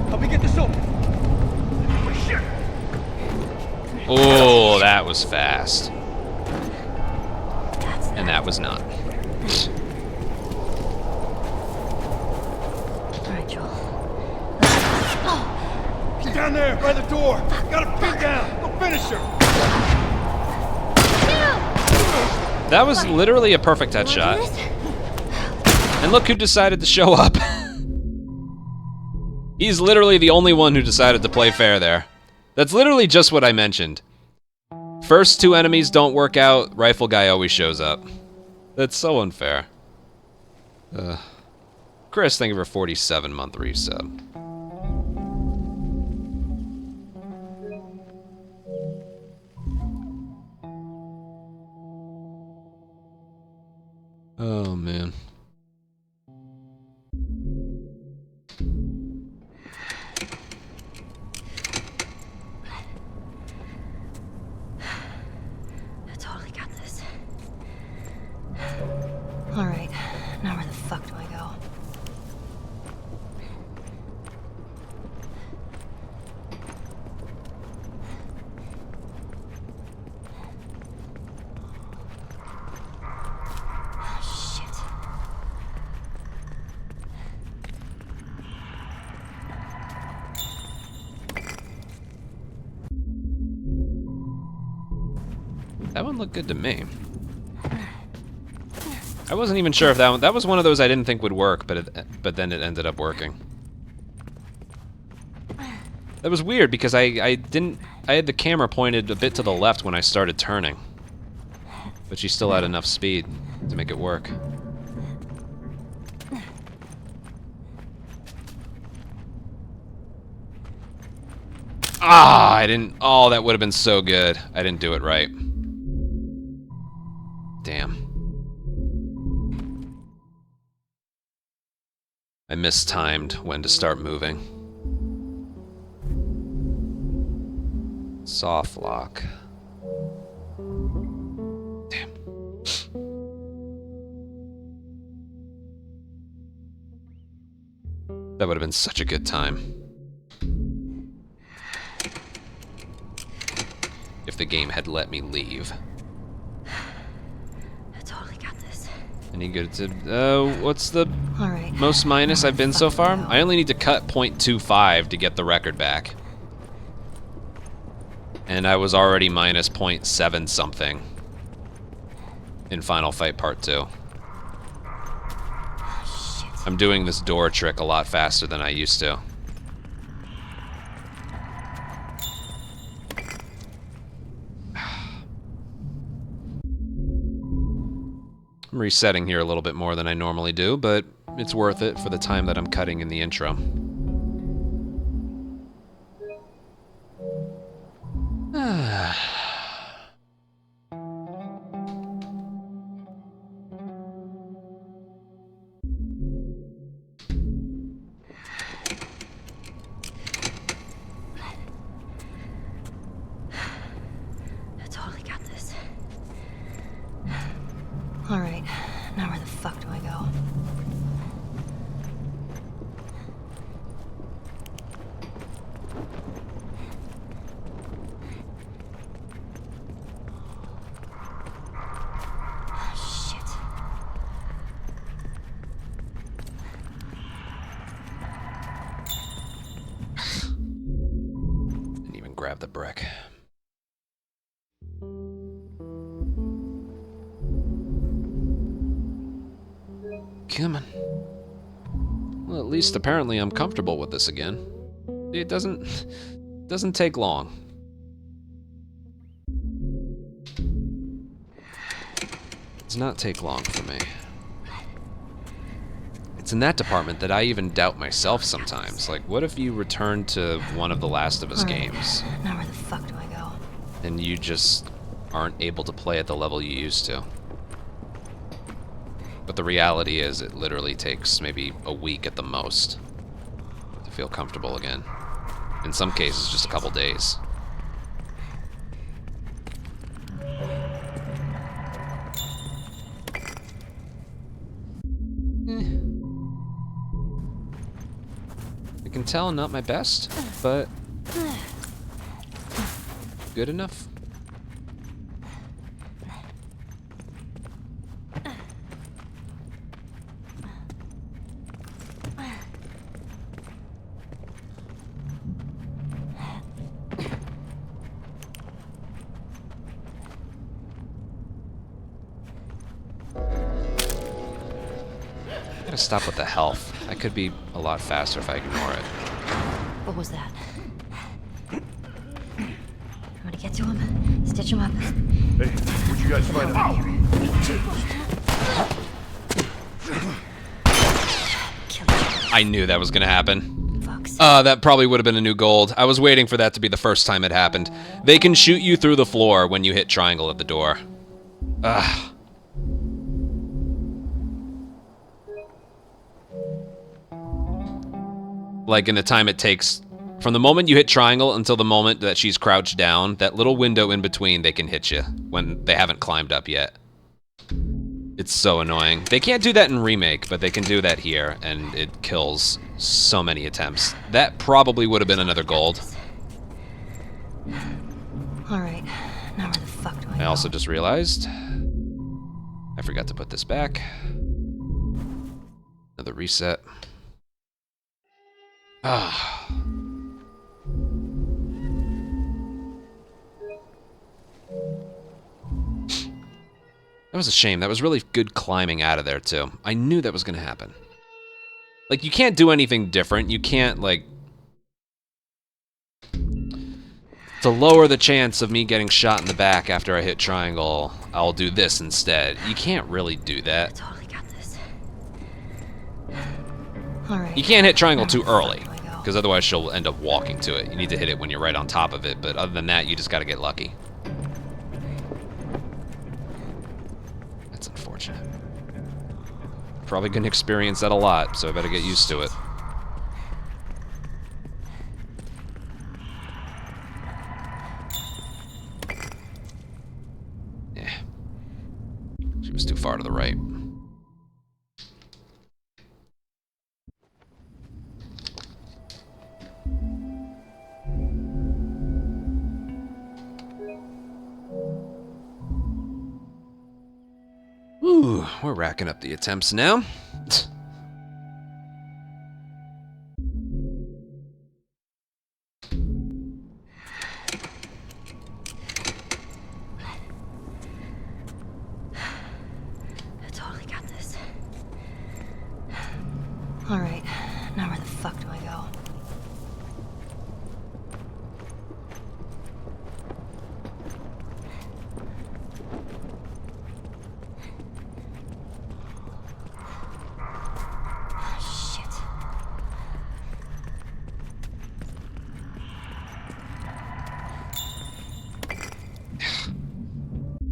Help me get this open. Shit! Oh, that was fast. And that was not. Alright, Joel. He's down there by the door. Got him pinned down. Go finish her. That was literally a perfect headshot. And look who decided to show up. He's literally the only one who decided to play fair there. That's literally just what I mentioned. First 2 enemies don't work out, rifle guy always shows up. That's so unfair. Chris, thank you for 47-month resub. Oh, man. I totally got this. Alright, now where the fuck do I go? Shit. That one looked good to me. I wasn't even sure if that was one of those I didn't think would work, but then it ended up working. That was weird because I had the camera pointed a bit to the left when I started turning. But she still had enough speed to make it work. Ah, I didn't. Oh, that would have been so good. I didn't do it right. Damn. I mistimed when to start moving. Soft lock. Damn. That would have been such a good time. If the game had let me leave. I totally got this. Any good to... what's the All right. most minus I've been so far? I only need to cut 0.25 to get the record back. And I was already minus 0.7 something in Final Fight Part 2. I'm doing this door trick a lot faster than I used to. I'm resetting here a little bit more than I normally do, but it's worth it for the time that I'm cutting in the intro. I totally got this. All right. Now where the fuck do I go? Shit. Didn't even grab the brick. Come on. Well, at least apparently I'm comfortable with this again. It doesn't take long. Does not take long for me. It's in that department that I even doubt myself sometimes. Like, what if you return to one of the Last of Us games Now where the fuck do I go? and you just aren't able to play at the level you used to? But the reality is, it literally takes maybe a week at the most to feel comfortable again. In some cases, just a couple days. I can tell, not my best, but good enough. Gotta stop with the health. I could be a lot faster if I ignore it. What was that? I'm gonna get to him, stitch him up. Hey, where'd you guys find him? Kill him. I knew that was gonna happen. Fucks. That probably would have been a new gold. I was waiting for that to be the first time it happened. They can shoot you through the floor when you hit triangle at the door. Ugh. Like, in the time it takes from the moment you hit triangle until the moment that she's crouched down, that little window in between, they can hit you when they haven't climbed up yet. It's so annoying. They can't do that in Remake, but they can do that here, and it kills so many attempts. That probably would have been another gold. Alright, now where the fuck do I go? I also just realized I forgot to put this back. Another reset. Ah. That was a shame. That was really good climbing out of there, too. I knew that was going to happen. Like, you can't do anything different. You can't, like... To lower the chance of me getting shot in the back after I hit triangle, I'll do this instead. You can't really do that. Totally got this. Alright. You can't hit triangle too early, because otherwise she'll end up walking to it. You need to hit it when you're right on top of it, but other than that, you just gotta get lucky. That's unfortunate. probably going to experience that a lot, so I better get used to it. Yeah. She was too far to the right. Ooh, we're racking up the attempts now. I totally got this. Alright, now where the fuck do I go? Shit.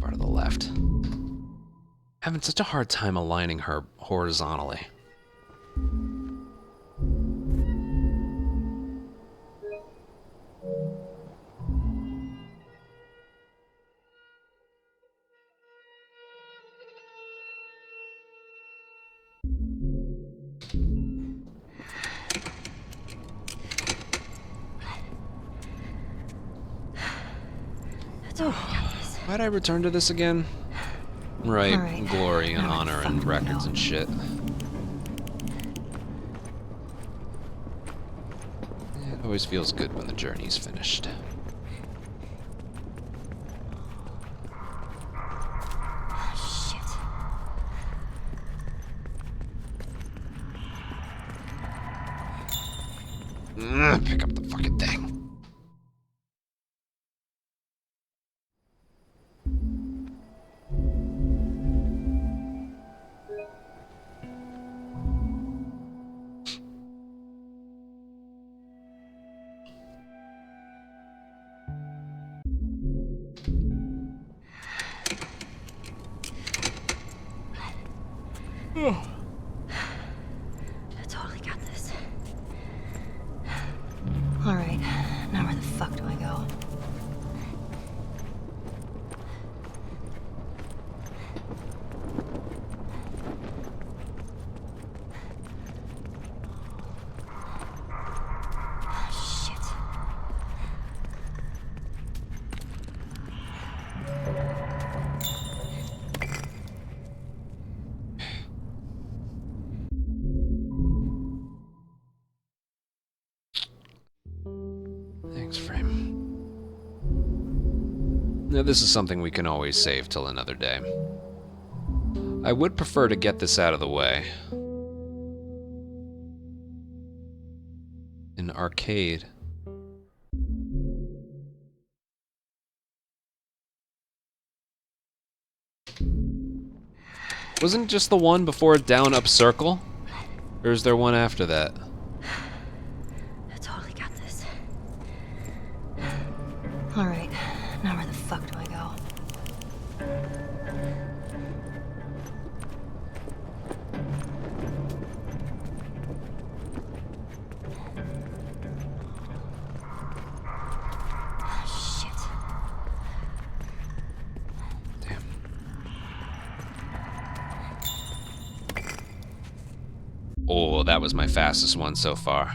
Far to the left. Having such a hard time aligning her horizontally. I totally got this. Why'd I return to this again? Right, Alright. glory and Now where the honor fuck and do we records go? and shit. Yeah, it always feels good when the journey's finished. Shit. Pick up the fucking thing. I totally got this. Alright, now where the fuck do I go? Shit. Thanks, Frame. Now, this is something we can always save till another day. I would prefer to get this out of the way. An arcade. Wasn't just the one before down up circle? Or is there one after that? I totally got this. Alright, now where the fuck do I go? Shit. Damn. Oh, that was my fastest one so far.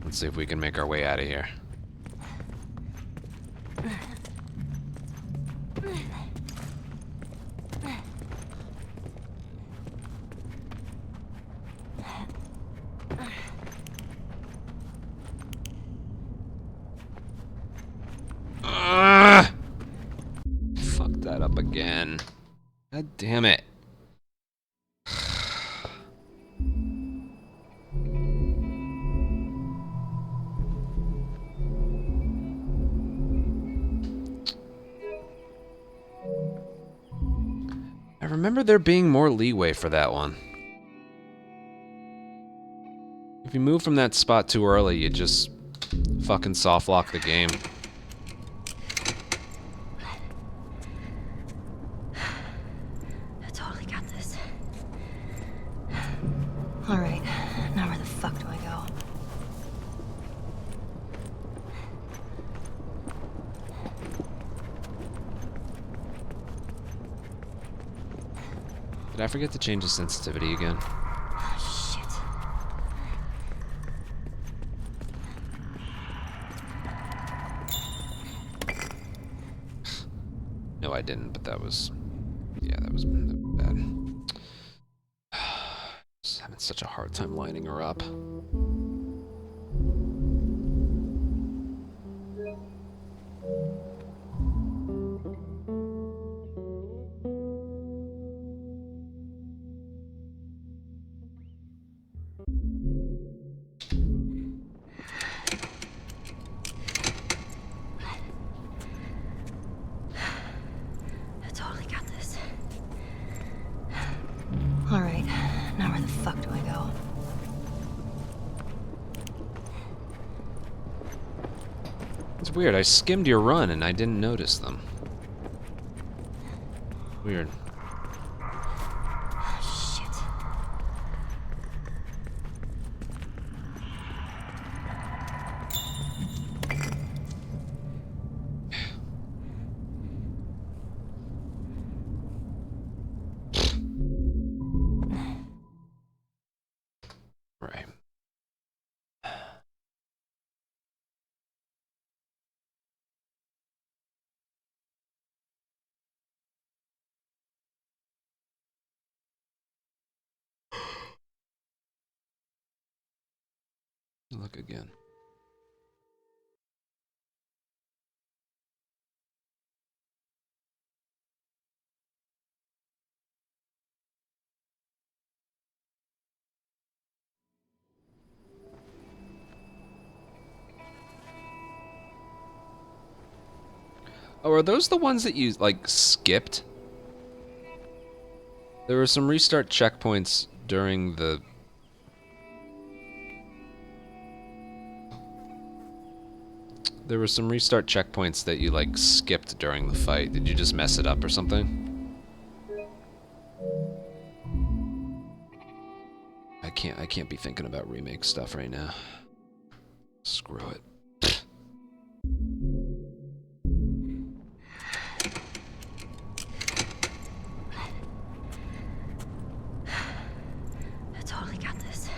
Let's see if we can make our way out of here. Fucked that up again. God damn it. I remember there being more leeway for that one. If you move from that spot too early, you just fucking soft lock the game. Alright, now where the fuck do I go? Did I forget to change the sensitivity again? Shit. No, I didn't, but that was... Yeah, that was bad. Just having such a hard time lining her up. I totally got this. Alright, now where the fuck do I go? It's weird, I skimmed your run and I didn't notice them. Weird. Shit. Right. Look again. Oh, are those the ones that you, like, skipped? There were some restart checkpoints during the... There were some restart checkpoints that you, like, skipped during the fight. Did you just mess it up or something? I can't be thinking about remake stuff right now. Screw it. I totally got this.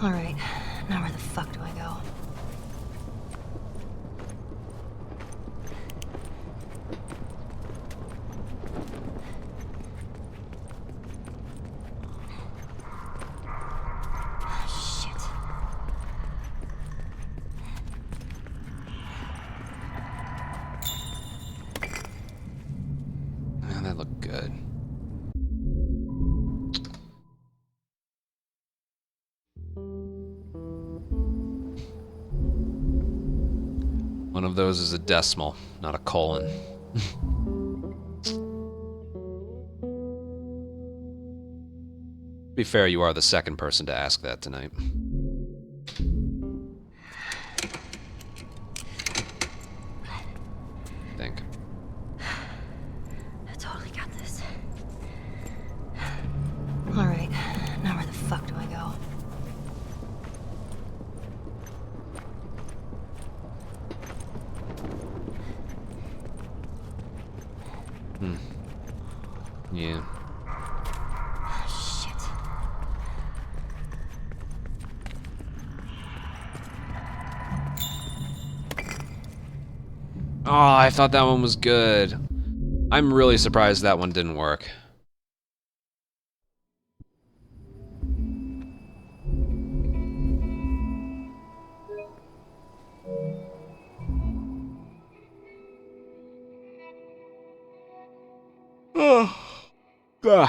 Alright, now where the fuck do I go? Shit. Man, that looked good. One of those is a decimal, not a colon. To be fair, you are the second person to ask that tonight. Think. I totally got this. Alright, now where the fuck do I go? Yeah. Shit. Oh, I thought that one was good. I'm really surprised that one didn't work. Oh, God.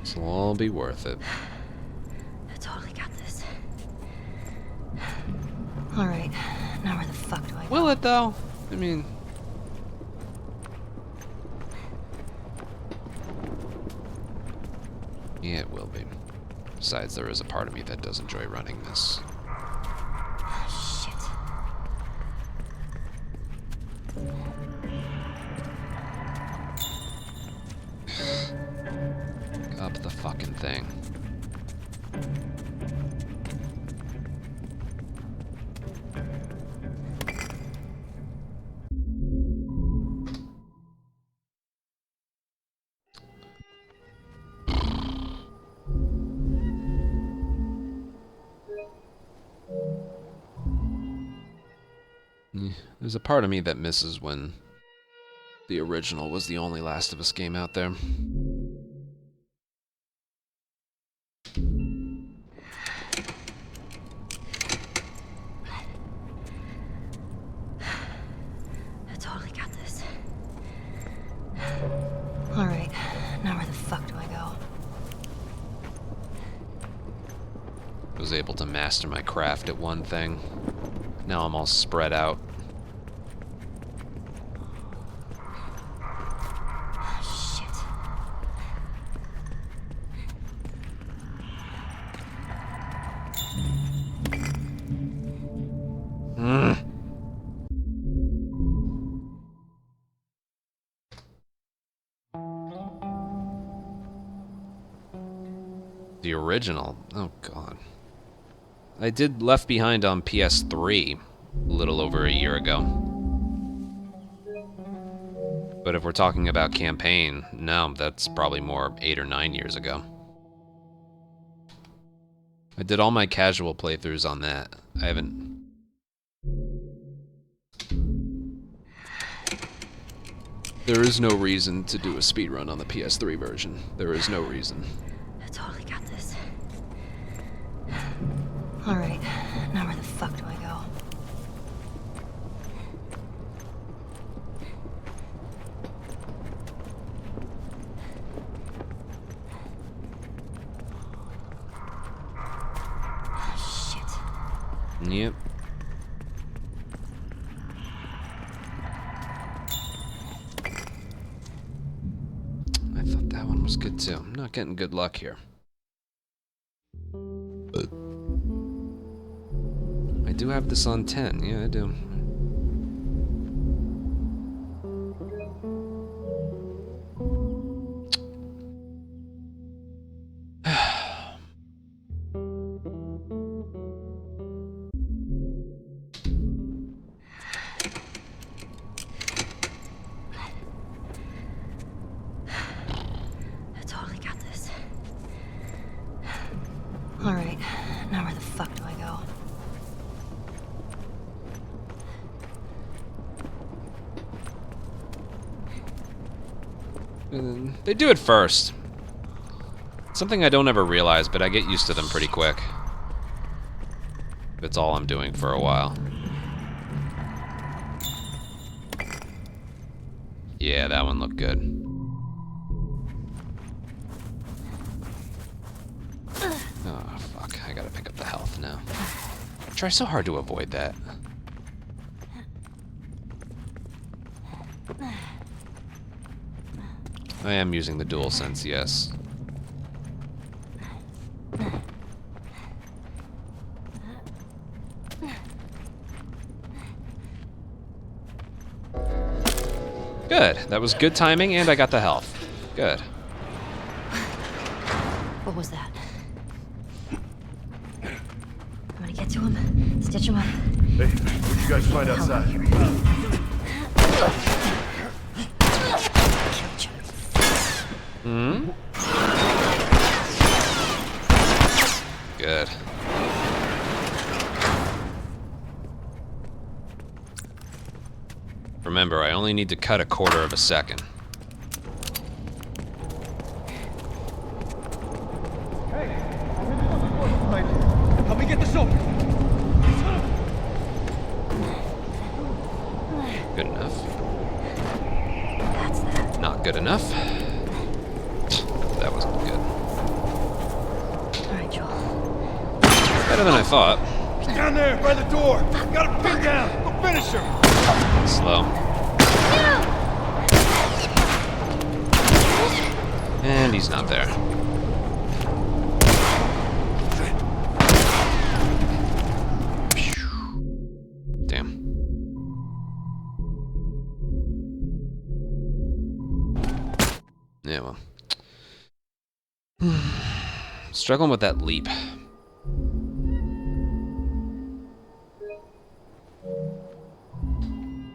This will all be worth it. I totally got this. Alright, now where the fuck do I go? Will it, though? I mean... Yeah, it will be. Besides, there is a part of me that does enjoy running this. Shit. thing. There's a part of me that misses when the original was the only Last of Us game out there. I totally got this. Alright, now where the fuck do I go? I was able to master my craft at one thing. Now I'm all spread out. Shit. The original? Oh god. I did Left Behind on PS3 a little over a year ago. But if we're talking about campaign, no, that's probably more 8 or 9 years ago. I did all my casual playthroughs on that. I haven't... There is no reason to do a speedrun on the PS3 version. There is no reason. I totally got this. Alright, now where the fuck do I go? Shit. Yep. I thought that one was good too. I'm not getting good luck here. I do have this on 10. Yeah, I do. I totally got this. Alright, now where the fuck do I go? They do it first. Something I don't ever realize, but I get used to them pretty quick. That's all I'm doing for a while. Yeah, that one looked good. Oh, fuck. I gotta pick up the health now. I try so hard to avoid that. I am using the DualSense, yes. Good. That was good timing, and I got the health. Good. What was that? I'm gonna get to him, stitch him up. Hey, what'd you guys find outside? Hmm? Good. Remember, I only need to cut a quarter of a second. Help me get this open. Good enough. That's that. Not good enough. That wasn't good. Alright, Joel. Better than I thought. He's down there by the door. Got him pinned down. Go finish him. Slow. And he's not there. Damn. Yeah, well. Struggling with that leap.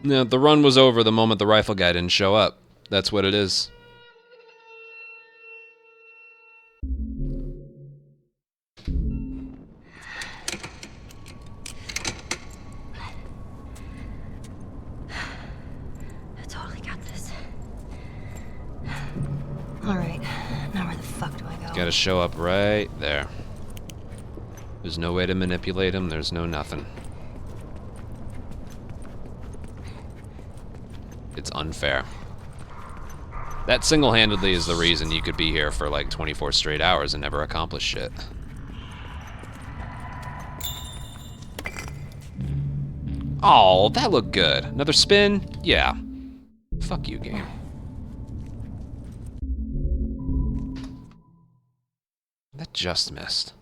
No, the run was over the moment the rifle guy didn't show up. That's what it is. I totally got this. Alright, now where the fuck do I go? Gotta show up right there. There's no way to manipulate him, there's no nothing. It's unfair. That single-handedly is the reason you could be here for like 24 straight hours and never accomplish shit. Oh, that looked good. Another spin? Yeah. Fuck you, game. That just missed.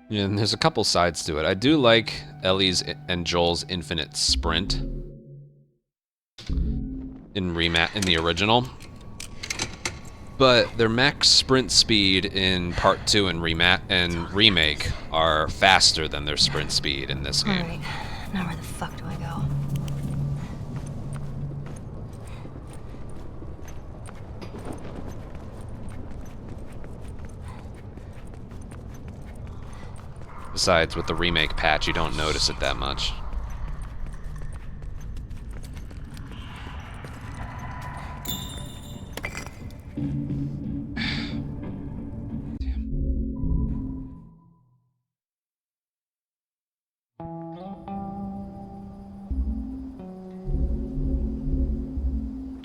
Yeah, and there's a couple sides to it. I do like Ellie's and Joel's infinite sprint in the original, but their max sprint speed in Part 2 and Remake are faster than their sprint speed in this game. Alright, now where the fuck do I go? Besides, with the Remake patch, you don't notice it that much.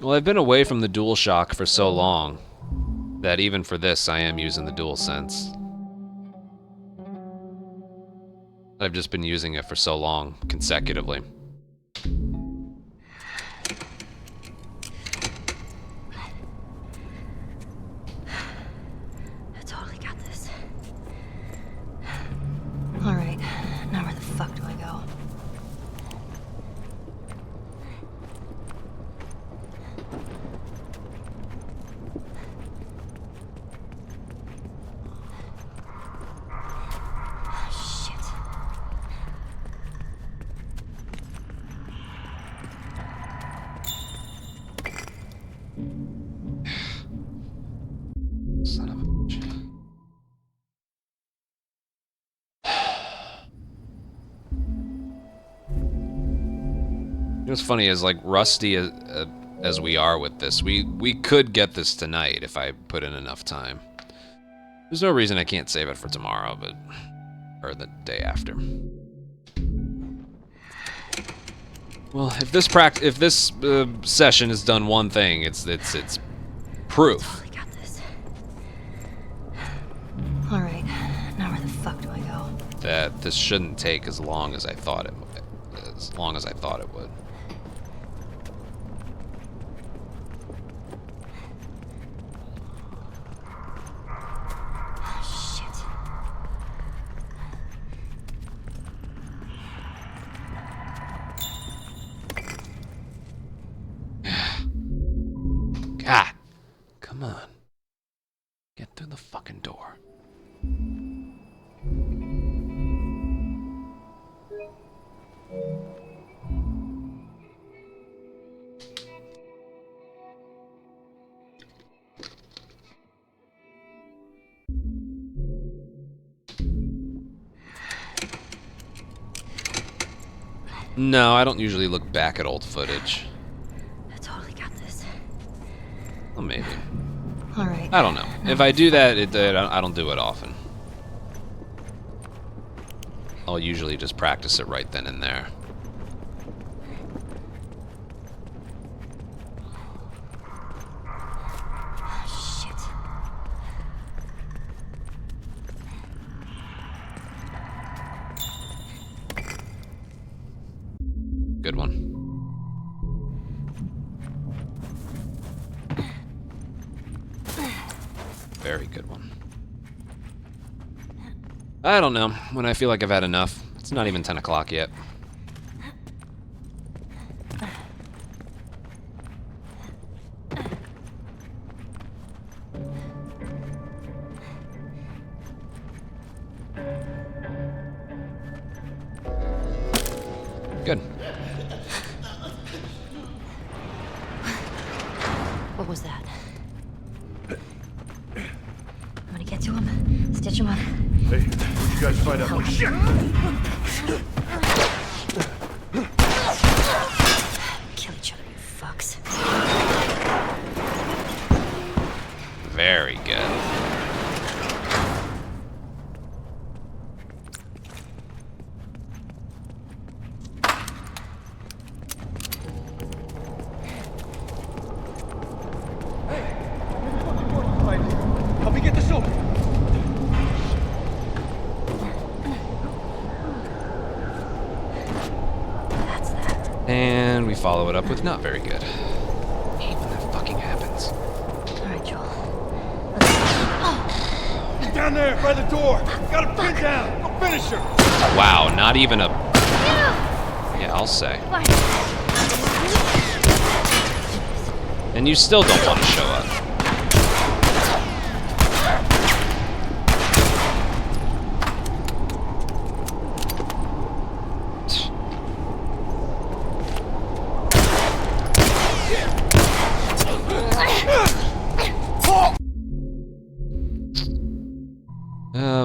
Well, I've been away from the DualShock for so long that even for this, I am using the DualSense. I've just been using it for so long, consecutively. I totally got this. Alright, now where the fuck do I go? Son of a bitch. What's funny is, like, rusty as we are with this, we could get this tonight if I put in enough time. There's no reason I can't save it for tomorrow, or the day after. Well, if this session has done one thing, it's proof. Alright, now where the fuck do I go? That this shouldn't take as long as I thought it would. As long as I thought it would. God, come on. Get through the fucking door. No, I don't usually look back at old footage. I totally got this. Well, maybe. Alright. I don't know. If I do that, I don't do it often. I'll usually just practice it right then and there. Good one. Very good one. I don't know. When I feel like I've had enough. It's not even 10 o'clock yet. Good. What was that? I'm gonna get to him, stitch him up. Hey, you guys find out. Oh, shit! Kill each other, you fucks. Very good. Help me get this open. That's that. And we follow it up with not very good. I hate when that fucking happens. Alright, Joel. He's down there by the door. Got him pinned down. Go finish her. Wow, not even a... Yeah, I'll say. And you still don't want to show up.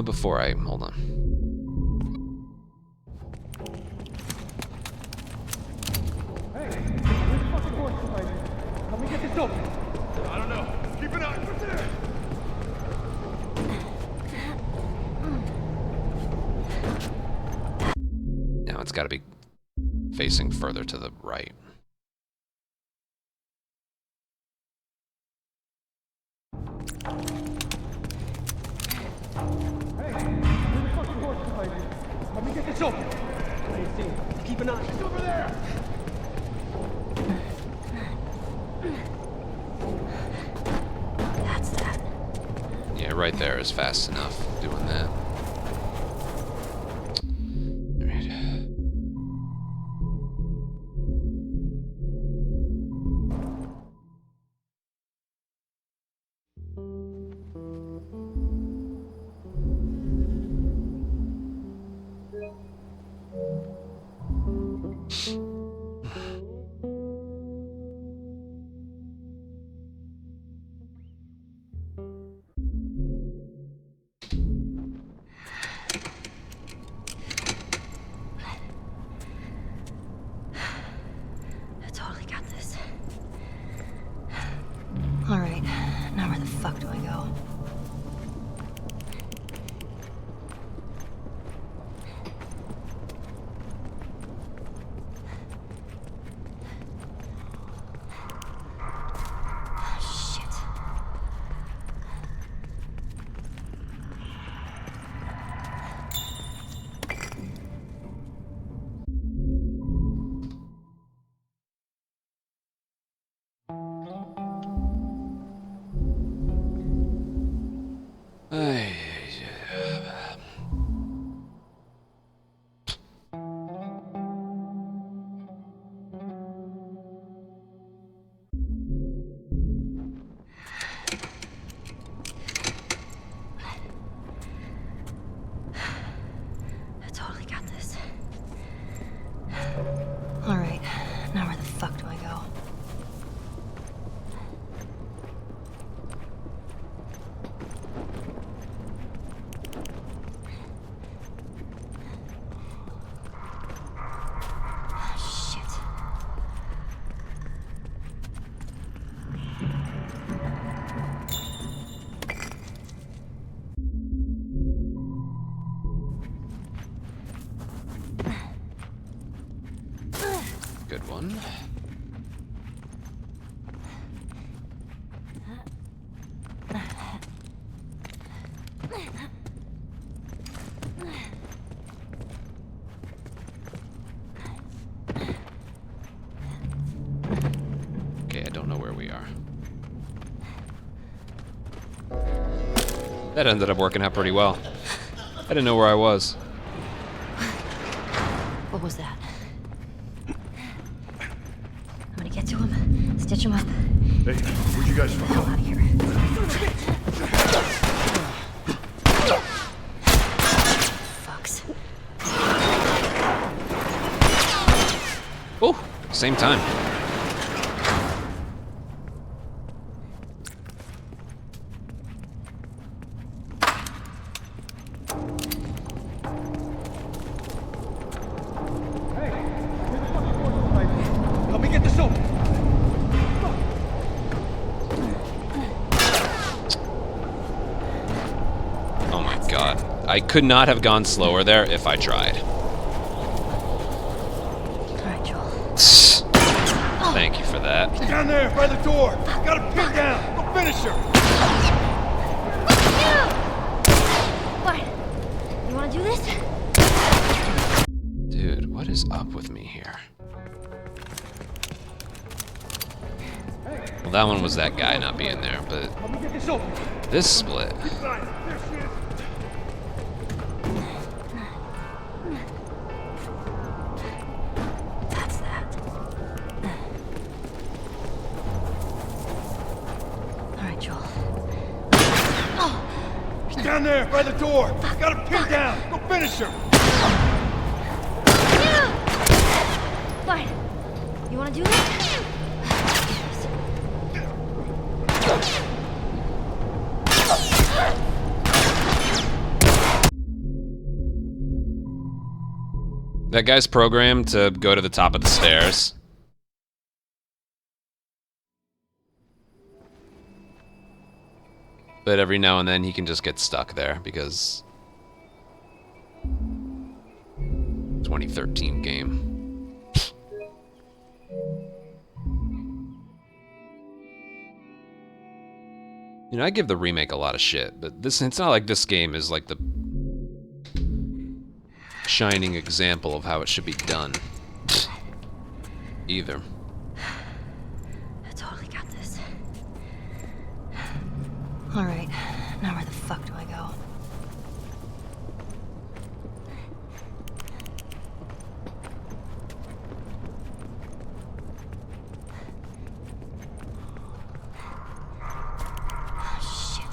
Before I... Hold on. Help me get this open. I don't know. Keep an eye. What's there? Now it's got to be facing further to the right. Let me get this open. I ain't seen it. Keep an eye. It's over there. That's that. Yeah, right there is fast enough doing that. Alright. I totally got this. Alright, now where the fuck do I go? Shit. I totally got this. Alright, now where the fuck do I go? Shit. Good one. Okay, I don't know where we are. That ended up working out pretty well. I didn't know where I was. What was that? I'm gonna get to him, stitch him up. Hey, where'd you guys from? Hell out of here. Fucks. Oh, same time. Help me get this open. Oh my god. I could not have gone slower there if I tried. Alright, Joel. Thank you for that. Down there, by the door. Got her pinned down. Go finish her. What? You wanna do this? Dude, what is up with me here? Well, that one was that guy not being there, but Help me get this open. this split. There she is. That's that. Alright, Joel. She's down there, by the door. Got her pinned down. Go finish her. What? You wanna do this? That guy's programmed to go to the top of the stairs. But every now and then he can just get stuck there because 2013 game. You know, I give the remake a lot of shit, but it's not like this game is like the shining example of how it should be done. Either. I totally got this. Alright, now where the fuck do I go? Shit.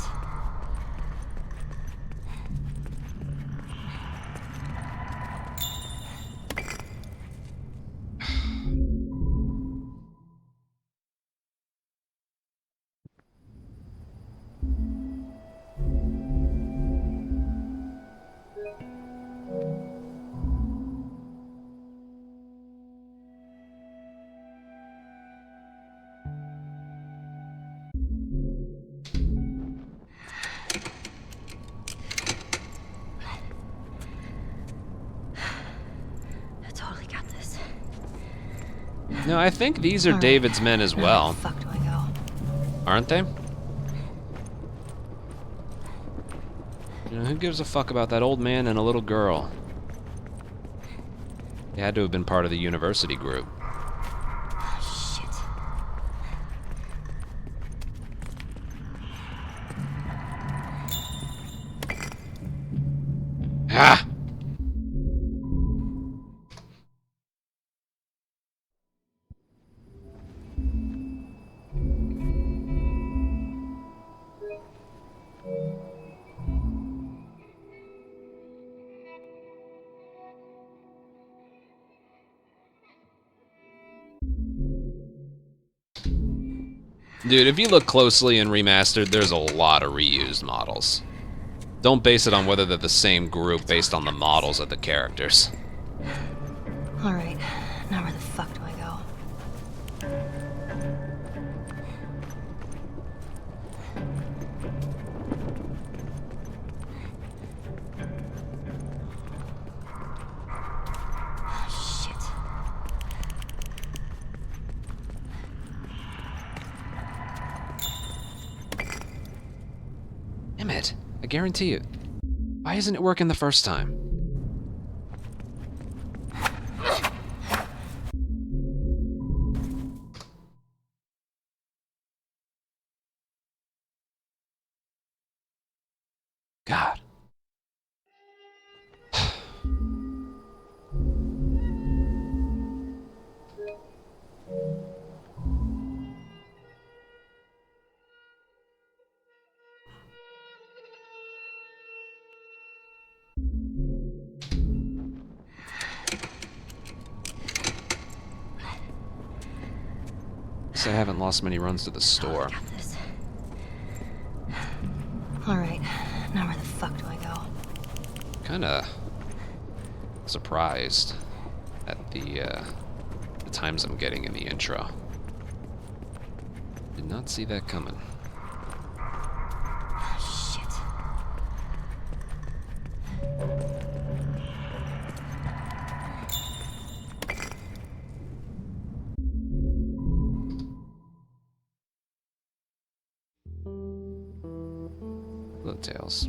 I totally got this. No, I think these are Alright, David's men as now well, where the fuck do I go? aren't they? You know, who gives a fuck about that old man and a little girl? They had to have been part of the university group. Shit. Ah! Dude, if you look closely in Remastered, there's a lot of reused models. Don't base it on whether they're the same group based on the models of the characters. Alright, now where the fuck do I go? Shit. Damn it. I guarantee it. Why isn't it working the first time? God. I haven't lost many runs to the store. Got this. All right, now where the fuck do I go? Kinda surprised at the times I'm getting in the intro. Did not see that coming. Shit. The tails.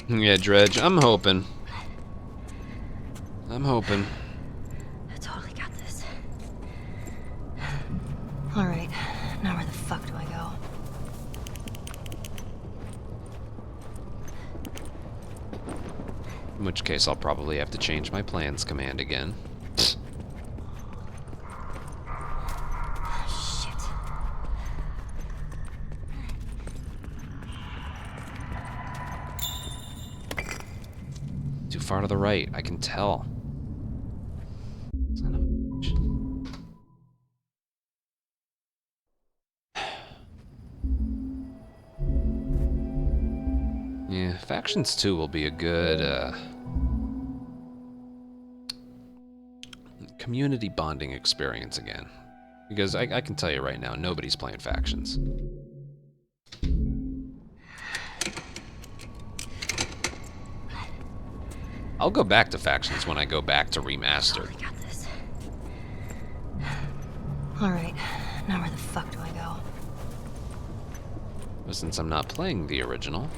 Yeah, Dredge, I'm hoping. I'm hoping. I totally got this. All right, now where the fuck do I go? In which case, I'll probably have to change my plans command again. Shit. Too far to the right, I can tell. Son of a bitch. Yeah, Factions 2 will be a good, community bonding experience again. Because I can tell you right now, nobody's playing Factions. I'll go back to Factions when I go back to Remastered. Totally got this. All right, now where the fuck do I go? But since I'm not playing the original,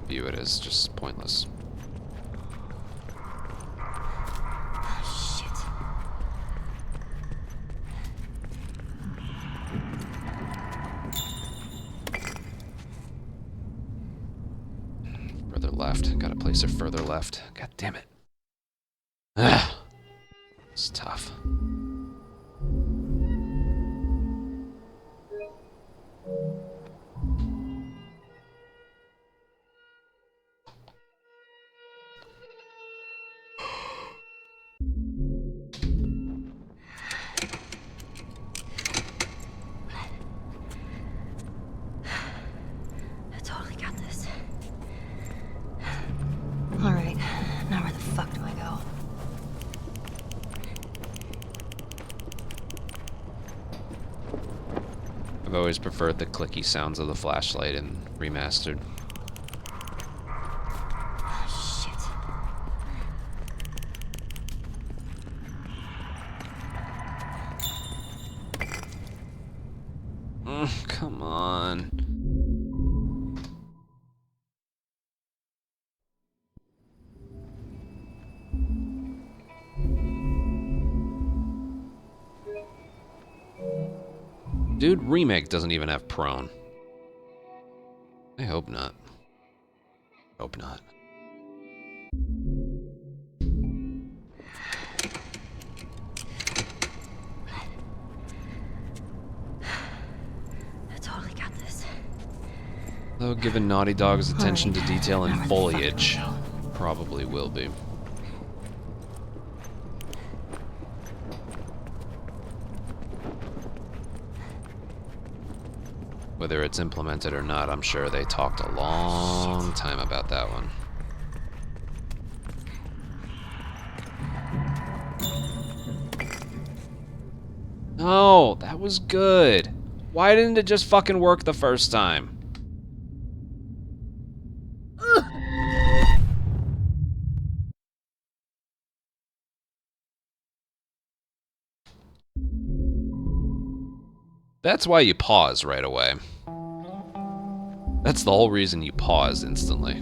view it as just pointless. Shit. Further left. Gotta place it further left. God damn it. Ah, it's tough. I totally got this. All right, now where the fuck do I go? I've always preferred the clicky sounds of the flashlight in Remastered. Shit. Come on. Dude, Remake doesn't even have prone. I hope not. Hope not. I totally got this. Though given Naughty Dog's attention to Alright, detail and now where the fuck do I foliage, go? probably will be. Whether it's implemented or not, I'm sure they talked a long time about that one. No, that was good. Why didn't it just fucking work the first time? That's why you pause right away. That's the whole reason you pause instantly.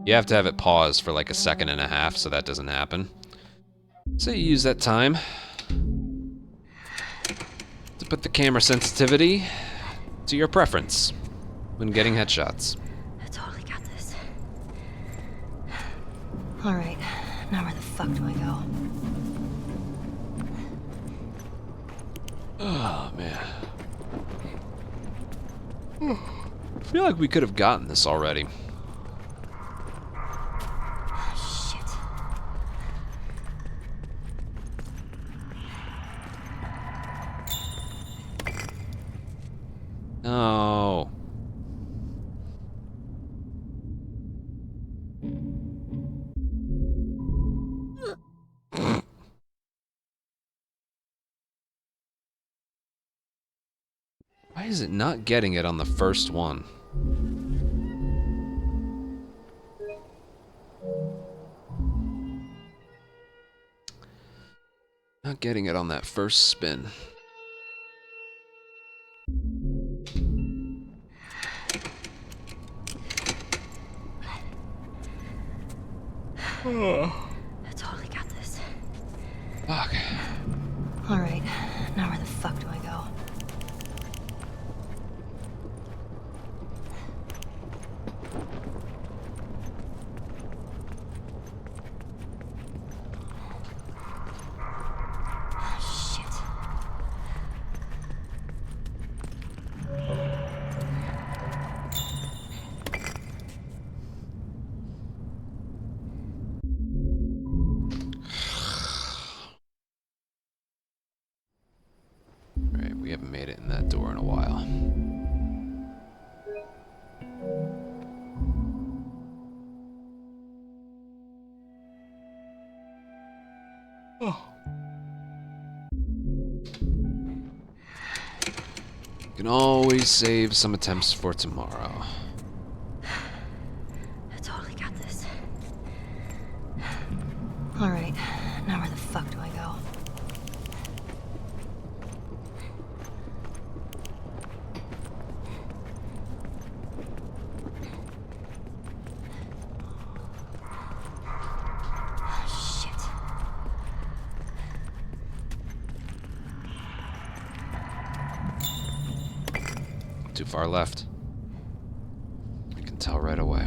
You have to have it pause for like a second and a half so that doesn't happen. So you use that time to put the camera sensitivity to your preference when getting headshots. I totally got this. Alright, now where the fuck do I go? Oh, man. I feel like we could have gotten this already. Shit. No. Why is it not getting it on the first one? Not getting it on that first spin. I totally got this. Fuck. Alright, now where the fuck do I go? Shit. Right, we haven't made it in that door in a while. You can always save some attempts for tomorrow. I totally got this. Alright, now where the fuck do I go? Shit. Too far left. I can tell right away.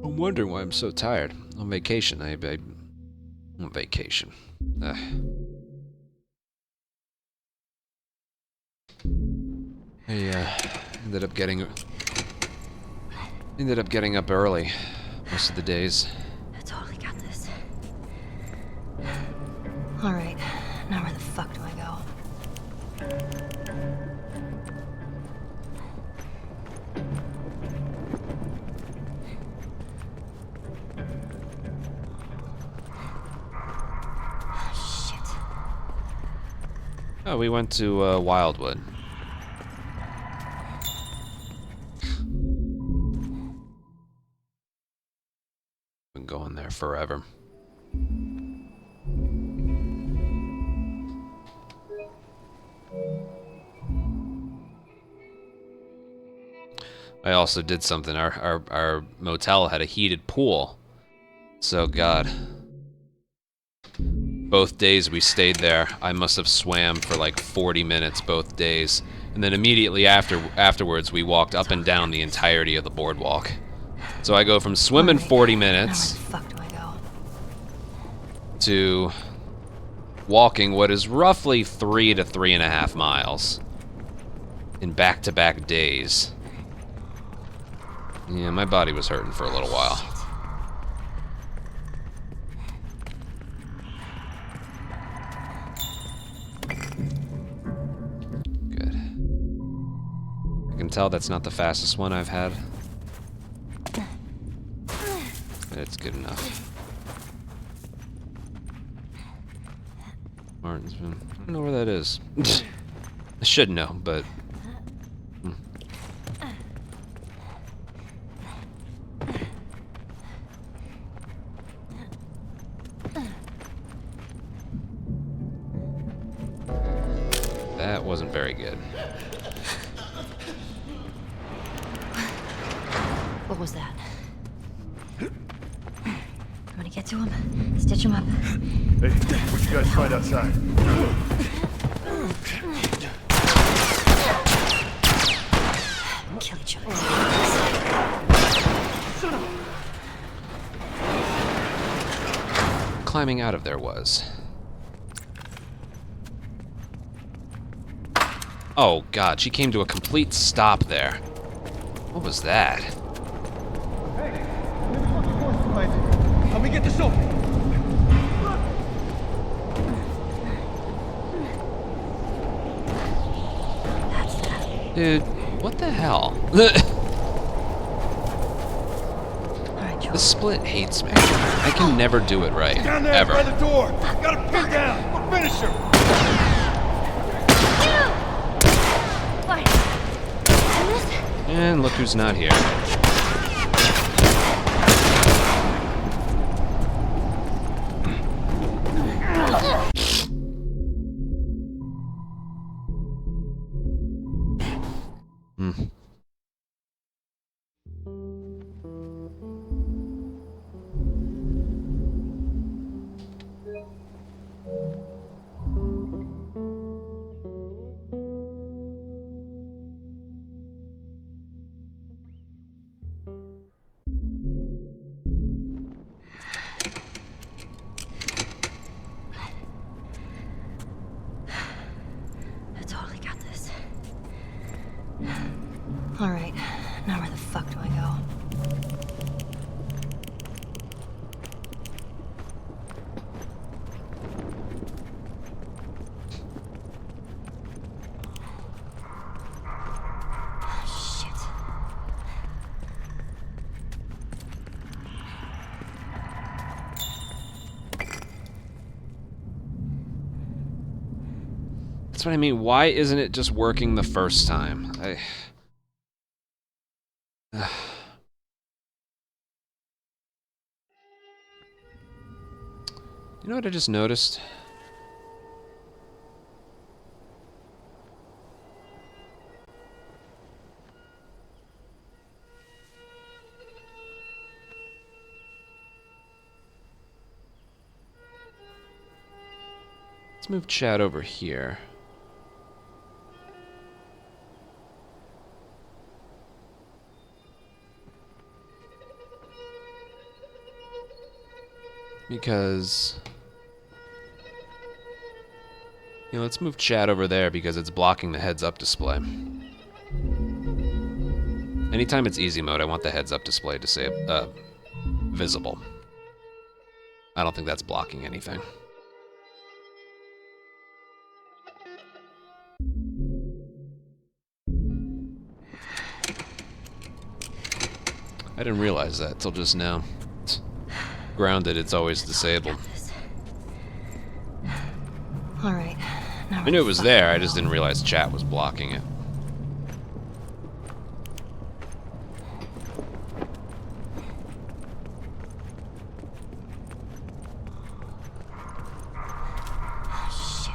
I'm wondering why I'm so tired. On vacation, on vacation. Ugh. I ended up getting up early most of the days. I totally got this. Alright, now where the fuck do I go? Shit. Oh, we went to Wildwood. Been going there forever. I also did something. Our motel had a heated pool. So, God. Both days we stayed there, I must have swam for like 40 minutes both days. And then immediately afterwards, we walked up and down the entirety of the boardwalk. So I go from swimming 40 minutes Now where the fuck do I go? to walking what is roughly 3 to 3.5 miles in back-to-back days. Yeah, my body was hurting for a little while. Good. I can tell that's not the fastest one I've had. But it's good enough. Martinsville. I don't know where that is. I should know, but... That wasn't very good. What was that? I'm gonna get to him, stitch him up. Hey, what you guys find outside? Kill each other. Climbing out of there was. Oh god, she came to a complete stop there. What was that? Hey, where the fucking horse behind you? Help me get this open. Dude, what the hell? Alright, Joel. The split hates me. I can never do it right. Down there Ever. by the door. Got him pinned down. We'll finish him. What? I missed? And look who's not here. I totally got this. Alright, now where the fuck do I go? Shit. That's what I mean. Why isn't it just working the first time? You know what I just noticed? Let's move Chad over here. Because... You know, let's move Chad over there because it's blocking the heads-up display. Anytime it's easy mode, I want the heads-up display to say visible. I don't think that's blocking anything. I didn't realize that till just now. Grounded, it's always disabled. Alright, now I knew it was there, I just didn't realize chat was blocking it. Shit.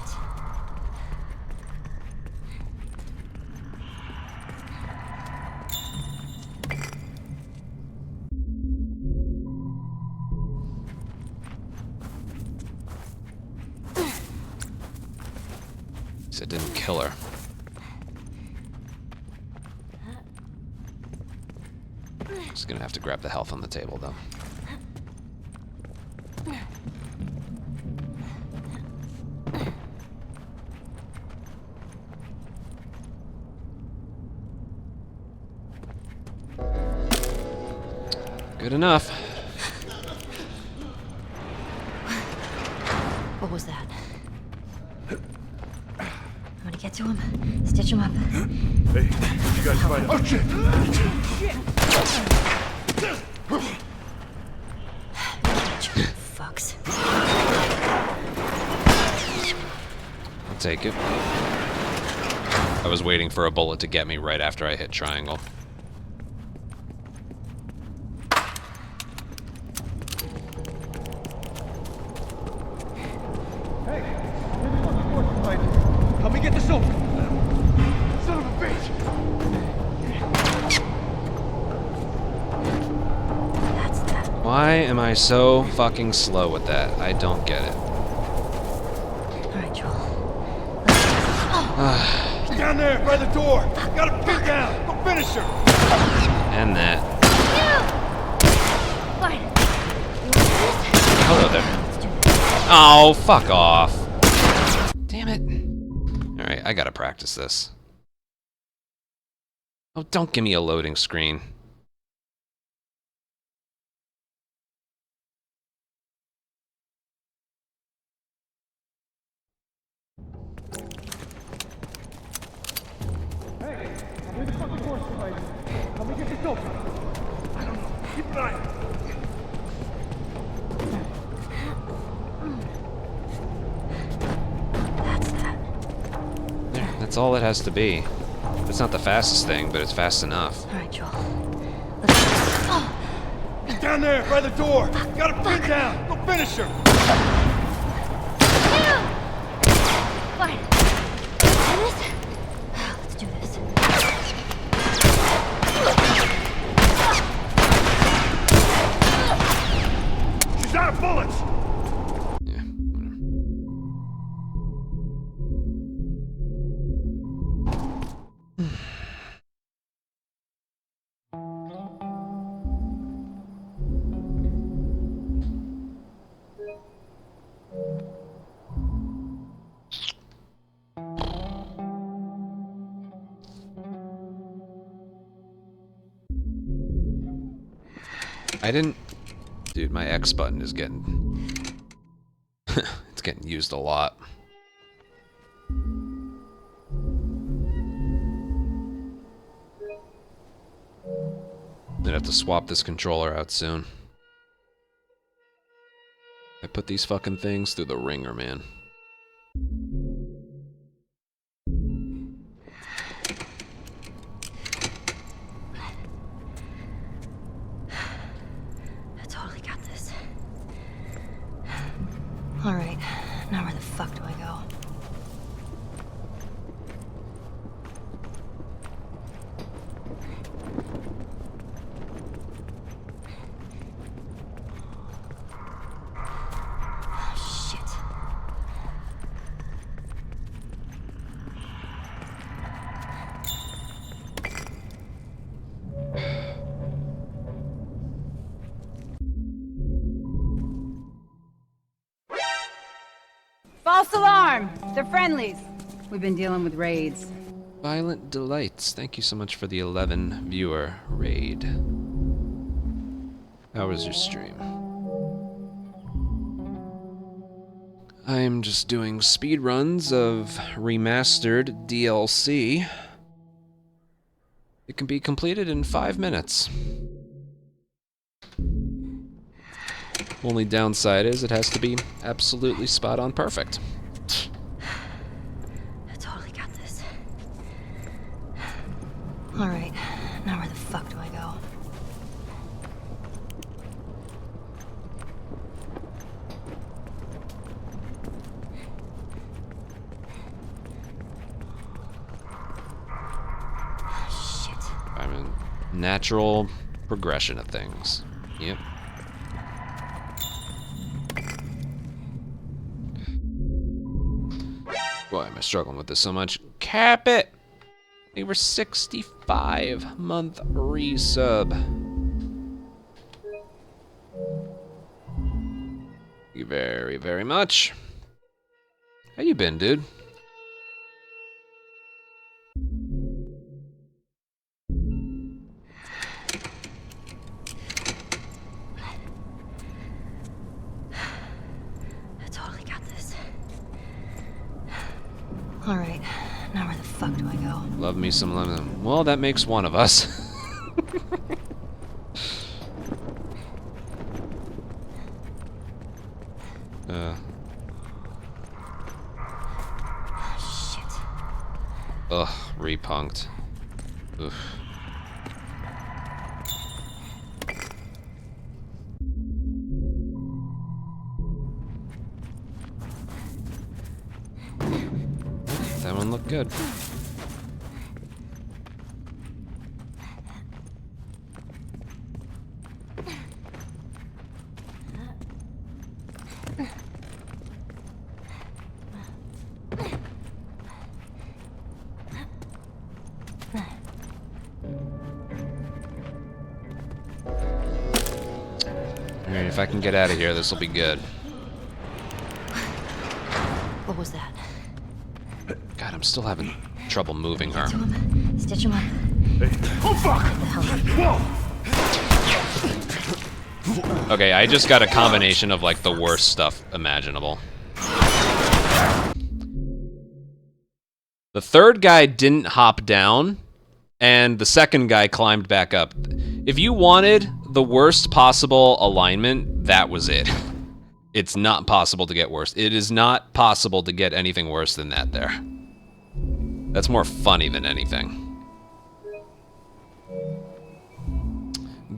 It didn't kill her. Just gonna have to grab the health on the table, though. Good enough. What was that? I'm gonna get to him, stitch him up. Hey, what you guys find? Oh shit! Fucks. take it. I was waiting for a bullet to get me right after I hit triangle. Hey, where the fucking door's behind you? Help me get this open. Son of a bitch! That's that. Why am I so fucking slow with that? I don't get it. Alright, Joel. He's down there by the door. Got him pinned down. Go finish her. And that. Fine. Hello there. Oh, fuck off. Damn it. Alright, I gotta practice this. Oh, don't give me a loading screen. Hey, where the fucking door's behind you? Help me get this open. I don't know. Keep an eye on her. That's that. There, that's all it has to be. It's not the fastest thing, but it's fast enough. Alright, Joel. He's down there by the door. Got him pinned down. Go finish her. Fine. Let's do this. She's out of bullets. Yeah, whatever. I didn't... Dude, my X button is getting... it's getting used a lot. I'm gonna have to swap this controller out soon. I put these fucking things through the ringer, man. I totally got this. Alright, now where the fuck do I go? Shit. False alarm! They're friendlies. We've been dealing with raids. Violent Delights, thank you so much for the 11 viewer raid. How was your stream? I'm just doing speed runs of remastered DLC. It can be completed in 5 minutes. Only downside is it has to be absolutely spot on perfect. I totally got this. Alright, now where the fuck do I go? Shit. I mean, natural progression of things. Yep. Why am I struggling with this so much? Cap it! They were 65-month resub. Thank you very, very much. How you been, dude? I totally got this. Alright, now where the fuck do I go? Love me some lemon. Well, that makes one of us. Ugh, repunked. Oof. That one looked good. Alright, if I can get out of here, this will be good. What was that? God, I'm still having trouble moving her. Get to him. Stitch him up. Oh, fuck! Whoa! Okay, I just got a combination of like the worst stuff imaginable. The third guy didn't hop down, and the second guy climbed back up. If you wanted the worst possible alignment, that was it. It's not possible to get worse. It is not possible to get anything worse than that there. That's more funny than anything.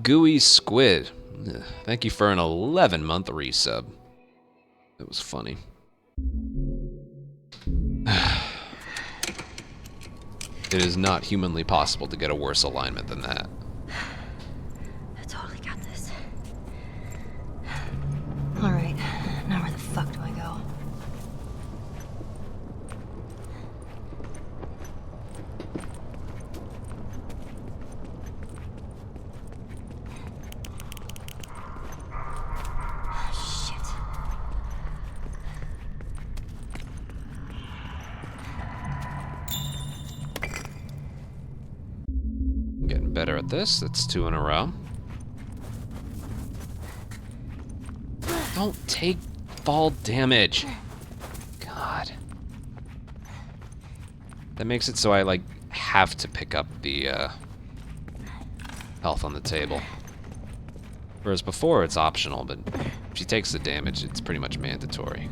Gooey Squid. Ugh, thank you for an 11-month resub. That was funny. It is not humanly possible to get a worse alignment than that. I totally got this. Alright, now where the fuck do I go? Shit. I'm getting better at this. That's 2 in a row. Don't take fall damage. God. That makes it so I, like, have to pick up the, health on the table. Whereas before, it's optional, but if she takes the damage, it's pretty much mandatory.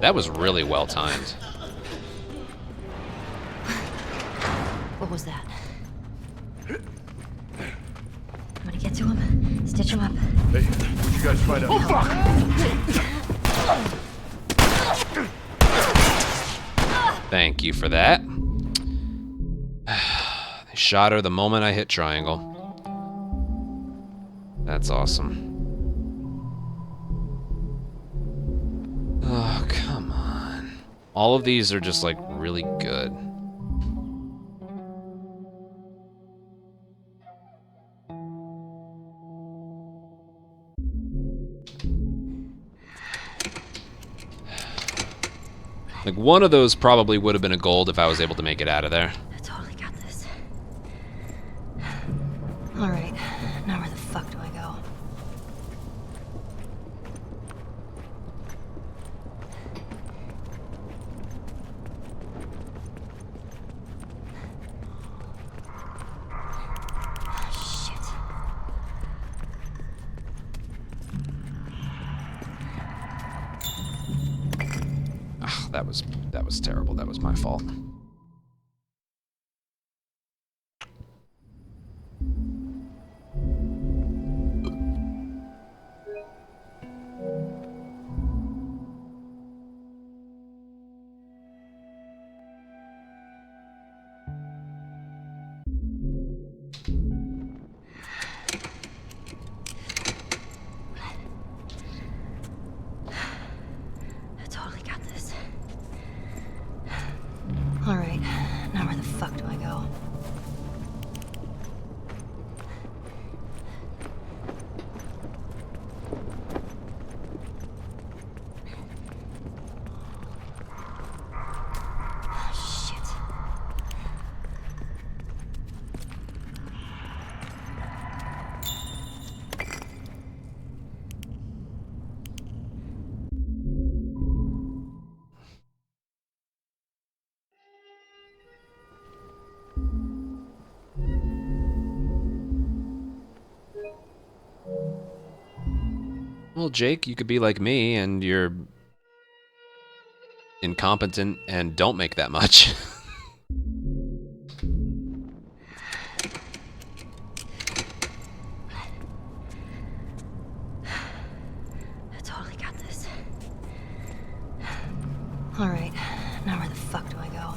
That was really well timed. What was that? I'm gonna get to him. Stitch him up. Hey, what'd you guys find out? Oh, fuck! Thank you for that. They shot her the moment I hit triangle. That's awesome. Oh, come on. All of these are just, like, really good. Like, one of those probably would have been a gold if I was able to make it out of there. I totally got this. Alright, now where the fuck do I go? Shit. Ugh, that was terrible. That was my fault. I totally got this. well, Jake, you could be like me and you're incompetent and don't make that much. I totally got this. All right, now where the fuck do I go?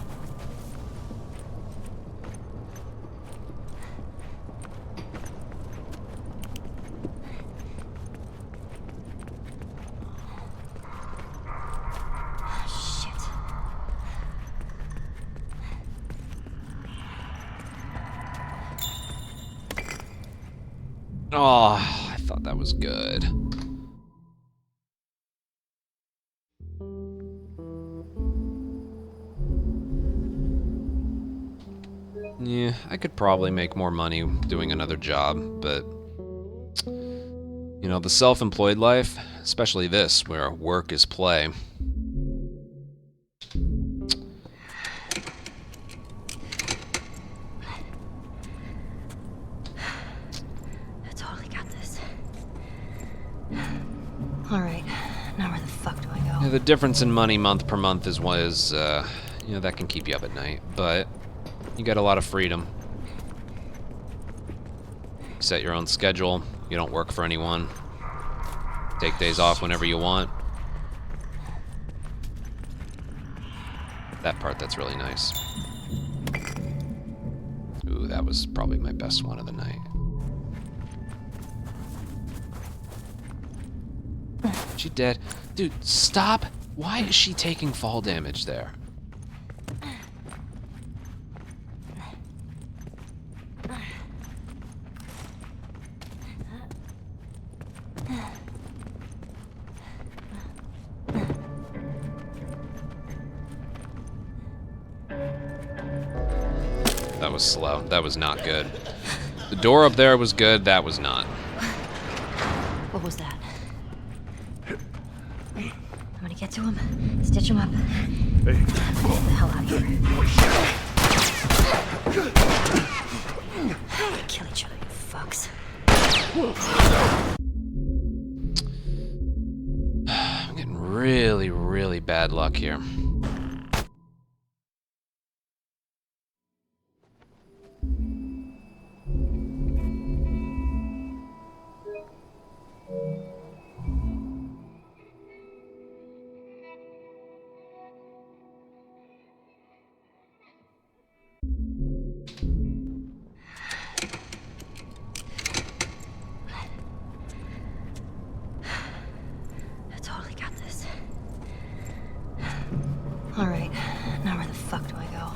Oh, I thought that was good. Yeah, I could probably make more money doing another job, but you know, the self-employed life, especially this, where work is play. All right, now where the fuck do I go? Yeah, the difference in money month per month is what is, you know, that can keep you up at night, but you get a lot of freedom. You set your own schedule, you don't work for anyone, take days off whenever you want. That part, that's really nice. Ooh, that was probably my best one of the night. She dead. Dude, stop! Why is she taking fall damage there? That was slow. That was not good. The door up there was good, that was not. What was that? I'm gonna get to him, stitch him up. Hey. Get the hell out of here. Kill each other, you fucks. I'm getting really, really bad luck here. Alright, now where the fuck do I go?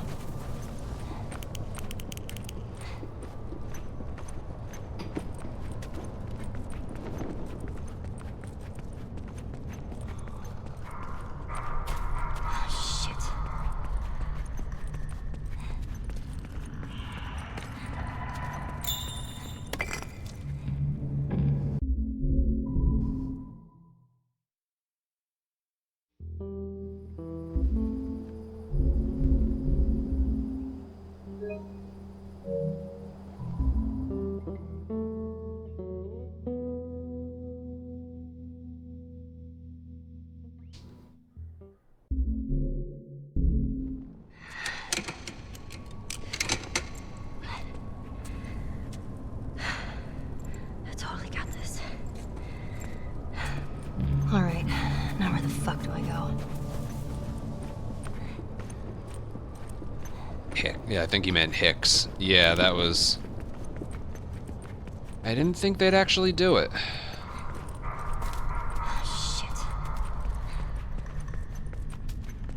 Alright, now where the fuck do I go? Yeah, I think you meant Hicks. Yeah, that was... I didn't think they'd actually do it.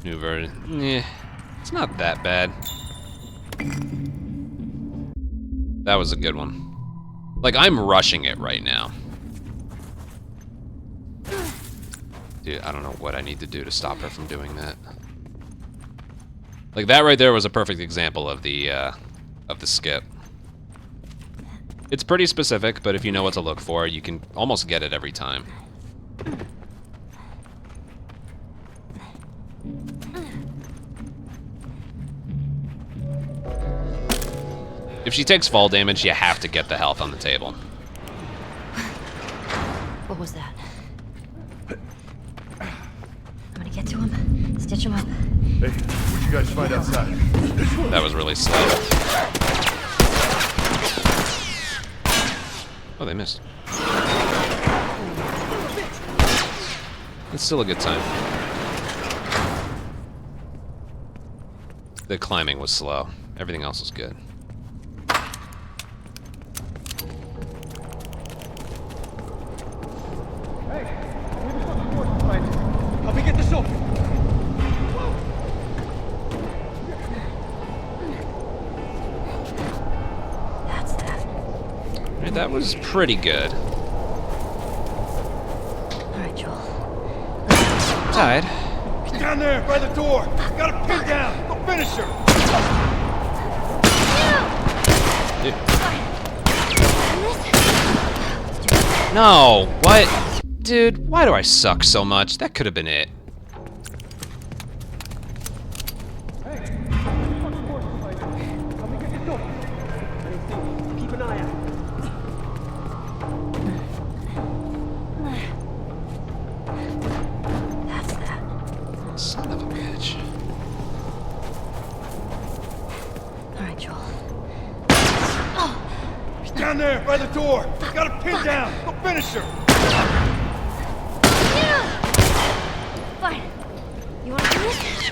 New version. Yeah, it's not that bad. That was a good one. Like, I'm rushing it right now. Dude, I don't know what I need to do to stop her from doing that. Like, that right there was a perfect example of the skip. It's pretty specific, but if you know what to look for, you can almost get it every time. If she takes fall damage, you have to get the health on the table. What was that? Get to him. Stitch him up. Hey, what'd you guys find outside? That was really slow. Oh, they missed. It's still a good time. The climbing was slow. Everything else was good. Help me get this open. That's that. Right, that was pretty good. All right, Joel. Tied. He's down there by the door. Got him pinned down. Go finish her. Dude. No, what? Dude, why do I suck so much? That could have been it. Help me get this open. Keep an eye out. That's that. Son of a bitch. All right, Joel. He's down there by the door. Got him pinned down. Go finish her. Fine. You want to do this?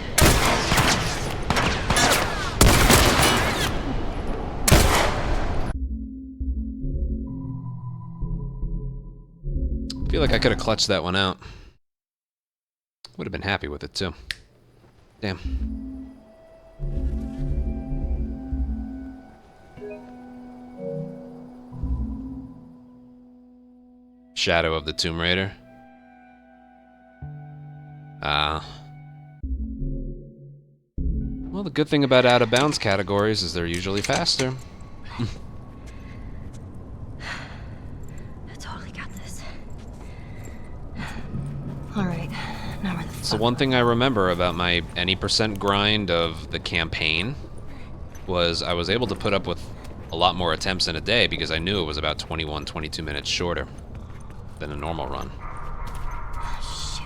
I feel like I could have clutched that one out. Would have been happy with it too. Damn. Shadow of the Tomb Raider. Well, the good thing about out of bounds categories is they're usually faster. I totally got this. All right. Now where the fuck? So one thing I remember about my any percent grind of the campaign was I was able to put up with a lot more attempts in a day because I knew it was about 21, 22 minutes shorter than a normal run. Shit.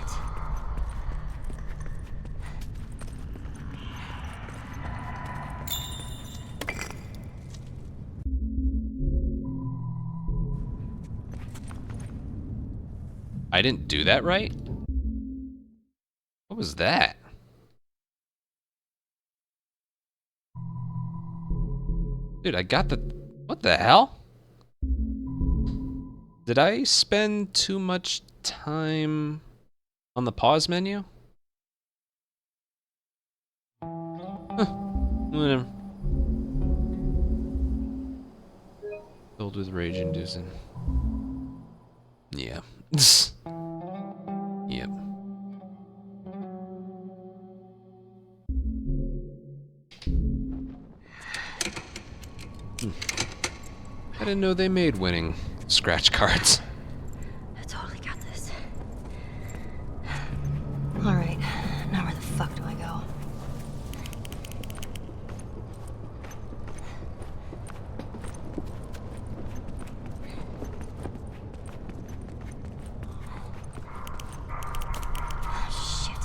I didn't do that right? What was that? Dude, I got the... What the hell? Did I spend too much time on the pause menu? Huh. Whatever. Filled with rage-inducing. Yeah. Yep. I didn't know they made winning scratch cards. I totally got this. All right. Now where the fuck do I go? Shit.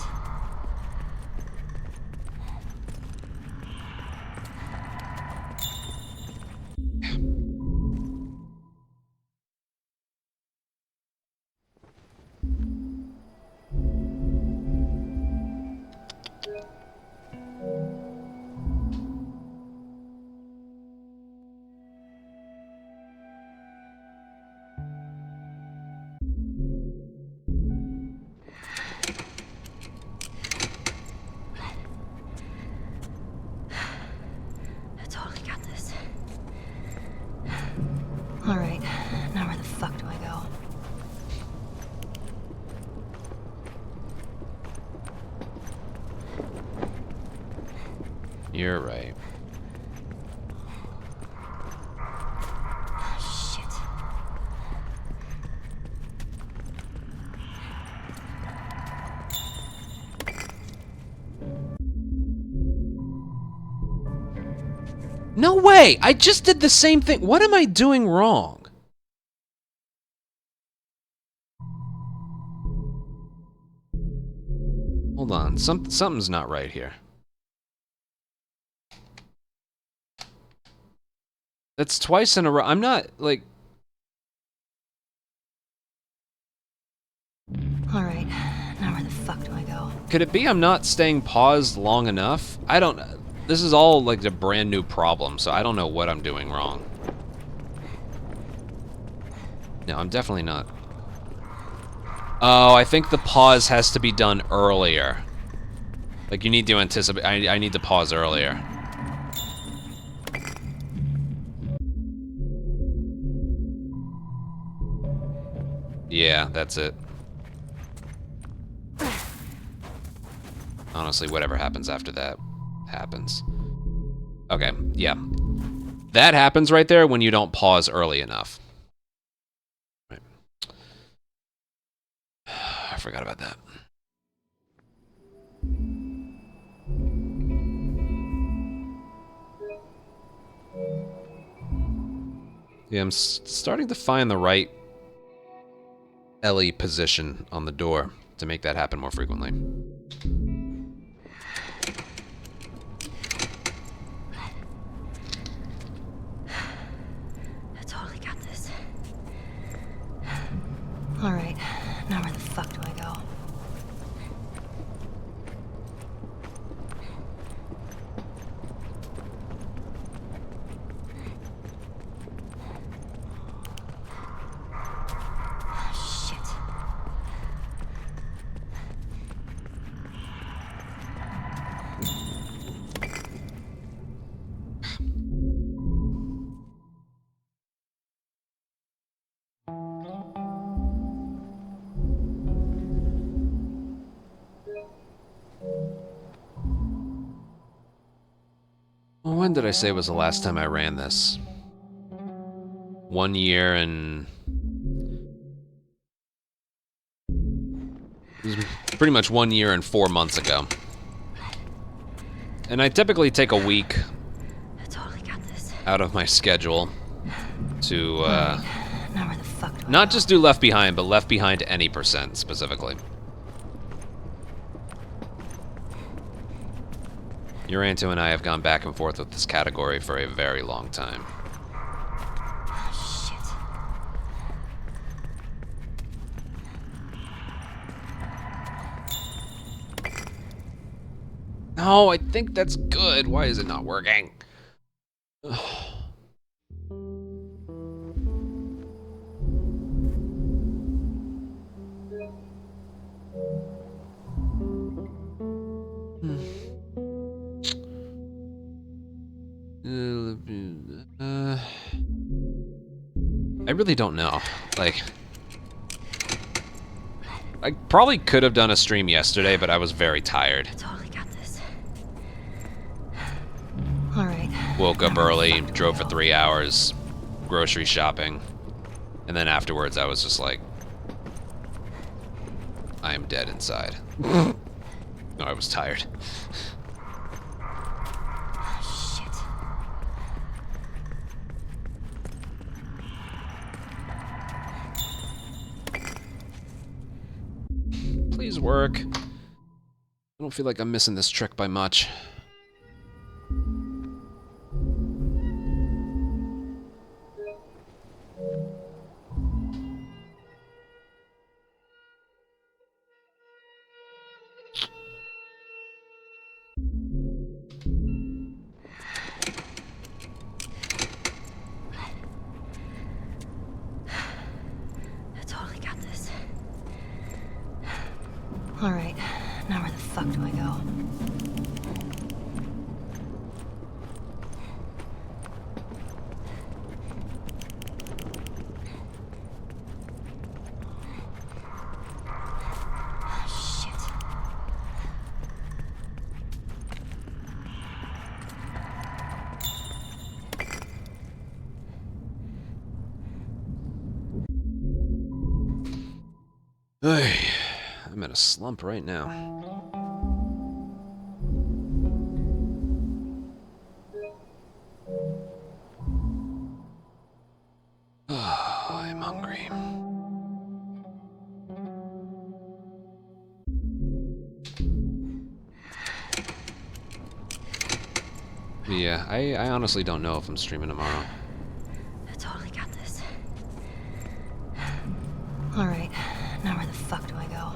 I totally got this. All right. Now where the fuck do I go? You're right. Shit. No way! I just did the same thing. What am I doing wrong? Hold Hold on. Something's not right here. That's twice in a row. I'm not, like... Alright, now where the fuck do I go? Could it be I'm not staying paused long enough? I don't... This is all, like, a brand new problem, so I don't know what I'm doing wrong. No, I'm definitely not. Oh, I think the pause has to be done earlier. Like, you need to anticipate... I need to pause earlier. Yeah, that's it. Honestly, whatever happens after that happens. Okay, yeah. That happens right there when you don't pause early enough. Right. I forgot about that. Yeah, I'm starting to find the right Ellie position on the door to make that happen more frequently. I totally got this. Alright, now where the fuck do I go? Well, when did I say was the last time I ran this? 1 year and... It was pretty much 1 year and 4 months ago. And I typically take a week out of my schedule to, Now where the fuck do I not go? just do Left Behind, but Left Behind any percent, specifically. Uranto and I have gone back and forth with this category for a very long time. No, I think that's good. Why is it not working? I really don't know. Like, I probably could have done a stream yesterday, but I was very tired. Totally got this. Alright. Woke up early, drove for 3 hours, grocery shopping, and then afterwards I was just like, I am dead inside. No, I was tired. Please work. I don't feel like I'm missing this trick by much. I totally got this. Alright, now where the fuck do I go? I'm in a slump right now. Oh, I'm hungry. Yeah, I honestly don't know if I'm streaming tomorrow. I totally got this. Alright, now where the fuck do I go?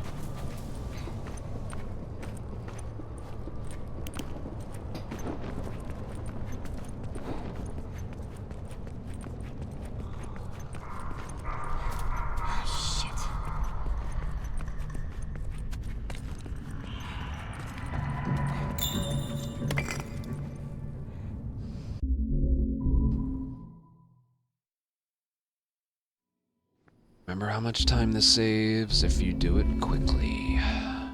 Remember how much time this saves if you do it quickly. I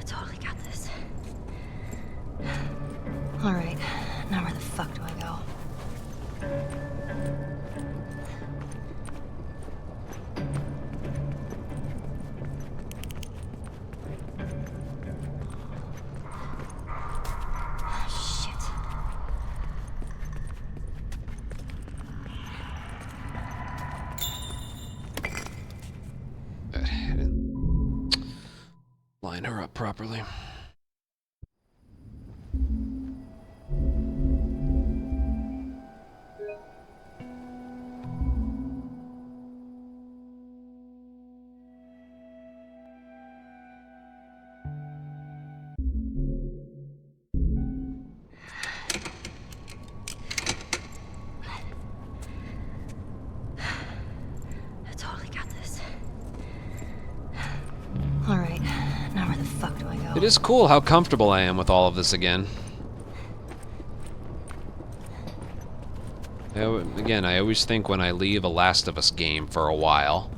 totally got this. Alright, now where the fuck do I go? I didn't line her up properly. I totally got this. Alright, now where the fuck do I go? It is cool how comfortable I am with all of this again. Again, I always think when I leave a Last of Us game for a while,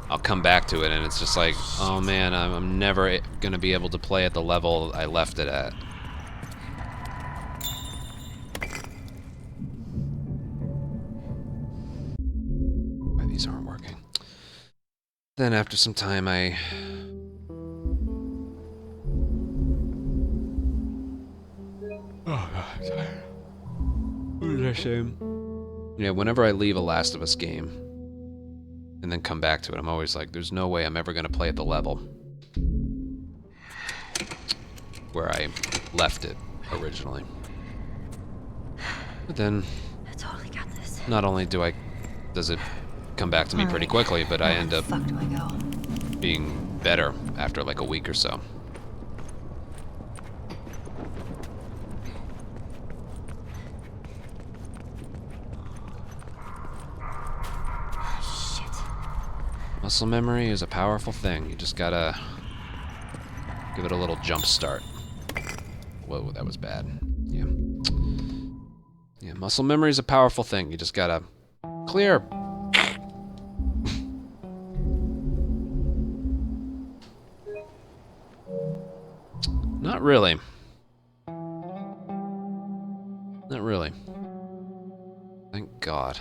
I'll come back to it and it's just like, oh man, I'm never gonna be able to play at the level I left it at. Why these aren't working. Then after some time oh god. What did I say? Yeah, whenever I leave a Last of Us game and then come back to it, I'm always like, there's no way I'm ever gonna play at the level where I left it originally. But then, I totally got this. not only does it come back to me pretty quickly, but I end up Where the fuck do I go? being better after like a week or so. Muscle memory is a powerful thing. You just gotta give it a little jump start. Whoa, that was bad. Yeah. Yeah, muscle memory is a powerful thing. You just gotta clear. Not really. Not really. Thank God.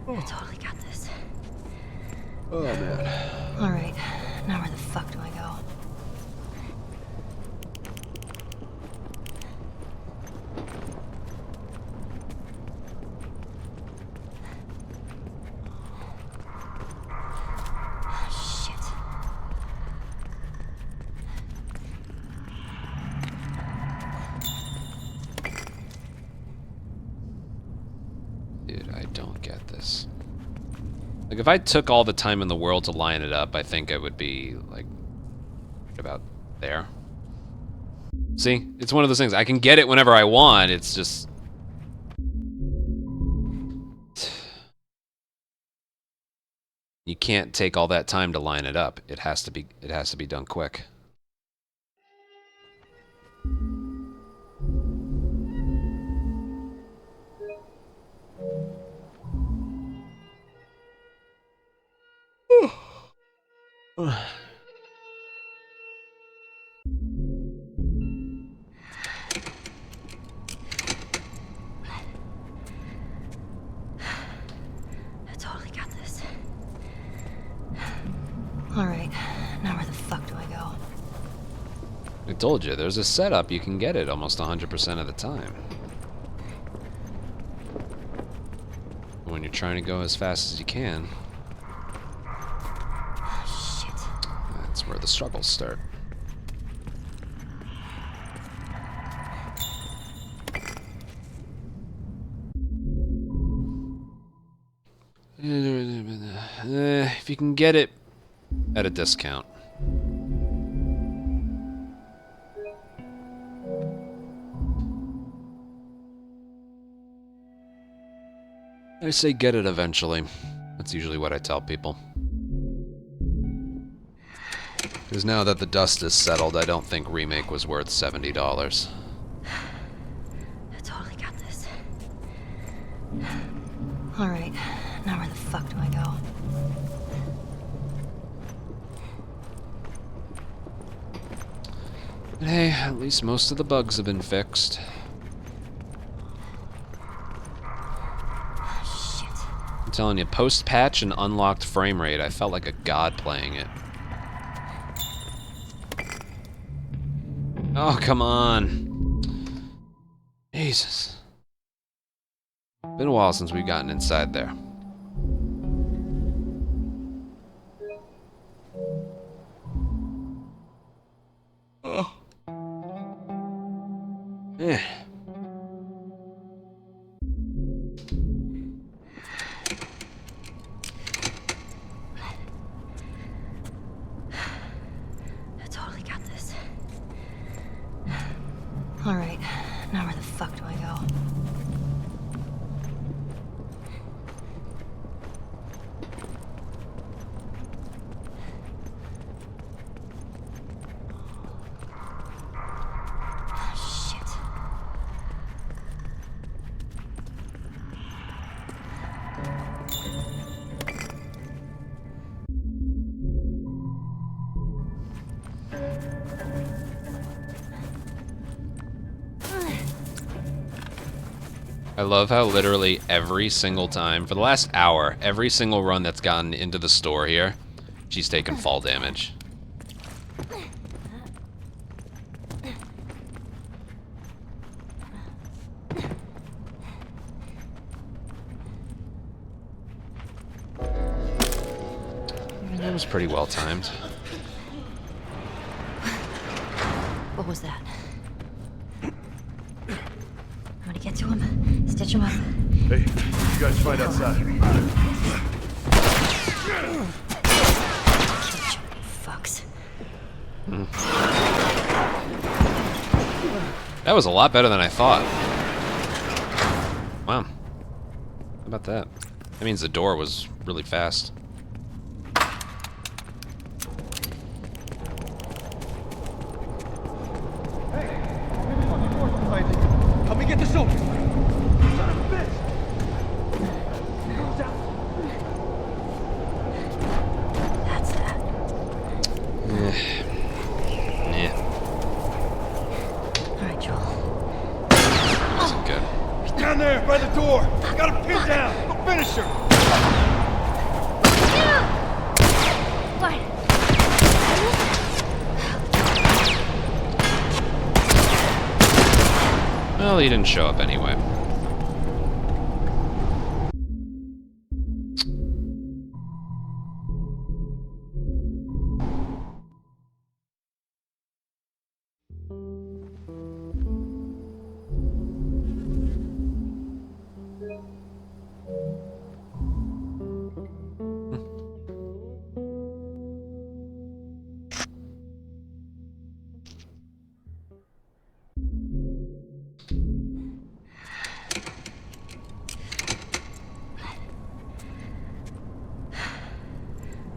I totally got this. Oh man. Alright, now where the fuck do I go? Dude, I don't get this. Like, if I took all the time in the world to line it up, I think it would be, like, about there. See? It's one of those things. I can get it whenever I want, it's just... You can't take all that time to line it up. It has to be done quick. told you, there's a setup you can get it almost 100% of the time. When you're trying to go as fast as you can. Shit. That's where the struggles start. If you can get it at a discount. I say get it eventually. That's usually what I tell people. Because now that the dust is settled, I don't think Remake was worth $70. I totally got this. Alright, now where the fuck do I go? But hey, at least most of the bugs have been fixed. I'm telling you, post-patch and unlocked frame rate, I felt like a god playing it. Oh, come on. Jesus. Been a while since we've gotten inside there. Oh. Eh. I totally got this. Alright, now where the fuck do I go? I love how literally every single time, for the last hour, every single run that's gotten into the store here, she's taken fall damage. That was pretty well timed. What was that? I'm gonna get to him, stitch him up. Hey, you guys find outside. Fucks. That was a lot better than I thought. Wow. How about that? That means the door was really fast. Help me get this open. Son of a bitch. Girls out. That's that. Yeah. Alright, Joel. Wasn't good. He's down there by the door. Got him pinned down. Go finish her. Fine. Well, he didn't show up anyway.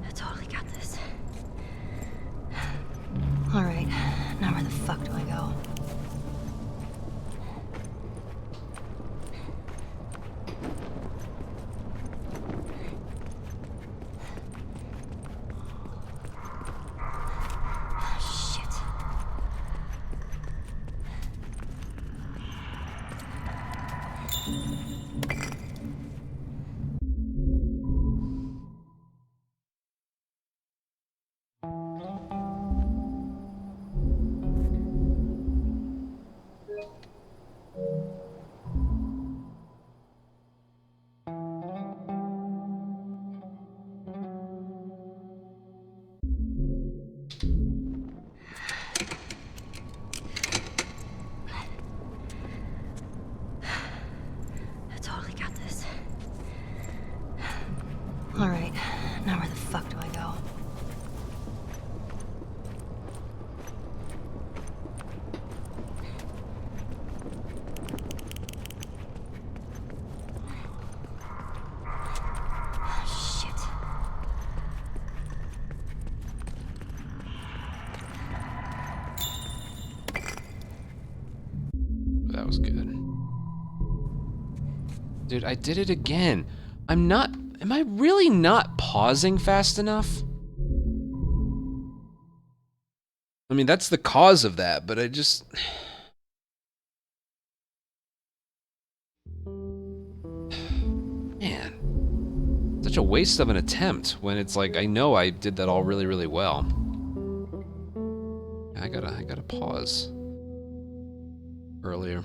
I totally got this. Alright, now where the fuck do I go? Shit. good. Dude, I did it again. I'm not... Am I really not pausing fast enough? I mean, that's the cause of that, but I just... Man. Such a waste of an attempt when it's like, I know I did that all really, really well. I gotta pause. Earlier.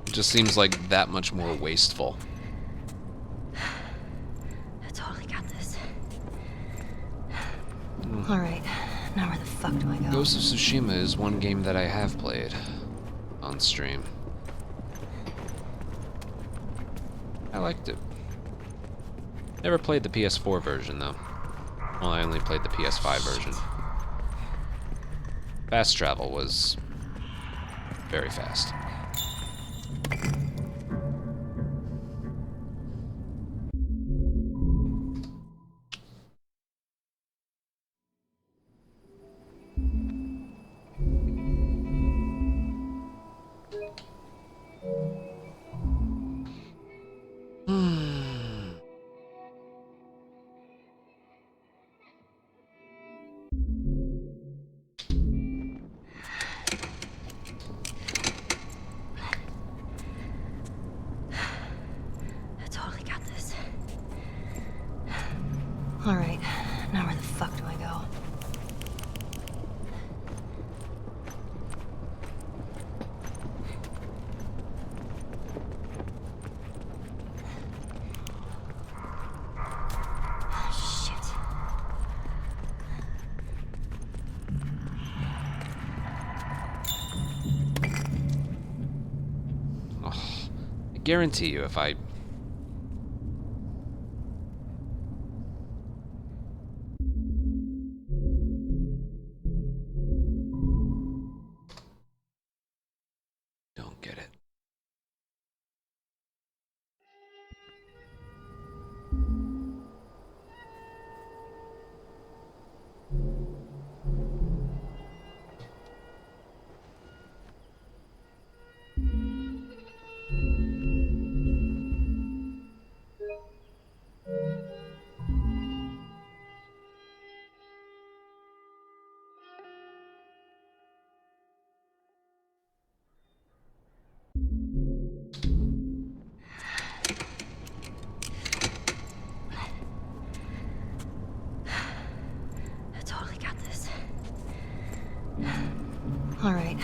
It just seems like that much more wasteful. I totally got this. Alright, now where the fuck do I go? Ghost of Tsushima is one game that I have played on stream. I liked it. Never played the PS4 version though. Well, I only played the PS5 version. Fast travel was very fast. Alright, now where the fuck do I go? Shit. Oh, I guarantee you if I... don't get it. I totally got this. Alright,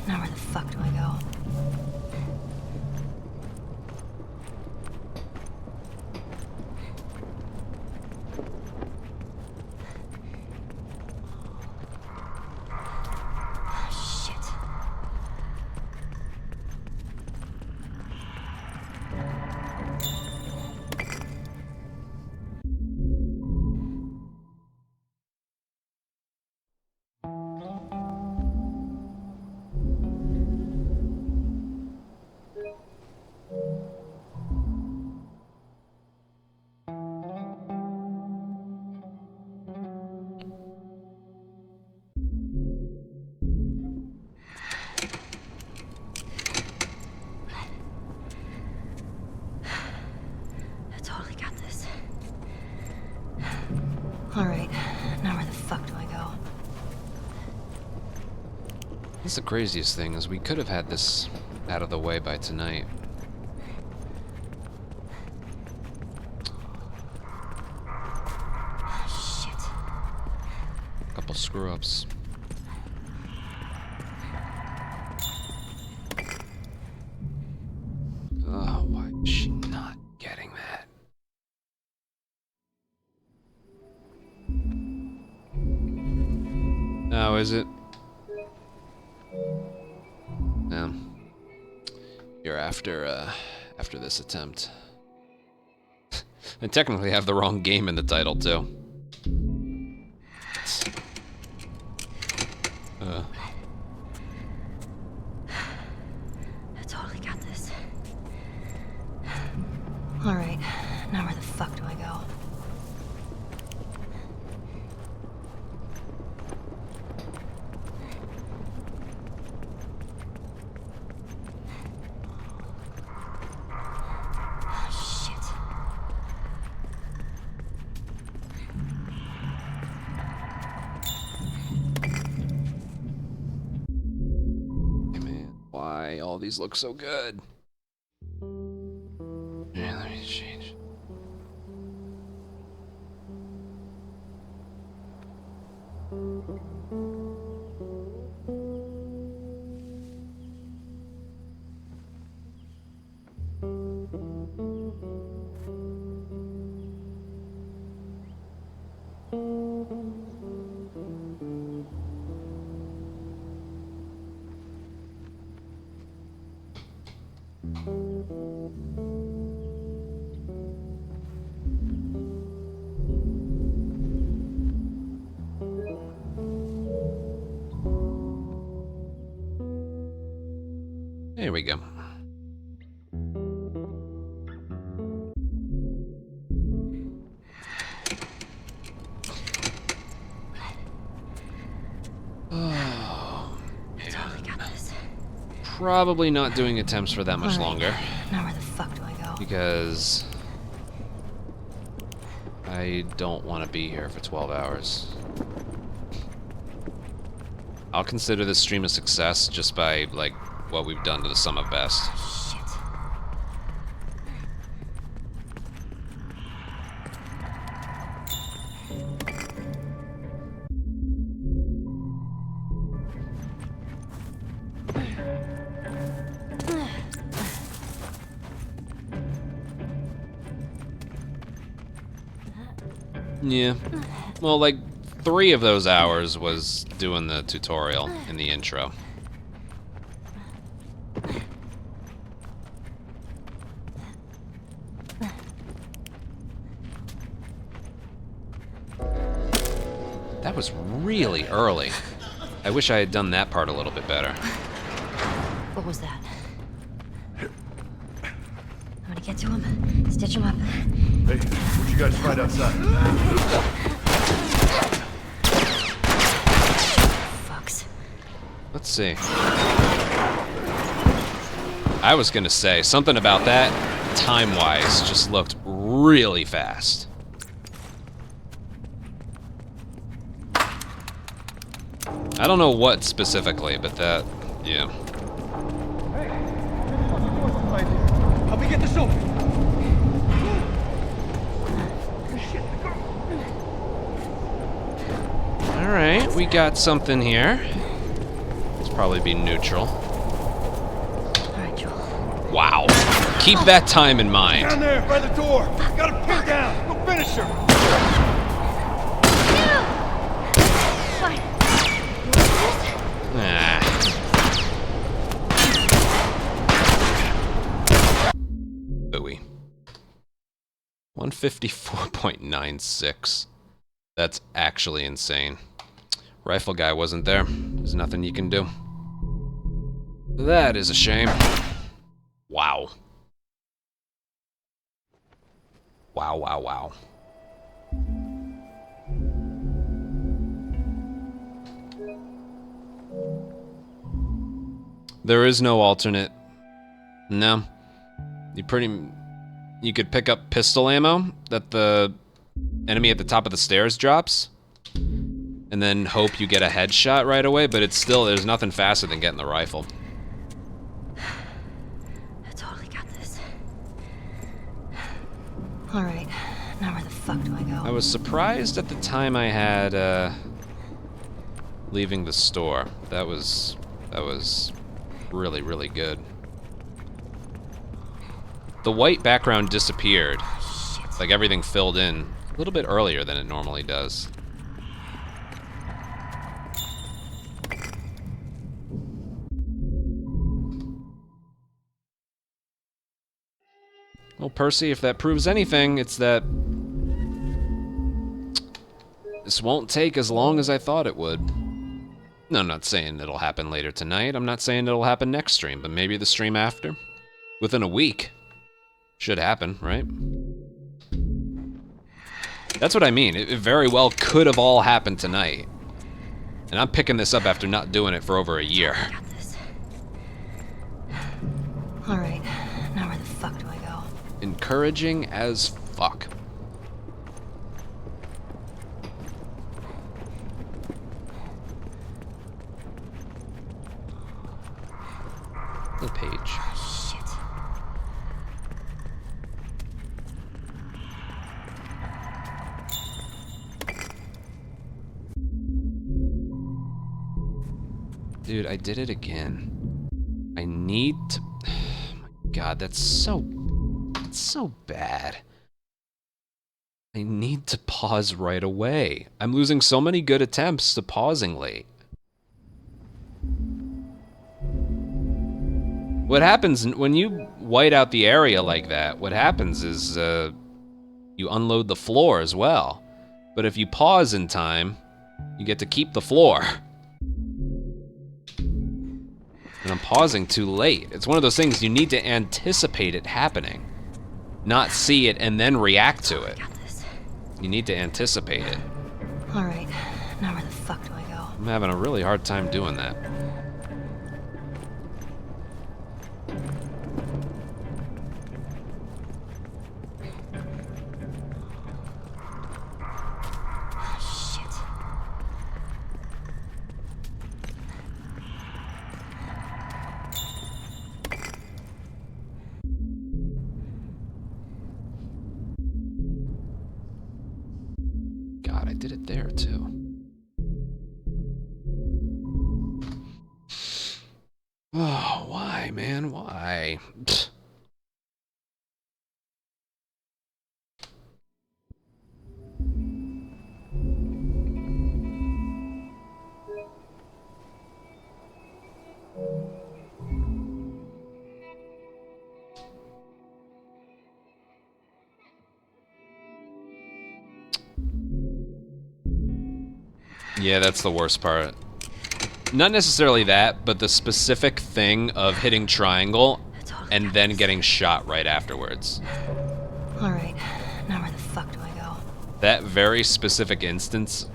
now where the fuck do I go? Shit. I totally got this. Alright, now where the fuck do I go? That's the craziest thing, is we could have had this out of the way by tonight. Shit. Couple screw-ups. Oh, why is she not getting that? Oh, is it? No. You're after this attempt. I technically have the wrong game in the title, too. I totally got this. Alright, now where the fuck do I go? why all these look so good. Yeah, let me change. There we go. Oh, Totally got this. probably not doing attempts for that much Alright, longer. Now where the fuck do I go? Because I don't want to be here for 12 hours. I'll consider this stream a success just by, like, what we've done to the sum of best. Shit. Yeah. Well, like, 3 of those hours was doing the tutorial in the intro. That was really early. I wish I had done that part a little bit better. What was that? I'm gonna get to him, stitch him up. Hey, what'd you guys find outside? Fucks. Let's see. I was gonna say, something about that, time-wise, just looked really fast. I don't know what specifically, but that, yeah. Hey, where the fuck are you doing behind there? Help me get this open. Alright, we got something here. Let's probably be neutral. Alright, Joel. Wow. Keep that time in mind. Down there, by the door. Got him pinned down. Go finish her. Fine. Ah. Booey. 154.96. That's actually insane. Rifle guy wasn't there. There's nothing you can do. That is a shame. Wow. Wow, wow, wow. There is no alternate. No. You could pick up pistol ammo that the enemy at the top of the stairs drops, and then hope you get a headshot right away, but it's still, there's nothing faster than getting the rifle. I totally got this. Alright, now where the fuck do I go? I was surprised at the time I had, leaving the store. That was really, really good. The white background disappeared. Like everything filled in a little bit earlier than it normally does. Well, Percy, if that proves anything, it's that this won't take as long as I thought it would. No, I'm not saying it'll happen later tonight. I'm not saying it'll happen next stream, but maybe the stream after. Within a week. Should happen, right? That's what I mean. It very well could have all happened tonight. And I'm picking this up after not doing it for over a year. I got this. Alright, now where the fuck do I go? Encouraging as fuck. The page. Shit. Dude, I did it again. I need to... Oh my god, that's so bad. I need to pause right away. I'm losing so many good attempts to pausing late. What happens when you white out the area like that, what happens is you unload the floor as well. But if you pause in time, you get to keep the floor. And I'm pausing too late. It's one of those things you need to anticipate it happening. Not see it and then react to it. You need to anticipate it. Alright, now where the fuck do I go? I'm having a really hard time doing that. God, I did it there too. Oh, why, man? Why? Pfft. Yeah, that's the worst part. Not necessarily that, but the specific thing of hitting triangle and then getting shot right afterwards. Alright, now where the fuck do I go? That very specific instance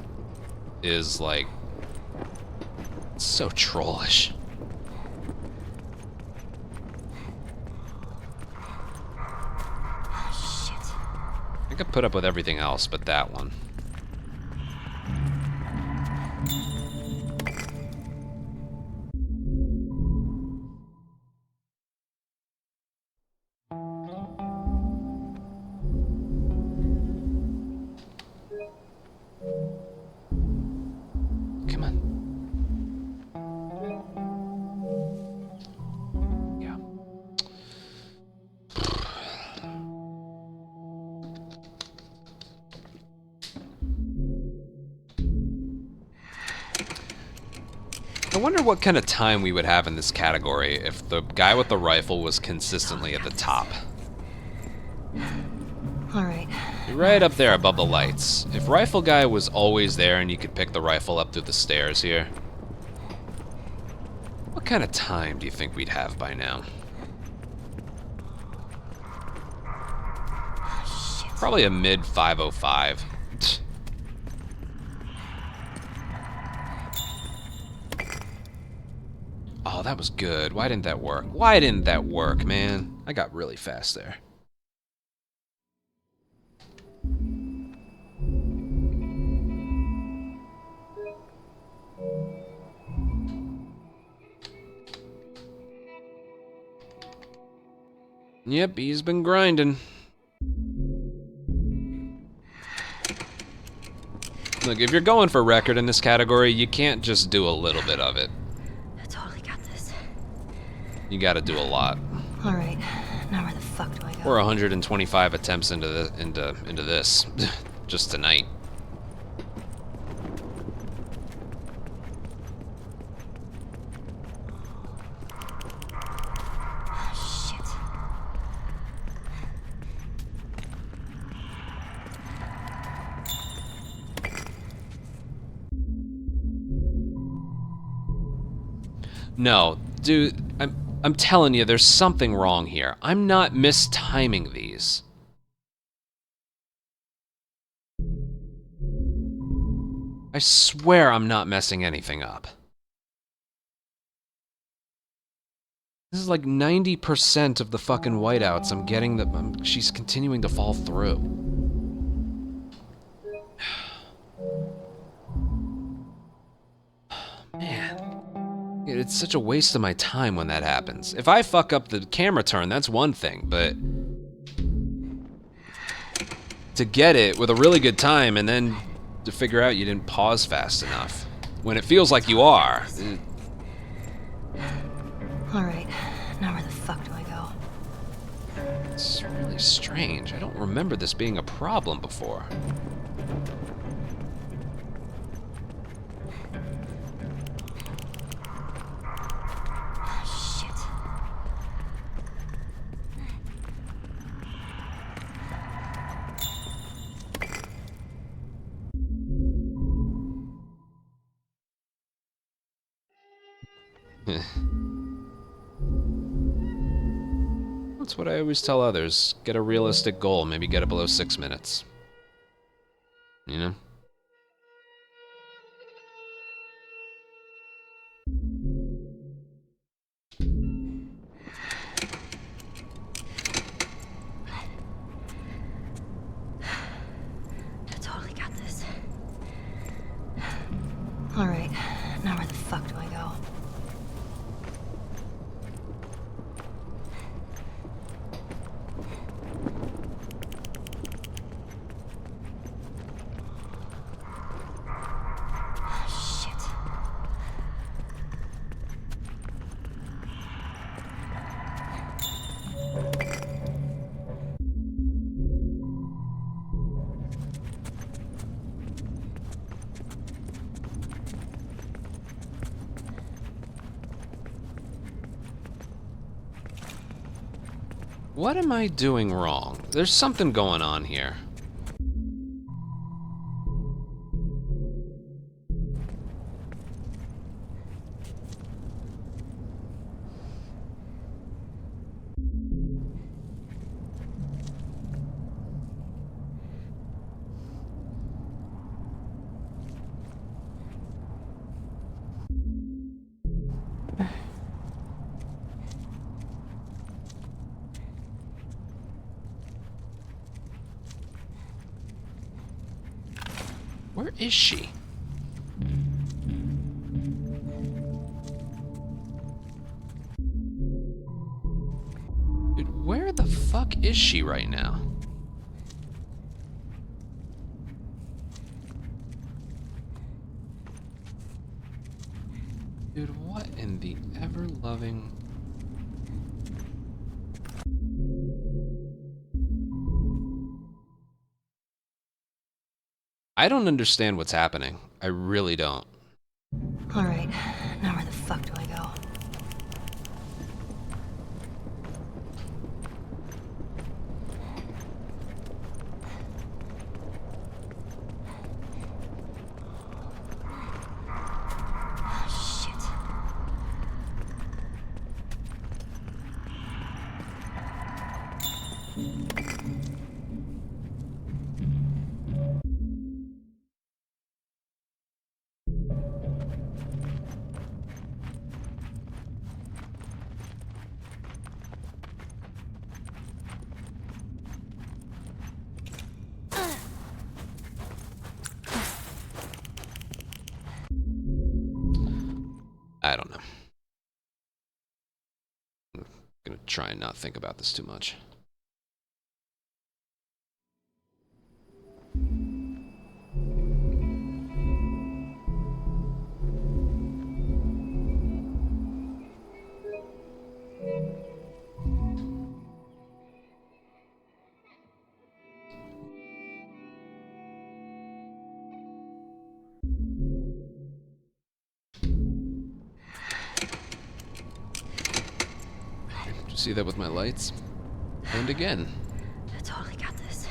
is like so trollish. I could put up with everything else but that one. Come on. Yeah. I wonder what kind of time we would have in this category if the guy with the rifle was consistently at the top. Alright. Right up there above the lights. If rifle guy was always there and you could pick the rifle up through the stairs here, what kind of time do you think we'd have by now? Probably a mid 5:05. Oh, that was good. Why didn't that work? Why didn't that work, man? I got really fast there. Yep, he's been grinding. Look, if you're going for record in this category, you can't just do a little bit of it. I totally got this. You gotta do a lot. Alright, now where the fuck do I go? We're 125 attempts into this just tonight. No, dude, I'm telling you, there's something wrong here. I'm not mistiming these. I swear I'm not messing anything up. This is like 90% of the fucking whiteouts I'm getting that she's continuing to fall through. Man. It's such a waste of my time when that happens. If I fuck up the camera turn, that's one thing, but to get it with a really good time and then to figure out you didn't pause fast enough when it feels like you are. All right, now where the fuck do I go? It's really strange. I don't remember this being a problem before. That's what I always tell others. Get a realistic goal, maybe get it below 6 minutes. You know? I totally got this. All right, now where the fuck do I go? What am I doing wrong? There's something going on here. Where is she? Dude, where the fuck is she right now? Dude, what in the ever-loving... I don't understand what's happening. I really don't. All right, now where the fuck do I go? I don't know. I'm gonna try and not think about this too much. Did you see that with my lights? And again. I totally got this.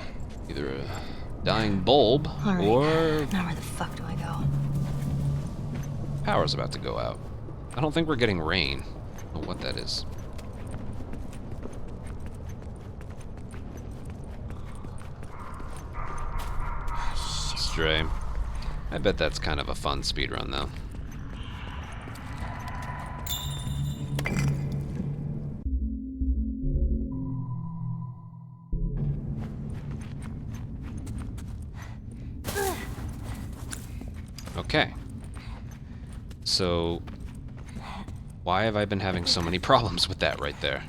Either a dying bulb, All right, or now where the fuck do I go? power's about to go out. I don't think we're getting rain. I don't know what that is. Stray. I bet that's kind of a fun speedrun, though. Okay. So, Why have I been having so many problems with that right there?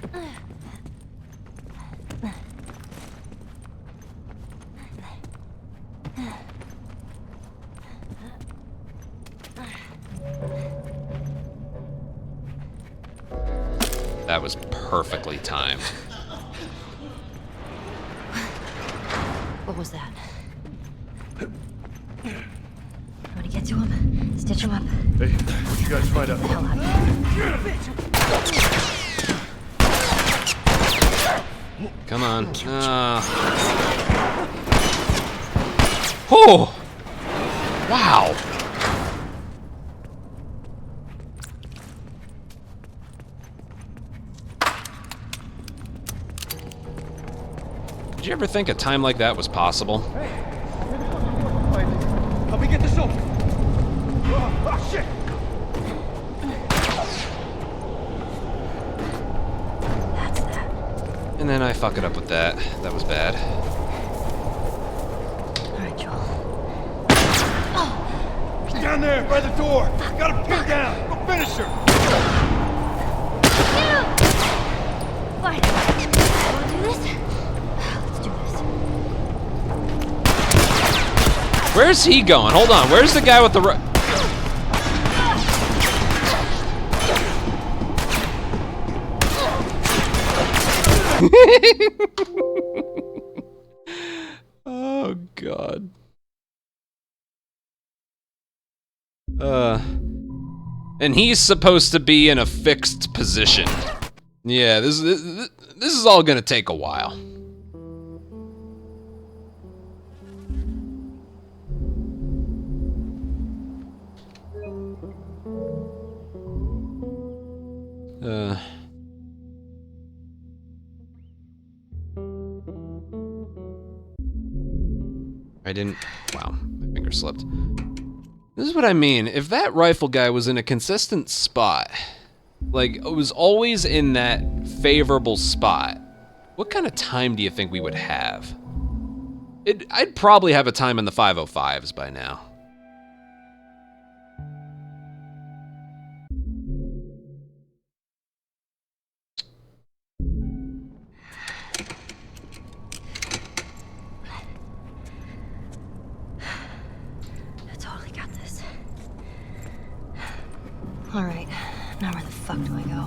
That was perfectly timed. What was that? Want to get to him? Stitch him up. Hey, you guys find out. The hell out of here. Come on. Oh! Wow! Did you ever think a time like that was possible? Hey, where the fuck are you going? Finally. Help me get this open. Oh, shit! That's that. And then I fuck it up with that. That was bad. All right, Joel. He's down there by the door. Got him pinned down. Go finish her. Fine. Wanna do this? Let's do this. Where's he going? Hold on. Where's the guy with the Oh, God. And he's supposed to be in a fixed position. Yeah, this is all gonna take a while. I didn't. Wow, my finger slipped. This is what I mean. If that rifle guy was in a consistent spot, like, it was always in that favorable spot, what kind of time do you think we would have? I'd probably have a time in the 505s by now. All right, now where the fuck do I go?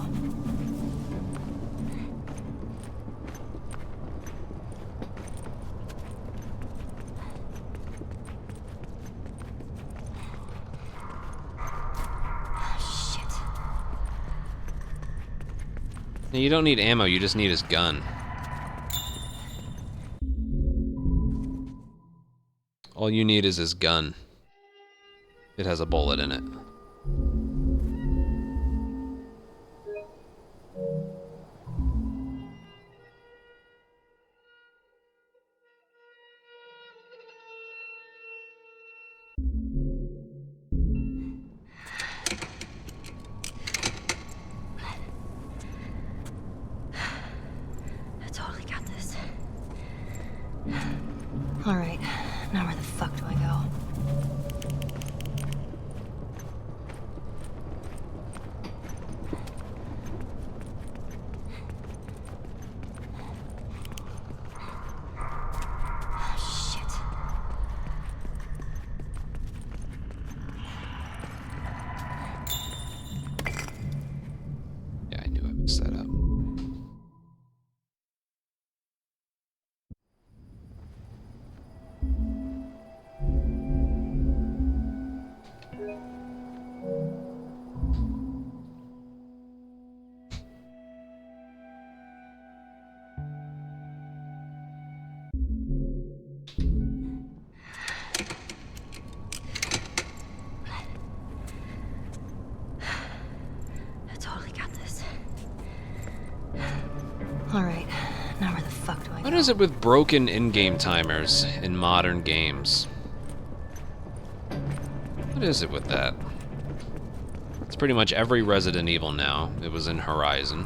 Shit. Now, you don't need ammo, you just need his gun. All you need is his gun. It has a bullet in it. All right, now where the fuck do I go? Shit. Yeah, I knew I messed that up. Alright, now where the fuck do I go? What is it with broken in-game timers in modern games? What is it with that? It's pretty much every Resident Evil now. It was in Horizon.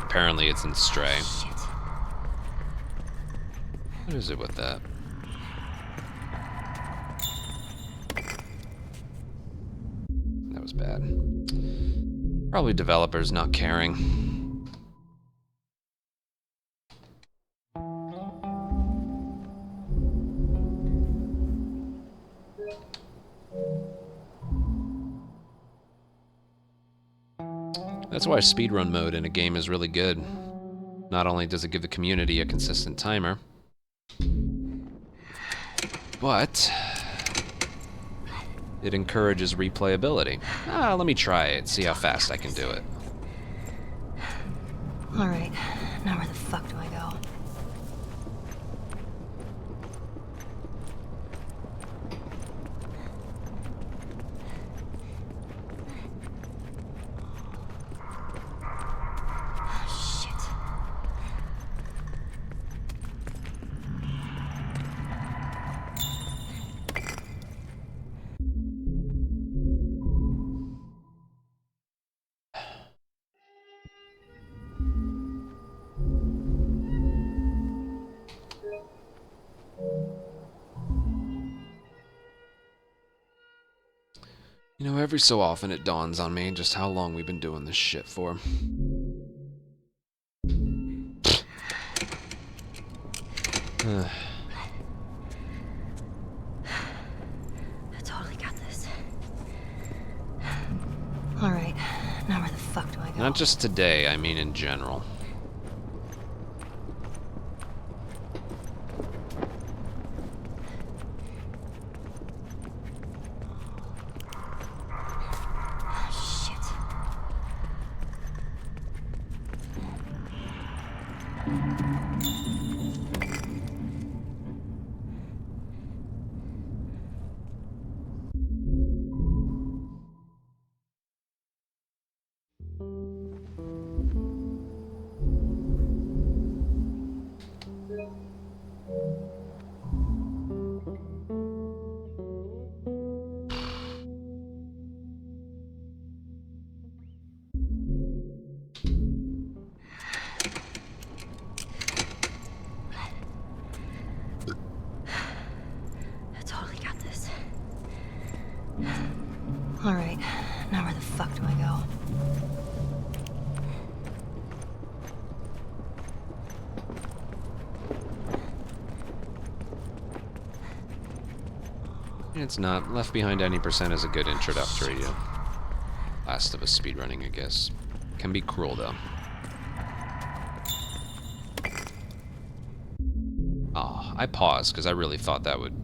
Apparently it's in Stray. Shit. What is it with that? That was bad. Probably developers not caring. That's why speedrun mode in a game is really good. Not only does it give the community a consistent timer, but it encourages replayability. Let me try it, see how fast I can do it. Alright, now where the fuck do I go? You know, every so often it dawns on me just how long we've been doing this shit for. I totally got this. Alright, now where the fuck do I go? Not just today, I mean in general. Alright, now where the fuck do I go? It's not. Left Behind 90% is a good introductory to Last of Us speedrunning, I guess. Can be cruel, though. Oh, I paused because I really thought that would...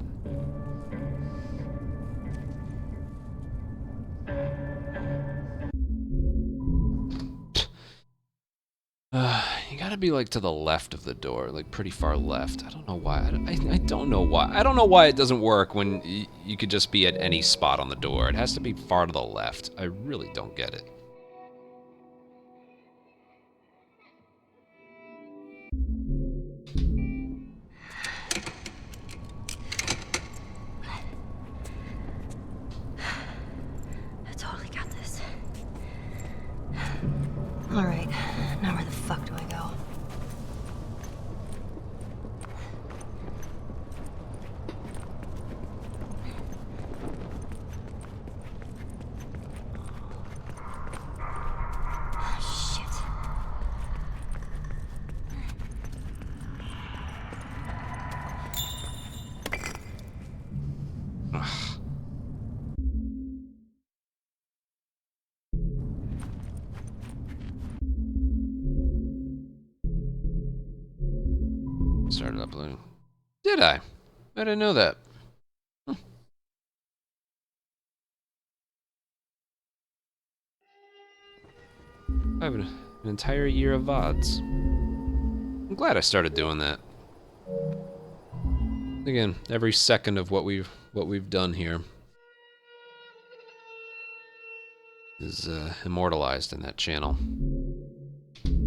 You gotta be like to the left of the door, like pretty far left. I don't know why. I don't know why. I don't know why it doesn't work when you could just be at any spot on the door. It has to be far to the left. I really don't get it. I totally got this. Alright, now where the fuck do I go? Started uploading. Did I? I didn't know that. I have an entire year of VODs. I'm glad I started doing that. Again, every second of what we've done here is immortalized in that channel.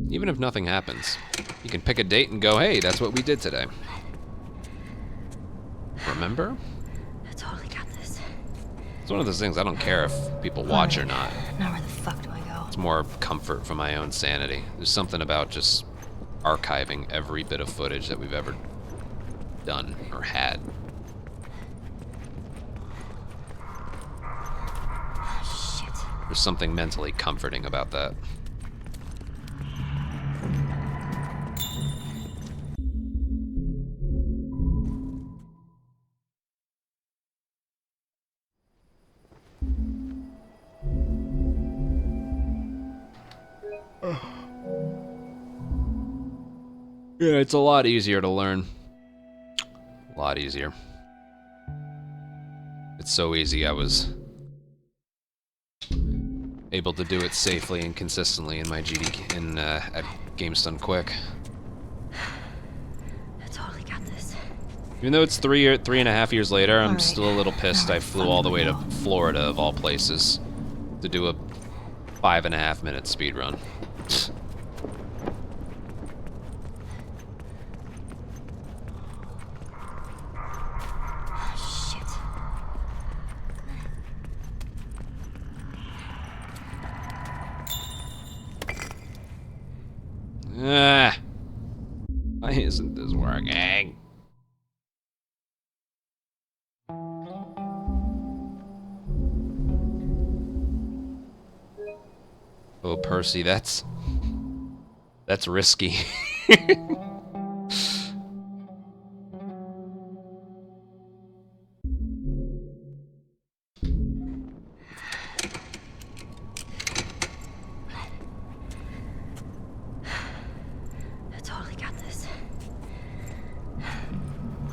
Even if nothing happens, you can pick a date and go, hey, that's what we did today. Remember? I totally got this. It's one of those things, I don't care if people watch or not. Now where the fuck do I go? It's more comfort for my own sanity. There's something about just archiving every bit of footage that we've ever done or had. There's something mentally comforting about that. Yeah, it's a lot easier to learn. A lot easier. It's so easy I was able to do it safely and consistently in my GD at Games Done Quick. I totally got this. Even though it's 3.5 years later, I'm still a little pissed I flew all the way to Florida, of all places, to do a 5.5-minute speedrun. Ah, why isn't this working? Oh, Percy, that's risky.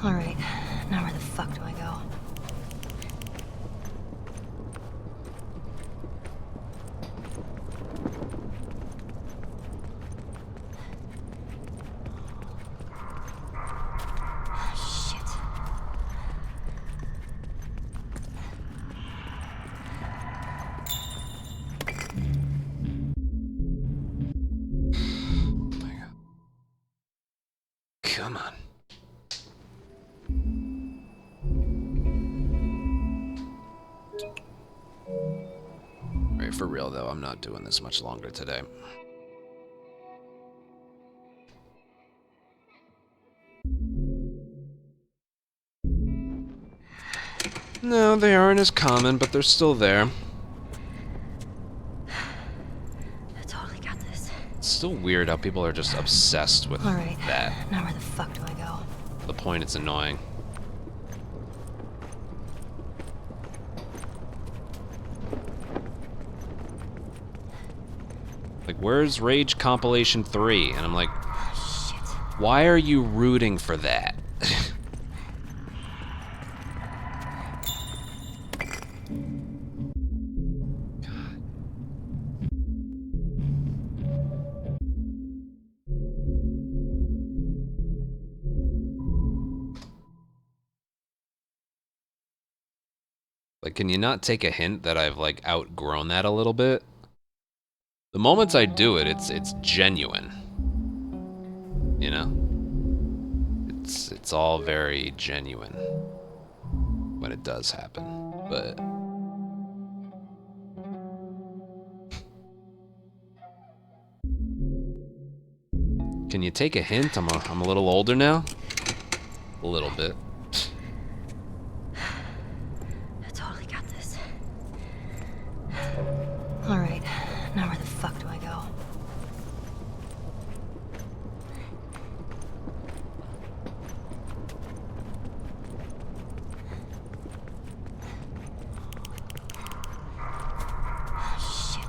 Alright, now where the fuck do I go? Shit. Come on. Right, for real though, I'm not doing this much longer today. No, they aren't as common, but they're still there. I totally got this. It's still weird how people are just obsessed with that. Now where the fuck do I go? To the point it's annoying. Like, where's Rage Compilation 3? And I'm like, why are you rooting for that? Like, can you not take a hint that I've, like, outgrown that a little bit? The moments I do it, it's genuine. You know? It's all very genuine when it does happen. But can you take a hint? I'm a little older now. A little bit. Alright, now where the fuck do I go? Shit.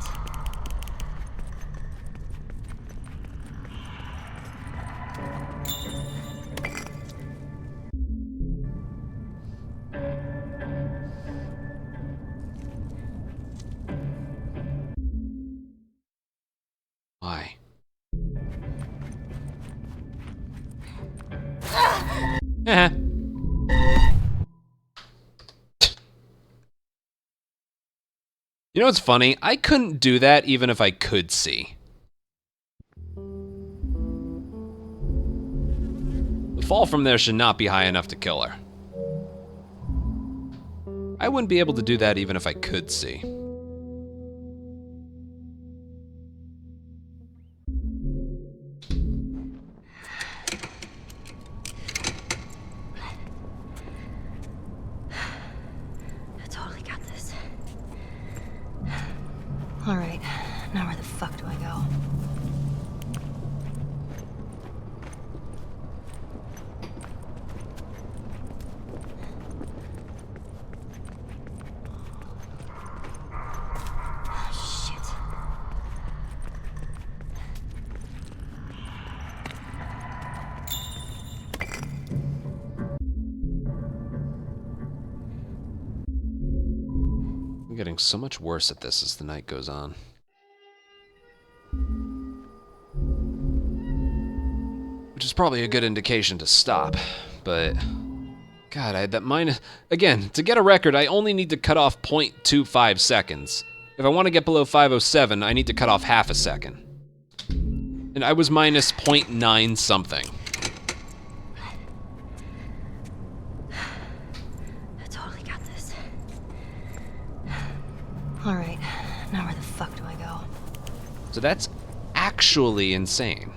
Why? Eh. You know what's funny? I couldn't do that even if I could see. The fall from there should not be high enough to kill her. I wouldn't be able to do that even if I could see. fuck do I go? I'm getting so much worse at this as the night goes on. Which is probably a good indication to stop, but... God, I had that minus... Again, to get a record, I only need to cut off 0.25 seconds. If I want to get below 507, I need to cut off half a second. And I was minus 0.9 something. I totally got this. Alright, now where the fuck do I go? So that's actually insane.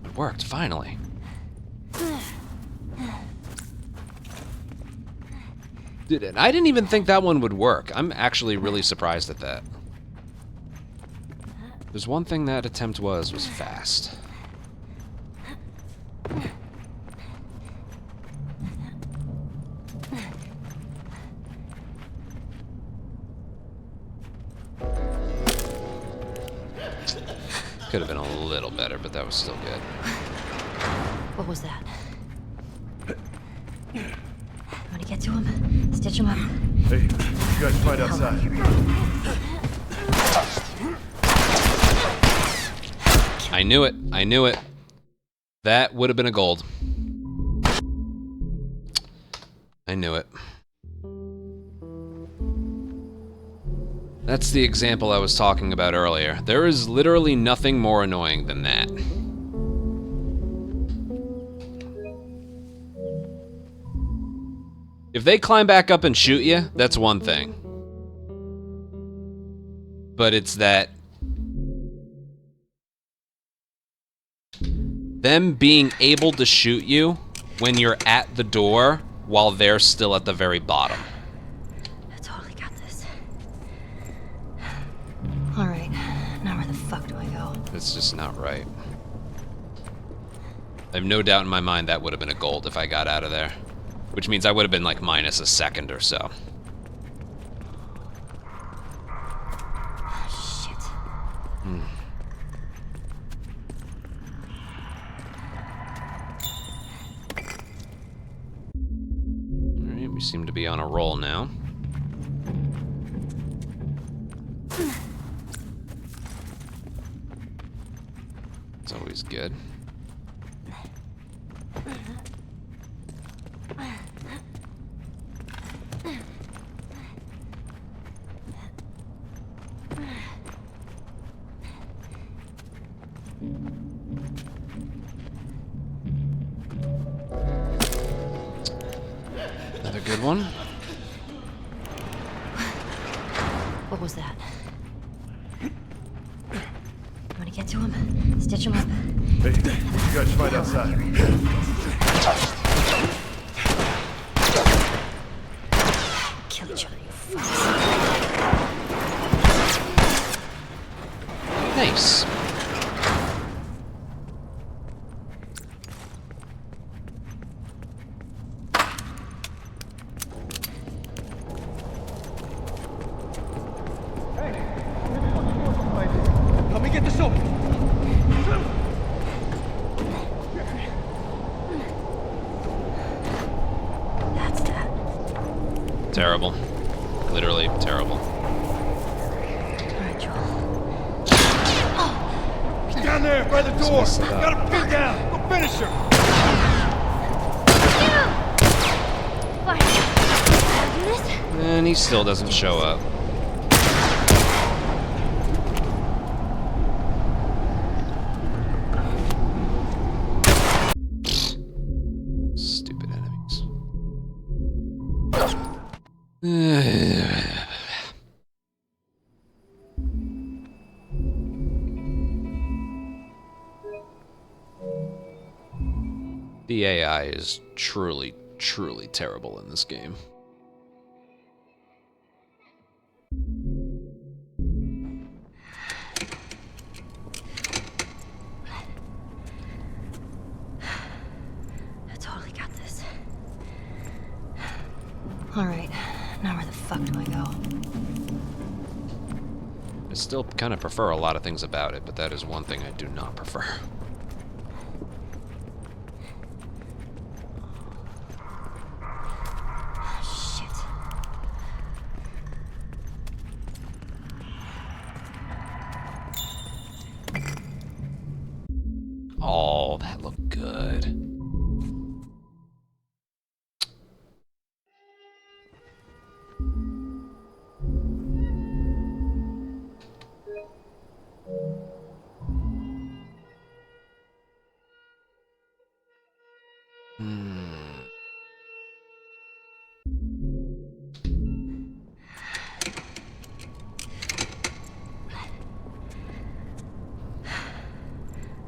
It worked, finally. Dude, I didn't even think that one would work. I'm actually really surprised at that. There's one thing that attempt was fast. Could have been a little better, but that was still good. What was that? Want to get to him? Stitch him up. Hey, you guys fight outside. I knew it. I knew it. That would have been a gold. I knew it. That's the example I was talking about earlier. There is literally nothing more annoying than that. If they climb back up and shoot you, that's one thing. But it's that them being able to shoot you when you're at the door while they're still at the very bottom. I totally got this. Alright, now where the fuck do I go? It's just not right. I have no doubt in my mind that would have been a gold if I got out of there. Which means I would have been like minus a second or so. Shit. Alright, we seem to be on a roll now. It's always good. Another good one. What was that? Want to get to him? Stitch him up. Hey, you guys fight outside. Kill each other, you fucks. Nice. Help me get this open. That's that. Terrible. Literally terrible. Alright, Joel. Get down there by the door. messed up. Got him pinned down. Go finish her. Fine. Do this? And he still doesn't show up. Stupid enemies. The AI is truly, truly terrible in this game. I totally got this. Alright, now where the fuck do I go? I still kind of prefer a lot of things about it, but that is one thing I do not prefer. Shit. Oh, that looked good.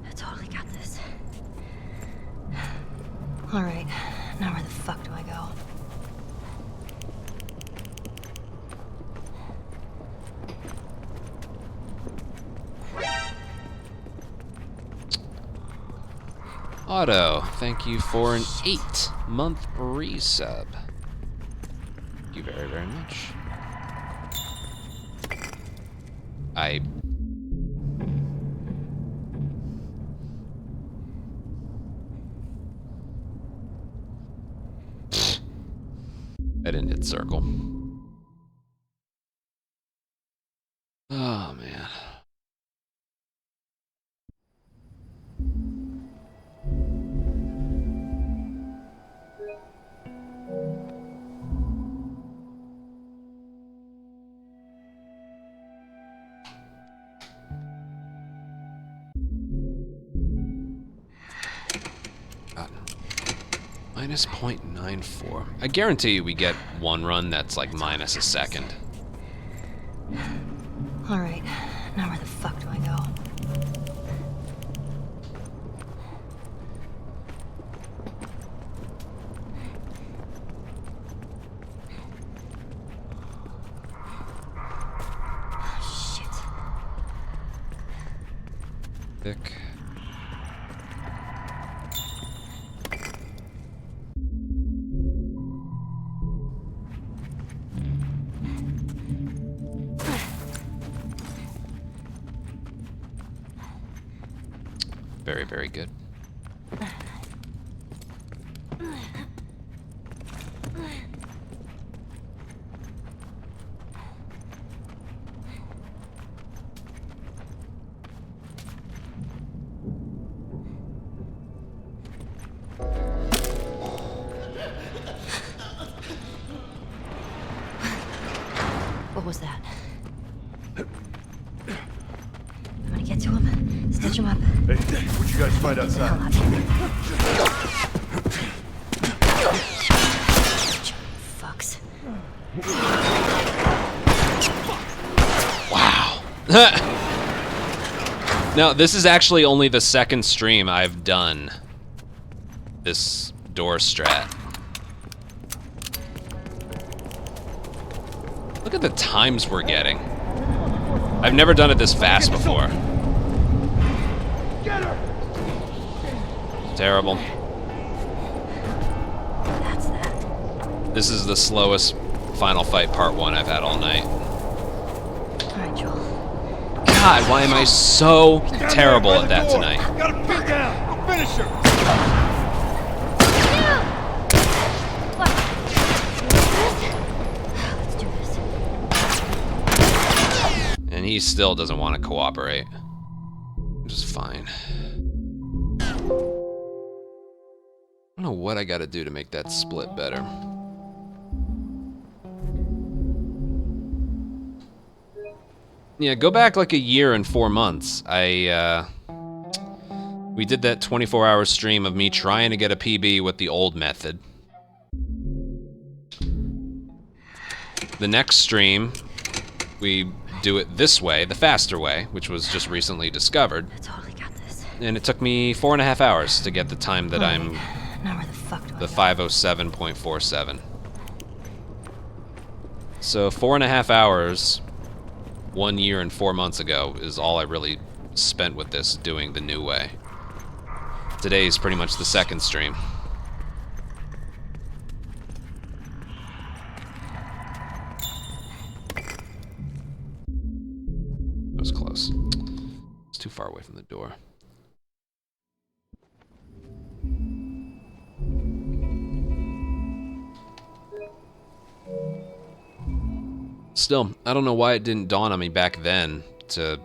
I totally got this. Alright, now where the fuck do I go? Otto, thank you for an 8-month resub. Thank you very, very much. I didn't hit circle. Oh, man. Minus 0.94. I guarantee you we get one run that's like minus a second. Alright, now where the fuck do I go? Shit. Thick. Very, very good. What was that? I'm gonna get to him, stitch him up. Hey, what'd you guys find outside? Fucks. Wow. Now, this is actually only the second stream I've done this door strat. Look at the times we're getting. I've never done it this fast before. Get her! Terrible. That's that. This is the slowest Final Fight Part 1 I've had all night. Alright, Joel. God, why am I so terrible at that tonight? Got her pinned down. I'll finish her. Let's do this. And he still doesn't want to cooperate. Which is fine. I don't know what I gotta do to make that split better. Yeah, go back like a year and 4 months. We did that 24-hour stream of me trying to get a PB with the old method. the next stream, we do it this way, the faster way, which was just recently discovered. I totally got this. And it took me 4.5 hours to get the time that I'm Now where the fuck do I the go? 5:07.47. So 4.5 hours, 1 year and 4 months ago is all I really spent with this doing the new way. Today's pretty much the second stream. That was close. It's too far away from the door. Still, I don't know why it didn't dawn on me back then to...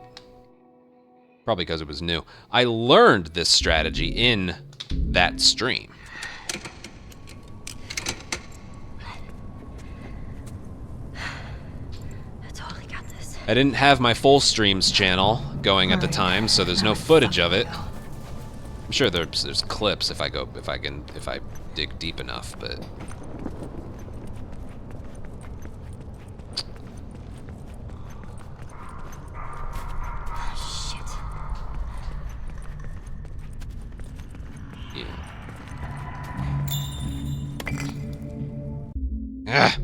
Probably because it was new. I learned this strategy in that stream. I totally got this. I didn't have my full streams channel going at the time, so there's no footage of it. I'm sure there's clips if I dig deep enough, but ah.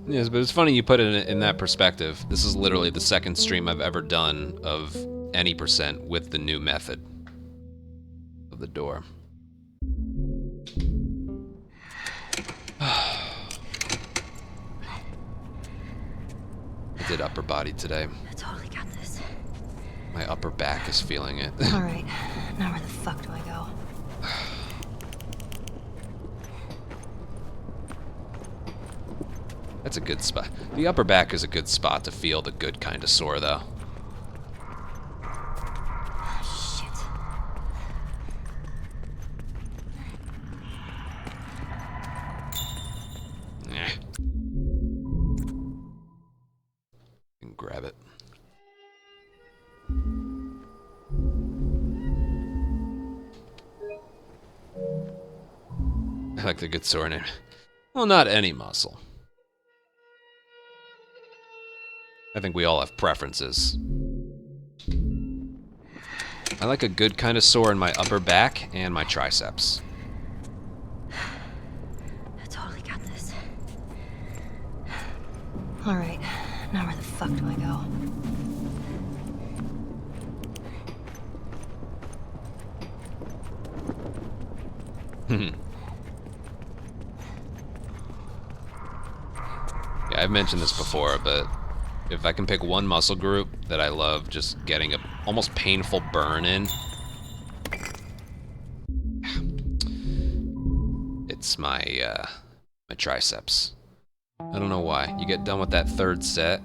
Yes, but it's funny you put it in that perspective. This is literally the second stream I've ever done of any percent with the new method of the door. I did upper body today. I totally got this. My upper back is feeling it. Alright, now where the fuck do I go? That's a good spot. The upper back is a good spot to feel the good kind of sore, though. Shit. Eh. You can grab it. I like the good sore name. Well, not any muscle. I think we all have preferences. I like a good kind of sore in my upper back and my triceps. I totally got this. Alright, now where the fuck do I go? Yeah, I've mentioned this before, but if I can pick one muscle group that I love just getting a almost painful burn in, it's my my triceps. I don't know why. You get done with that third set,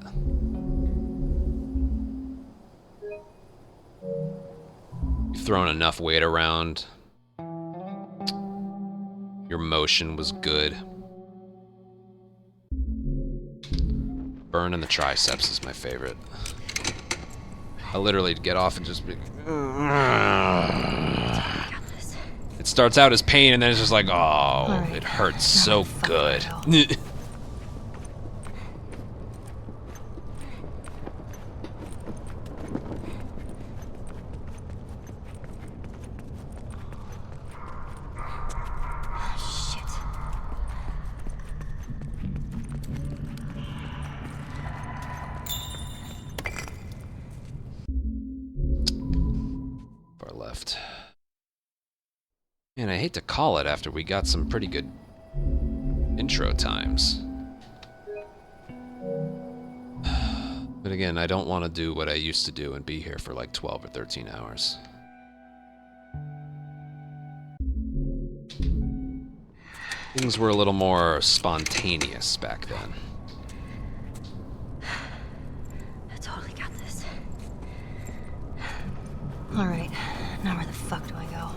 you've thrown enough weight around, your motion was good. Burn in the triceps is my favorite. I literally get off and just be... It starts out as pain and then it's just like, oh, it hurts so good. Left. And I hate to call it after we got some pretty good intro times. But again, I don't want to do what I used to do and be here for like 12 or 13 hours. Things were a little more spontaneous back then. I totally got this. Alright, now where the fuck do I go?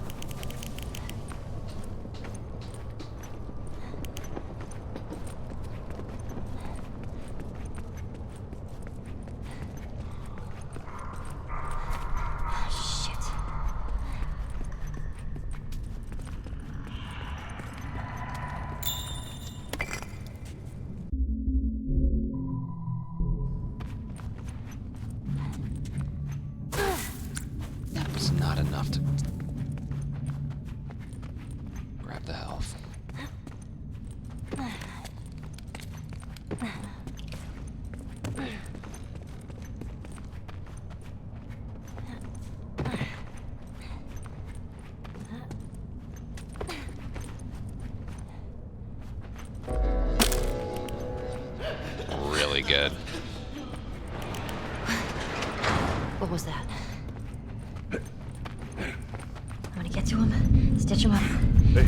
Shit. not enough to grab the health. Really good. What was that? I'm gonna get to him, stitch him up. Hey, you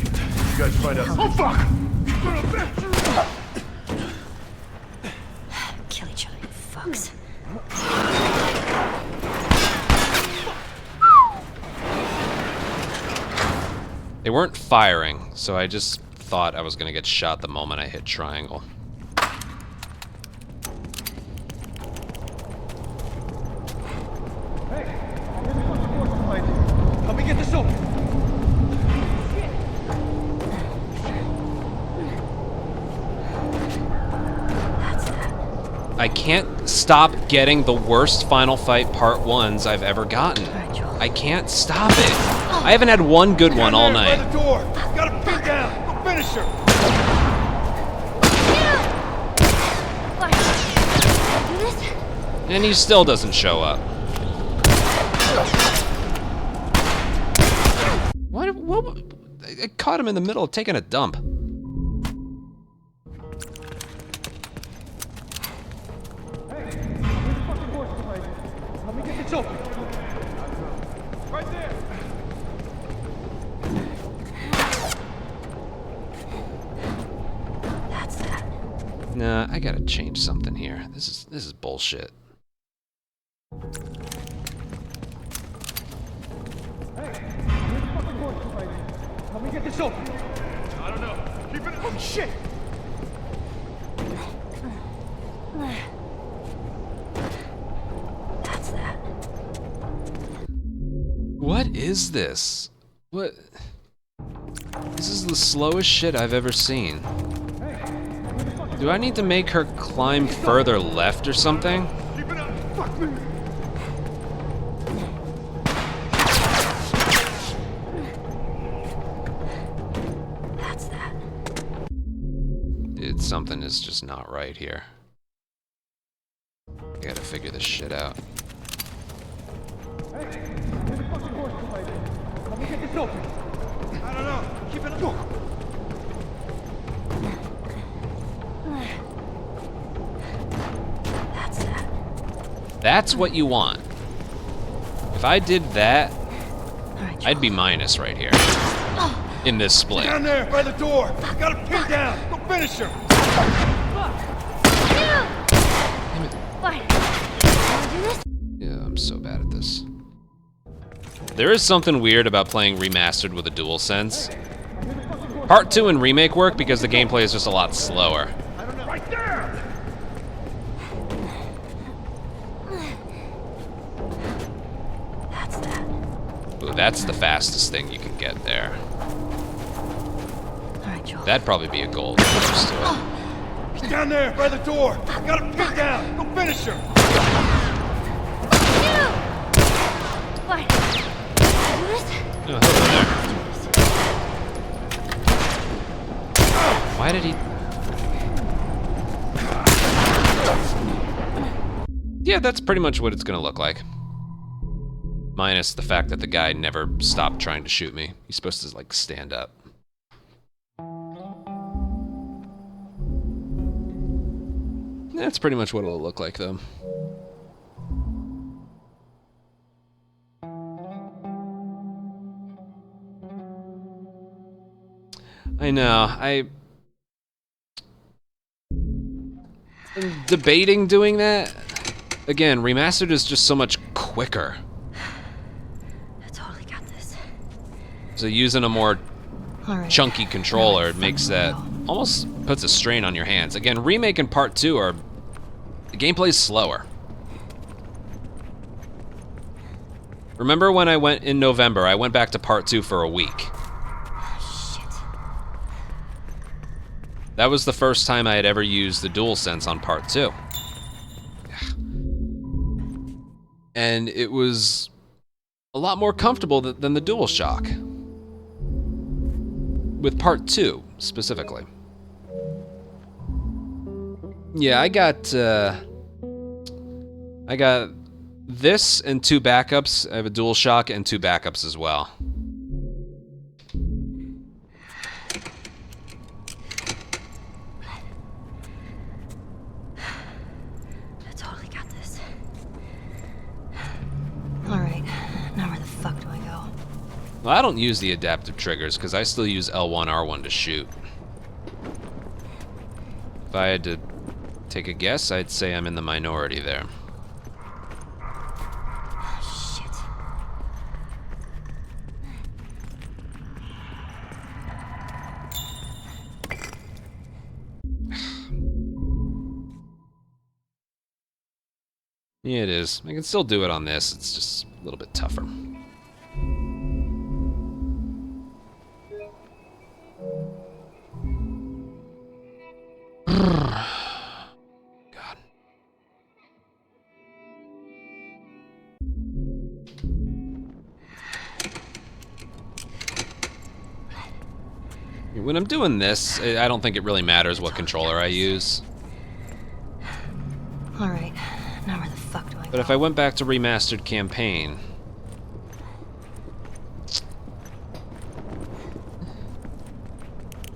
guys find out. Oh, fuck! Kill each other, you fucks. They weren't firing, so I just thought I was gonna get shot the moment I hit triangle. Help me get this open. I can't stop getting the worst Final Fight Part 1s I've ever gotten. I can't stop it. I haven't had one good one all By night. the door. Got him pinned down. Go finish her. Do this? And he still doesn't show up. What? I caught him in the middle of taking a dump. Help me get this open. Right there. That's that. Nah, I gotta change something here. This is bullshit. Help me get this open. I don't know. Keep it. Oh, shit! That's that. What is this? What? This is the slowest shit I've ever seen. Do I need to make her climb further left or something? Keep it up. Fuck me. That's that. Dude, something is just not right here. I gotta figure this shit out. Help me get this open. I don't know. Keep it up. That's that. That's what you want. If I did that, All right, I'd be minus right here. In this split. Down there by the door. Got him pinned down. Go finish her. Fine. Wanna do this? Yeah, I'm so bad at this. There is something weird about playing remastered with a DualSense. Part 2 and Remake work because the gameplay is just a lot slower. Right there. That's that. Ooh, that's the fastest thing you can get there. All right, Joel. That'd probably be a goal. Close to it. He's down there by the door. Got him pinned down. Go finish her. Fine. Wanna do this? Oh, hello there. Why did he... Yeah, that's pretty much what it's gonna look like. Minus the fact that the guy never stopped trying to shoot me. He's supposed to, like, stand up. That's pretty much what it'll look like, though. I know, I'm debating doing that. Again, remastered is just so much quicker. I totally got this. So using a more All right. chunky controller makes that almost puts a strain on your hands. Again, Remake and Part 2 are... the gameplay's slower. Remember when I went in November, I went back to Part 2 for a week. That was the first time I had ever used the DualSense on Part 2. And it was a lot more comfortable than the DualShock. With part 2, specifically. Yeah, I got this and 2 backups. I have a DualShock and 2 backups as well. I totally got this. Alright, now where the fuck do I go? Well, I don't use the adaptive triggers because I still use L1, R1 to shoot. If I had to take a guess, I'd say I'm in the minority there. Shit. Yeah, it is. I can still do it on this. It's just a little bit tougher. God. When I'm doing this, I don't think it really matters what controller I use. Alright, now where the fuck do I go? But if I went back to remastered campaign,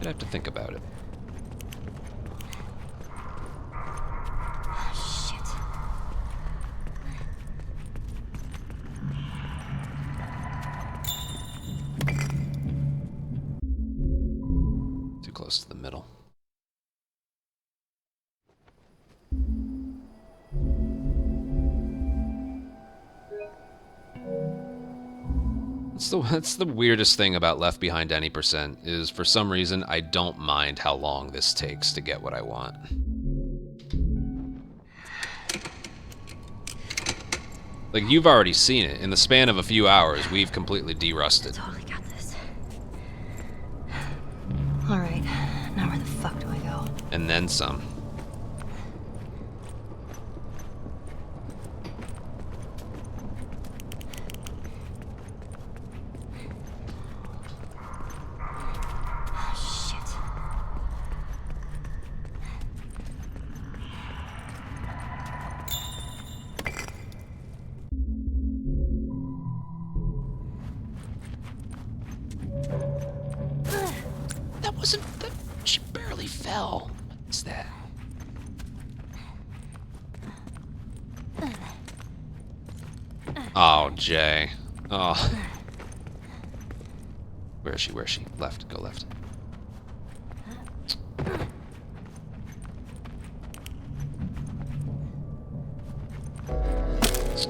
I'd have to think about it. Shit. Too close to the middle. That's the weirdest thing about Left Behind Any Percent, is for some reason I don't mind how long this takes to get what I want. Like, you've already seen it. In the span of a few hours, we've completely derusted. Totally got this. Alright, now where the fuck do I go? And then some. Shit. That wasn't... She barely fell. What's that? Oh, Jay. Oh. Where is she? Where is she? Left. Go left.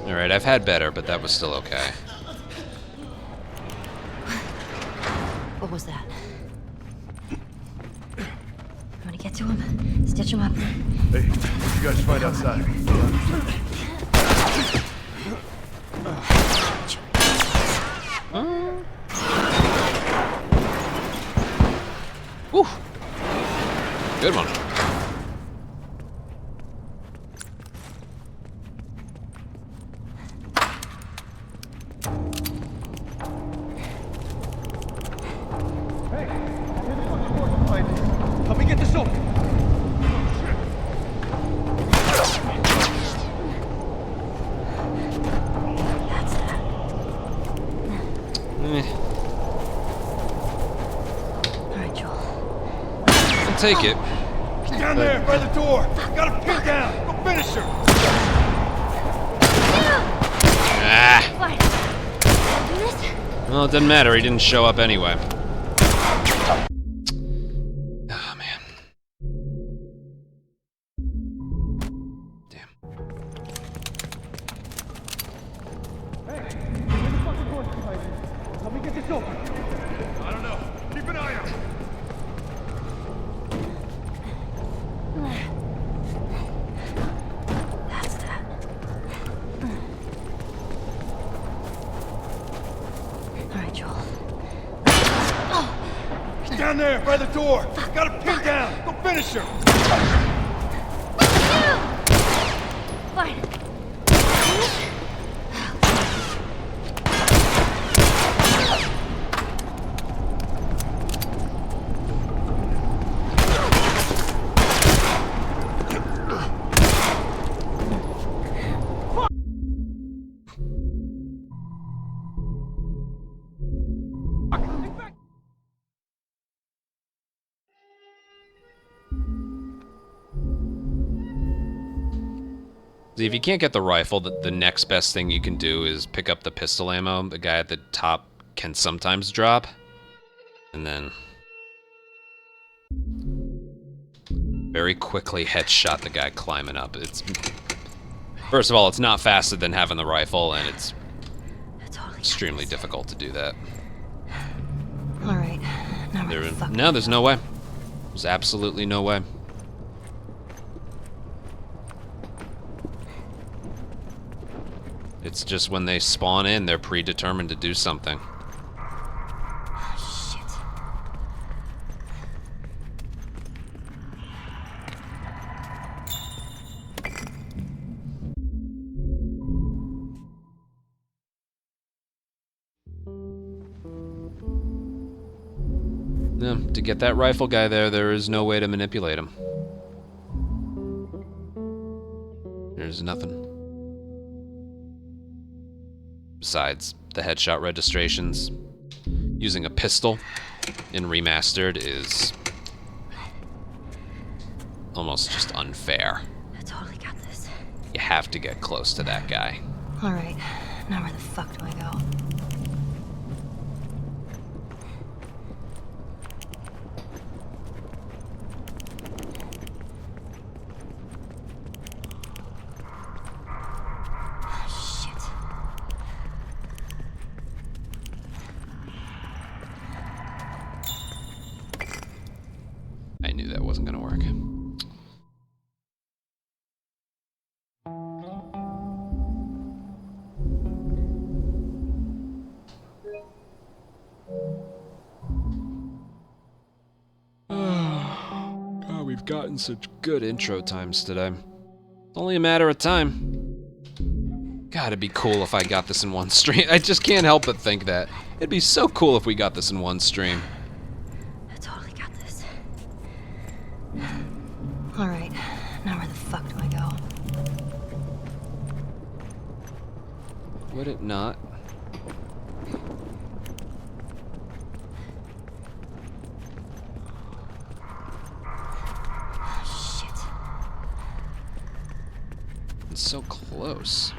Alright, I've had better, but that was still okay. What was that? I'm gonna get to him, stitch him up. Hey, what you guys find outside? Whew. Good one. Help me get this open. That's that. Alright, Joel. I'll take it. He's down there by the door. Got him pinned down. Go finish her. Ah. Fine. Do this? Well, it doesn't matter. He didn't show up anyway. Oh, man. Damn. Help me get this open. I don't know. Keep an eye out. That's that. Alright, Joel. He's down there by the door. Got him pinned down. Go finish her. Fine. if you can't get the rifle, the next best thing you can do is pick up the pistol ammo. The guy at the top can sometimes drop. And then very quickly headshot the guy climbing up. It's first of all, it's not faster than having the rifle, and it's extremely difficult to do that. All right. Now There's no way. There's absolutely no way. It's just when they spawn in, they're predetermined to do something. Yeah, to get that rifle guy there is no way to manipulate him. There's nothing. Besides the headshot registrations, using a pistol in Remastered is almost just unfair. I totally got this. You have to get close to that guy. All right, now where the fuck do I go? I knew that wasn't gonna work. God, we've gotten such good intro times today. It's only a matter of time. God, it'd be cool if I got this in one stream. I just can't help but think that. It'd be so cool if we got this in one stream. All right, now where the fuck do I go? Would it not? Shit. It's so close.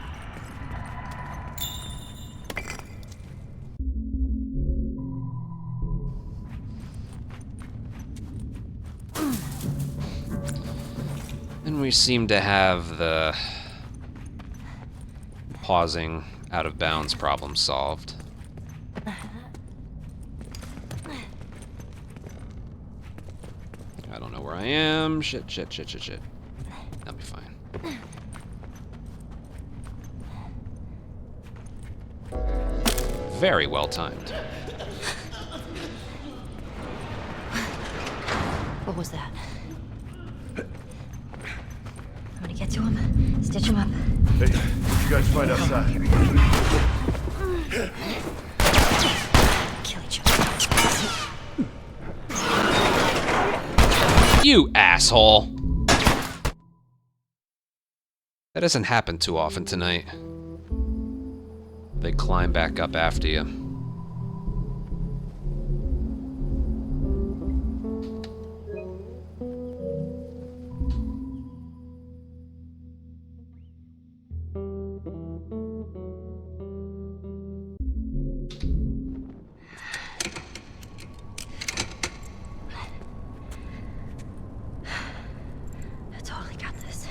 And we seem to have the pausing out of bounds problem solved. I don't know where I am. Shit. I'll be fine. Very well timed. What was that? I'm gonna get to him, stitch him up. Hey, what you guys find outside? Kill each other. You asshole! That doesn't happen too often tonight. They climb back up after you. I totally got this.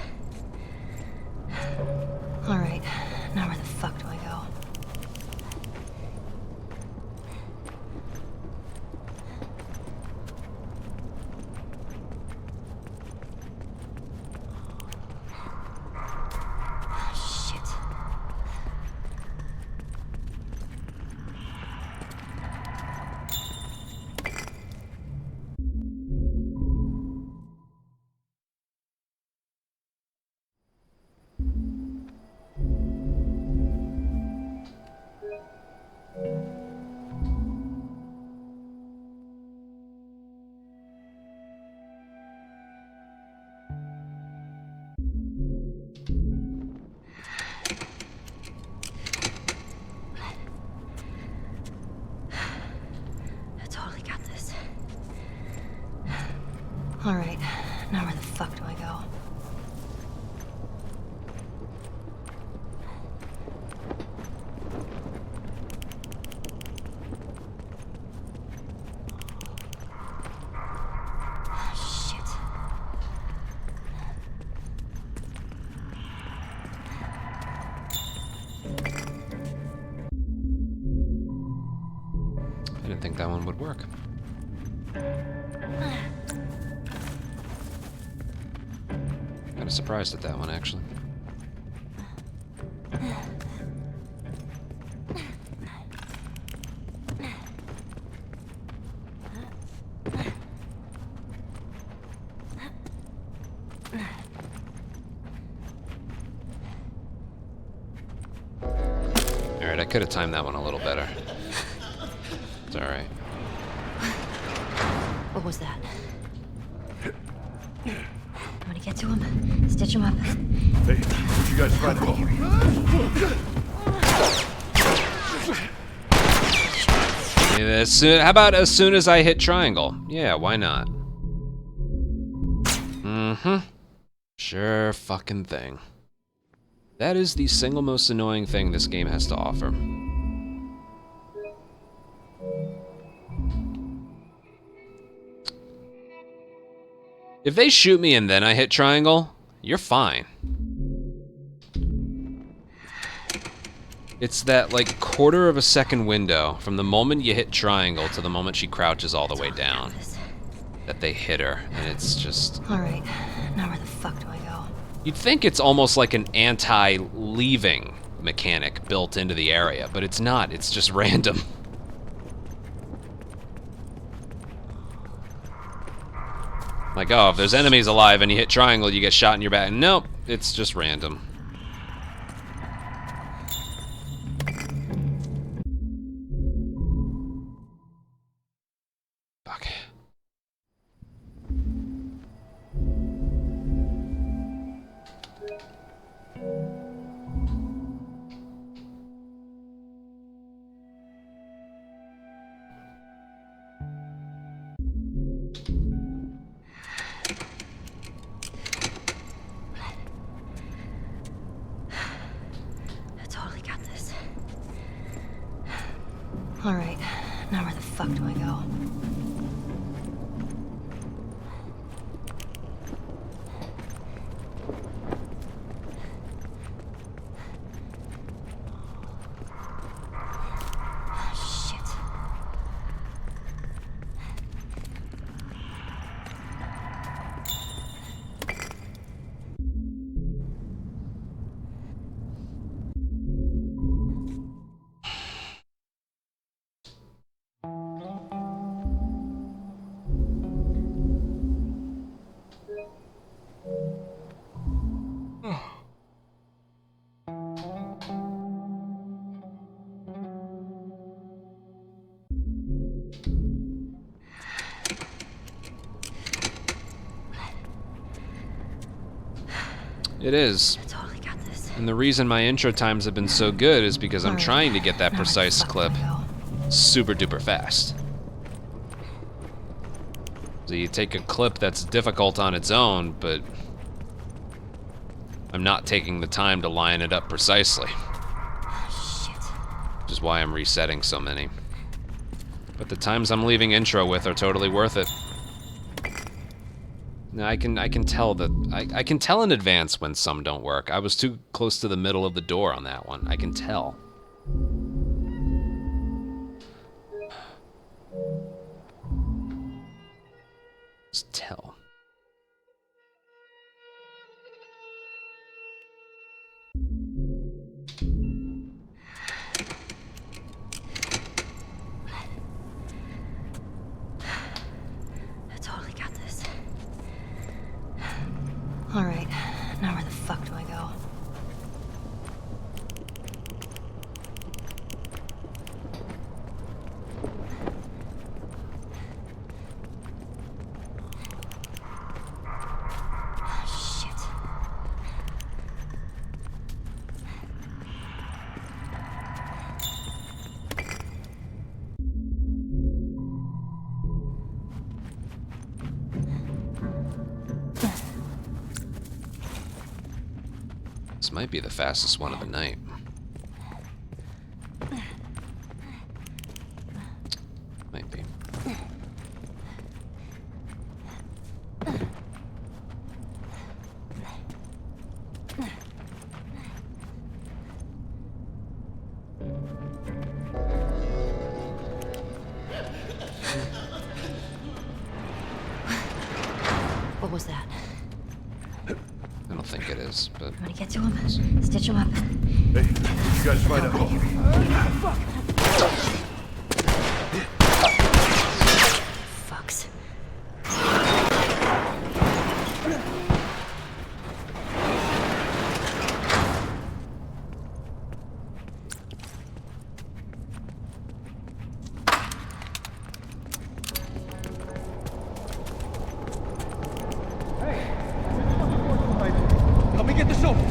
All right, now where the fuck do I go? Shit. I totally got this. All right, now where the fuck do I go? didn't think that one would work. Kind of surprised at that one, actually. Alright, I could have timed that one a little better. It's alright. What was that? I'm gonna get to him, stitch him up. Hey, where'd you guys find Paul? How about as soon as I hit triangle? Yeah, why not? Mm-hmm. Sure fucking thing. That is the single most annoying thing this game has to offer. If they shoot me and then I hit triangle, you're fine. It's that, like, quarter of a second window from the moment you hit triangle to the moment she crouches all the way down that they hit her, and it's just... Alright, now where the fuck do I go? You'd think it's almost like an anti-leaving mechanic built into the area, but it's not, it's just random. Like, oh, if there's enemies alive and you hit triangle, you get shot in your back. Nope, it's just random. Fuck. Alright, now where the fuck do I go? It is. I totally got this. And the reason my intro times have been so good is because I'm Alright, trying to get that now where the precise fuck do clip I go? super duper fast. So you take a clip that's difficult on its own, but I'm not taking the time to line it up precisely. Which is why I'm resetting so many. But the times I'm leaving intro with are totally worth it. Now I can tell that I can tell in advance when some don't work. I was too close to the middle of the door on that one. I can tell. Just tell. I totally got this. Alright, now where the fuck do I go? This might be the fastest one of the night. Might be. was that? I don't think it is, but... I'm gonna get to him, stitch him up. Hey, you guys find out. Fucks. Help me get this open.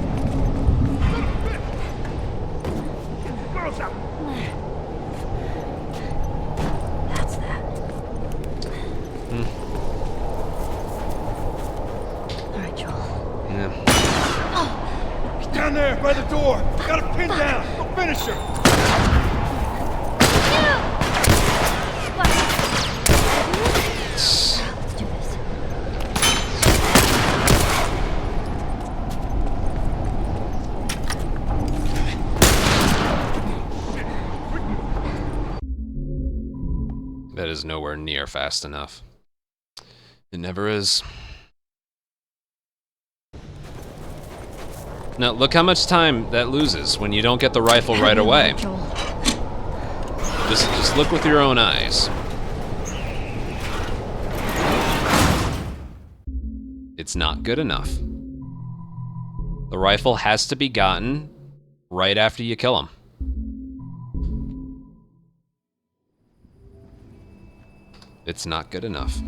That's that. All right, Joel. Yeah. He's down there by the door. Got him pinned down. Go finish her. Let's do this. That is nowhere near fast enough. It never is. Now, look how much time that loses when you don't get the rifle right away. Joel. Just look with your own eyes. It's not good enough. The rifle has to be gotten right after you kill him. It's not good enough.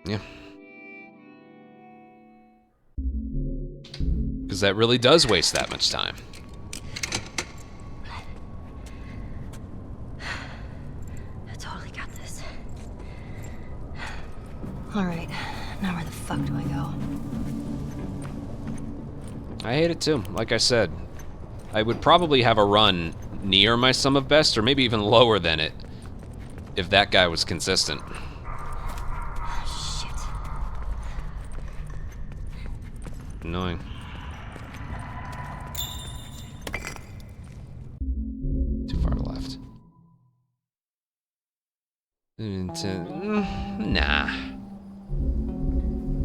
Yeah. Because that really does waste that much time. I totally got this. All right, now where the fuck do I go? I hate it too, like I said. I would probably have a run near my sum of best, or maybe even lower than it, if that guy was consistent. Shit. Annoying. Too far left. Nah.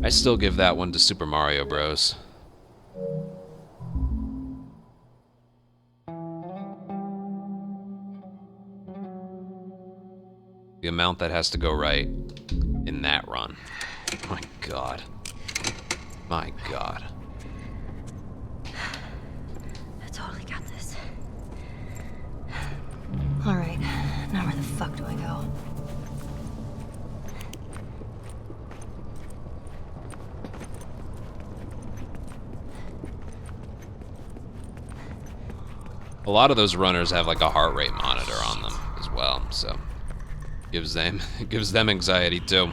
I still give that one to Super Mario Bros. The amount that has to go right in that run. My God. My God. I totally got this. All right, now where the fuck do I go? A lot of those runners have like a heart rate monitor on them as well, so gives them anxiety too.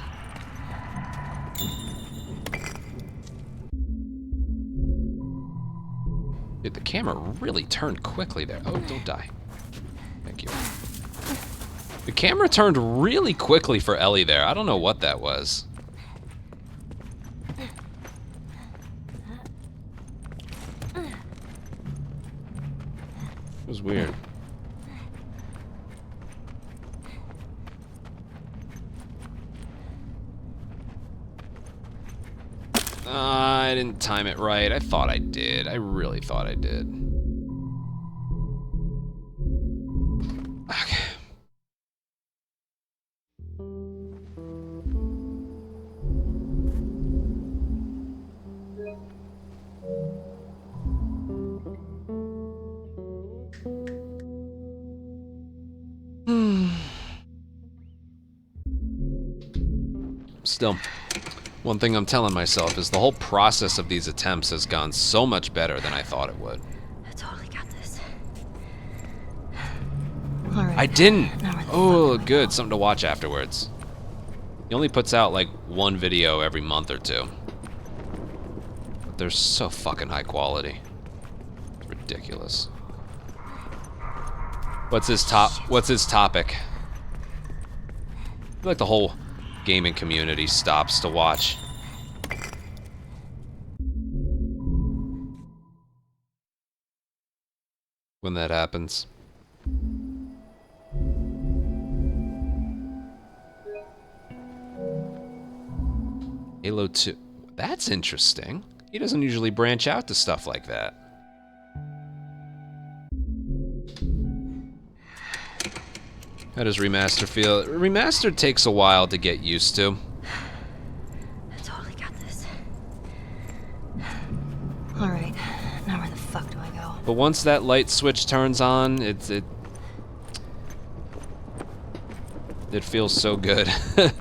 Dude, the camera really turned quickly there. Oh, don't die. Thank you. The camera turned really quickly for Ellie there. I don't know what that was. It was weird. I didn't time it right. I thought I did. I really thought I did. Okay. Still, one thing I'm telling myself is the whole process of these attempts has gone so much better than I thought it would. I totally got this. All right. I didn't! Now where the Oh, fuck do I good. go? Something to watch afterwards. He only puts out like one video every month or two. But they're so fucking high quality. It's ridiculous. What's his topic? I feel like the whole gaming community stops to watch. when that happens. Halo 2. That's interesting. He doesn't usually branch out to stuff like that. How does remaster feel? Remastered takes a while to get used to. I totally got this. Alright, now where the fuck do I go? But once that light switch turns on, it feels so good. Shit.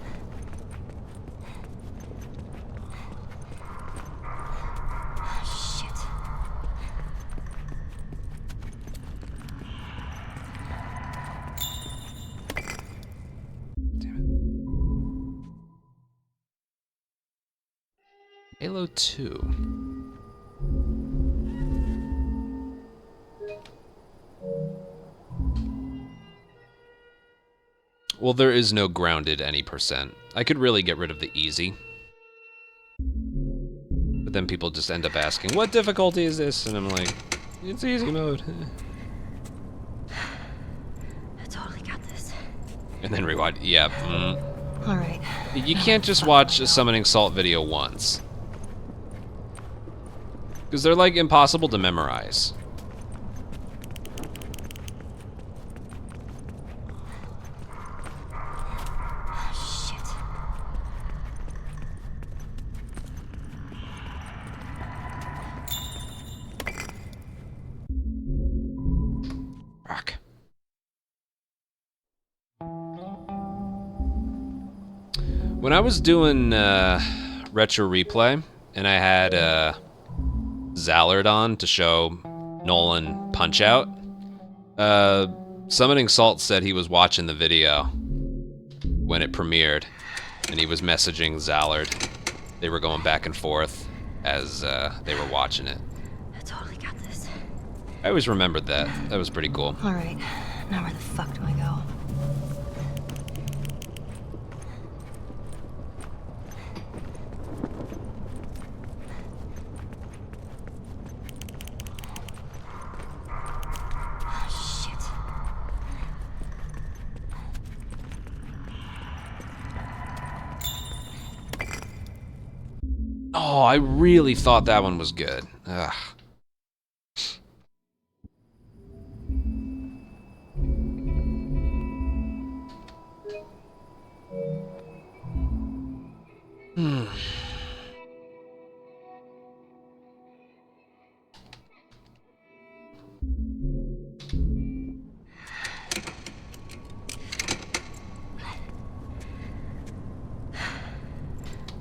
Halo 2. Well, there is no grounded any %. I could really get rid of the easy. But then people just end up asking, what difficulty is this? And I'm like, it's easy mode. I totally got this. And then rewind. Yeah. Alright. You can't just watch a Summoning Salt video once. Because they're like impossible to memorize. Shit. Rock. When I was doing Retro Replay, and I had Zallard on to show Nolan Punch Out, Summoning Salt said he was watching the video when it premiered, and he was messaging Zallard. They were going back and forth as they were watching it. I totally got this. I always remembered that. That was pretty cool. Alright, now where the fuck do I go? Oh, I really thought that one was good. Ugh.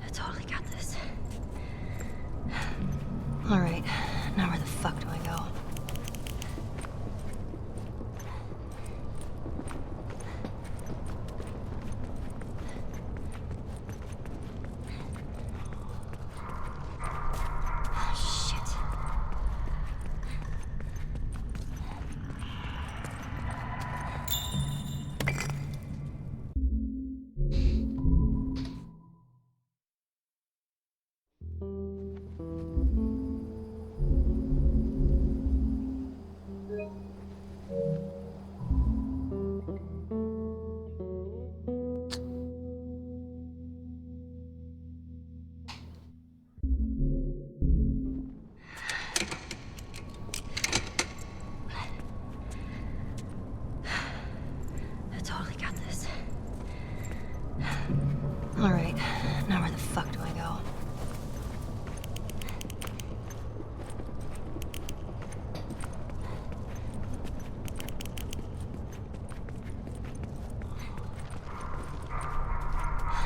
I totally got this. Alright, now where the fuck do I go? Shit. I totally got this. Alright, now where the fuck do I go?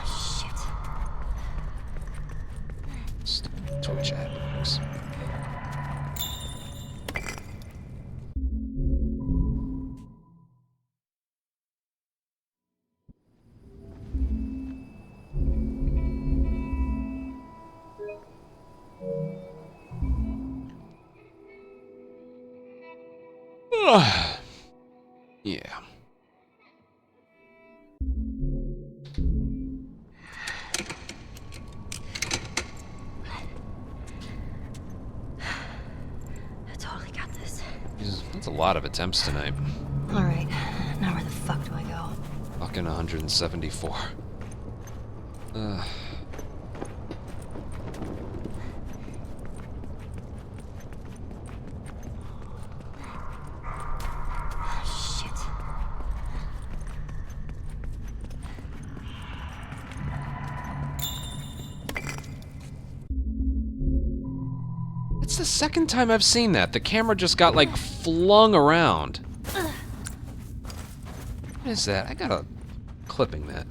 Shit. Toy chat works. Yeah. I totally got this. Jesus, that's a lot of attempts tonight. Alright, now where the fuck do I go? Fucking 174. Ugh. It's the second time I've seen that. The camera just got, like, flung around. What is that? I got a clipping that.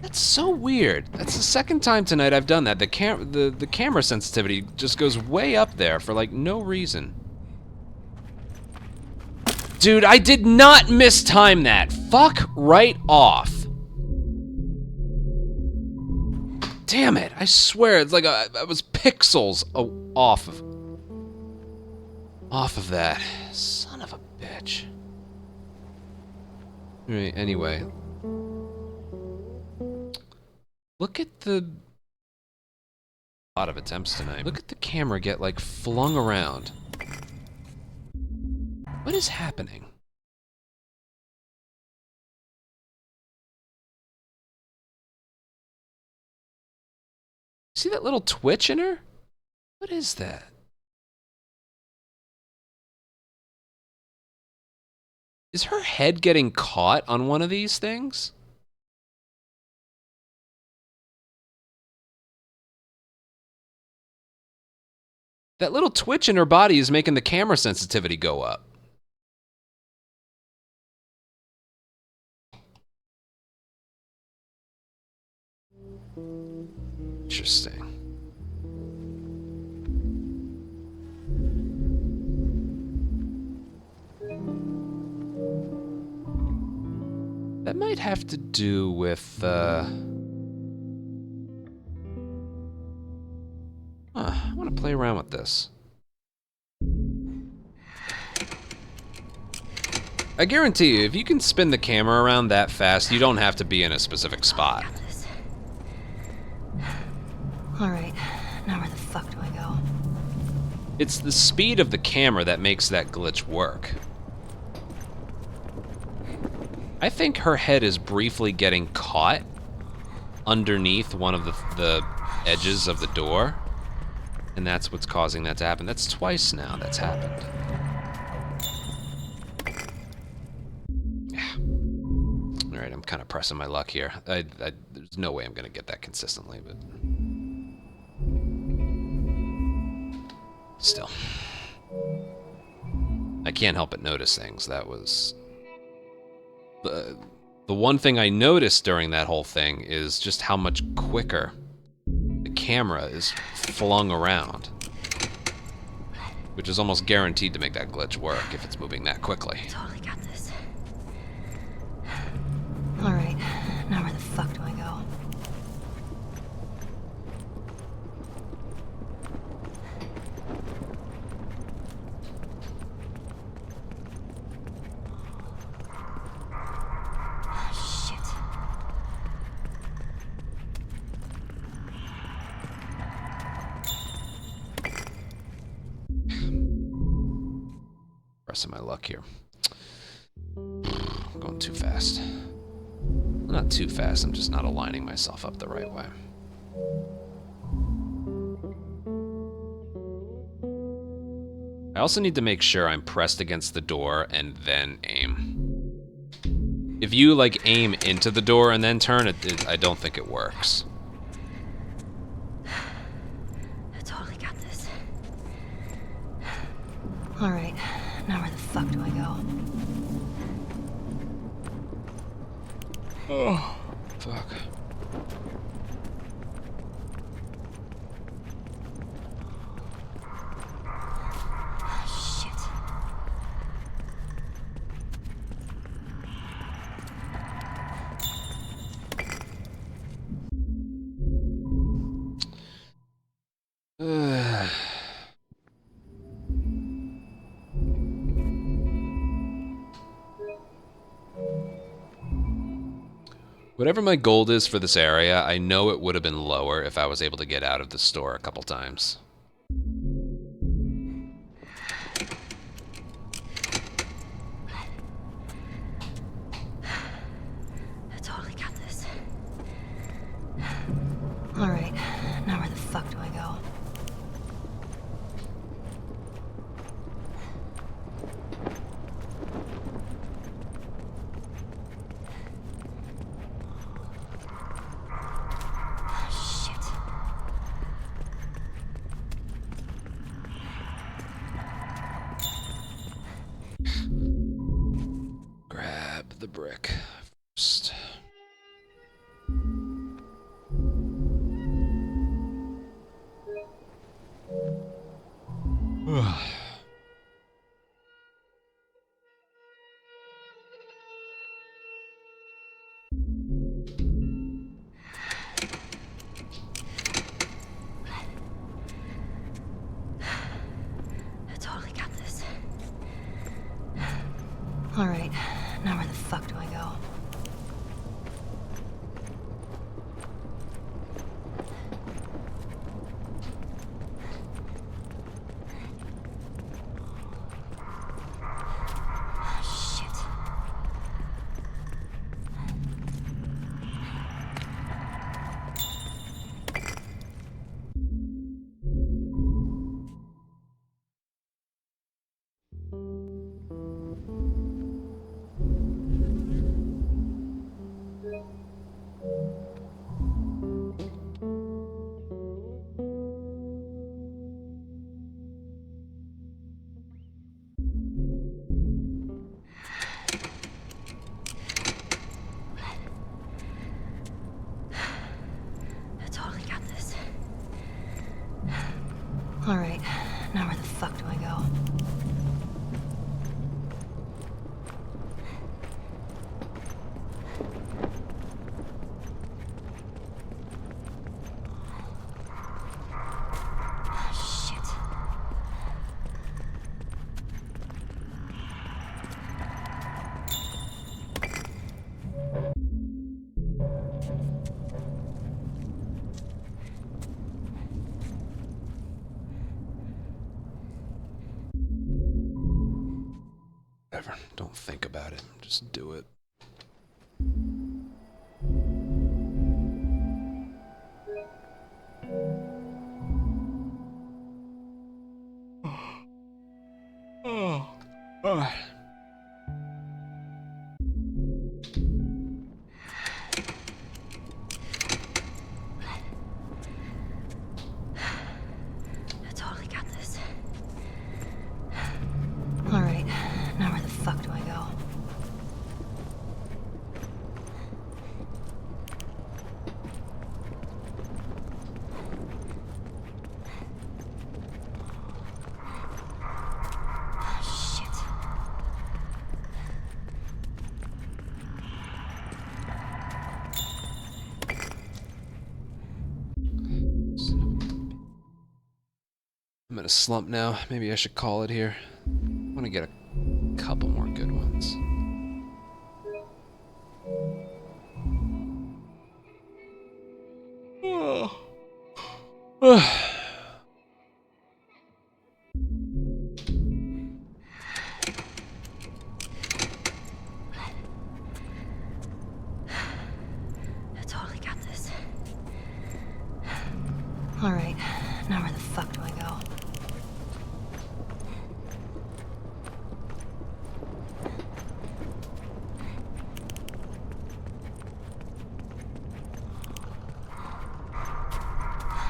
That's so weird. That's the second time tonight I've done that. The camera sensitivity just goes way up there for, like, no reason. Dude, I did not mistime that. Fuck right off. Damn it, I swear, it's like I was pixels off of that. Son of a bitch. Alright, anyway. Look at the... A lot of attempts tonight. Look at the camera get, like, flung around. What is happening? See that little twitch in her? What is that? Is her head getting caught on one of these things? That little twitch in her body is making the camera sensitivity go up. Interesting. That might have to do with, I want to play around with this. I guarantee you, if you can spin the camera around that fast, you don't have to be in a specific spot. Alright, now where the fuck do I go? It's the speed of the camera that makes that glitch work. I think her head is briefly getting caught underneath one of the edges of the door, and that's what's causing that to happen. That's twice now that's happened. Yeah. All right, I'm kind of pressing my luck here. There's no way I'm gonna get that consistently, but still, I can't help but notice things. That was the one thing I noticed during that whole thing is just how much quicker the camera is flung around, which is almost guaranteed to make that glitch work if it's moving that quickly. Totally got this. Alright, now where the fuck do I go? Pressing my luck here. I'm going too fast. Not too fast, I'm just not aligning myself up the right way. I also need to make sure I'm pressed against the door and then aim. If you, like, aim into the door and then turn, I don't think it works. I totally got this. Alright, now where the fuck do I go? Oh, fuck. Shit. Whatever my gold is for this area, I know it would have been lower if I was able to get out of the store a couple times. I totally got this. Alright, now where the fuck do I go? Grab the brick first. I totally got this. Alright, now where the fuck do I go? Shit. I totally got this. Alright, now where the fuck do I go? Shit. Whatever. Don't think about it. Just do it. I totally got this. Alright, now where the fuck do I go? Shit. I'm in a slump now. Maybe I should call it here. I want to get a couple more good ones. I totally got this. Alright, now where the fuck do I go?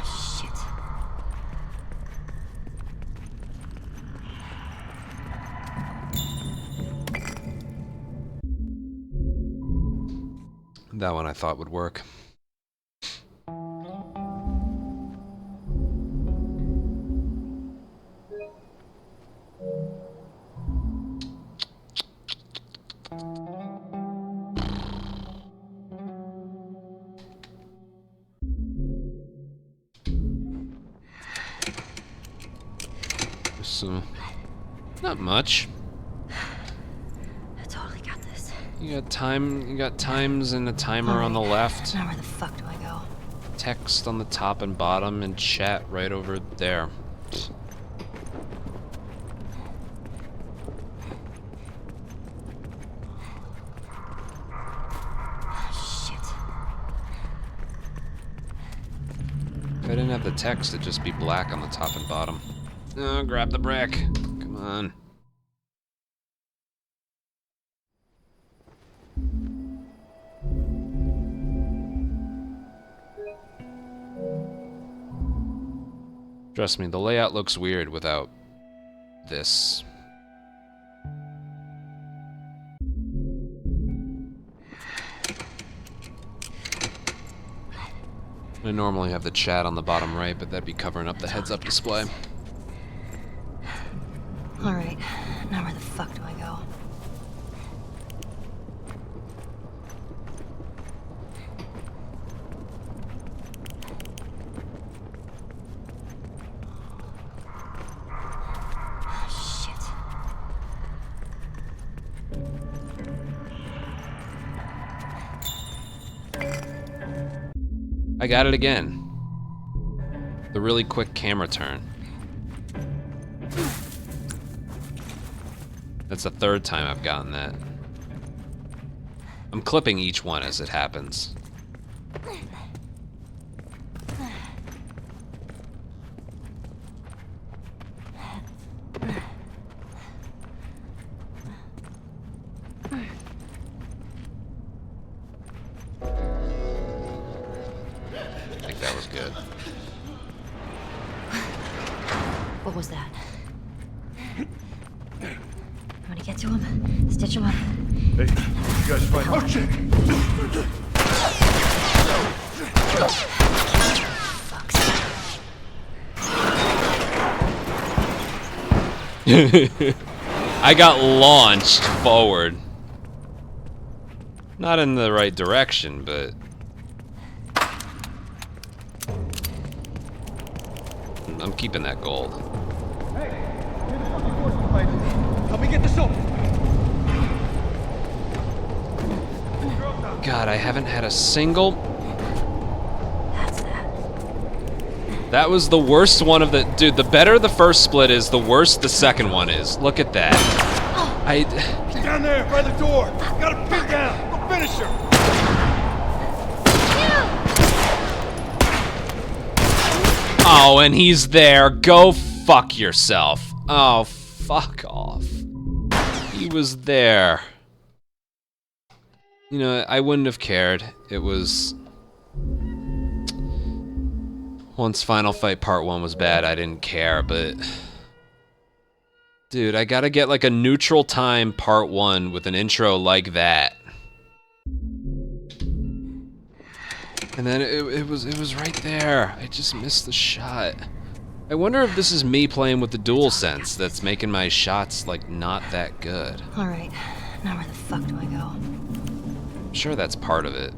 Shit. That one I thought would work. So, not much. I totally got this. You got time. You got times and a timer on the left. Now where the fuck do I go? Text on the top and bottom, and chat right over there. If I didn't have the text, it'd just be black on the top and bottom. Oh, grab the brick. Come on. Trust me, the layout looks weird without this. I normally have the chat on the bottom right, but that'd be covering up the heads-up display. Alright, now where the fuck do I go? I got it again. The really quick camera turn. That's the third time I've gotten that. I'm clipping each one as it happens. I think that was good. What was that? I'm gonna get to him, stitch him up. Hey, you guys find... Oh, shit! I got launched forward. Not in the right direction, but... I'm keeping that gold. Hey, you're the fucking force behind me. Help me get this open. God, I haven't had a single... That's that. That was the worst one of the... Dude, the better the first split is, the worse the second one is. Look at that. He's down there by the door. Got him pinned down. Go finish her. Oh, and he's there. Go fuck yourself. Oh, fuck off. He was there. You know, I wouldn't have cared. It was... Once Final Fight Part 1 was bad, I didn't care, but... Dude, I gotta get like a neutral time Part 1 with an intro like that. And then it was right there. I just missed the shot. I wonder if this is me playing with the DualSense that's making my shots like not that good. Alright, now where the fuck do I go? I'm sure that's part of it.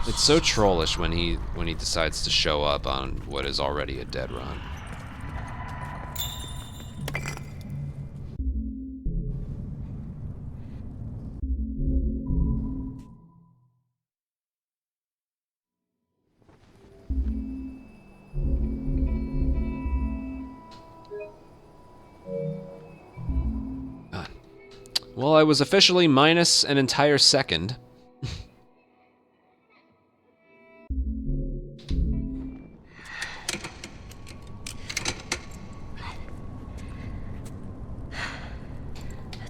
It's so trollish when he decides to show up on what is already a dead run. Well, I was officially minus an entire second. I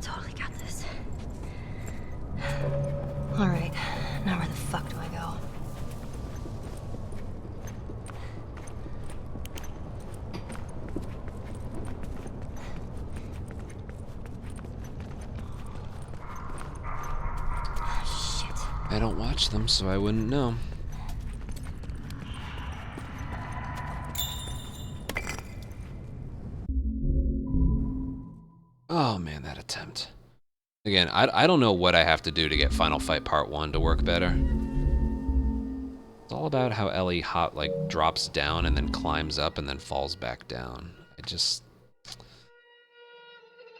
totally got this. Alright, now where the fuck do I go? I don't watch them, so I wouldn't know. Oh man, that attempt. Again, I don't know what I have to do to get Final Fight Part 1 to work better. That's all about how Ellie like drops down and then climbs up and then falls back down. I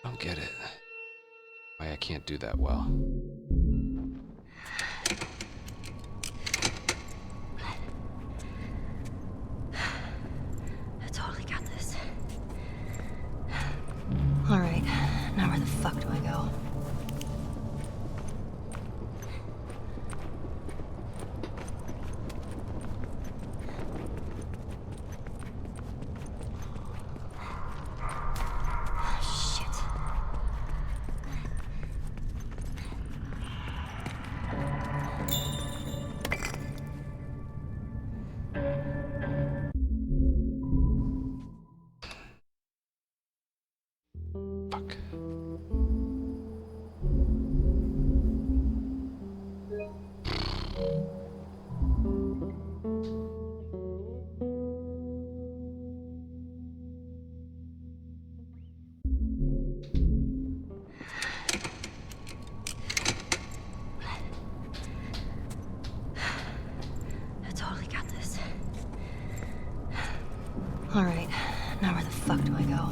don't get it. Why I can't do that well. I totally got this. All right, now where the fuck do I go? Fuck. I totally got this. All right, now where the fuck do I go?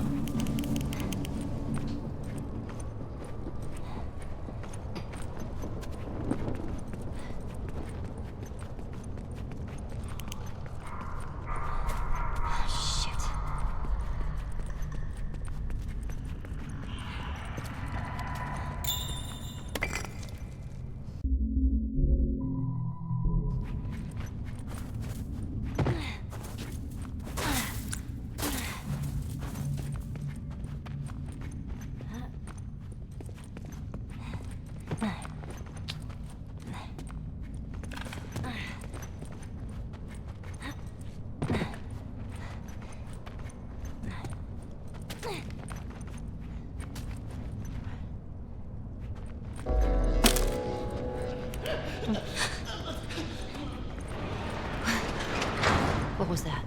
What was that?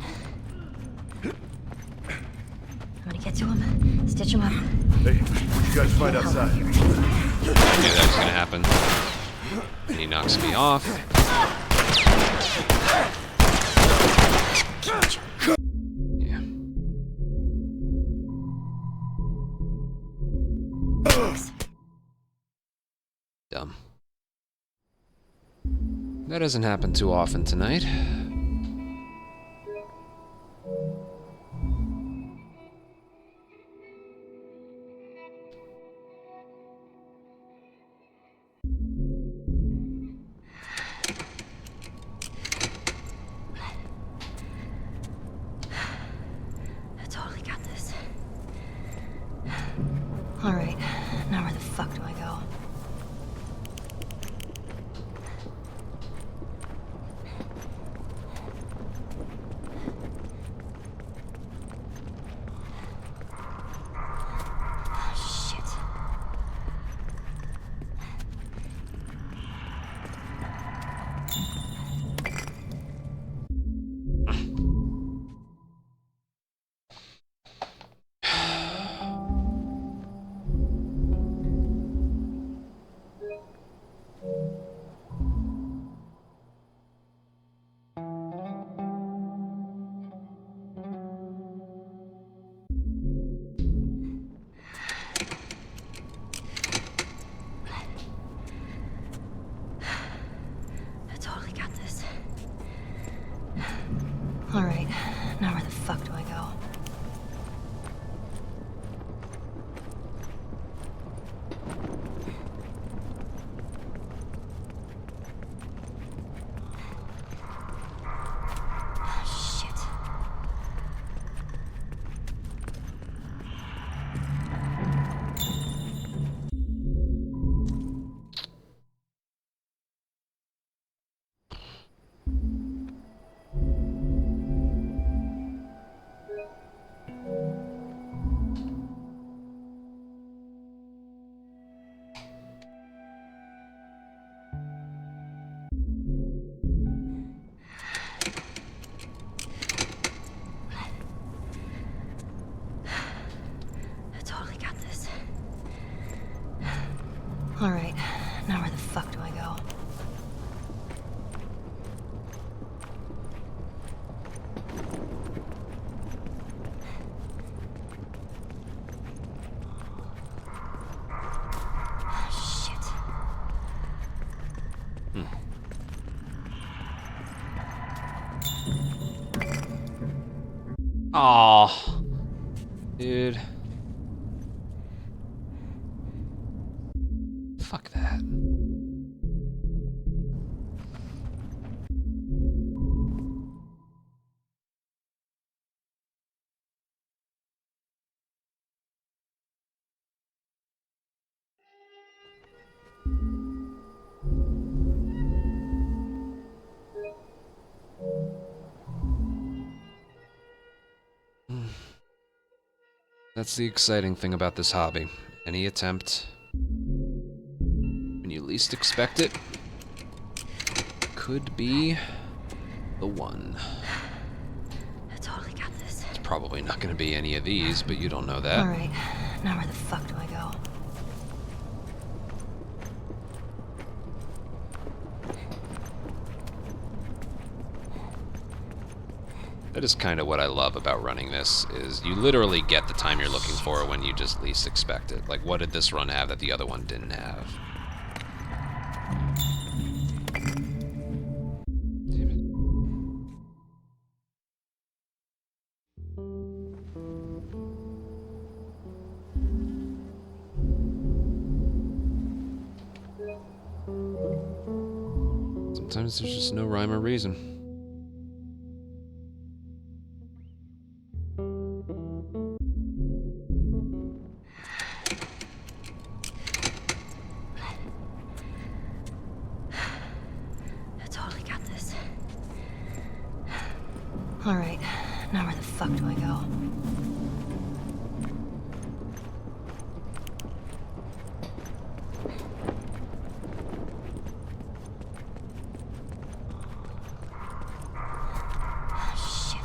I'm gonna get to him, stitch him up. Hey, you guys fight outside. I knew that was gonna happen. And he knocks me off. Yeah. Dumb. That doesn't happen too often tonight. I totally got this. All right, now where the fuck do I go? I totally got this. All right, now where the fuck do I go? Aw. Dude. Fuck that. That's the exciting thing about this hobby. Any attempt, when you least expect it, could be the one. I totally got this. It's probably not going to be any of these, but you don't know that. Alright, now where the fuck do I go? That is kind of what I love about running this, is you literally get the time you're looking for when you just least expect it. Like, what did this run have that the other one didn't have? Damn it. Sometimes there's just no rhyme or reason. Alright, now where the fuck do I go? Shit.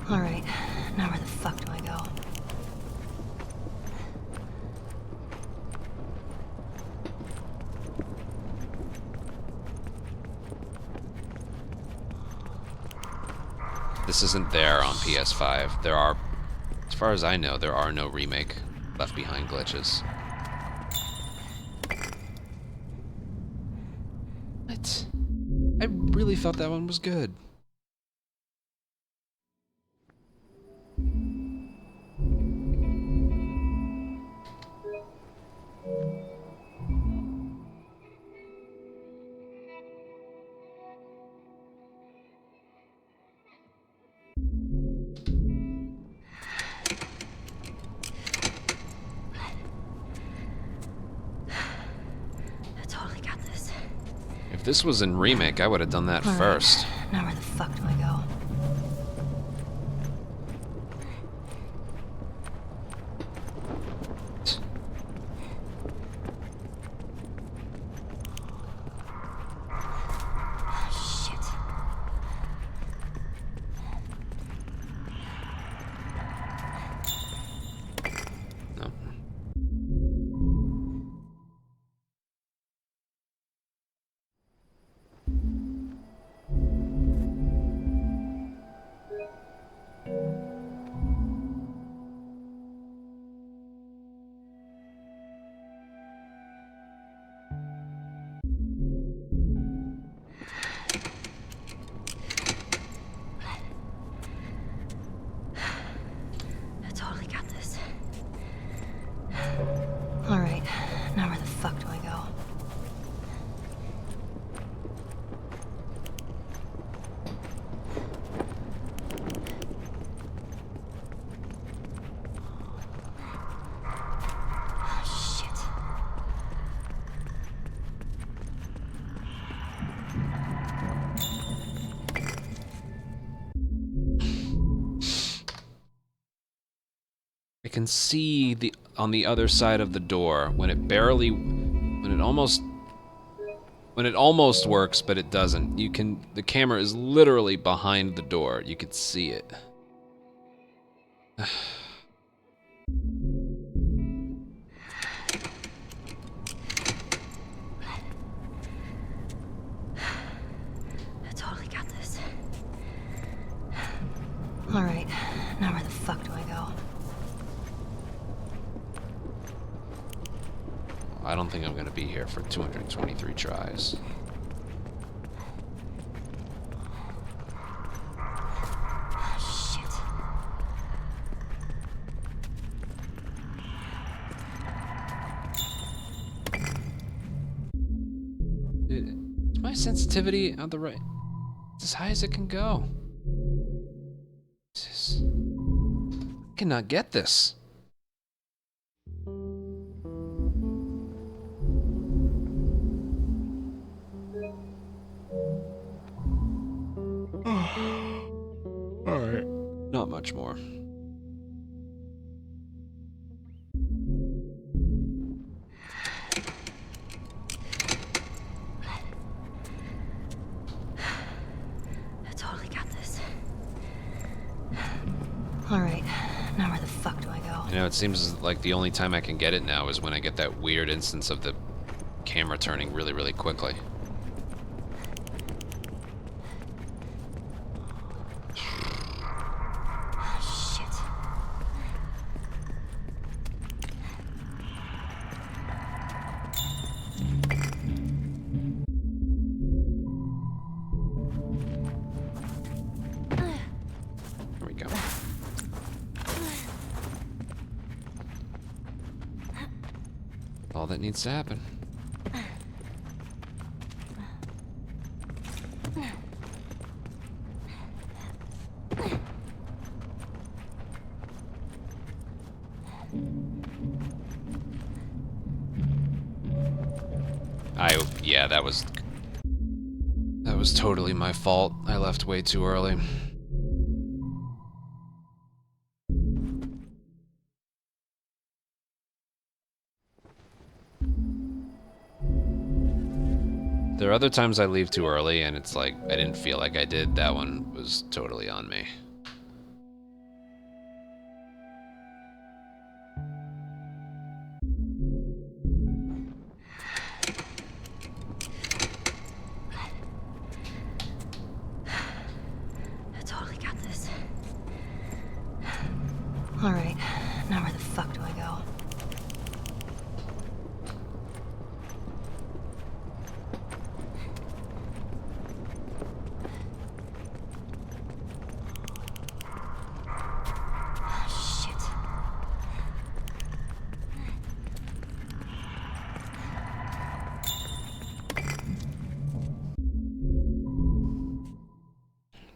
Alright, now where the fuck do I go? This isn't there on PS5. There are, as far as I know, there are no Remake Left Behind glitches. What? I really thought that one was good. If this was in Remake, I would have done that first. Now where the fuck do I go? Alright, now where the fuck do I go? Shit. I can see on the other side of the door when it barely When it almost works, but it doesn't. The camera is literally behind the door. You could see it. I totally got this. All right, now where the fuck do I go? I don't think I'm gonna be here for 223 tries. Shit. Is my sensitivity on the right? It's as high as it can go. Jesus. I cannot get this. Alright. Not much more. I totally got this. Alright, now where the fuck do I go? You know, it seems like the only time I can get it now is when I get that weird instance of the camera turning really, really quickly. There we go. All that needs to happen. Yeah, that was totally my fault. I left way too early. There are other times I leave too early and it's like I didn't feel like I did. That one was totally on me. I totally got this. Alright, now where the fuck do I go?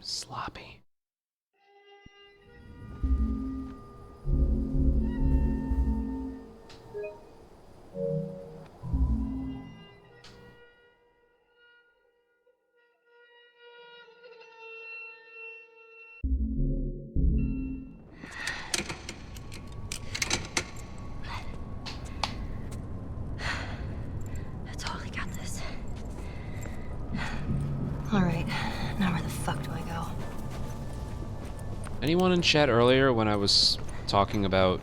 Sloppy. I totally got this. Alright, now where the fuck do I go? Anyone in chat earlier when I was talking about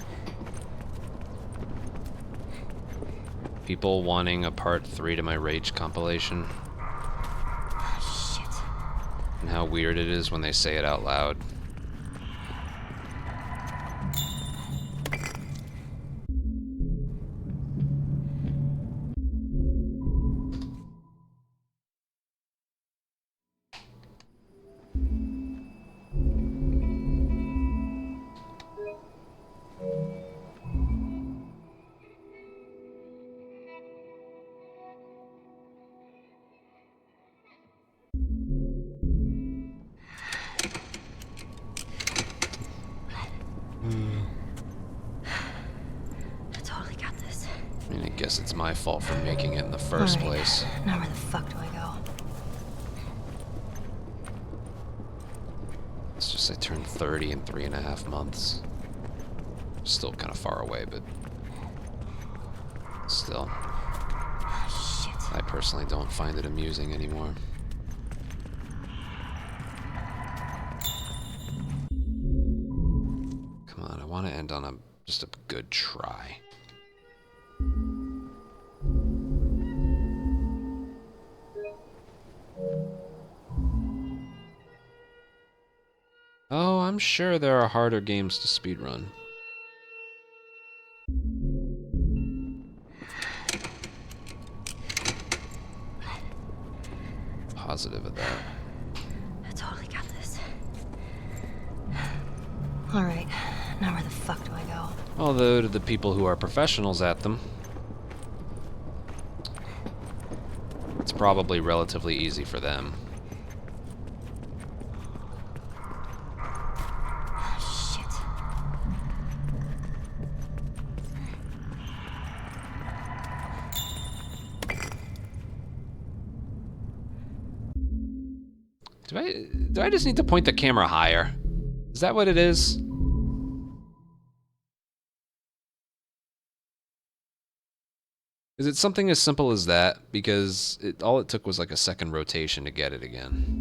people wanting a part 3 to my Rage compilation? Shit. And how weird it is when they say it out loud. I totally got this. I mean, I guess it's my fault for making it in the first Alright, place. now where the fuck do I go? It's just I turned 30 in 3.5 months. Still kind of far away, but still. I personally don't find it amusing anymore. Come on, I want to end on just a good try. Oh, I'm sure there are harder games to speedrun. Positive of that. I totally got this. Alright, now where the fuck do I go? Although to the people who are professionals at them, it's probably relatively easy for them. Shit. Do I just need to point the camera higher? Is that what it is? Is it something as simple as that? Because all it took was like a second rotation to get it again.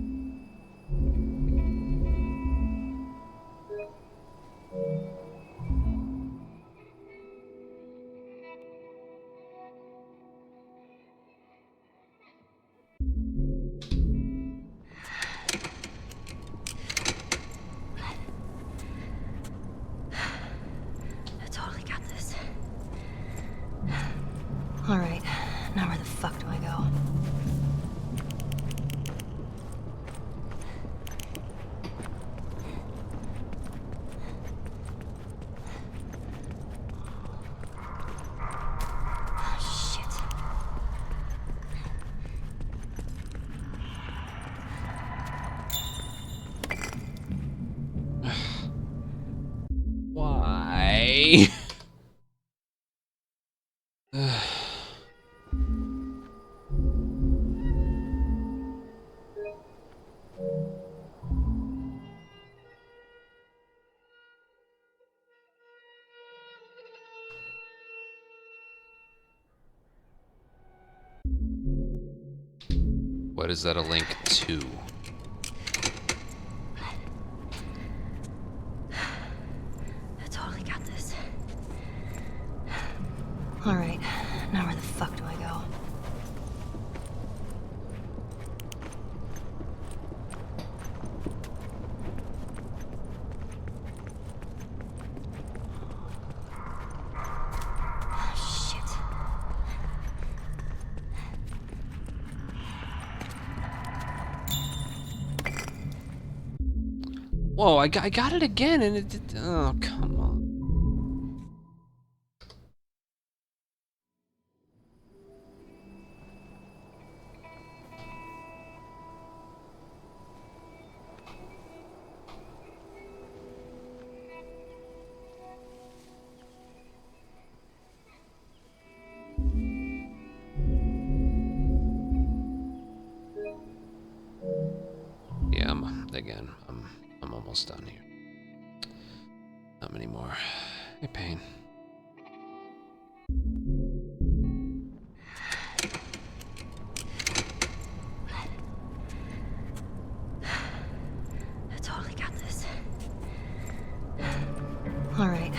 I totally got this. Alright, now where the fuck do I go? Shit. Why? What is that a link to? I totally got this. Alright, now where the fuck do I go? Shit. Whoa, I got it again and it did. Oh, come on. Yeah, I'm almost done here. Not many more. Hey, pain. I totally got this. Alright,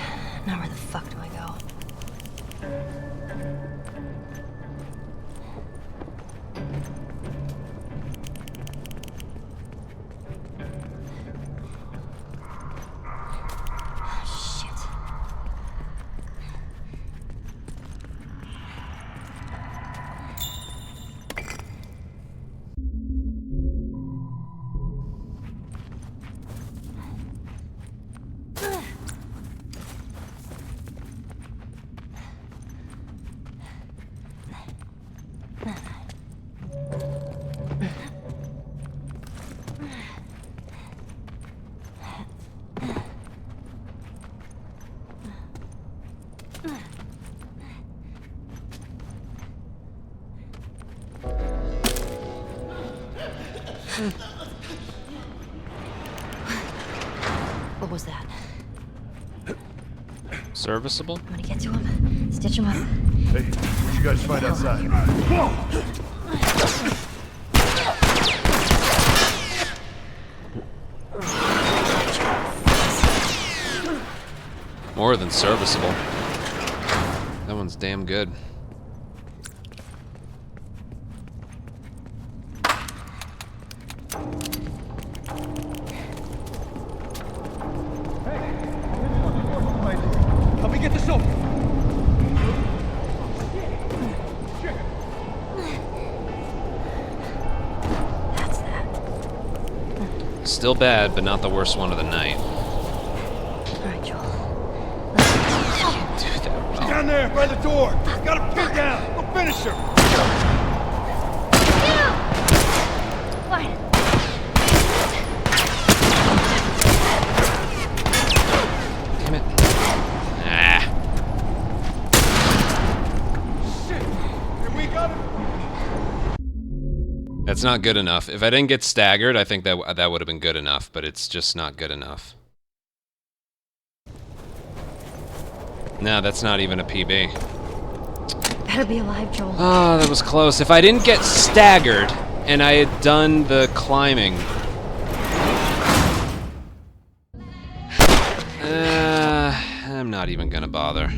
now where the fuck do I go? Shit. What was that? Serviceable? I'm gonna get to him, stitch him up, Hey, what you guys find outside? More than serviceable. That one's damn good. Help me get this open. That's that. Still bad, but not the worst one of the night. All right, Joel. Do that well. Down there, by the door. Got him pinned down. Go finish her. Fine. Damn it. Ah. And we got him. That's not good enough. If I didn't get staggered, I think that would have been good enough, but it's just not good enough. No, that's not even a PB. Better be alive, Joel. Oh, that was close. If I didn't get staggered and I had done the climbing. I'm not even gonna bother.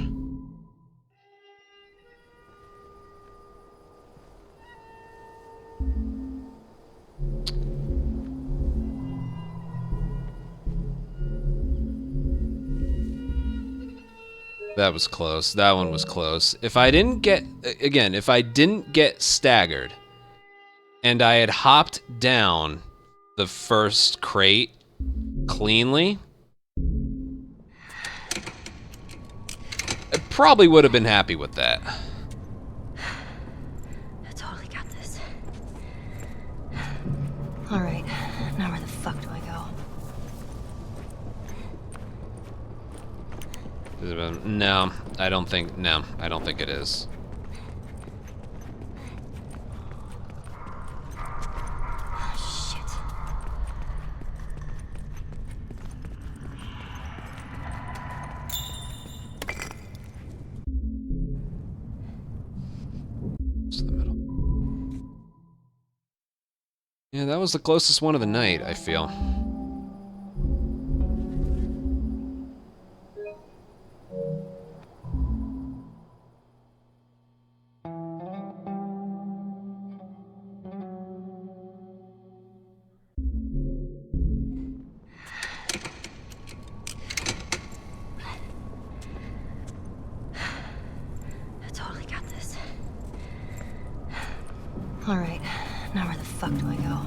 That was close. That one was close. If I didn't get, again, if I didn't get staggered and I had hopped down the first crate cleanly, I probably would have been happy with that. I totally got this. All right, now where the fuck do I go? No, I don't think it is. Shit. It's the middle. Yeah, that was the closest one of the night, I feel. I totally got this. All right, now where the fuck do I go?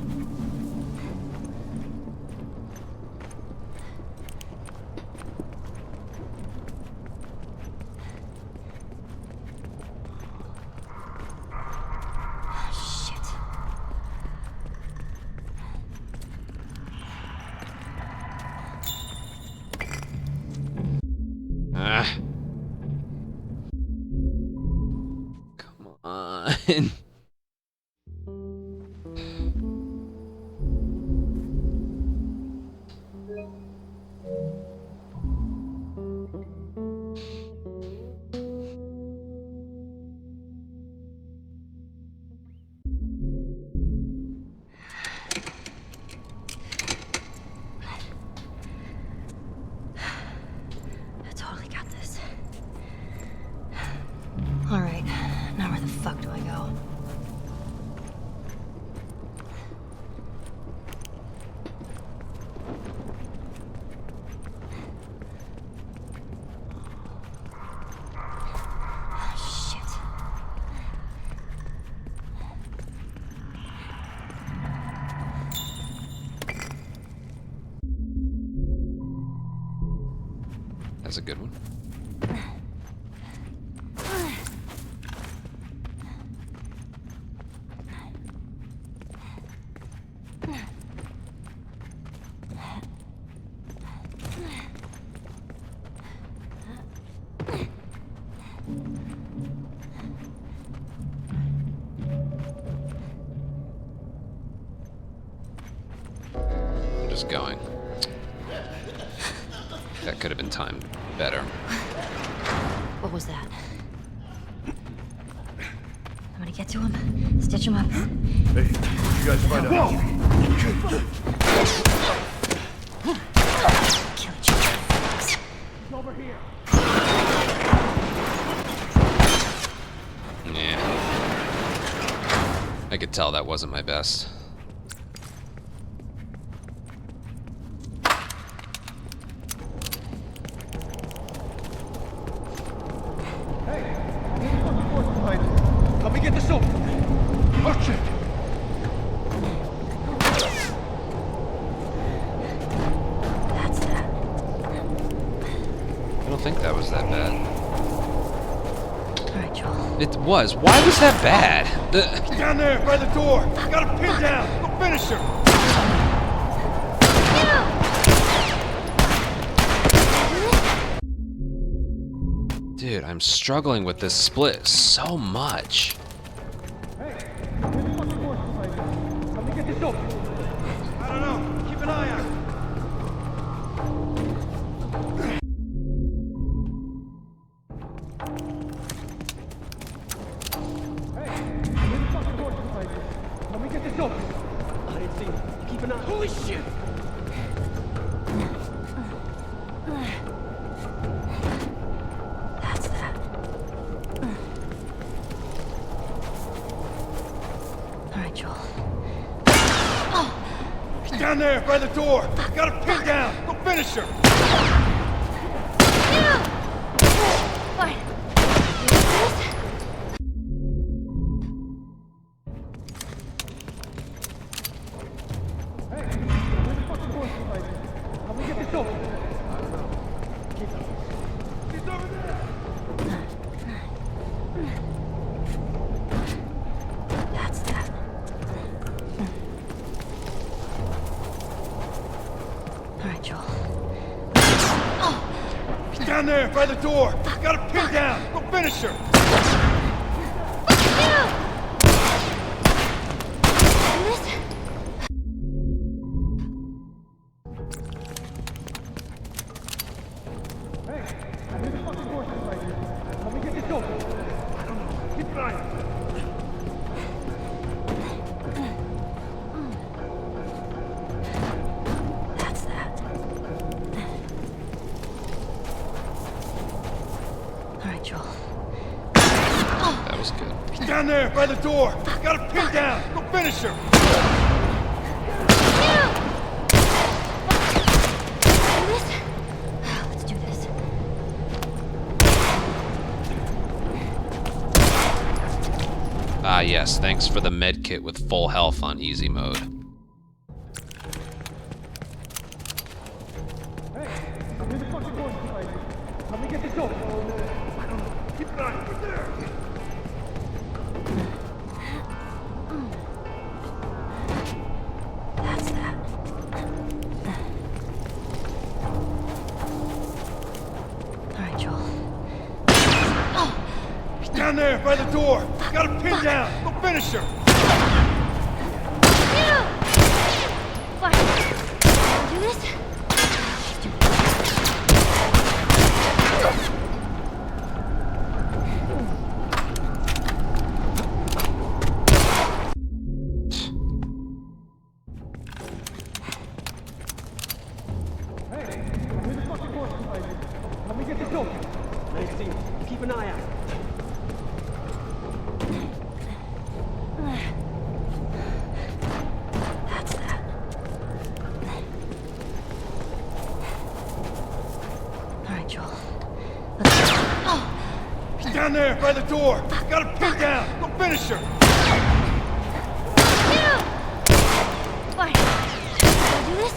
Shit. Ah. Come on. I totally got this. All right, now where the fuck do I go? Shit. That's a good one. I'm just going. That could have been timed better. What was that? Get to him. Stitch him up. Hey, you guys find out. Kill each other. Over here. Yeah. I could tell that wasn't my best. Help me get this open. Oh, shit. That's that. I don't think that was that bad. All right, Joel. It was. Why was that bad? Down there by the door. Got him pinned down. Go finish her. Dude, I'm struggling with this split so much. Help me get this open. I don't know. Keep an eye out. Help me get this open. I didn't see him. Keep an eye. Holy shit! That's that. All right, Joel. He's down there by the door. Got him pinned down. Go finish her. Fine. Help me get this open. He's over there. That's that. All right, Joel. He's down there by the door. Got him pinned down. Go finish her. Help me get this open. I don't know. Keep an eye out. That's that. All right, Joel. That was good. He's down there by the door. Got him pinned down. Go finish her. Let's do this. Ah, yes. Thanks for the med kit with full health on easy mode. Help me get this open. I don't know. Keep an eye out. Right there. That's that. All right, Joel. He's down there by the door. Got him pinned down. Go finish her. Fine. Wanna do this? Help me get this open. I ain't seen him. Keep an eye out. That's that. All right, Joel. Let's go. He's down there by the door. Got him pinned down. Go finish her. Fine. Wanna do this?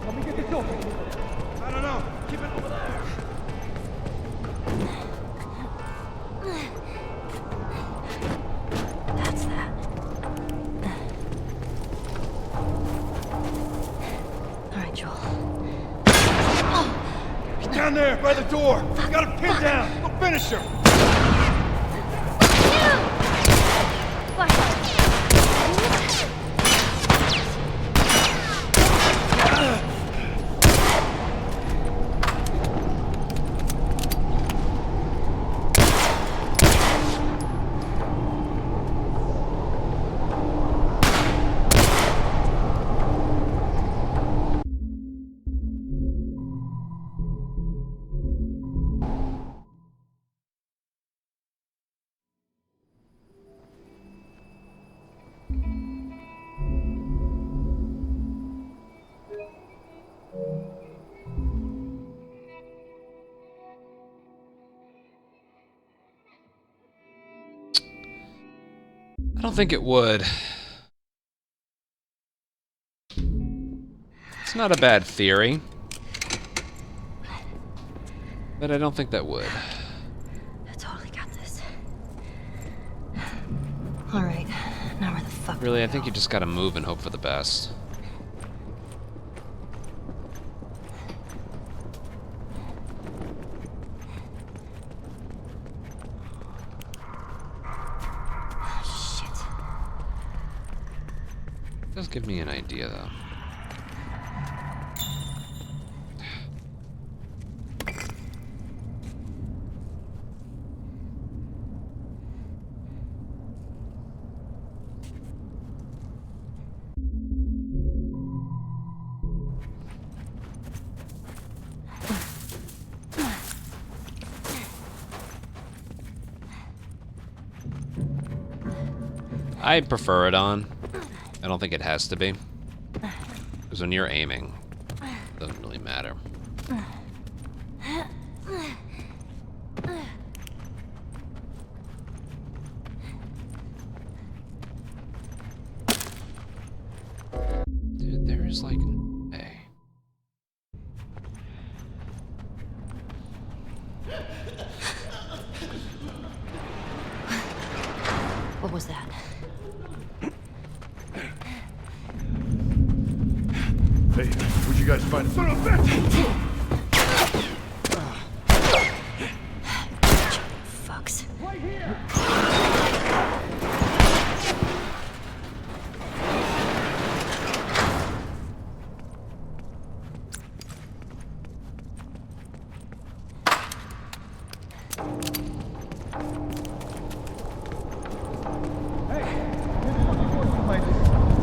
Help me get this open. I don't know. Keep it over there. That's that. All right, Joel. Down there, by the door! Got him pinned down! Go finish her! I don't think it would. It's not a bad theory. But I don't think that would. I totally got this. Alright, now where the fuck Really, do I we think go? you just gotta move and hope for the best. Shit. Does give me an idea, though. I prefer it on. I don't think it has to be. Because when you're aiming, it doesn't really matter. Dude, there is like a... What was that? Hey, where'd you guys find son of a bitch? Fucks.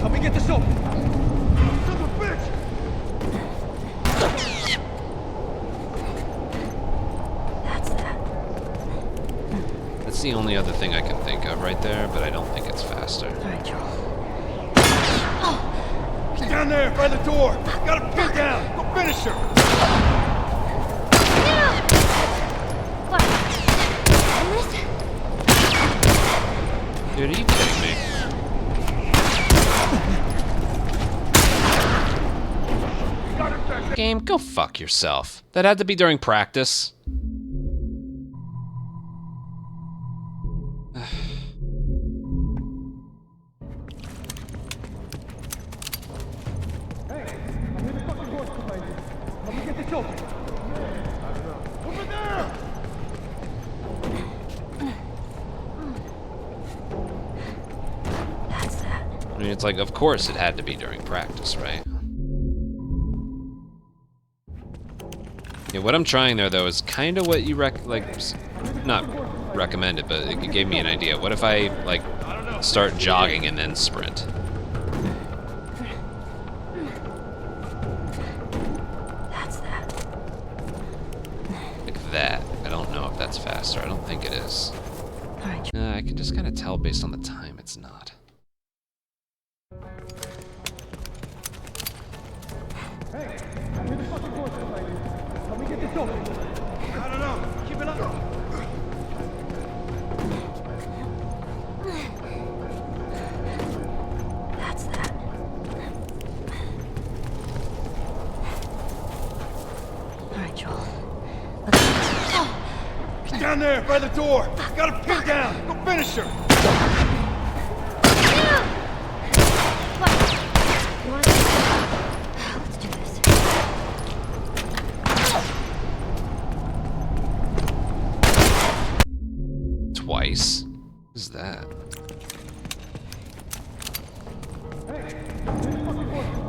Help me get this open. Son of a bitch! That's that. That's the only other thing I can think of right there, but I don't think it's faster. Alright, Joel. He's down there, by the door! Got him pinned down! Go finish her! Dude, are you kidding me? Game, go fuck yourself. That had to be during practice. Help me get this open. Over there! That's that. I mean, it's like, of course it had to be during practice, right? Yeah, what I'm trying there, though, is kind of what you not recommended, but it gave me an idea. What if I, like, start jogging and then sprint? That's that. Like that. I don't know if that's faster. I don't think it is. Alright, I can just kind of tell based on the time it's not. Help me get this open. I don't know. Keep it up. that's that. Alright, Joel. He's down there, by the door! Got him pinned down! Go finish her! Let's do this. twice? What is that?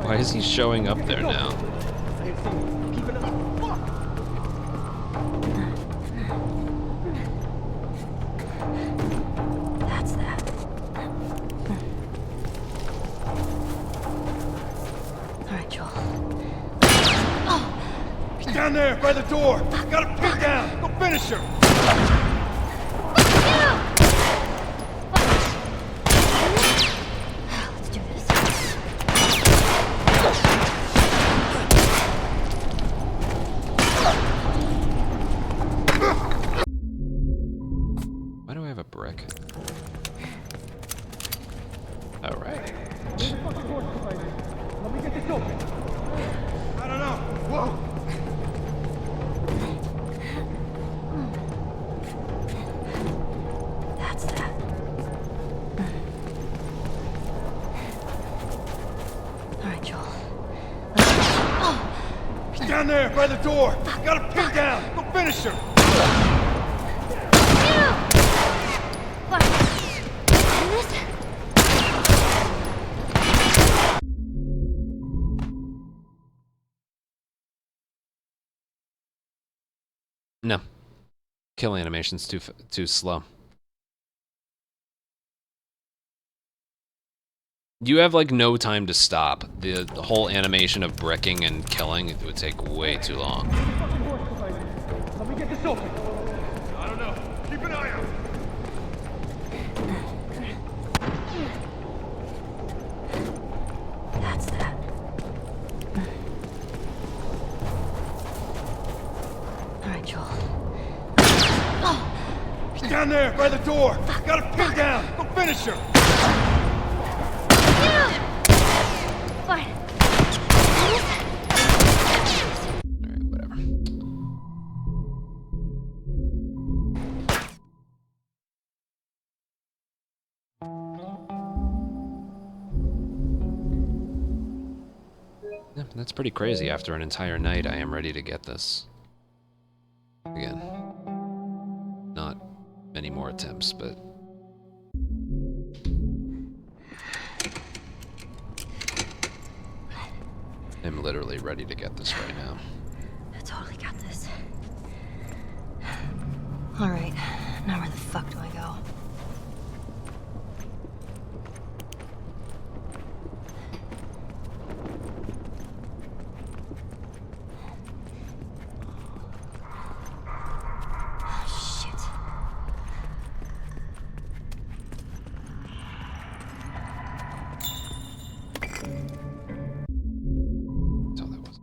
Why is he showing up there now? That's that. All right, Joel. He's down there by the door. Got him pinned down. Go finish her. Let's do this. Why do I have a brick? Oh, right. Let me get this open. I don't know. Whoa. That's that. All right, Joel. He's down there by the door. Got him pinned down. Go finish her. No. Kill animation's too slow. You have like no time to stop. The whole animation of bricking and killing, it would take way too long. Let me get this open. I don't know. Keep an eye out. That's that. All right, Joel. He's down there by the door. Got him pinned down. Go finish her. Fine. Alright, whatever. Yeah, that's pretty crazy. After an entire night, I am ready to get this. Again. Not many more attempts, but... I'm literally ready to get this right now. I totally got this. All right, now where the fuck do I go? Shit. That's all that was.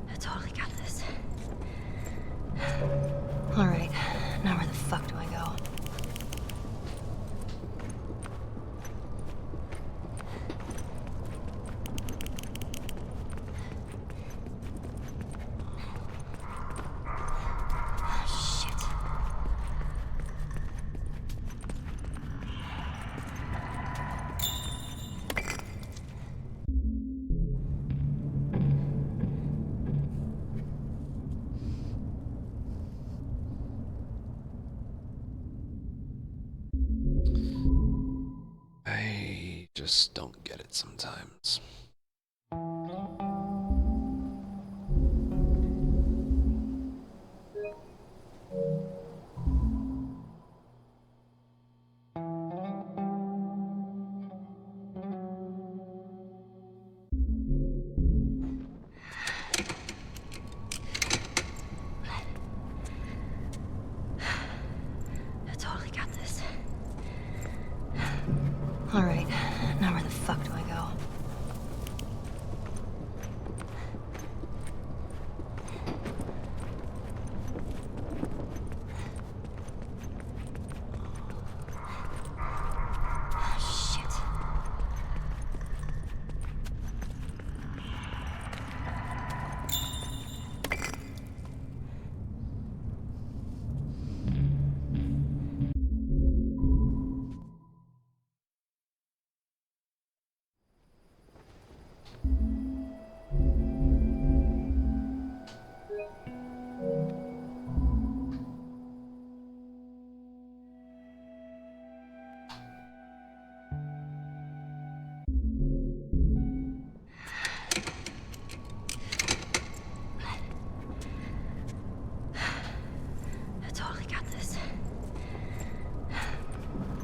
I totally got this. All right, now where the fuck do I go? Shit. I just don't get it sometimes. I totally got this. All right, now where the fuck do I go? Shit.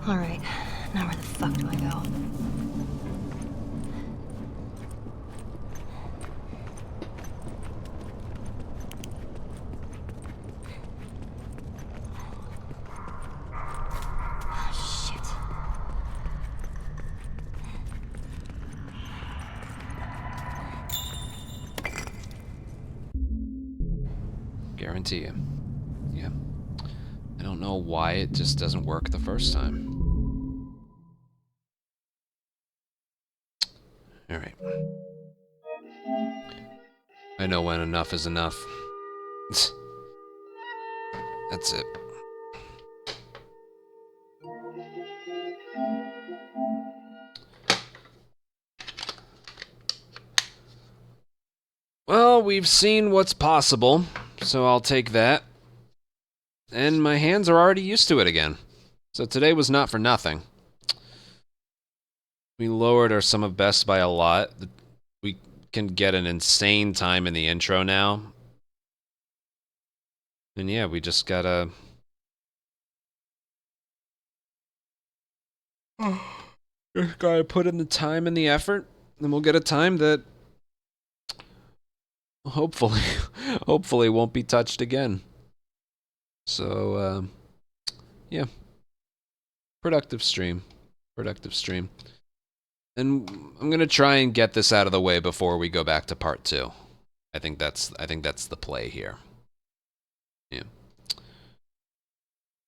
Alright, now where the fuck do I go? Shit. Guarantee you. Yeah. I don't know why it just doesn't work the first time. Alright. I know when enough is enough. That's it. Well, we've seen what's possible, so I'll take that. And my hands are already used to it again. So today was not for nothing. We lowered our sum of best by a lot. We can get an insane time in the intro now. And yeah, we just gotta... Just gotta put in the time and the effort, and we'll get a time that... hopefully, hopefully won't be touched again. So, yeah. Productive stream. Productive stream. And I'm gonna try and get this out of the way before we go back to part 2. I think that's the play here. Yeah.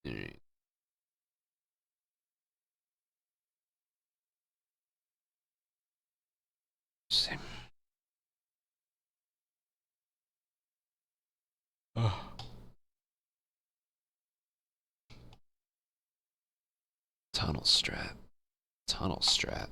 Alright. See. Oh. Tunnel strat. Tunnel strat.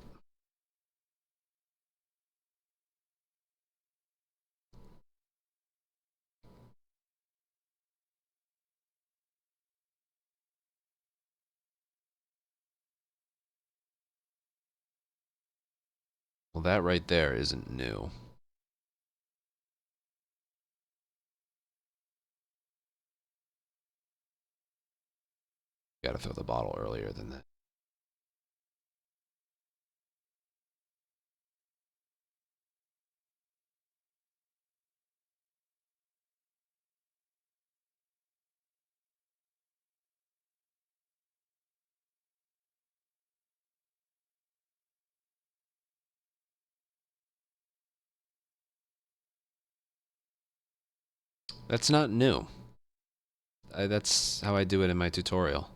Well, that right there isn't new. Gotta throw the bottle earlier than that. That's not new. That's how I do it in my tutorial.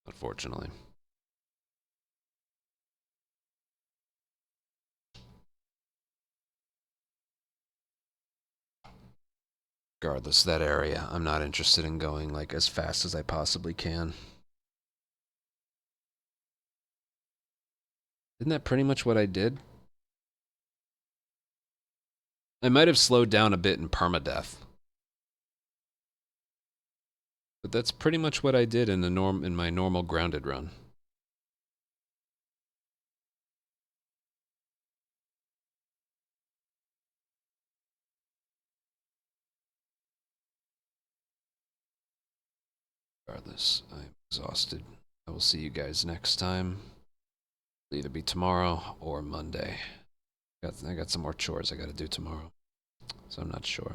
Unfortunately. Regardless, that area, I'm not interested in going like as fast as I possibly can. Isn't that pretty much what I did? I might have slowed down a bit in permadeath. But that's pretty much what I did in my normal grounded run. Regardless, I'm exhausted. I will see you guys next time. It'll either be tomorrow or Monday. I got some more chores I gotta do tomorrow. So I'm not sure.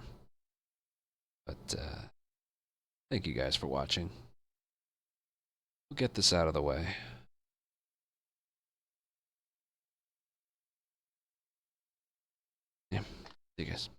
But, thank you guys for watching. We'll get this out of the way. Yeah, see you guys.